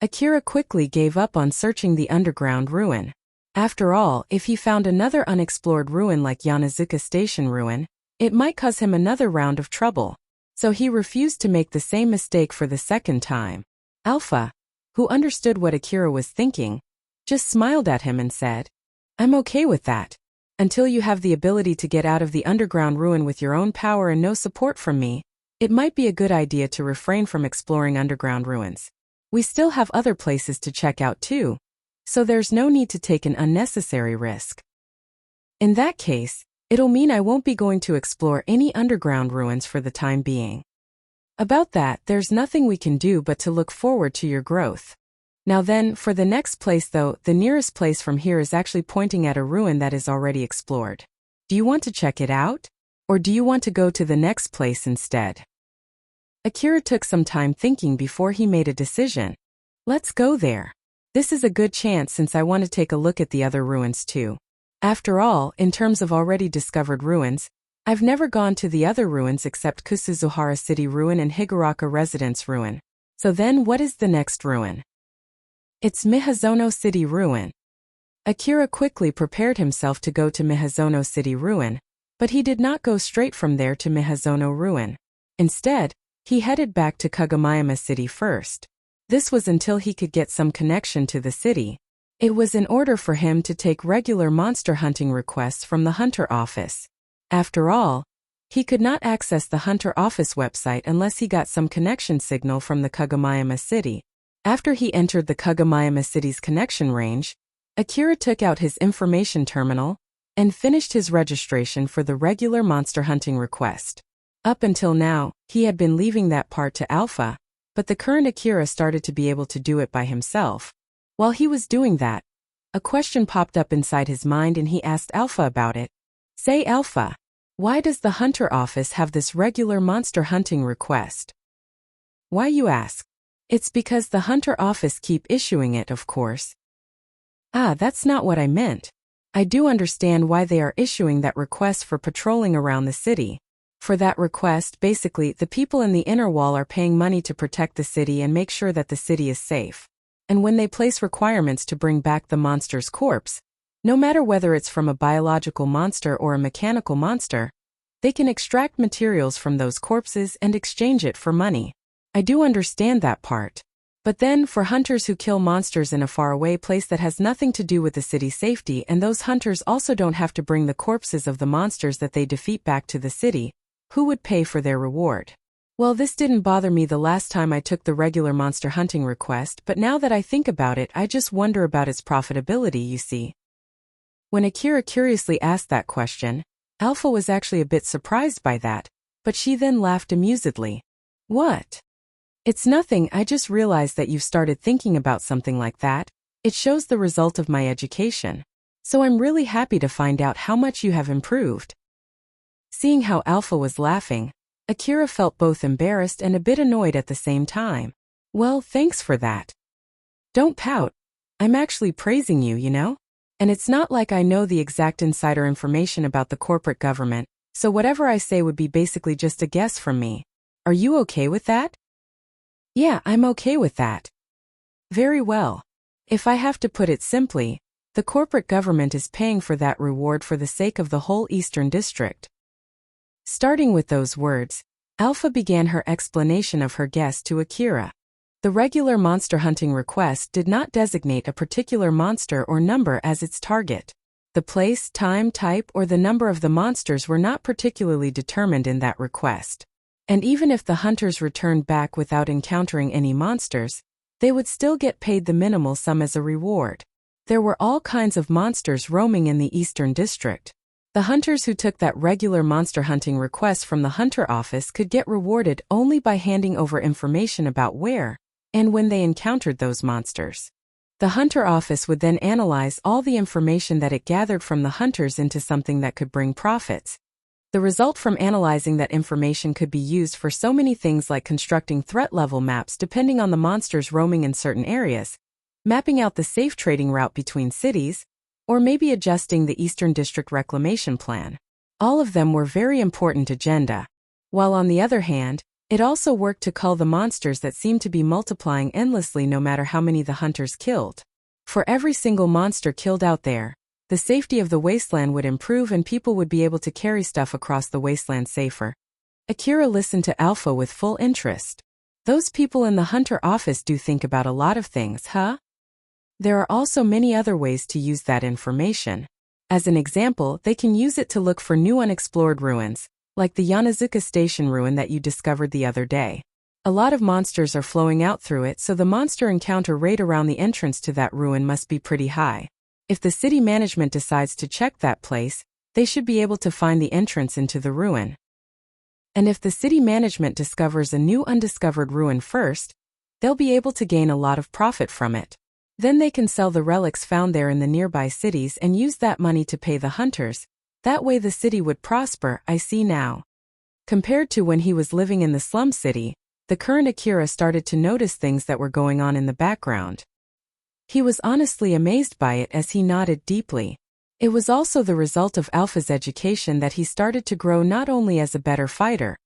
Akira quickly gave up on searching the underground ruin. After all, if he found another unexplored ruin like Yanazuka Station ruin, it might cause him another round of trouble. So he refused to make the same mistake for the second time. Alpha, who understood what Akira was thinking, just smiled at him and said, "I'm okay with that. Until you have the ability to get out of the underground ruin with your own power and no support from me, it might be a good idea to refrain from exploring underground ruins. We still have other places to check out too, so there's no need to take an unnecessary risk. In that case, it'll mean I won't be going to explore any underground ruins for the time being. About that, there's nothing we can do but to look forward to your growth. Now then, for the next place though, the nearest place from here is actually pointing at a ruin that is already explored. Do you want to check it out? Or do you want to go to the next place instead?" Akira took some time thinking before he made a decision. "Let's go there. This is a good chance since I want to take a look at the other ruins too. After all, in terms of already discovered ruins, I've never gone to the other ruins except Kusuzuhara City Ruin and Higuraka Residence Ruin. So then what is the next ruin?" "It's Mihazono City Ruin." Akira quickly prepared himself to go to Mihazono City Ruin, but he did not go straight from there to Mihazono Ruin. Instead, he headed back to Kagomayama City first. This was until he could get some connection to the city. It was in order for him to take regular monster hunting requests from the Hunter office. After all, he could not access the Hunter office website unless he got some connection signal from the Kagomayama City. After he entered the Kagomayama City's connection range, Akira took out his information terminal and finished his registration for the regular monster hunting request. Up until now, he had been leaving that part to Alpha, but the current Akira started to be able to do it by himself. While he was doing that, a question popped up inside his mind and he asked Alpha about it. "Say Alpha, why does the Hunter office have this regular monster hunting request?" "Why, you ask?" "It's because the Hunter office keep issuing it, of course." "Ah, that's not what I meant. I do understand why they are issuing that request for patrolling around the city. For that request, basically, the people in the inner wall are paying money to protect the city and make sure that the city is safe. And when they place requirements to bring back the monster's corpse, no matter whether it's from a biological monster or a mechanical monster, they can extract materials from those corpses and exchange it for money. I do understand that part. But then, for hunters who kill monsters in a faraway place that has nothing to do with the city's safety, and those hunters also don't have to bring the corpses of the monsters that they defeat back to the city, who would pay for their reward? Well, this didn't bother me the last time I took the regular monster hunting request, but now that I think about it, I just wonder about its profitability, you see." When Akira curiously asked that question, Alpha was actually a bit surprised by that, but she then laughed amusedly. "What? It's nothing, I just realized that you've started thinking about something like that. It shows the result of my education. So I'm really happy to find out how much you have improved." Seeing how Alpha was laughing, Akira felt both embarrassed and a bit annoyed at the same time. "Well, thanks for that. Don't pout. I'm actually praising you, you know? And it's not like I know the exact insider information about the corporate government, so whatever I say would be basically just a guess from me. Are you okay with that?" "Yeah, I'm okay with that." "Very well. If I have to put it simply, the corporate government is paying for that reward for the sake of the whole Eastern District." Starting with those words, Alpha began her explanation of her guess to Akira. The regular monster hunting request did not designate a particular monster or number as its target. The place, time, type, or the number of the monsters were not particularly determined in that request. And even if the hunters returned back without encountering any monsters, they would still get paid the minimal sum as a reward. There were all kinds of monsters roaming in the Eastern District. The hunters who took that regular monster hunting request from the Hunter office could get rewarded only by handing over information about where and when they encountered those monsters. The Hunter office would then analyze all the information that it gathered from the hunters into something that could bring profits. The result from analyzing that information could be used for so many things like constructing threat level maps depending on the monsters roaming in certain areas, mapping out the safe trading route between cities, or maybe adjusting the Eastern District Reclamation Plan. All of them were very important agenda. While on the other hand, It also worked to cull the monsters that seemed to be multiplying endlessly no matter how many the hunters killed. For every single monster killed out there, the safety of the wasteland would improve and people would be able to carry stuff across the wasteland safer. Akira listened to Alpha with full interest. Those people in the hunter office do think about a lot of things, huh? There are also many other ways to use that information. As an example, they can use it to look for new unexplored ruins, like the Yanazuka Station ruin that you discovered the other day. A lot of monsters are flowing out through it, so the monster encounter rate around the entrance to that ruin must be pretty high. If the city management decides to check that place, they should be able to find the entrance into the ruin. And if the city management discovers a new undiscovered ruin first, they'll be able to gain a lot of profit from it. Then they can sell the relics found there in the nearby cities and use that money to pay the hunters. That way the city would prosper, I see now. Compared to when he was living in the slum city, the current Akira started to notice things that were going on in the background. He was honestly amazed by it as he nodded deeply. It was also the result of Alpha's education that he started to grow not only as a better fighter.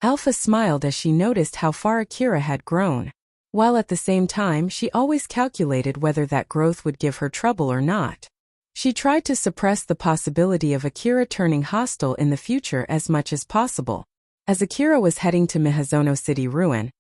Alpha smiled as she noticed how far Akira had grown, while at the same time she always calculated whether that growth would give her trouble or not. She tried to suppress the possibility of Akira turning hostile in the future as much as possible. As Akira was heading to Miyazono City Ruin,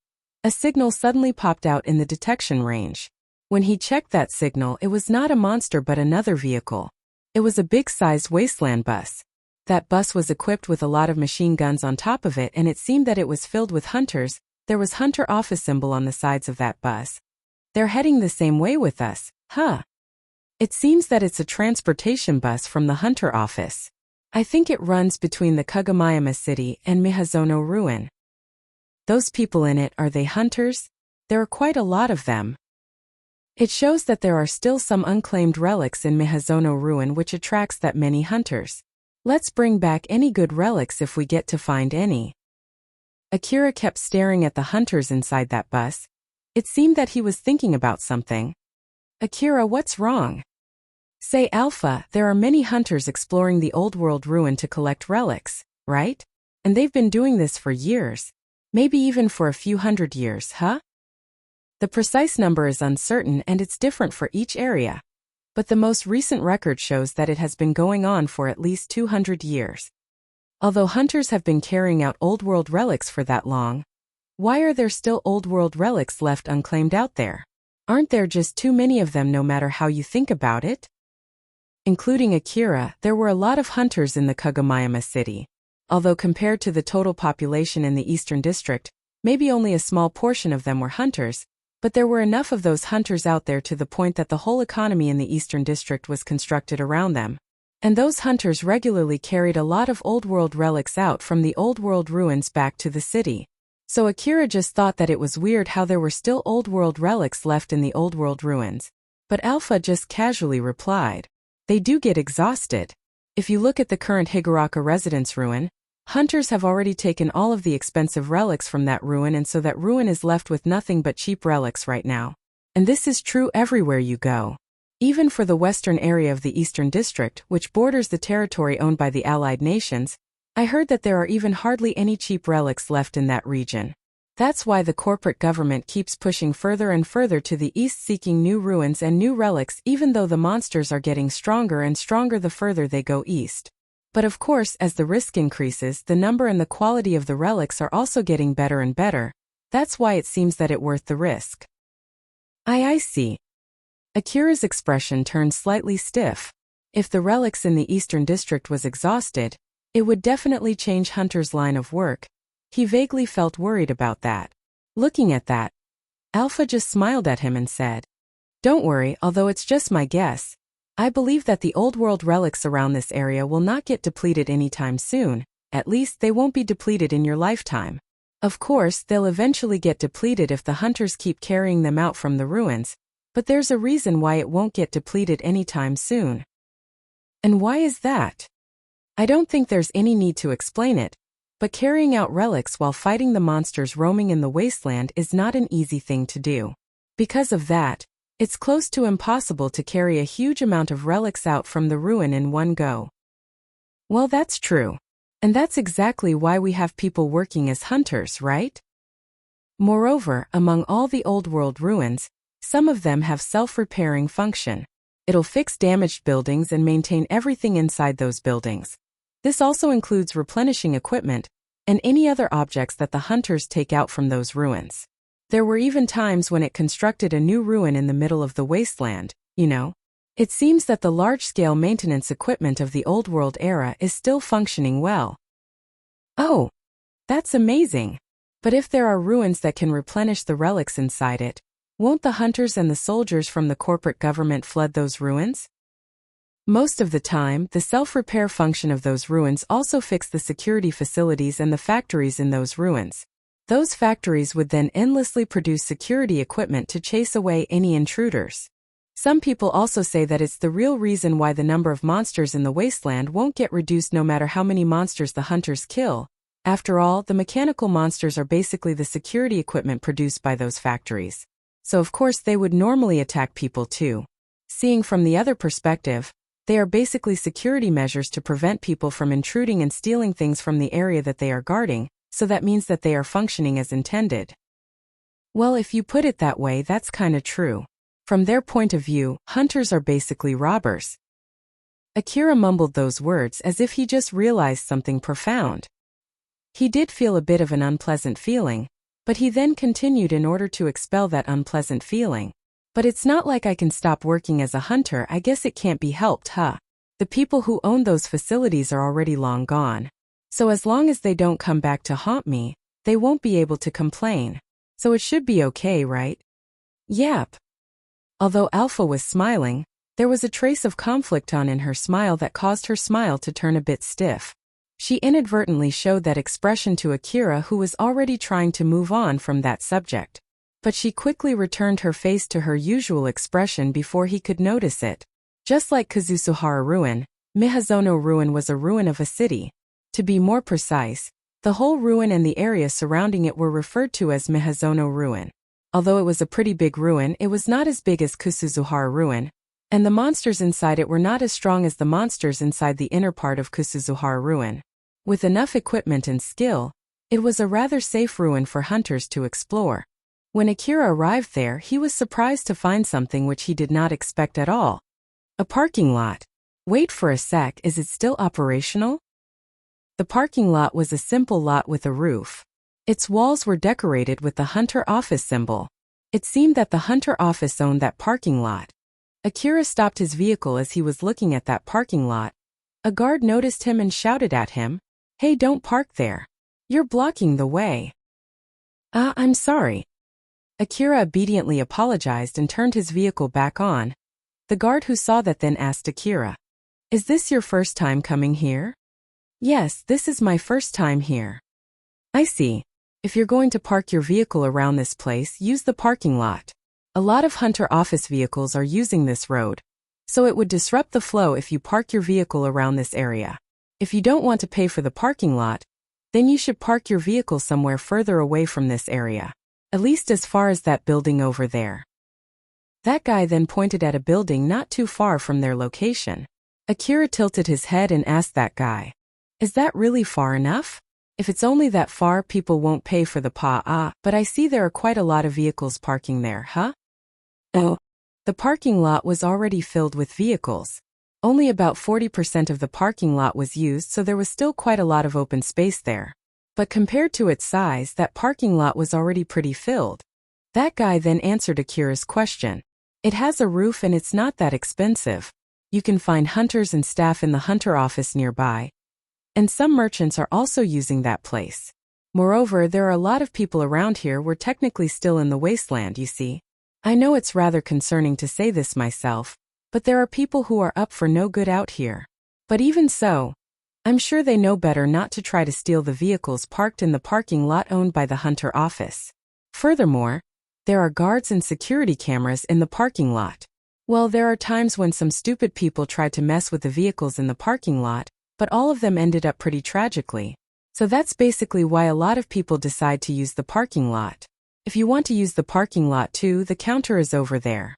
a signal suddenly popped out in the detection range. When he checked that signal, it was not a monster but another vehicle. It was a big-sized wasteland bus. That bus was equipped with a lot of machine guns on top of it, and it seemed that it was filled with hunters. There was Hunter Office symbol on the sides of that bus. They're heading the same way with us, huh? It seems that it's a transportation bus from the Hunter Office. I think it runs between the Kagomayama City and Miyazono Ruin. Those people in it, are they hunters? There are quite a lot of them. It shows that there are still some unclaimed relics in Miyazono Ruin which attracts that many hunters. Let's bring back any good relics if we get to find any. Akira kept staring at the hunters inside that bus. It seemed that he was thinking about something. Akira, what's wrong? Say, Alpha, there are many hunters exploring the old world ruin to collect relics, right? And they've been doing this for years. Maybe even for a few hundred years, huh? The precise number is uncertain and it's different for each area. But the most recent record shows that it has been going on for at least 200 years. Although hunters have been carrying out old world relics for that long, why are there still old world relics left unclaimed out there? Aren't there just too many of them no matter how you think about it? Including Akira, there were a lot of hunters in the Kagomayama City. Although compared to the total population in the Eastern District, maybe only a small portion of them were hunters, but there were enough of those hunters out there to the point that the whole economy in the Eastern District was constructed around them. And those hunters regularly carried a lot of old world relics out from the old world ruins back to the city. So Akira just thought that it was weird how there were still old world relics left in the old world ruins. But Alpha just casually replied, they do get exhausted. If you look at the current Higuraka residence ruin, hunters have already taken all of the expensive relics from that ruin, and so that ruin is left with nothing but cheap relics right now. And this is true everywhere you go. Even for the western area of the Eastern District, which borders the territory owned by the Allied nations, I heard that there are even hardly any cheap relics left in that region. That's why the corporate government keeps pushing further and further to the east, seeking new ruins and new relics, even though the monsters are getting stronger and stronger the further they go east. But of course, as the risk increases, the number and the quality of the relics are also getting better and better. That's why it seems that it's worth the risk. I see. Akira's expression turned slightly stiff. If the relics in the Eastern District was exhausted, it would definitely change Hunter's line of work. He vaguely felt worried about that. Looking at that, Alpha just smiled at him and said, don't worry, although it's just my guess. I believe that the old world relics around this area will not get depleted anytime soon. At least they won't be depleted in your lifetime. Of course, they'll eventually get depleted if the hunters keep carrying them out from the ruins, but there's a reason why it won't get depleted anytime soon. And why is that? I don't think there's any need to explain it, but carrying out relics while fighting the monsters roaming in the wasteland is not an easy thing to do. Because of that, it's close to impossible to carry a huge amount of relics out from the ruin in one go. Well, that's true. And that's exactly why we have people working as hunters, right? Moreover, among all the old world ruins, some of them have self-repairing function. It'll fix damaged buildings and maintain everything inside those buildings. This also includes replenishing equipment and any other objects that the hunters take out from those ruins. There were even times when it constructed a new ruin in the middle of the wasteland, you know. It seems that the large-scale maintenance equipment of the Old World era is still functioning well. Oh, that's amazing. But if there are ruins that can replenish the relics inside it, won't the hunters and the soldiers from the corporate government flood those ruins? Most of the time, the self-repair function of those ruins also fix the security facilities and the factories in those ruins. Those factories would then endlessly produce security equipment to chase away any intruders. Some people also say that it's the real reason why the number of monsters in the wasteland won't get reduced no matter how many monsters the hunters kill. After all, the mechanical monsters are basically the security equipment produced by those factories. So of course they would normally attack people too. Seeing from the other perspective, they are basically security measures to prevent people from intruding and stealing things from the area that they are guarding, so that means that they are functioning as intended. Well, if you put it that way, that's kinda true. From their point of view, hunters are basically robbers. Akira mumbled those words as if he just realized something profound. He did feel a bit of an unpleasant feeling, but he then continued in order to expel that unpleasant feeling. But it's not like I can stop working as a hunter, I guess it can't be helped, huh? The people who own those facilities are already long gone. So as long as they don't come back to haunt me, they won't be able to complain. So it should be okay, right? Yep. Although Alpha was smiling, there was a trace of conflict in her smile that caused her smile to turn a bit stiff. She inadvertently showed that expression to Akira, who was already trying to move on from that subject. But she quickly returned her face to her usual expression before he could notice it. Just like Kazusuhara Ruin, Mihazono Ruin was a ruin of a city. To be more precise, the whole ruin and the area surrounding it were referred to as Mihazono Ruin. Although it was a pretty big ruin, it was not as big as Kusuzuhara Ruin, and the monsters inside it were not as strong as the monsters inside the inner part of Kusuzuhara Ruin. With enough equipment and skill, it was a rather safe ruin for hunters to explore. When Akira arrived there, he was surprised to find something which he did not expect at all. A parking lot. Wait for a sec, is it still operational? The parking lot was a simple lot with a roof. Its walls were decorated with the Hunter Office symbol. It seemed that the Hunter Office owned that parking lot. Akira stopped his vehicle as he was looking at that parking lot. A guard noticed him and shouted at him, "Hey, don't park there. You're blocking the way." I'm sorry." Akira obediently apologized and turned his vehicle back on. The guard who saw that then asked Akira, "Is this your first time coming here?" "Yes, this is my first time here." "I see. If you're going to park your vehicle around this place, use the parking lot. A lot of Hunter Office vehicles are using this road, so it would disrupt the flow if you park your vehicle around this area. If you don't want to pay for the parking lot, then you should park your vehicle somewhere further away from this area, at least as far as that building over there." That guy then pointed at a building not too far from their location. Akira tilted his head and asked that guy, "Is that really far enough? If it's only that far, people won't pay for the but I see there are quite a lot of vehicles parking there, huh?" Oh. The parking lot was already filled with vehicles. Only about 40% of the parking lot was used, so there was still quite a lot of open space there. But compared to its size, that parking lot was already pretty filled. That guy then answered Akira's question. "It has a roof and it's not that expensive. You can find hunters and staff in the Hunter Office nearby. And some merchants are also using that place. Moreover, there are a lot of people around here. We're technically still in the wasteland, you see. I know it's rather concerning to say this myself, but there are people who are up for no good out here. But even so, I'm sure they know better not to try to steal the vehicles parked in the parking lot owned by the Hunter Office. Furthermore, there are guards and security cameras in the parking lot. Well, there are times when some stupid people try to mess with the vehicles in the parking lot, but all of them ended up pretty tragically. So that's basically why a lot of people decide to use the parking lot. If you want to use the parking lot too, the counter is over there."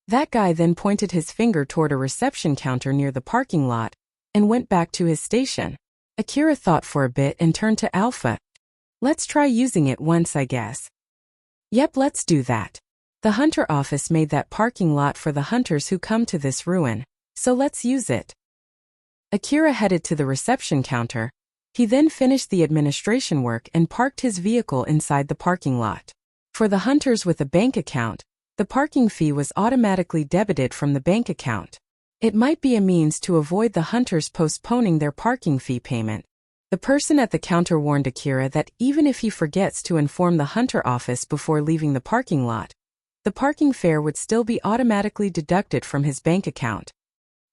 That guy then pointed his finger toward a reception counter near the parking lot and went back to his station. Akira thought for a bit and turned to Alpha. Let's try using it once, I guess. Yep, let's do that. The hunter office made that parking lot for the hunters who come to this ruin, so let's use it. Akira headed to the reception counter. He then finished the administration work and parked his vehicle inside the parking lot. For the hunters with a bank account, the parking fee was automatically debited from the bank account. It might be a means to avoid the hunters postponing their parking fee payment. The person at the counter warned Akira that even if he forgets to inform the hunter office before leaving the parking lot, the parking fare would still be automatically deducted from his bank account.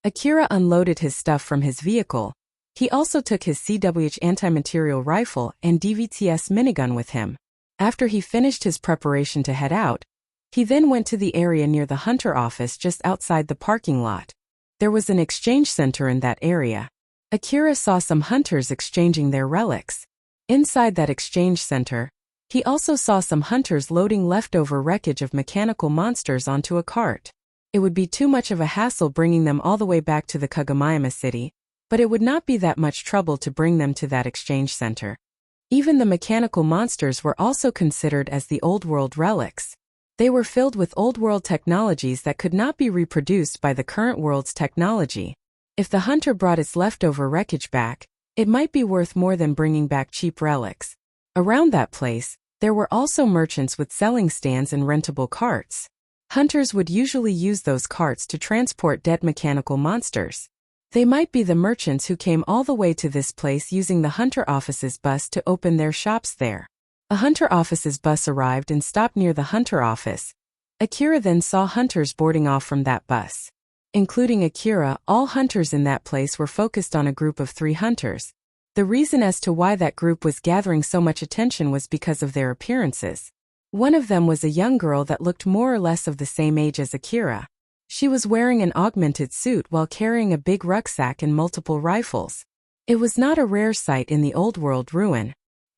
Akira unloaded his stuff from his vehicle. He also took his CWH anti-material rifle and DVTS minigun with him. After he finished his preparation to head out, he then went to the area near the hunter office just outside the parking lot. There was an exchange center in that area. Akira saw some hunters exchanging their relics. Inside that exchange center, he also saw some hunters loading leftover wreckage of mechanical monsters onto a cart. It would be too much of a hassle bringing them all the way back to the Kagomayama city, but it would not be that much trouble to bring them to that exchange center. Even the mechanical monsters were also considered as the old world relics. They were filled with old world technologies that could not be reproduced by the current world's technology. If the hunter brought its leftover wreckage back, it might be worth more than bringing back cheap relics. Around that place, there were also merchants with selling stands and rentable carts. Hunters would usually use those carts to transport dead mechanical monsters. They might be the merchants who came all the way to this place using the hunter office's bus to open their shops there. A hunter office's bus arrived and stopped near the hunter office. Akira then saw hunters boarding off from that bus. Including Akira, all hunters in that place were focused on a group of 3 hunters. The reason as to why that group was gathering so much attention was because of their appearances. One of them was a young girl that looked more or less of the same age as Akira. She was wearing an augmented suit while carrying a big rucksack and multiple rifles. It was not a rare sight in the old world ruin.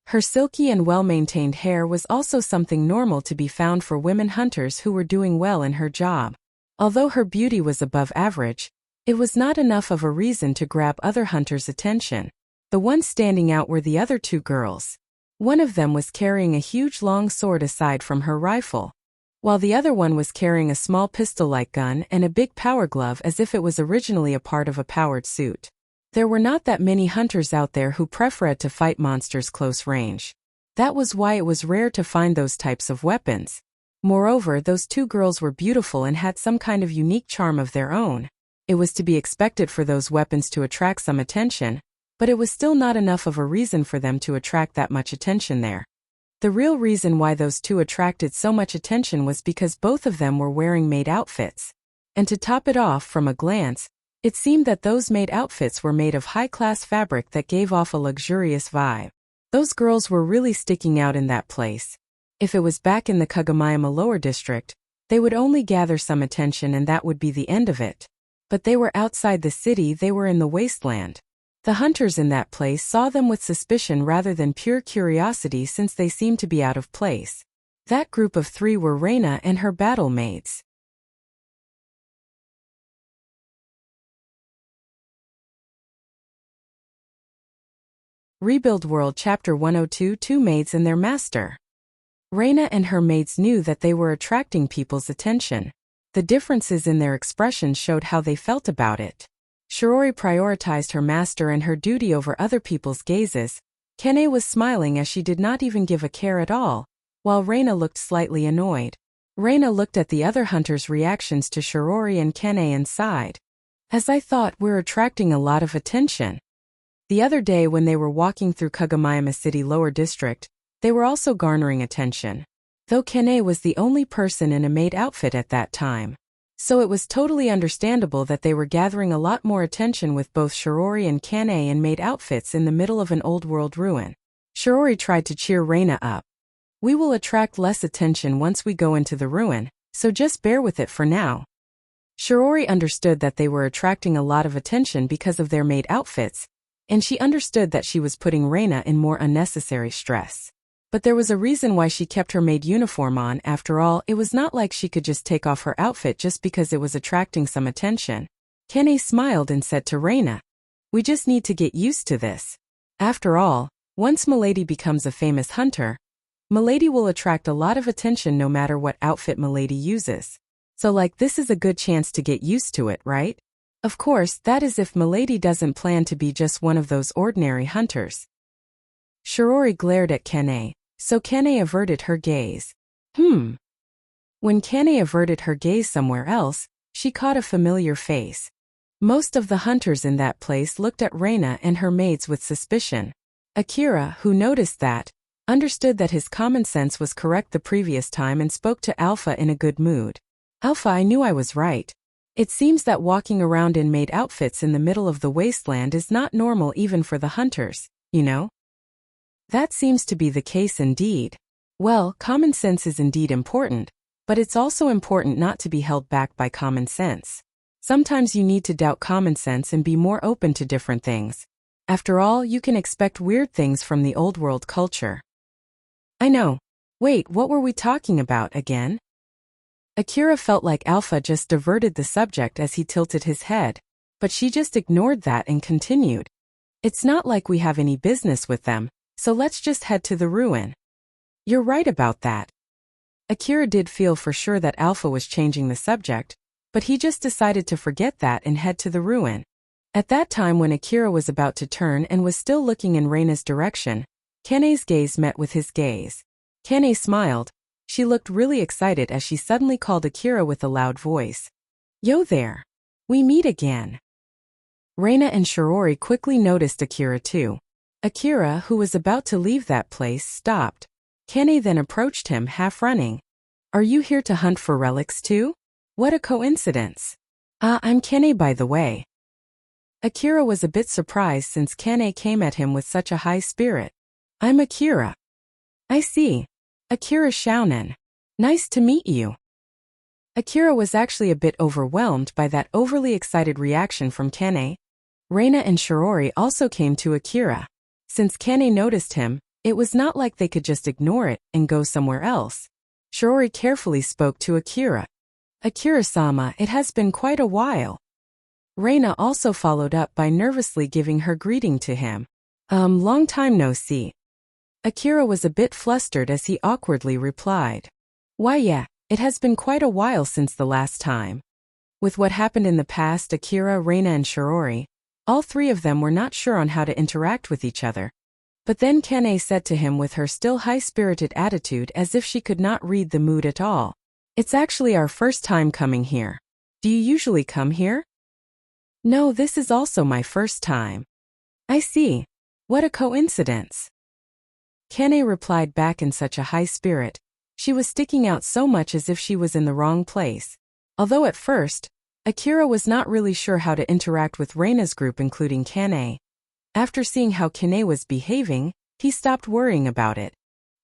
Her silky and well-maintained hair was also something normal to be found for women hunters who were doing well in her job. Although her beauty was above average, it was not enough of a reason to grab other hunters' attention. The ones standing out were the other 2 girls. One of them was carrying a huge long sword aside from her rifle, while the other one was carrying a small pistol-like gun and a big power glove as if it was originally a part of a powered suit. There were not that many hunters out there who preferred to fight monsters close range. That was why it was rare to find those types of weapons. Moreover, those 2 girls were beautiful and had some kind of unique charm of their own. It was to be expected for those weapons to attract some attention, but it was still not enough of a reason for them to attract that much attention there. The real reason why those 2 attracted so much attention was because both of them were wearing maid outfits. And to top it off from a glance, it seemed that those maid outfits were made of high-class fabric that gave off a luxurious vibe. Those girls were really sticking out in that place. If it was back in the Kagomayama lower district, they would only gather some attention and that would be the end of it. But they were outside the city, they were in the wasteland. The hunters in that place saw them with suspicion rather than pure curiosity since they seemed to be out of place. That group of 3 were Reina and her battle maids. Rebuild World Chapter 102 2 Maids and Their Master. Reina and her maids knew that they were attracting people's attention. The differences in their expressions showed how they felt about it. Shirori prioritized her master and her duty over other people's gazes. Kene was smiling as she did not even give a care at all, while Reina looked slightly annoyed. Reina looked at the other hunters' reactions to Shirori and Kene and sighed. As I thought, we're attracting a lot of attention. The other day when they were walking through Kagomayama City Lower District, they were also garnering attention. Though Kene was the only person in a maid outfit at that time. So it was totally understandable that they were gathering a lot more attention with both Shirori and Kane in maid outfits in the middle of an old world ruin. Shirori tried to cheer Reina up. We will attract less attention once we go into the ruin, so just bear with it for now. Shirori understood that they were attracting a lot of attention because of their maid outfits, and she understood that she was putting Reina in more unnecessary stress. But there was a reason why she kept her maid uniform on. After all, it was not like she could just take off her outfit just because it was attracting some attention. Kene smiled and said to Reina, "We just need to get used to this. After all, Once Milady becomes a famous hunter, Milady will attract a lot of attention no matter what outfit Milady uses. So this is a good chance to get used to it, right? Of course, that is if Milady doesn't plan to be just one of those ordinary hunters. Shirori glared at Kane, so Kane averted her gaze. When Kane averted her gaze somewhere else, she caught a familiar face. Most of the hunters in that place looked at Reina and her maids with suspicion. Akira, who noticed that, understood that his common sense was correct the previous time and spoke to Alpha in a good mood. Alpha, I knew I was right. It seems that walking around in maid outfits in the middle of the wasteland is not normal even for the hunters, you know? That seems to be the case indeed. Well, common sense is indeed important, but it's also important not to be held back by common sense. Sometimes you need to doubt common sense and be more open to different things. After all, you can expect weird things from the old world culture. I know. Wait, what were we talking about again? Akira felt like Alpha just diverted the subject as he tilted his head, but she just ignored that and continued. It's not like we have any business with them, so let's just head to the ruin. You're right about that. Akira did feel for sure that Alpha was changing the subject, but he just decided to forget that and head to the ruin. At that time when Akira was about to turn and was still looking in Reina's direction, Kane's gaze met with his gaze. Kane smiled. She looked really excited as she suddenly called Akira with a loud voice. Yo there! We meet again! Reina and Shirori quickly noticed Akira too. Akira, who was about to leave that place, stopped. Kane then approached him, half running. Are you here to hunt for relics too? What a coincidence! I'm Kane by the way. Akira was a bit surprised since Kane came at him with such a high spirit. I'm Akira. I see. Akira Shounen. Nice to meet you. Akira was actually a bit overwhelmed by that overly excited reaction from Kane. Reina and Shirori also came to Akira. Since Kane noticed him, it was not like they could just ignore it and go somewhere else. Shirori carefully spoke to Akira. Akira-sama, it has been quite a while. Reina also followed up by nervously giving her greeting to him. Long time no see. Akira was a bit flustered as he awkwardly replied. Why yeah, it has been quite a while since the last time. With what happened in the past, Akira, Reina and Shirori, all three of them were not sure on how to interact with each other. But then Kane said to him with her still high-spirited attitude as if she could not read the mood at all. It's actually our first time coming here. Do you usually come here? No, this is also my first time. I see. What a coincidence. Kane replied back in such a high spirit. She was sticking out so much as if she was in the wrong place. Although at first, Akira was not really sure how to interact with Reina's group including Kane. After seeing how Kane was behaving, he stopped worrying about it.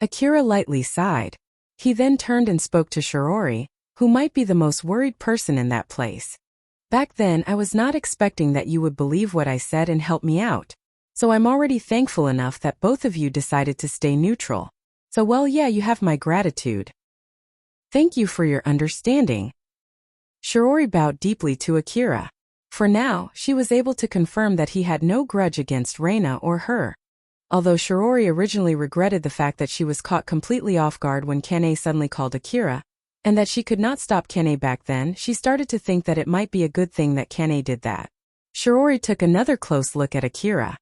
Akira lightly sighed. He then turned and spoke to Shirori, who might be the most worried person in that place. Back then I was not expecting that you would believe what I said and help me out. So I'm already thankful enough that both of you decided to stay neutral. So well yeah, you have my gratitude. Thank you for your understanding. Shirori bowed deeply to Akira. For now, she was able to confirm that he had no grudge against Reina or her. Although Shirori originally regretted the fact that she was caught completely off guard when Kane suddenly called Akira, and that she could not stop Kane back then, she started to think that it might be a good thing that Kane did that. Shirori took another close look at Akira.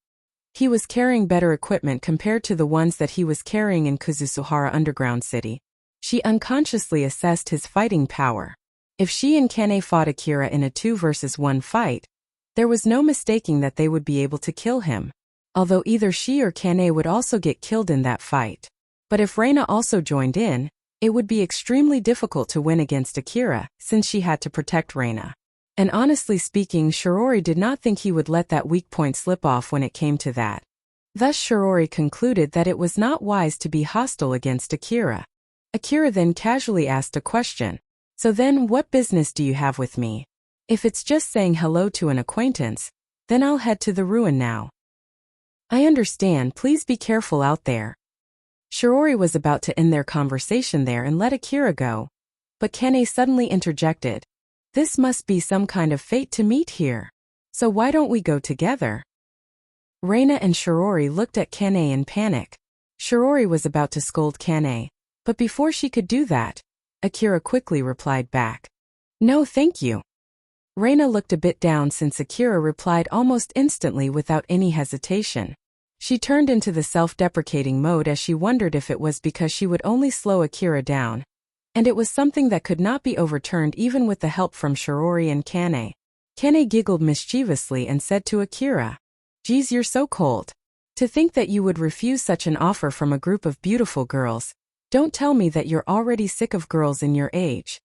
He was carrying better equipment compared to the ones that he was carrying in Kuzusuhara Underground City. She unconsciously assessed his fighting power. If she and Kane fought Akira in a 2-versus-1 fight, there was no mistaking that they would be able to kill him. Although either she or Kane would also get killed in that fight. But if Reina also joined in, it would be extremely difficult to win against Akira, since she had to protect Reina. And honestly speaking, Shirori did not think he would let that weak point slip off when it came to that. Thus Shirori concluded that it was not wise to be hostile against Akira. Akira then casually asked a question. So then, what business do you have with me? If it's just saying hello to an acquaintance, then I'll head to the ruin now. I understand, please be careful out there. Shirori was about to end their conversation there and let Akira go. But Kane suddenly interjected. This must be some kind of fate to meet here. So why don't we go together? Reina and Shirori looked at Kane in panic. Shirori was about to scold Kane, but before she could do that, Akira quickly replied back. No thank you. Reina looked a bit down since Akira replied almost instantly without any hesitation. She turned into the self-deprecating mode as she wondered if it was because she would only slow Akira down. And it was something that could not be overturned even with the help from Shirori and Kane. Kane giggled mischievously and said to Akira, "Geez, you're so cold. To think that you would refuse such an offer from a group of beautiful girls. Don't tell me that you're already sick of girls in your age."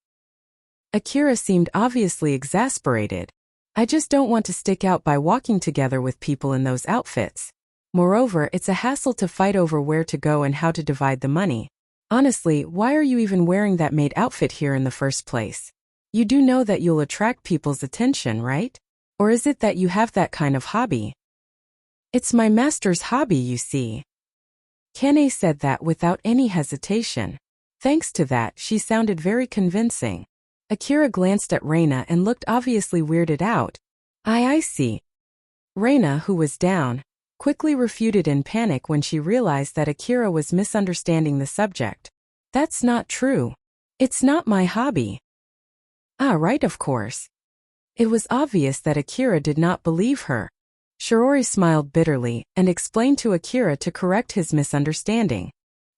Akira seemed obviously exasperated. "I just don't want to stick out by walking together with people in those outfits. Moreover, it's a hassle to fight over where to go and how to divide the money. Honestly, why are you even wearing that maid outfit here in the first place? You do know that you'll attract people's attention, right? Or is it that you have that kind of hobby?" "It's my master's hobby, you see." Kane said that without any hesitation. Thanks to that, she sounded very convincing. Akira glanced at Reina and looked obviously weirded out. I see." Reina, who was down, quickly refuted in panic when she realized that Akira was misunderstanding the subject. "That's not true. It's not my hobby." "Ah, right, of course." It was obvious that Akira did not believe her. Shirori smiled bitterly and explained to Akira to correct his misunderstanding.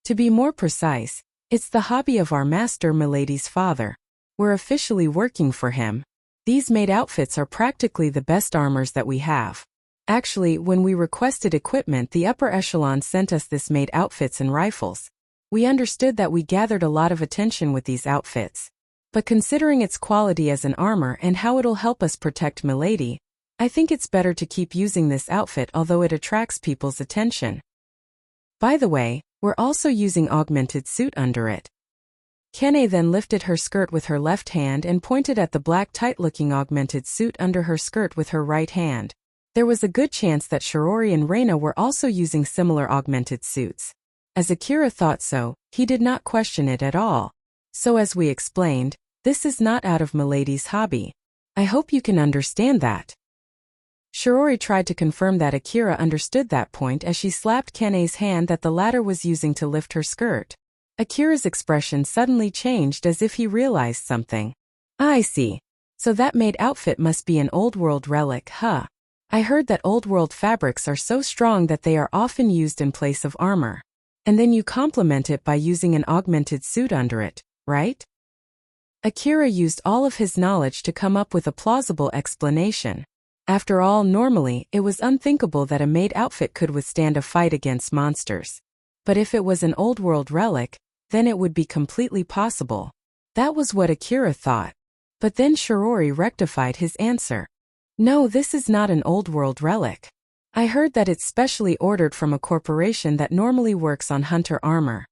"To be more precise, it's the hobby of our master, Milady's father. We're officially working for him. These maid outfits are practically the best armors that we have. Actually, when we requested equipment, the upper echelon sent us this maid outfits and rifles. We understood that we gathered a lot of attention with these outfits. But considering its quality as an armor and how it'll help us protect Milady, I think it's better to keep using this outfit although it attracts people's attention. By the way, we're also using augmented suit under it." Kane then lifted her skirt with her left hand and pointed at the black tight-looking augmented suit under her skirt with her right hand. There was a good chance that Shirori and Reina were also using similar augmented suits. As Akira thought so, he did not question it at all. So as we explained, this is not out of Milady's hobby. I hope you can understand that. Shirori tried to confirm that Akira understood that point as she slapped Kane's hand that the latter was using to lift her skirt. Akira's expression suddenly changed as if he realized something. "I see. So that maid outfit must be an old-world relic, huh? I heard that old-world fabrics are so strong that they are often used in place of armor. And then you complement it by using an augmented suit under it, right?" Akira used all of his knowledge to come up with a plausible explanation. After all, normally, it was unthinkable that a maid outfit could withstand a fight against monsters. But if it was an old-world relic, then it would be completely possible. That was what Akira thought. But then Shirori rectified his answer. "No, this is not an old-world relic. I heard that it's specially ordered from a corporation that normally works on hunter armor."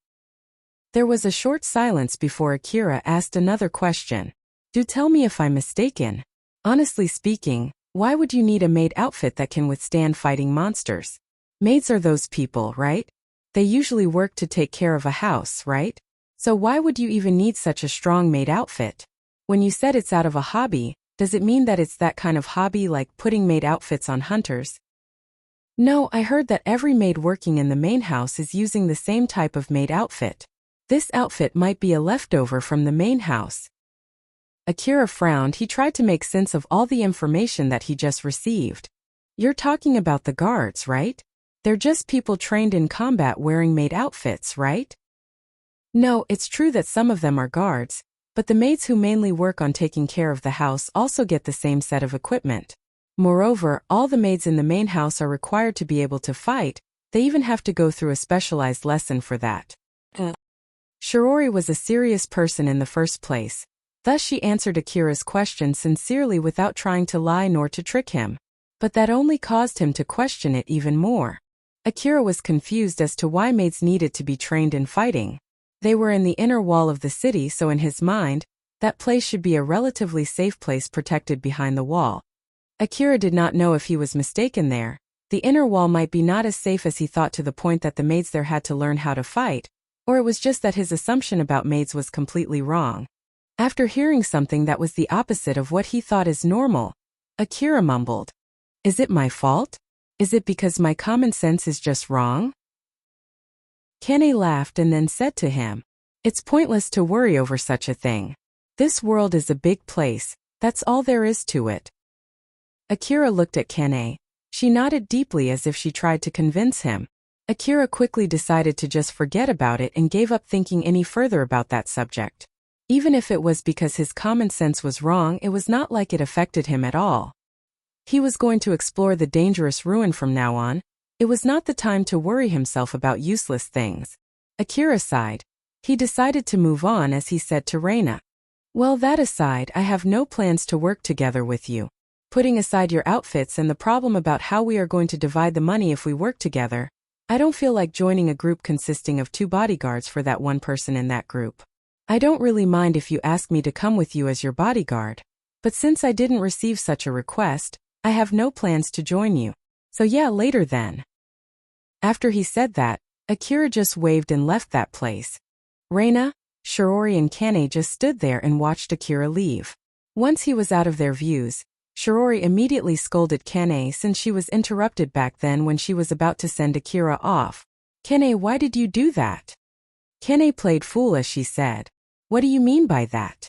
There was a short silence before Akira asked another question. "Do tell me if I'm mistaken. Honestly speaking, why would you need a maid outfit that can withstand fighting monsters? Maids are those people, right? They usually work to take care of a house, right? So why would you even need such a strong maid outfit? When you said it's out of a hobby, does it mean that it's that kind of hobby like putting maid outfits on hunters?" "No, I heard that every maid working in the main house is using the same type of maid outfit. This outfit might be a leftover from the main house." Akira frowned. He tried to make sense of all the information that he just received. "You're talking about the guards, right? They're just people trained in combat wearing maid outfits, right?" "No, it's true that some of them are guards, but the maids who mainly work on taking care of the house also get the same set of equipment. Moreover, all the maids in the main house are required to be able to fight. They even have to go through a specialized lesson for that." Shirori was a serious person in the first place. Thus she answered Akira's question sincerely without trying to lie nor to trick him. But that only caused him to question it even more. Akira was confused as to why maids needed to be trained in fighting. They were in the inner wall of the city, so in his mind, that place should be a relatively safe place protected behind the wall. Akira did not know if he was mistaken there. The inner wall might be not as safe as he thought, to the point that the maids there had to learn how to fight, or it was just that his assumption about maids was completely wrong. After hearing something that was the opposite of what he thought is normal, Akira mumbled, "Is it my fault? Is it because my common sense is just wrong? Kane laughed and then said to him, "It's pointless to worry over such a thing. This world is a big place, that's all there is to it." Akira looked at Kane. She nodded deeply as if she tried to convince him. Akira quickly decided to just forget about it and gave up thinking any further about that subject. Even if it was because his common sense was wrong, it was not like it affected him at all. He was going to explore the dangerous ruin from now on. It was not the time to worry himself about useless things. Akira sighed. He decided to move on as he said to Reina, "Well, that aside, I have no plans to work together with you. Putting aside your outfits and the problem about how we are going to divide the money if we work together, I don't feel like joining a group consisting of 2 bodyguards for that one person in that group. I don't really mind if you ask me to come with you as your bodyguard, but since I didn't receive such a request, I have no plans to join you. So yeah, later then." After he said that, Akira just waved and left that place. Reina, Shirori and Kane just stood there and watched Akira leave. Once he was out of their views, Shirori immediately scolded Kane since she was interrupted back then when she was about to send Akira off. "Kane, why did you do that?" Kane played fool as she said, "What do you mean by that?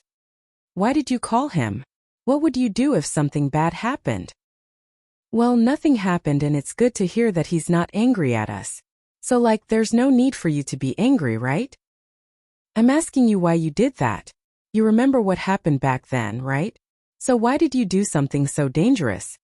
Why did you call him? What would you do if something bad happened?" "Well, nothing happened and it's good to hear that he's not angry at us. So like, there's no need for you to be angry, right? I'm asking you why you did that. You remember what happened back then, right? So why did you do something so dangerous?"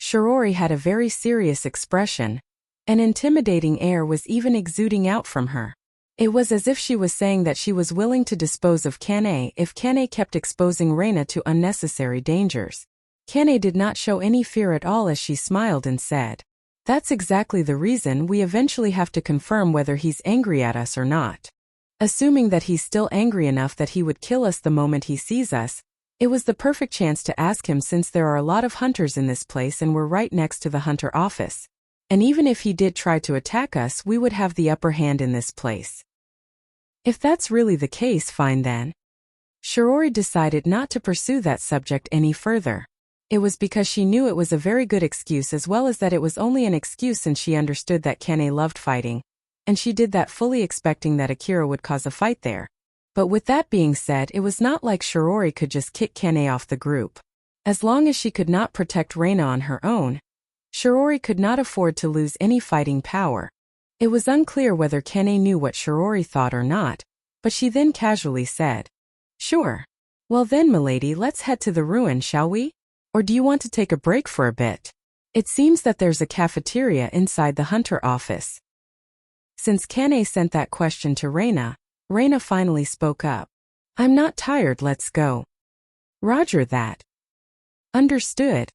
Shirori had a very serious expression. An intimidating air was even exuding out from her. It was as if she was saying that she was willing to dispose of Kane if Kane kept exposing Reina to unnecessary dangers. Kane did not show any fear at all as she smiled and said, "That's exactly the reason we eventually have to confirm whether he's angry at us or not. Assuming that he's still angry enough that he would kill us the moment he sees us, it was the perfect chance to ask him since there are a lot of hunters in this place and we're right next to the hunter office. And even if he did try to attack us, we would have the upper hand in this place." If that's really the case, fine then. Shirori decided not to pursue that subject any further. It was because she knew it was a very good excuse as well as that it was only an excuse since she understood that Kane loved fighting, and she did that fully expecting that Akira would cause a fight there. But with that being said, it was not like Shirori could just kick Kane off the group. As long as she could not protect Reina on her own, Shirori could not afford to lose any fighting power. It was unclear whether Kane knew what Shirori thought or not, but she then casually said, "Sure. Well then, milady, let's head to the ruin, shall we? Or do you want to take a break for a bit? It seems that there's a cafeteria inside the hunter office." Since Kane sent that question to Reina, Reina finally spoke up. "I'm not tired, let's go." "Roger that." "Understood."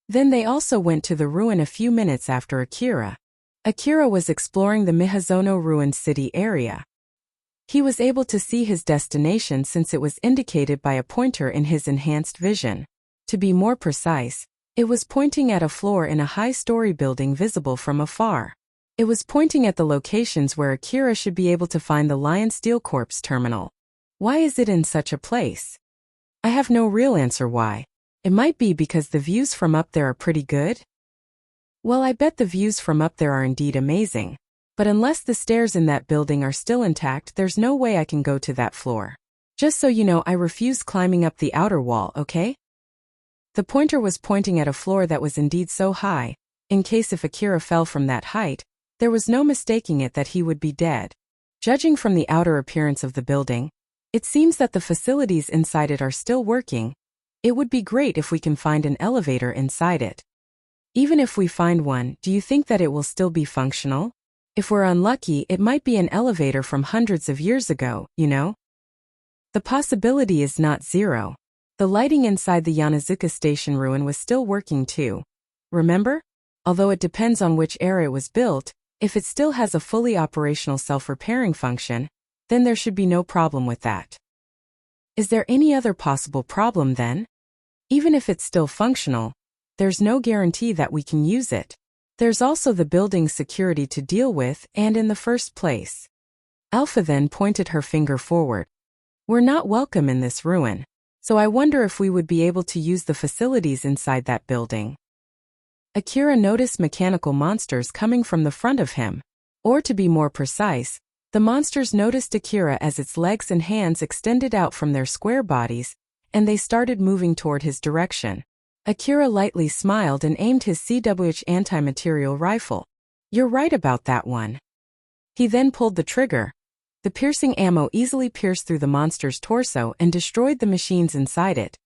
Then they also went to the ruin a few minutes after Akira. Akira was exploring the Miyazono ruined city area. He was able to see his destination since it was indicated by a pointer in his enhanced vision. To be more precise, it was pointing at a floor in a high-story building visible from afar. It was pointing at the locations where Akira should be able to find the Lion Steel Corp's terminal. Why is it in such a place? I have no real answer why. It might be because the views from up there are pretty good? Well, I bet the views from up there are indeed amazing. But unless the stairs in that building are still intact, there's no way I can go to that floor. Just so you know, I refuse climbing up the outer wall, okay? The pointer was pointing at a floor that was indeed so high, in case if Akira fell from that height, there was no mistaking it that he would be dead. Judging from the outer appearance of the building, it seems that the facilities inside it are still working. It would be great if we can find an elevator inside it. Even if we find one, do you think that it will still be functional? If we're unlucky, it might be an elevator from hundreds of years ago, you know? The possibility is not zero. The lighting inside the Yanazuka station ruin was still working too. Remember? Although it depends on which era it was built, if it still has a fully operational self-repairing function, then there should be no problem with that. Is there any other possible problem then? Even if it's still functional, there's no guarantee that we can use it. There's also the building's security to deal with, and in the first place. Alpha then pointed her finger forward. We're not welcome in this ruin, so I wonder if we would be able to use the facilities inside that building. Akira noticed mechanical monsters coming from the front of him. Or to be more precise, the monsters noticed Akira as its legs and hands extended out from their square bodies, and they started moving toward his direction. Akira lightly smiled and aimed his CWH anti-material rifle. "You're right about that one." He then pulled the trigger. The piercing ammo easily pierced through the monster's torso and destroyed the machines inside it.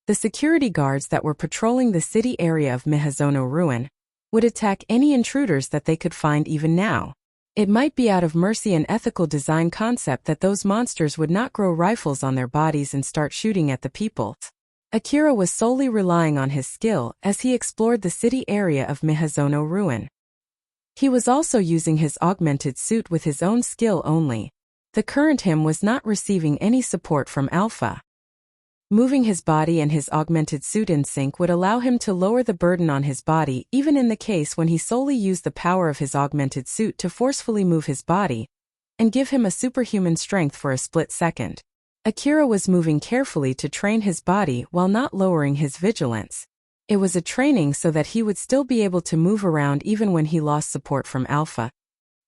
The security guards that were patrolling the city area of Miyazono Ruin would attack any intruders that they could find even now. It might be out of mercy and ethical design concept that those monsters would not grow rifles on their bodies and start shooting at the people. Akira was solely relying on his skill as he explored the city area of Miyazono Ruin. He was also using his augmented suit with his own skill only. The current him was not receiving any support from Alpha. Moving his body and his augmented suit in sync would allow him to lower the burden on his body even in the case when he solely used the power of his augmented suit to forcefully move his body and give him a superhuman strength for a split second. Akira was moving carefully to train his body while not lowering his vigilance. It was a training so that he would still be able to move around even when he lost support from Alpha.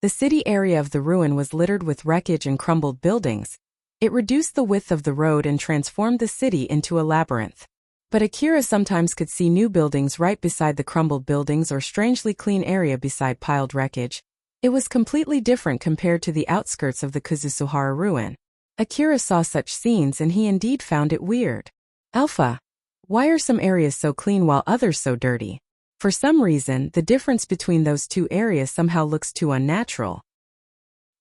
The city area of the ruin was littered with wreckage and crumbled buildings. It reduced the width of the road and transformed the city into a labyrinth. But Akira sometimes could see new buildings right beside the crumbled buildings or strangely clean area beside piled wreckage. It was completely different compared to the outskirts of the Kuzusuhara ruin. Akira saw such scenes and he indeed found it weird. "Alpha, why are some areas so clean while others so dirty?" For some reason, the difference between those two areas somehow looks too unnatural.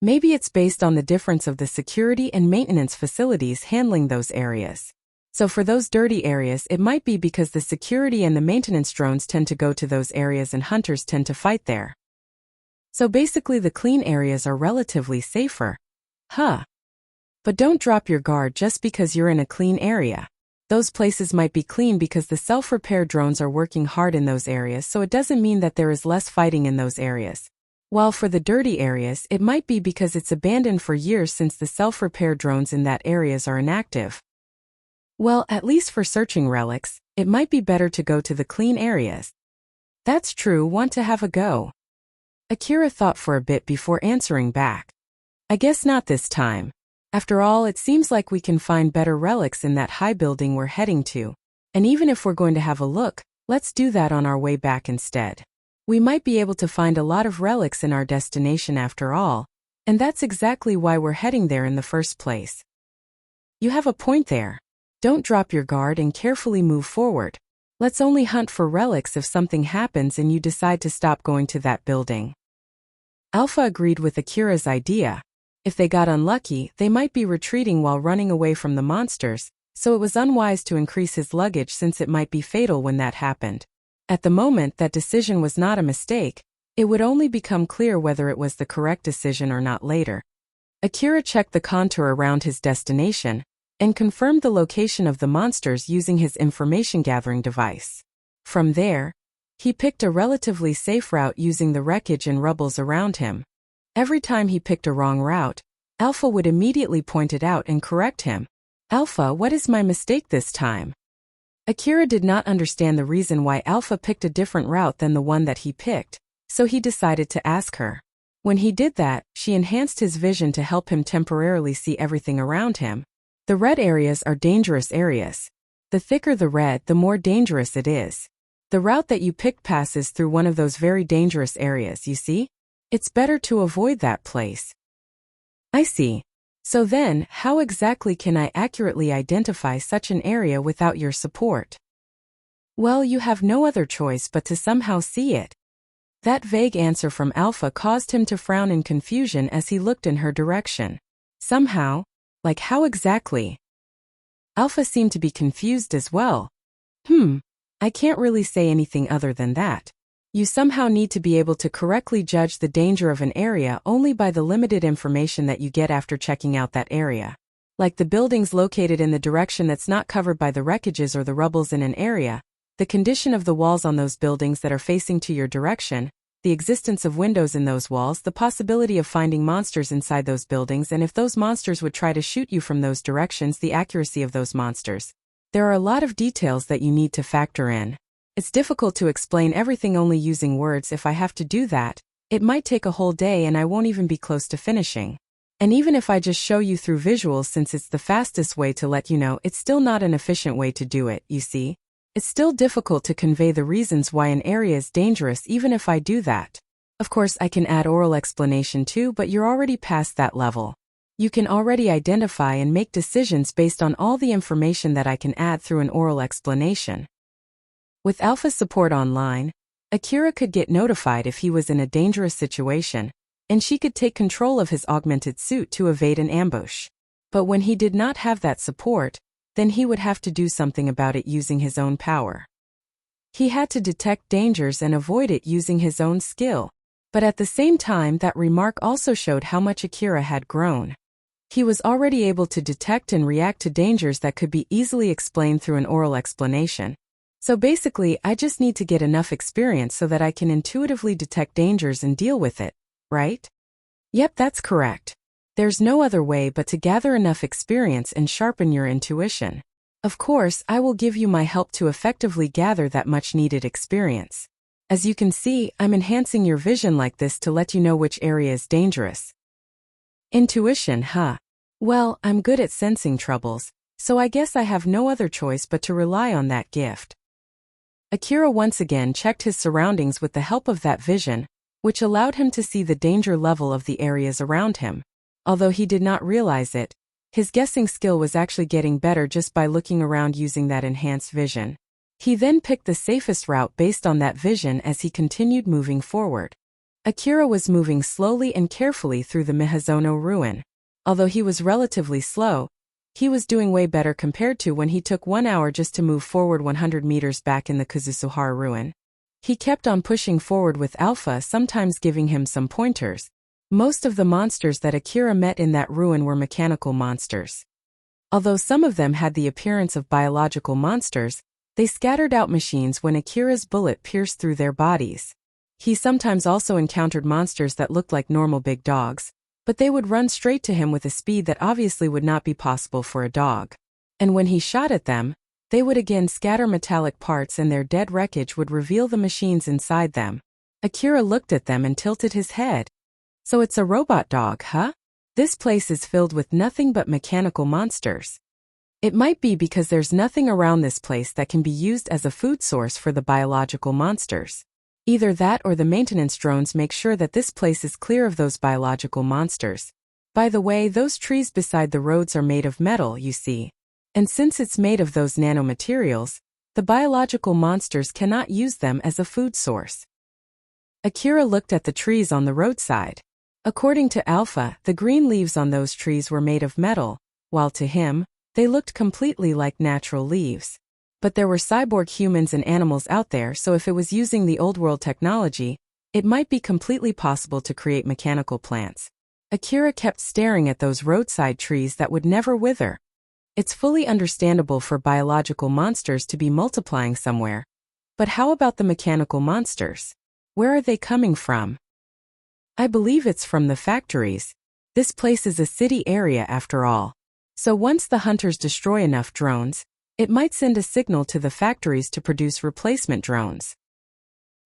Maybe it's based on the difference of the security and maintenance facilities handling those areas. So for those dirty areas, it might be because the security and the maintenance drones tend to go to those areas and hunters tend to fight there. So basically the clean areas are relatively safer. Huh. But don't drop your guard just because you're in a clean area. Those places might be clean because the self-repair drones are working hard in those areas, so it doesn't mean that there is less fighting in those areas. While for the dirty areas, it might be because it's abandoned for years since the self-repair drones in that areas are inactive. Well, at least for searching relics, it might be better to go to the clean areas. That's true, want to have a go? Akira thought for a bit before answering back. I guess not this time. After all, it seems like we can find better relics in that high building we're heading to. And even if we're going to have a look, let's do that on our way back instead. We might be able to find a lot of relics in our destination after all, and that's exactly why we're heading there in the first place. You have a point there. Don't drop your guard and carefully move forward. Let's only hunt for relics if something happens and you decide to stop going to that building. Alpha agreed with Akira's idea. If they got unlucky, they might be retreating while running away from the monsters, so it was unwise to increase his luggage since it might be fatal when that happened. At the moment, that decision was not a mistake. It would only become clear whether it was the correct decision or not later. Akira checked the contour around his destination and confirmed the location of the monsters using his information-gathering device. From there, he picked a relatively safe route using the wreckage and rubbles around him. Every time he picked a wrong route, Alpha would immediately point it out and correct him. "Alpha, what is my mistake this time?" Akira did not understand the reason why Alpha picked a different route than the one that he picked, so he decided to ask her. When he did that, she enhanced his vision to help him temporarily see everything around him. The red areas are dangerous areas. The thicker the red, the more dangerous it is. The route that you picked passes through one of those very dangerous areas, you see? It's better to avoid that place. I see. So then, how exactly can I accurately identify such an area without your support? Well, you have no other choice but to somehow see it. That vague answer from Alpha caused him to frown in confusion as he looked in her direction. Somehow? Like how exactly? Alpha seemed to be confused as well. I can't really say anything other than that. You somehow need to be able to correctly judge the danger of an area only by the limited information that you get after checking out that area. Like the buildings located in the direction that's not covered by the wreckages or the rubbles in an area, the condition of the walls on those buildings that are facing to your direction, the existence of windows in those walls, the possibility of finding monsters inside those buildings, and if those monsters would try to shoot you from those directions, the accuracy of those monsters. There are a lot of details that you need to factor in. It's difficult to explain everything only using words. If I have to do that, it might take a whole day and I won't even be close to finishing. And even if I just show you through visuals, since it's the fastest way to let you know, it's still not an efficient way to do it, you see? It's still difficult to convey the reasons why an area is dangerous even if I do that. Of course, I can add oral explanation too, but you're already past that level. You can already identify and make decisions based on all the information that I can add through an oral explanation. With Alpha's support online, Akira could get notified if he was in a dangerous situation, and she could take control of his augmented suit to evade an ambush. But when he did not have that support, then he would have to do something about it using his own power. He had to detect dangers and avoid it using his own skill. But at the same time, that remark also showed how much Akira had grown. He was already able to detect and react to dangers that could be easily explained through an oral explanation. So basically, I just need to get enough experience so that I can intuitively detect dangers and deal with it, right? Yep, that's correct. There's no other way but to gather enough experience and sharpen your intuition. Of course, I will give you my help to effectively gather that much needed experience. As you can see, I'm enhancing your vision like this to let you know which area is dangerous. Intuition, huh? Well, I'm good at sensing troubles, so I guess I have no other choice but to rely on that gift. Akira once again checked his surroundings with the help of that vision, which allowed him to see the danger level of the areas around him. Although he did not realize it, his guessing skill was actually getting better just by looking around using that enhanced vision. He then picked the safest route based on that vision as he continued moving forward. Akira was moving slowly and carefully through the Miyazono ruin. Although he was relatively slow, he was doing way better compared to when he took 1 hour just to move forward 100 meters back in the Kazusuhara ruin. He kept on pushing forward with Alpha, sometimes giving him some pointers. Most of the monsters that Akira met in that ruin were mechanical monsters. Although some of them had the appearance of biological monsters, they scattered out machines when Akira's bullet pierced through their bodies. He sometimes also encountered monsters that looked like normal big dogs, but they would run straight to him with a speed that obviously would not be possible for a dog. And when he shot at them, they would again scatter metallic parts and their dead wreckage would reveal the machines inside them. Akira looked at them and tilted his head. So it's a robot dog, huh? This place is filled with nothing but mechanical monsters. It might be because there's nothing around this place that can be used as a food source for the biological monsters. Either that or the maintenance drones make sure that this place is clear of those biological monsters. By the way, those trees beside the roads are made of metal, you see. And since it's made of those nanomaterials, the biological monsters cannot use them as a food source. Akira looked at the trees on the roadside. According to Alpha, the green leaves on those trees were made of metal, while to him, they looked completely like natural leaves. But there were cyborg humans and animals out there, so if it was using the old world technology, it might be completely possible to create mechanical plants. Akira kept staring at those roadside trees that would never wither. It's fully understandable for biological monsters to be multiplying somewhere. But how about the mechanical monsters? Where are they coming from? I believe it's from the factories. This place is a city area after all. So once the hunters destroy enough drones, it might send a signal to the factories to produce replacement drones.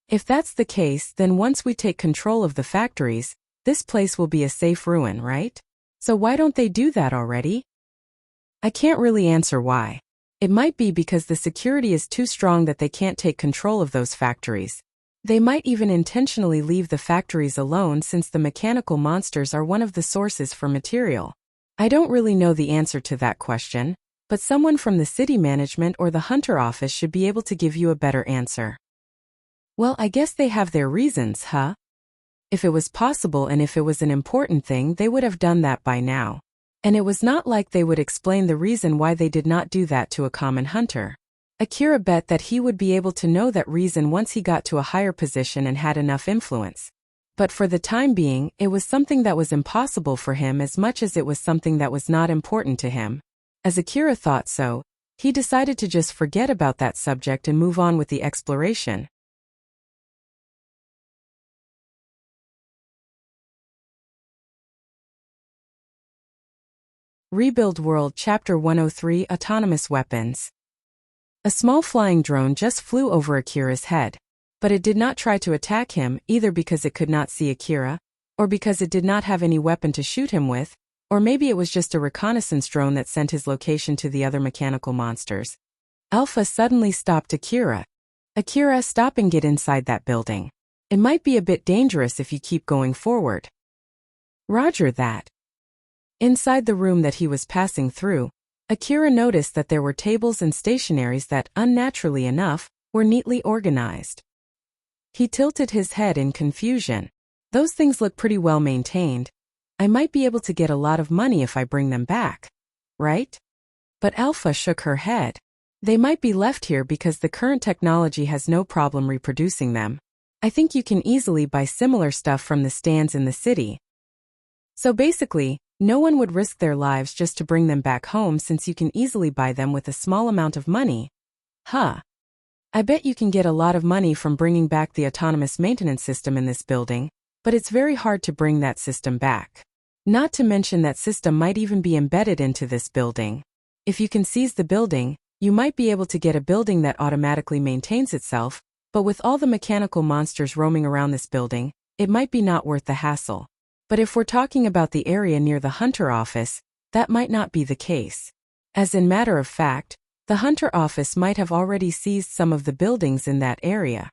If that's the case, then once we take control of the factories, this place will be a safe ruin, right? So why don't they do that already? I can't really answer why. It might be because the security is too strong that they can't take control of those factories. They might even intentionally leave the factories alone since the mechanical monsters are one of the sources for material. I don't really know the answer to that question, but someone from the city management or the hunter office should be able to give you a better answer. Well, I guess they have their reasons, huh? If it was possible and if it was an important thing, they would have done that by now. And it was not like they would explain the reason why they did not do that to a common hunter. Akira bet that he would be able to know that reason once he got to a higher position and had enough influence. But for the time being, it was something that was impossible for him as much as it was something that was not important to him. As Akira thought so, he decided to just forget about that subject and move on with the exploration. Rebuild World Chapter 103 Autonomous Weapons. A small flying drone just flew over Akira's head. But it did not try to attack him, either because it could not see Akira, or because it did not have any weapon to shoot him with, or maybe it was just a reconnaissance drone that sent his location to the other mechanical monsters. Alpha suddenly stopped Akira. Akira, stop and get inside that building. It might be a bit dangerous if you keep going forward. Roger that. Inside the room that he was passing through, Akira noticed that there were tables and stationaries that, unnaturally enough, were neatly organized. He tilted his head in confusion. Those things look pretty well maintained. I might be able to get a lot of money if I bring them back, right? But Alpha shook her head. They might be left here because the current technology has no problem reproducing them. I think you can easily buy similar stuff from the stands in the city. So basically, no one would risk their lives just to bring them back home since you can easily buy them with a small amount of money. Huh. I bet you can get a lot of money from bringing back the autonomous maintenance system in this building, but it's very hard to bring that system back. Not to mention that system might even be embedded into this building. If you can seize the building, you might be able to get a building that automatically maintains itself, but with all the mechanical monsters roaming around this building, it might be not worth the hassle. But if we're talking about the area near the Hunter office, that might not be the case. As in matter of fact, the Hunter office might have already seized some of the buildings in that area.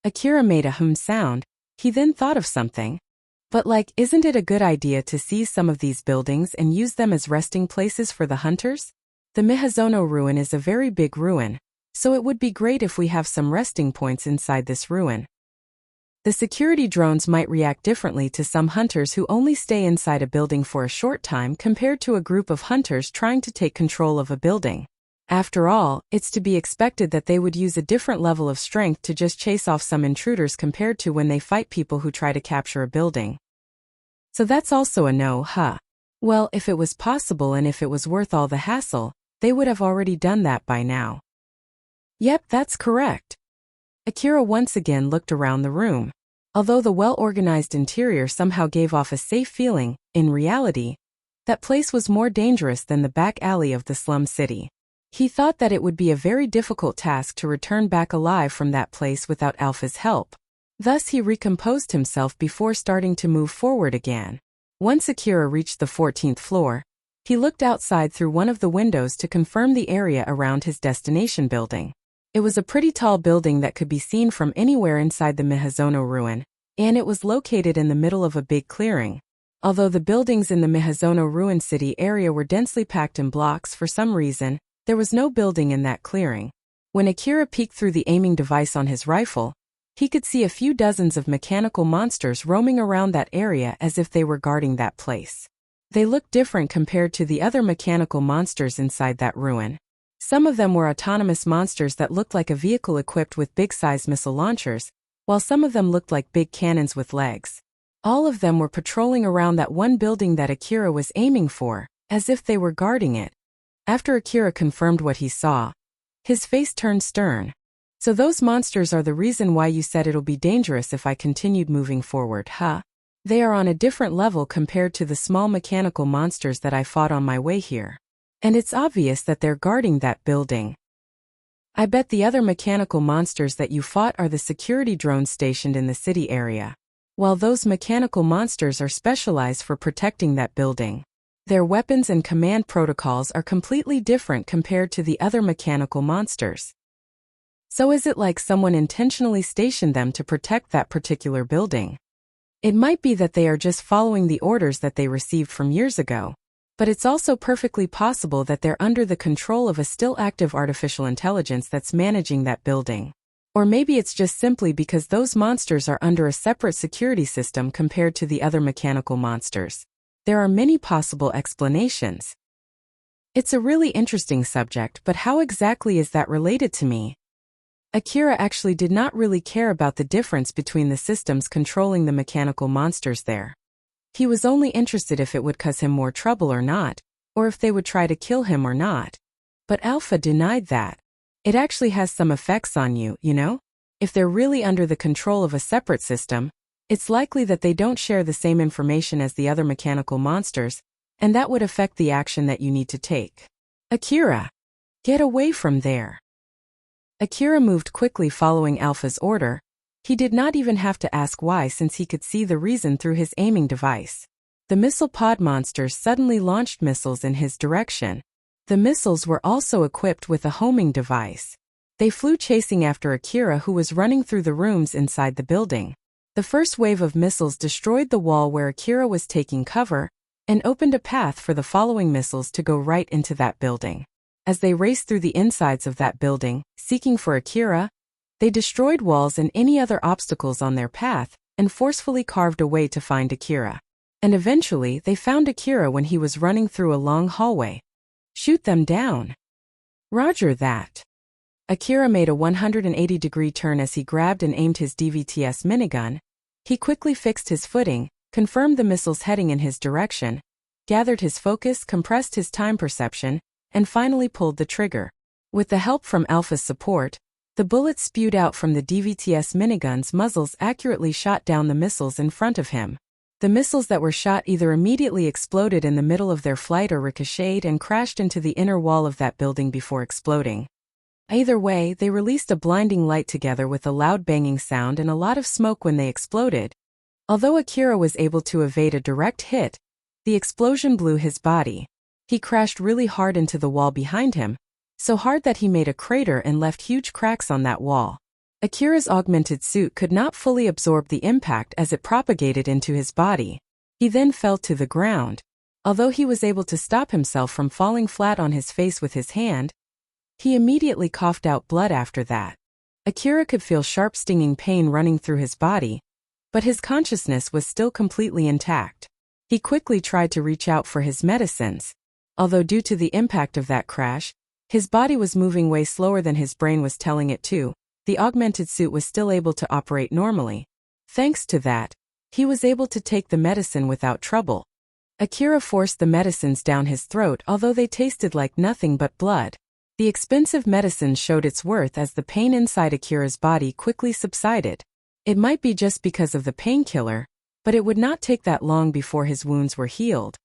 Akira made a sound. He then thought of something. But isn't it a good idea to seize some of these buildings and use them as resting places for the hunters? The Mihazono ruin is a very big ruin, so it would be great if we have some resting points inside this ruin. The security drones might react differently to some hunters who only stay inside a building for a short time compared to a group of hunters trying to take control of a building. After all, it's to be expected that they would use a different level of strength to just chase off some intruders compared to when they fight people who try to capture a building. So that's also a no, huh? Well, if it was possible and if it was worth all the hassle, they would have already done that by now. Yep, that's correct. Akira once again looked around the room. Although the well-organized interior somehow gave off a safe feeling, in reality, that place was more dangerous than the back alley of the slum city. He thought that it would be a very difficult task to return back alive from that place without Alpha's help. Thus he recomposed himself before starting to move forward again. Once Akira reached the 14th floor, he looked outside through one of the windows to confirm the area around his destination building. It was a pretty tall building that could be seen from anywhere inside the Mihazono ruin, and it was located in the middle of a big clearing. Although the buildings in the Mihazono ruin city area were densely packed in blocks for some reason, there was no building in that clearing. When Akira peeked through the aiming device on his rifle, he could see a few dozens of mechanical monsters roaming around that area as if they were guarding that place. They looked different compared to the other mechanical monsters inside that ruin. Some of them were autonomous monsters that looked like a vehicle equipped with big-sized missile launchers, while some of them looked like big cannons with legs. All of them were patrolling around that one building that Akira was aiming for, as if they were guarding it. After Akira confirmed what he saw, his face turned stern. So those monsters are the reason why you said it'll be dangerous if I continued moving forward, huh? They are on a different level compared to the small mechanical monsters that I fought on my way here. And it's obvious that they're guarding that building. I bet the other mechanical monsters that you fought are the security drones stationed in the city area. While those mechanical monsters are specialized for protecting that building. Their weapons and command protocols are completely different compared to the other mechanical monsters. So is it like someone intentionally stationed them to protect that particular building? It might be that they are just following the orders that they received from years ago, but it's also perfectly possible that they're under the control of a still active artificial intelligence that's managing that building. Or maybe it's just simply because those monsters are under a separate security system compared to the other mechanical monsters. There are many possible explanations. It's a really interesting subject, but how exactly is that related to me? Akira actually did not really care about the difference between the systems controlling the mechanical monsters there. He was only interested if it would cause him more trouble or not, or if they would try to kill him or not. But Alpha denied that. It actually has some effects on you, you know? If they're really under the control of a separate system, it's likely that they don't share the same information as the other mechanical monsters, and that would affect the action that you need to take. Akira, get away from there. Akira moved quickly following Alpha's order. He did not even have to ask why since he could see the reason through his aiming device. The missile pod monsters suddenly launched missiles in his direction. The missiles were also equipped with a homing device. They flew chasing after Akira, who was running through the rooms inside the building. The first wave of missiles destroyed the wall where Akira was taking cover and opened a path for the following missiles to go right into that building. As they raced through the insides of that building, seeking for Akira, they destroyed walls and any other obstacles on their path and forcefully carved a way to find Akira. And eventually they found Akira when he was running through a long hallway. Shoot them down. Roger that. Akira made a 180-degree turn as he grabbed and aimed his DVTS minigun. He quickly fixed his footing, confirmed the missiles heading in his direction, gathered his focus, compressed his time perception, and finally pulled the trigger. With the help from Alpha's support, the bullets spewed out from the DVTS minigun's muzzles accurately shot down the missiles in front of him. The missiles that were shot either immediately exploded in the middle of their flight or ricocheted and crashed into the inner wall of that building before exploding. Either way, they released a blinding light together with a loud banging sound and a lot of smoke when they exploded. Although Akira was able to evade a direct hit, the explosion blew his body. He crashed really hard into the wall behind him, so hard that he made a crater and left huge cracks on that wall. Akira's augmented suit could not fully absorb the impact as it propagated into his body. He then fell to the ground. Although he was able to stop himself from falling flat on his face with his hand, he immediately coughed out blood after that. Akira could feel sharp stinging pain running through his body, but his consciousness was still completely intact. He quickly tried to reach out for his medicines. Although due to the impact of that crash, his body was moving way slower than his brain was telling it to, the augmented suit was still able to operate normally. Thanks to that, he was able to take the medicine without trouble. Akira forced the medicines down his throat, although they tasted like nothing but blood. The expensive medicine showed its worth as the pain inside Akira's body quickly subsided. It might be just because of the painkiller, but it would not take that long before his wounds were healed.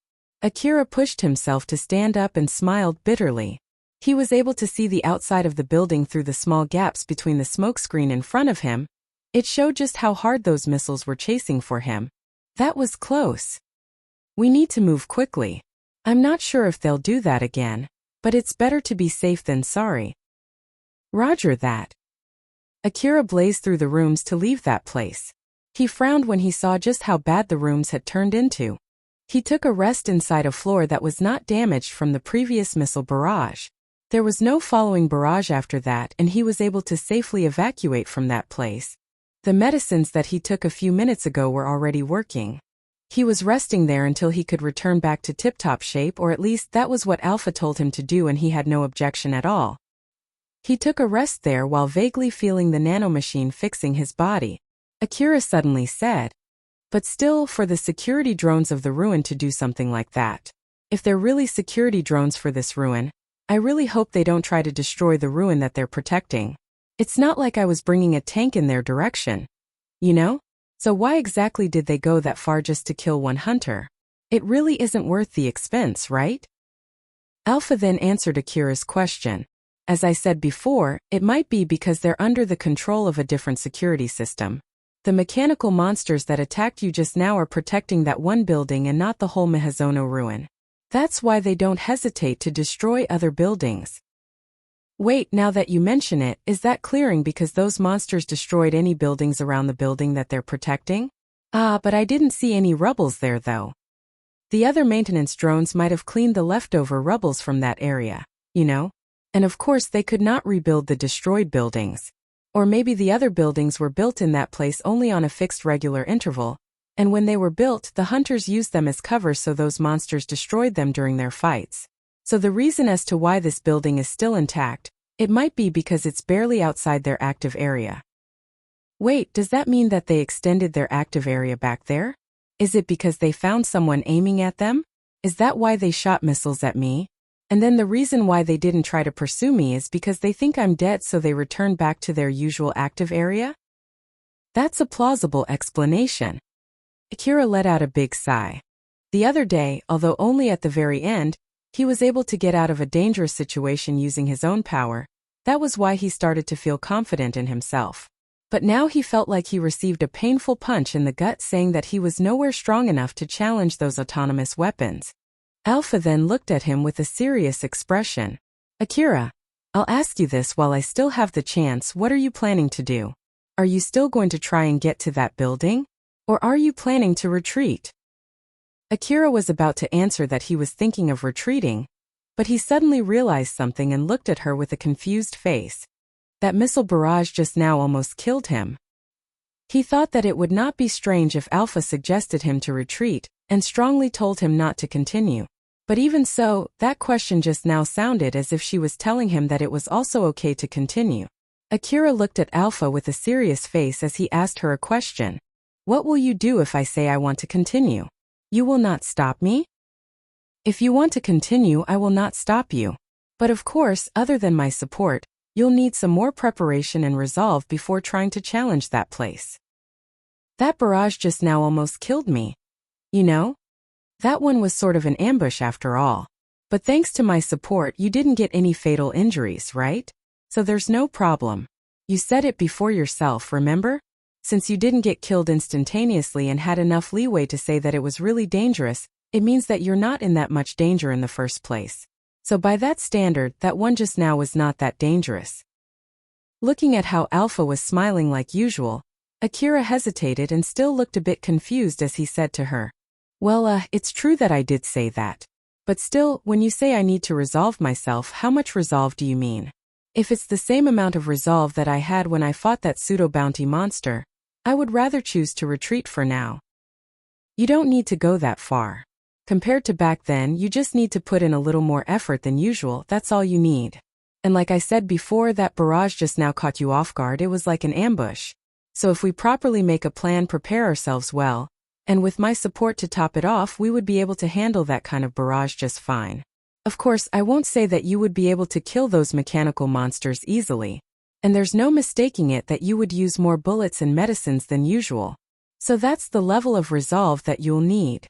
Akira pushed himself to stand up and smiled bitterly. He was able to see the outside of the building through the small gaps between the smokescreen in front of him. It showed just how hard those missiles were chasing for him. That was close. We need to move quickly. I'm not sure if they'll do that again, but it's better to be safe than sorry. Roger that. Akira blazed through the rooms to leave that place. He frowned when he saw just how bad the rooms had turned into. He took a rest inside a floor that was not damaged from the previous missile barrage. There was no following barrage after that, and he was able to safely evacuate from that place. The medicines that he took a few minutes ago were already working. He was resting there until he could return back to tip-top shape, or at least that was what Alpha told him to do, and he had no objection at all. He took a rest there while vaguely feeling the nanomachine fixing his body. Akira suddenly said, "But still, for the security drones of the ruin to do something like that. If they're really security drones for this ruin, I really hope they don't try to destroy the ruin that they're protecting. It's not like I was bringing a tank in their direction. You know? So why exactly did they go that far just to kill one hunter? It really isn't worth the expense, right?" Alpha then answered Akira's question. As I said before, it might be because they're under the control of a different security system. The mechanical monsters that attacked you just now are protecting that one building and not the whole Mihazono ruin. That's why they don't hesitate to destroy other buildings. Wait, now that you mention it, is that clearing because those monsters destroyed any buildings around the building that they're protecting? But I didn't see any rubbles there though. The other maintenance drones might have cleaned the leftover rubbles from that area, you know? And of course they could not rebuild the destroyed buildings. Or maybe the other buildings were built in that place only on a fixed regular interval, and when they were built, the hunters used them as cover so those monsters destroyed them during their fights. So the reason as to why this building is still intact, it might be because it's barely outside their active area. Wait, does that mean that they extended their active area back there? Is it because they found someone aiming at them? Is that why they shot missiles at me? And then the reason why they didn't try to pursue me is because they think I'm dead, so they returned back to their usual active area? That's a plausible explanation. Akira let out a big sigh. The other day, although only at the very end, he was able to get out of a dangerous situation using his own power. That was why he started to feel confident in himself. But now he felt like he received a painful punch in the gut, saying that he was nowhere strong enough to challenge those autonomous weapons. Alpha then looked at him with a serious expression. Akira, I'll ask you this while I still have the chance. What are you planning to do? Are you still going to try and get to that building? Or are you planning to retreat? Akira was about to answer that he was thinking of retreating, but he suddenly realized something and looked at her with a confused face. That missile barrage just now almost killed him. He thought that it would not be strange if Alpha suggested him to retreat and strongly told him not to continue. But even so, that question just now sounded as if she was telling him that it was also okay to continue. Akira looked at Alpha with a serious face as he asked her a question. What will you do if I say I want to continue? You will not stop me? If you want to continue, I will not stop you. But of course, other than my support, you'll need some more preparation and resolve before trying to challenge that place. That barrage just now almost killed me. You know? That one was sort of an ambush after all. But thanks to my support, you didn't get any fatal injuries, right? So there's no problem. You said it before yourself, remember? Since you didn't get killed instantaneously and had enough leeway to say that it was really dangerous, it means that you're not in that much danger in the first place. So by that standard, that one just now was not that dangerous. Looking at how Alpha was smiling like usual, Akira hesitated and still looked a bit confused as he said to her, Well, it's true that I did say that. But still, when you say I need to resolve myself, how much resolve do you mean? If it's the same amount of resolve that I had when I fought that pseudo-bounty monster, I would rather choose to retreat for now. You don't need to go that far. Compared to back then, you just need to put in a little more effort than usual, that's all you need. And like I said before, that barrage just now caught you off guard, it was like an ambush. So if we properly make a plan, prepare ourselves well, and with my support to top it off, we would be able to handle that kind of barrage just fine. Of course, I won't say that you would be able to kill those mechanical monsters easily. And there's no mistaking it that you would use more bullets and medicines than usual. So that's the level of resolve that you'll need.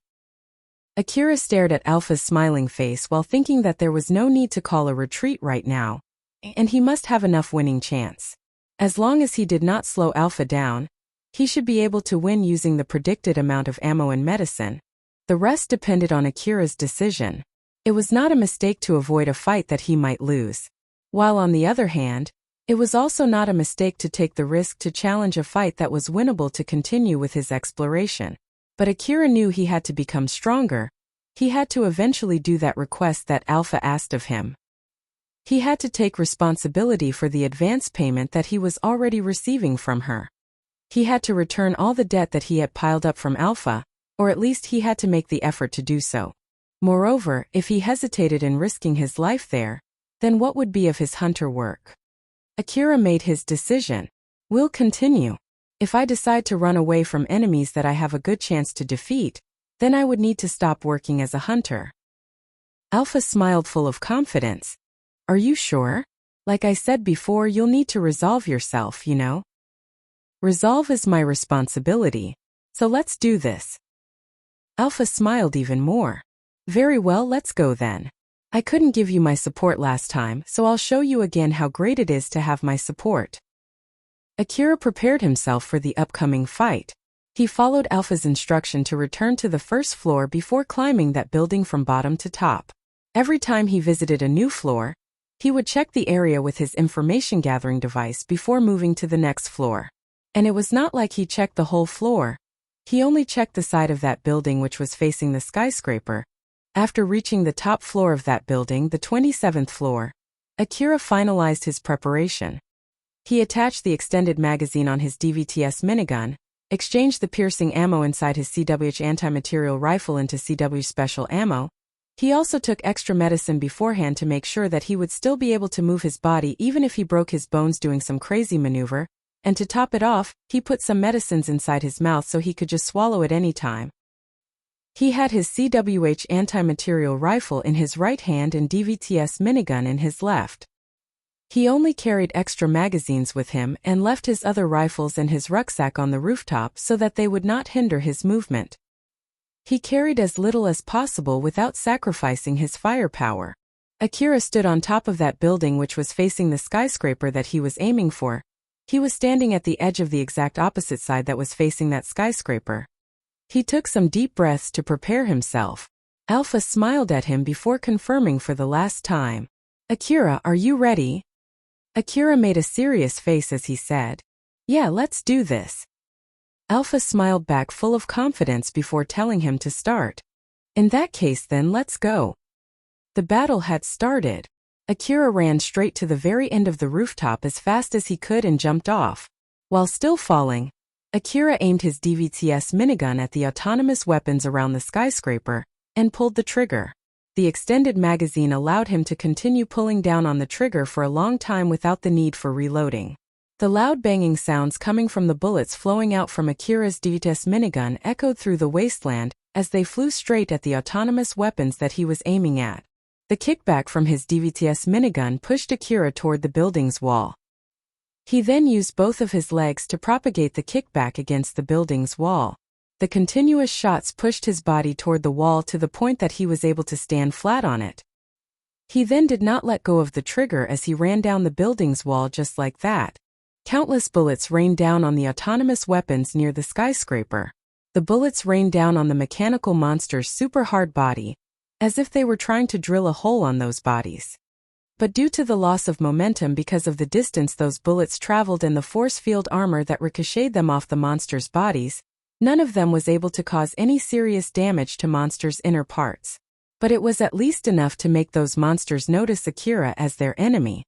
Akira stared at Alpha's smiling face while thinking that there was no need to call a retreat right now, and he must have enough winning chance. As long as he did not slow Alpha down, he should be able to win using the predicted amount of ammo and medicine. The rest depended on Akira's decision. It was not a mistake to avoid a fight that he might lose. While on the other hand, it was also not a mistake to take the risk to challenge a fight that was winnable to continue with his exploration. But Akira knew he had to become stronger. He had to eventually do that request that Alpha asked of him. He had to take responsibility for the advance payment that he was already receiving from her. He had to return all the debt that he had piled up from Alpha, or at least he had to make the effort to do so. Moreover, if he hesitated in risking his life there, then what would be of his hunter work? Akira made his decision. We'll continue. If I decide to run away from enemies that I have a good chance to defeat, then I would need to stop working as a hunter. Alpha smiled full of confidence. Are you sure? Like I said before, you'll need to resolve yourself, you know? Resolve is my responsibility. So let's do this. Alpha smiled even more. Very well, let's go then. I couldn't give you my support last time, so I'll show you again how great it is to have my support. Akira prepared himself for the upcoming fight. He followed Alpha's instruction to return to the first floor before climbing that building from bottom to top. Every time he visited a new floor, he would check the area with his information gathering device before moving to the next floor. And it was not like he checked the whole floor. He only checked the side of that building which was facing the skyscraper. After reaching the top floor of that building, the 27th floor, Akira finalized his preparation. He attached the extended magazine on his DVTS minigun, exchanged the piercing ammo inside his CWH anti-material rifle into CW special ammo. He also took extra medicine beforehand to make sure that he would still be able to move his body even if he broke his bones doing some crazy maneuver, and to top it off, he put some medicines inside his mouth so he could just swallow at any time. He had his CWH anti-material rifle in his right hand and DVTS minigun in his left. He only carried extra magazines with him and left his other rifles and his rucksack on the rooftop so that they would not hinder his movement. He carried as little as possible without sacrificing his firepower. Akira stood on top of that building which was facing the skyscraper that he was aiming for. He was standing at the edge of the exact opposite side that was facing that skyscraper. He took some deep breaths to prepare himself. Alpha smiled at him before confirming for the last time. "Akira, are you ready?" Akira made a serious face as he said, "Yeah, let's do this." Alpha smiled back full of confidence before telling him to start. "In that case then let's go." The battle had started. Akira ran straight to the very end of the rooftop as fast as he could and jumped off. While still falling, Akira aimed his DVTS minigun at the autonomous weapons around the skyscraper and pulled the trigger. The extended magazine allowed him to continue pulling down on the trigger for a long time without the need for reloading. The loud banging sounds coming from the bullets flowing out from Akira's DVTS minigun echoed through the wasteland as they flew straight at the autonomous weapons that he was aiming at. The kickback from his DVTS minigun pushed Akira toward the building's wall. He then used both of his legs to propagate the kickback against the building's wall. The continuous shots pushed his body toward the wall to the point that he was able to stand flat on it. He then did not let go of the trigger as he ran down the building's wall just like that. Countless bullets rained down on the autonomous weapons near the skyscraper. The bullets rained down on the mechanical monster's super hard body, as if they were trying to drill a hole on those bodies. But due to the loss of momentum because of the distance those bullets traveled and the force field armor that ricocheted them off the monster's bodies, none of them was able to cause any serious damage to monsters' inner parts. But it was at least enough to make those monsters notice Akira as their enemy.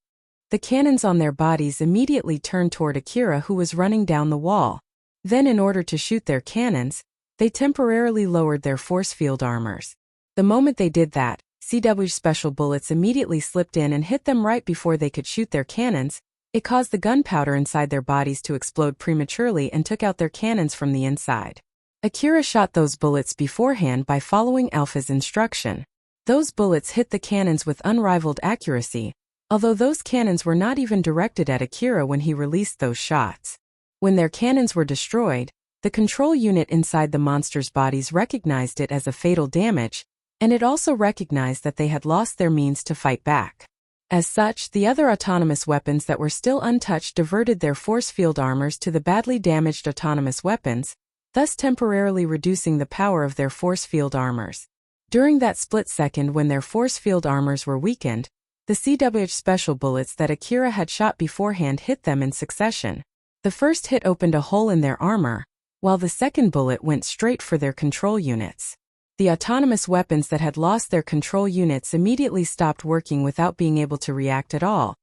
The cannons on their bodies immediately turned toward Akira, who was running down the wall. Then, in order to shoot their cannons, they temporarily lowered their force field armors. The moment they did that, CW's special bullets immediately slipped in and hit them right before they could shoot their cannons. It caused the gunpowder inside their bodies to explode prematurely and took out their cannons from the inside. Akira shot those bullets beforehand by following Alpha's instruction. Those bullets hit the cannons with unrivaled accuracy, although those cannons were not even directed at Akira when he released those shots. When their cannons were destroyed, the control unit inside the monsters' bodies recognized it as a fatal damage, and it also recognized that they had lost their means to fight back. As such, the other autonomous weapons that were still untouched diverted their force field armors to the badly damaged autonomous weapons, thus temporarily reducing the power of their force field armors. During that split second when their force field armors were weakened, the CWH special bullets that Akira had shot beforehand hit them in succession. The first hit opened a hole in their armor, while the second bullet went straight for their control units. The autonomous weapons that had lost their control units immediately stopped working without being able to react at all.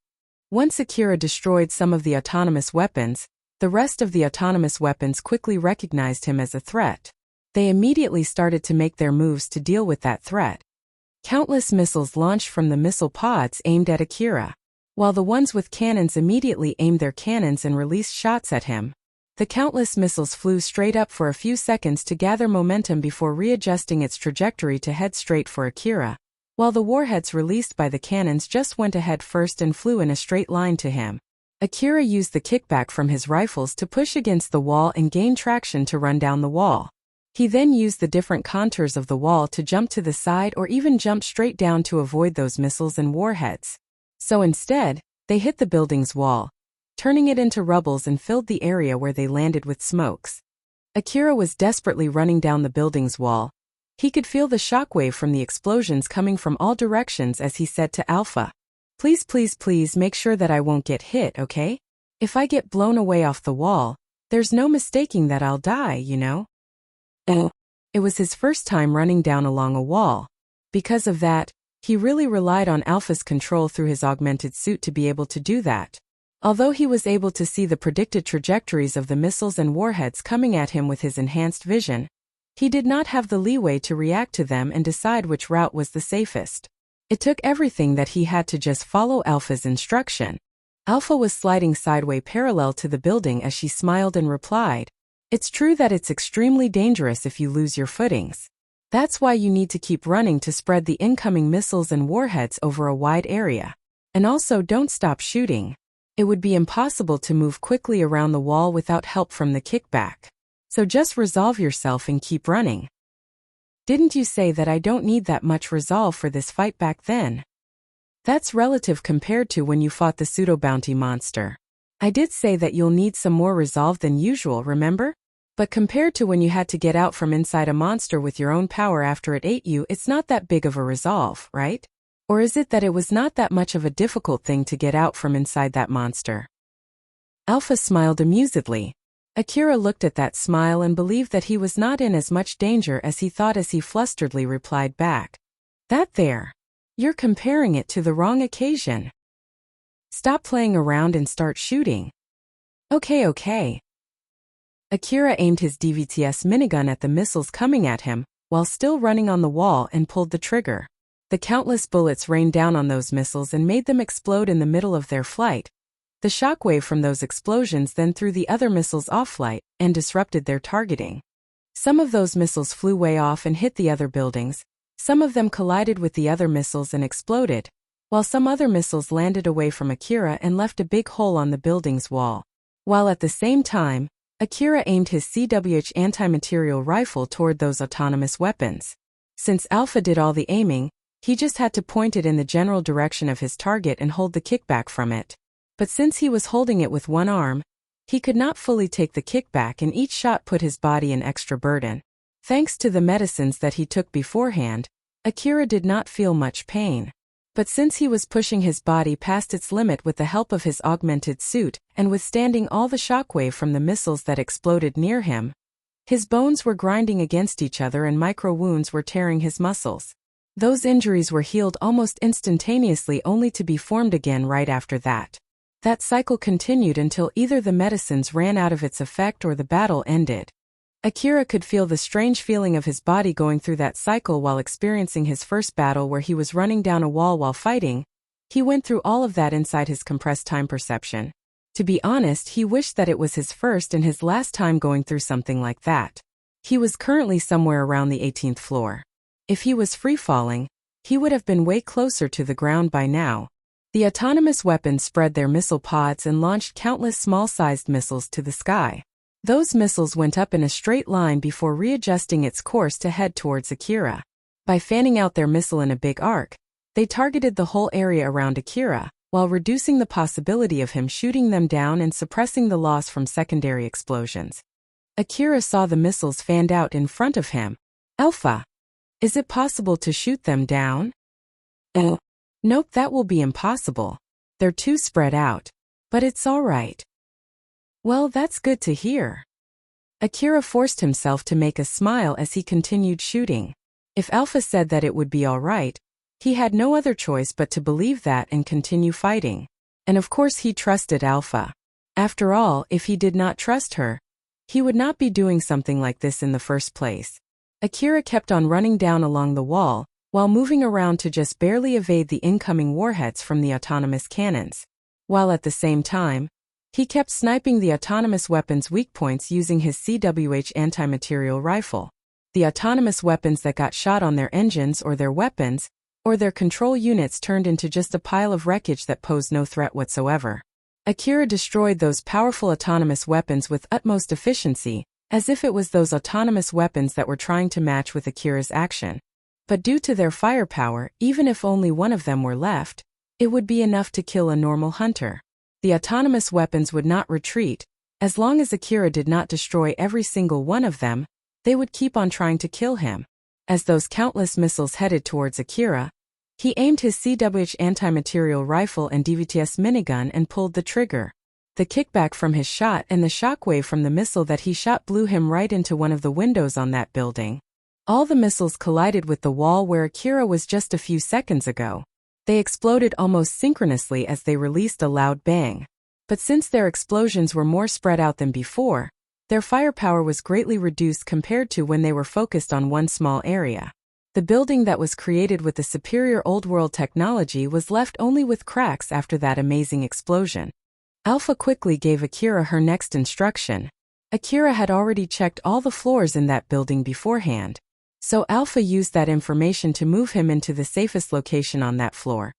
Once Akira destroyed some of the autonomous weapons, the rest of the autonomous weapons quickly recognized him as a threat. They immediately started to make their moves to deal with that threat. Countless missiles launched from the missile pods aimed at Akira, while the ones with cannons immediately aimed their cannons and released shots at him. The countless missiles flew straight up for a few seconds to gather momentum before readjusting its trajectory to head straight for Akira, while the warheads released by the cannons just went ahead first and flew in a straight line to him. Akira used the kickback from his rifles to push against the wall and gain traction to run down the wall. He then used the different contours of the wall to jump to the side or even jump straight down to avoid those missiles and warheads. So instead, they hit the building's wall, turning it into rubbles and filled the area where they landed with smokes. Akira was desperately running down the building's wall. He could feel the shockwave from the explosions coming from all directions as he said to Alpha, "Please, please, please make sure that I won't get hit, okay? If I get blown away off the wall, there's no mistaking that I'll die, you know?" It was his first time running down along a wall. Because of that, he really relied on Alpha's control through his augmented suit to be able to do that. Although he was able to see the predicted trajectories of the missiles and warheads coming at him with his enhanced vision, he did not have the leeway to react to them and decide which route was the safest. It took everything that he had to just follow Alpha's instruction. Alpha was sliding sideways parallel to the building as she smiled and replied, "It's true that it's extremely dangerous if you lose your footings. That's why you need to keep running to spread the incoming missiles and warheads over a wide area. And also don't stop shooting. It would be impossible to move quickly around the wall without help from the kickback. So just resolve yourself and keep running." "Didn't you say that I don't need that much resolve for this fight back then?" That's relative compared to when you fought the pseudo-bounty monster. I did say that you'll need some more resolve than usual, remember? But compared to when you had to get out from inside a monster with your own power after it ate you, it's not that big of a resolve, right? Or is it that it was not that much of a difficult thing to get out from inside that monster? Alpha smiled amusedly. Akira looked at that smile and believed that he was not in as much danger as he thought as he flusteredly replied back. That there. You're comparing it to the wrong occasion. Stop playing around and start shooting. Okay. Akira aimed his DVTS minigun at the missiles coming at him, while still running on the wall, and pulled the trigger. The countless bullets rained down on those missiles and made them explode in the middle of their flight. The shockwave from those explosions then threw the other missiles off flight and disrupted their targeting. Some of those missiles flew way off and hit the other buildings, some of them collided with the other missiles and exploded, while some other missiles landed away from Akira and left a big hole on the building's wall. While at the same time, Akira aimed his CWH anti-material rifle toward those autonomous weapons. Since Alpha did all the aiming, he just had to point it in the general direction of his target and hold the kickback from it. But since he was holding it with one arm, he could not fully take the kickback, and each shot put his body in extra burden. Thanks to the medicines that he took beforehand, Akira did not feel much pain. But since he was pushing his body past its limit with the help of his augmented suit and withstanding all the shockwave from the missiles that exploded near him, his bones were grinding against each other and micro-wounds were tearing his muscles. Those injuries were healed almost instantaneously, only to be formed again right after that. That cycle continued until either the medicines ran out of its effect or the battle ended. Akira could feel the strange feeling of his body going through that cycle while experiencing his first battle where he was running down a wall while fighting. He went through all of that inside his compressed time perception. To be honest, he wished that it was his first and his last time going through something like that. He was currently somewhere around the 18th floor. If he was free-falling, he would have been way closer to the ground by now. The autonomous weapons spread their missile pods and launched countless small-sized missiles to the sky. Those missiles went up in a straight line before readjusting its course to head towards Akira. By fanning out their missile in a big arc, they targeted the whole area around Akira, while reducing the possibility of him shooting them down and suppressing the loss from secondary explosions. Akira saw the missiles fanned out in front of him. Alpha. Is it possible to shoot them down? Nope, that will be impossible. They're too spread out. But it's all right. Well, that's good to hear. Akira forced himself to make a smile as he continued shooting. If Alpha said that it would be all right, he had no other choice but to believe that and continue fighting. And of course he trusted Alpha. After all, if he did not trust her, he would not be doing something like this in the first place. Akira kept on running down along the wall, while moving around to just barely evade the incoming warheads from the autonomous cannons. While at the same time, he kept sniping the autonomous weapons' weak points using his CWH anti-material rifle. The autonomous weapons that got shot on their engines or their weapons, or their control units turned into just a pile of wreckage that posed no threat whatsoever. Akira destroyed those powerful autonomous weapons with utmost efficiency, as if it was those autonomous weapons that were trying to match with Akira's action. But due to their firepower, even if only one of them were left, it would be enough to kill a normal hunter. The autonomous weapons would not retreat. As long as Akira did not destroy every single one of them, they would keep on trying to kill him. As those countless missiles headed towards Akira, he aimed his CWH anti-material rifle and DVTS minigun and pulled the trigger. The kickback from his shot and the shockwave from the missile that he shot blew him right into one of the windows on that building. All the missiles collided with the wall where Akira was just a few seconds ago. They exploded almost synchronously as they released a loud bang. But since their explosions were more spread out than before, their firepower was greatly reduced compared to when they were focused on one small area. The building that was created with the superior old-world technology was left only with cracks after that amazing explosion. Alpha quickly gave Akira her next instruction. Akira had already checked all the floors in that building beforehand, so Alpha used that information to move him into the safest location on that floor.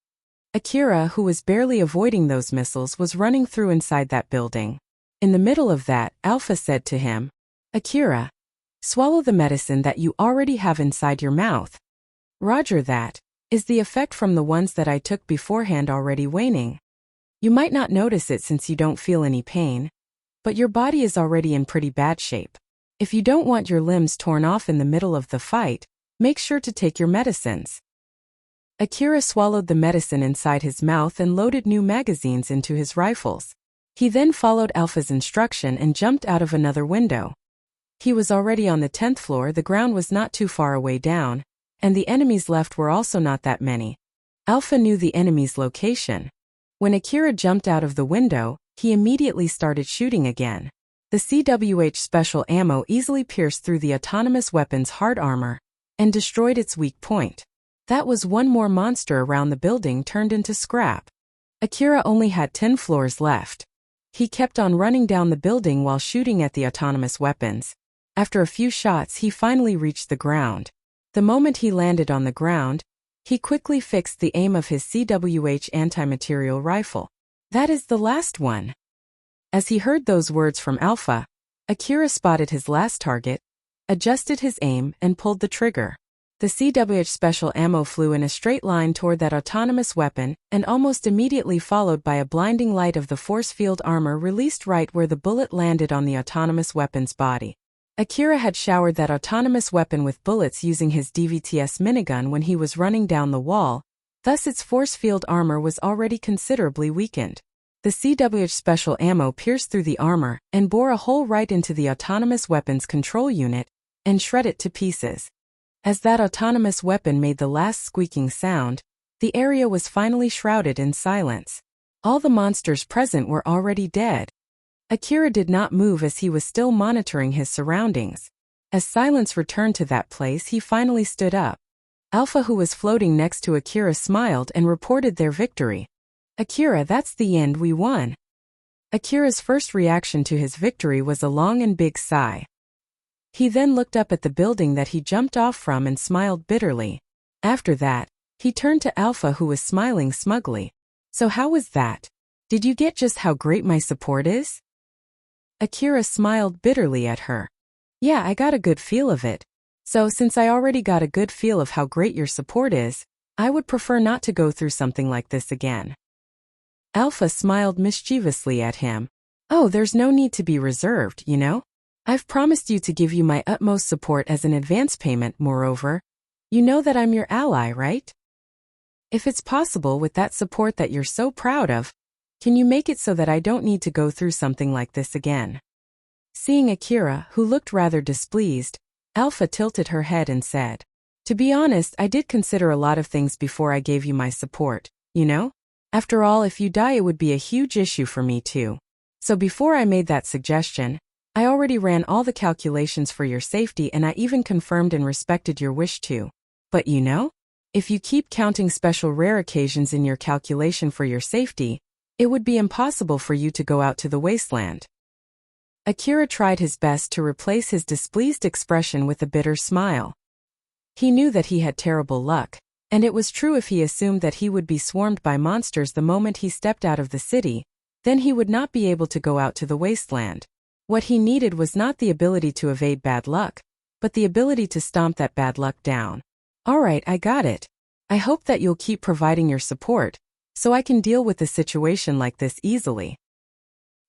Akira, who was barely avoiding those missiles, was running through inside that building. In the middle of that, Alpha said to him, "Akira, swallow the medicine that you already have inside your mouth." "Roger that. Is the effect from the ones that I took beforehand already waning? You might not notice it since you don't feel any pain, but your body is already in pretty bad shape. If you don't want your limbs torn off in the middle of the fight, make sure to take your medicines. Akira swallowed the medicine inside his mouth and loaded new magazines into his rifles. He then followed Alpha's instruction and jumped out of another window. He was already on the 10th floor, the ground was not too far away down, and the enemies left were also not that many. Alpha knew the enemy's location. When Akira jumped out of the window, he immediately started shooting again. The CWH special ammo easily pierced through the autonomous weapon's hard armor and destroyed its weak point. That was one more monster around the building turned into scrap. Akira only had 10 floors left. He kept on running down the building while shooting at the autonomous weapons. After a few shots, he finally reached the ground. The moment he landed on the ground, he quickly fixed the aim of his CWH anti-material rifle. That is the last one. As he heard those words from Alpha, Akira spotted his last target, adjusted his aim, and pulled the trigger. The CWH special ammo flew in a straight line toward that autonomous weapon, and almost immediately followed by a blinding light of the force field armor released right where the bullet landed on the autonomous weapon's body. Akira had showered that autonomous weapon with bullets using his DVTS minigun when he was running down the wall, thus its force field armor was already considerably weakened. The CWH special ammo pierced through the armor and bore a hole right into the autonomous weapon's control unit and shred it to pieces. As that autonomous weapon made the last squeaking sound, the area was finally shrouded in silence. All the monsters present were already dead. Akira did not move as he was still monitoring his surroundings. As silence returned to that place, he finally stood up. Alpha, who was floating next to Akira, smiled and reported their victory. Akira, that's the end, we won. Akira's first reaction to his victory was a long and big sigh. He then looked up at the building that he jumped off from and smiled bitterly. After that, he turned to Alpha, who was smiling smugly. So how was that? Did you get just how great my support is? Akira smiled bitterly at her. Yeah, I got a good feel of it. So since I already got a good feel of how great your support is, I would prefer not to go through something like this again. Alpha smiled mischievously at him. Oh, there's no need to be reserved, you know? I've promised you to give you my utmost support as an advance payment. Moreover, you know that I'm your ally, right? If it's possible, with that support that you're so proud of, can you make it so that I don't need to go through something like this again? Seeing Akira, who looked rather displeased, Alpha tilted her head and said, to be honest, I did consider a lot of things before I gave you my support, you know? After all, if you die, it would be a huge issue for me too. So before I made that suggestion, I already ran all the calculations for your safety, and I even confirmed and respected your wish to. But you know, if you keep counting special rare occasions in your calculation for your safety, it would be impossible for you to go out to the wasteland. Akira tried his best to replace his displeased expression with a bitter smile. He knew that he had terrible luck, and it was true. If he assumed that he would be swarmed by monsters the moment he stepped out of the city, then he would not be able to go out to the wasteland. What he needed was not the ability to evade bad luck, but the ability to stomp that bad luck down. All right, I got it. I hope that you'll keep providing your support, so I can deal with a situation like this easily.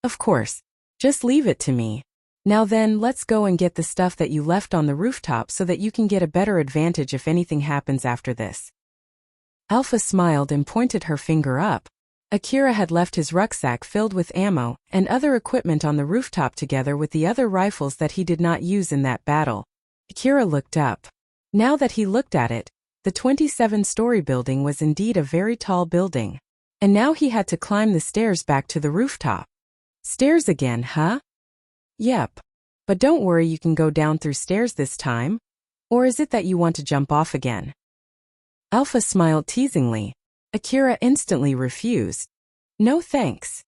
Of course. Just leave it to me. Now then, let's go and get the stuff that you left on the rooftop so that you can get a better advantage if anything happens after this. Alpha smiled and pointed her finger up. Akira had left his rucksack filled with ammo and other equipment on the rooftop together with the other rifles that he did not use in that battle. Akira looked up. Now that he looked at it, the 27-story building was indeed a very tall building. And now he had to climb the stairs back to the rooftop. Stairs again, huh? Yep. But don't worry, you can go down through stairs this time. Or is it that you want to jump off again? Alpha smiled teasingly. Akira instantly refused. No thanks.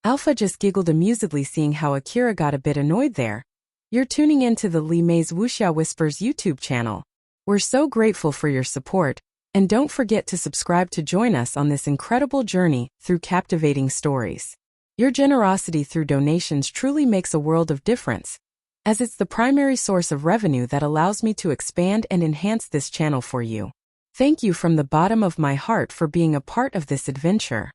Alpha just giggled amusedly, seeing how Akira got a bit annoyed there. You're tuning in to the Li Mei's Wuxia Whispers YouTube channel. We're so grateful for your support, and don't forget to subscribe to join us on this incredible journey through captivating stories. Your generosity through donations truly makes a world of difference, as it's the primary source of revenue that allows me to expand and enhance this channel for you. Thank you from the bottom of my heart for being a part of this adventure.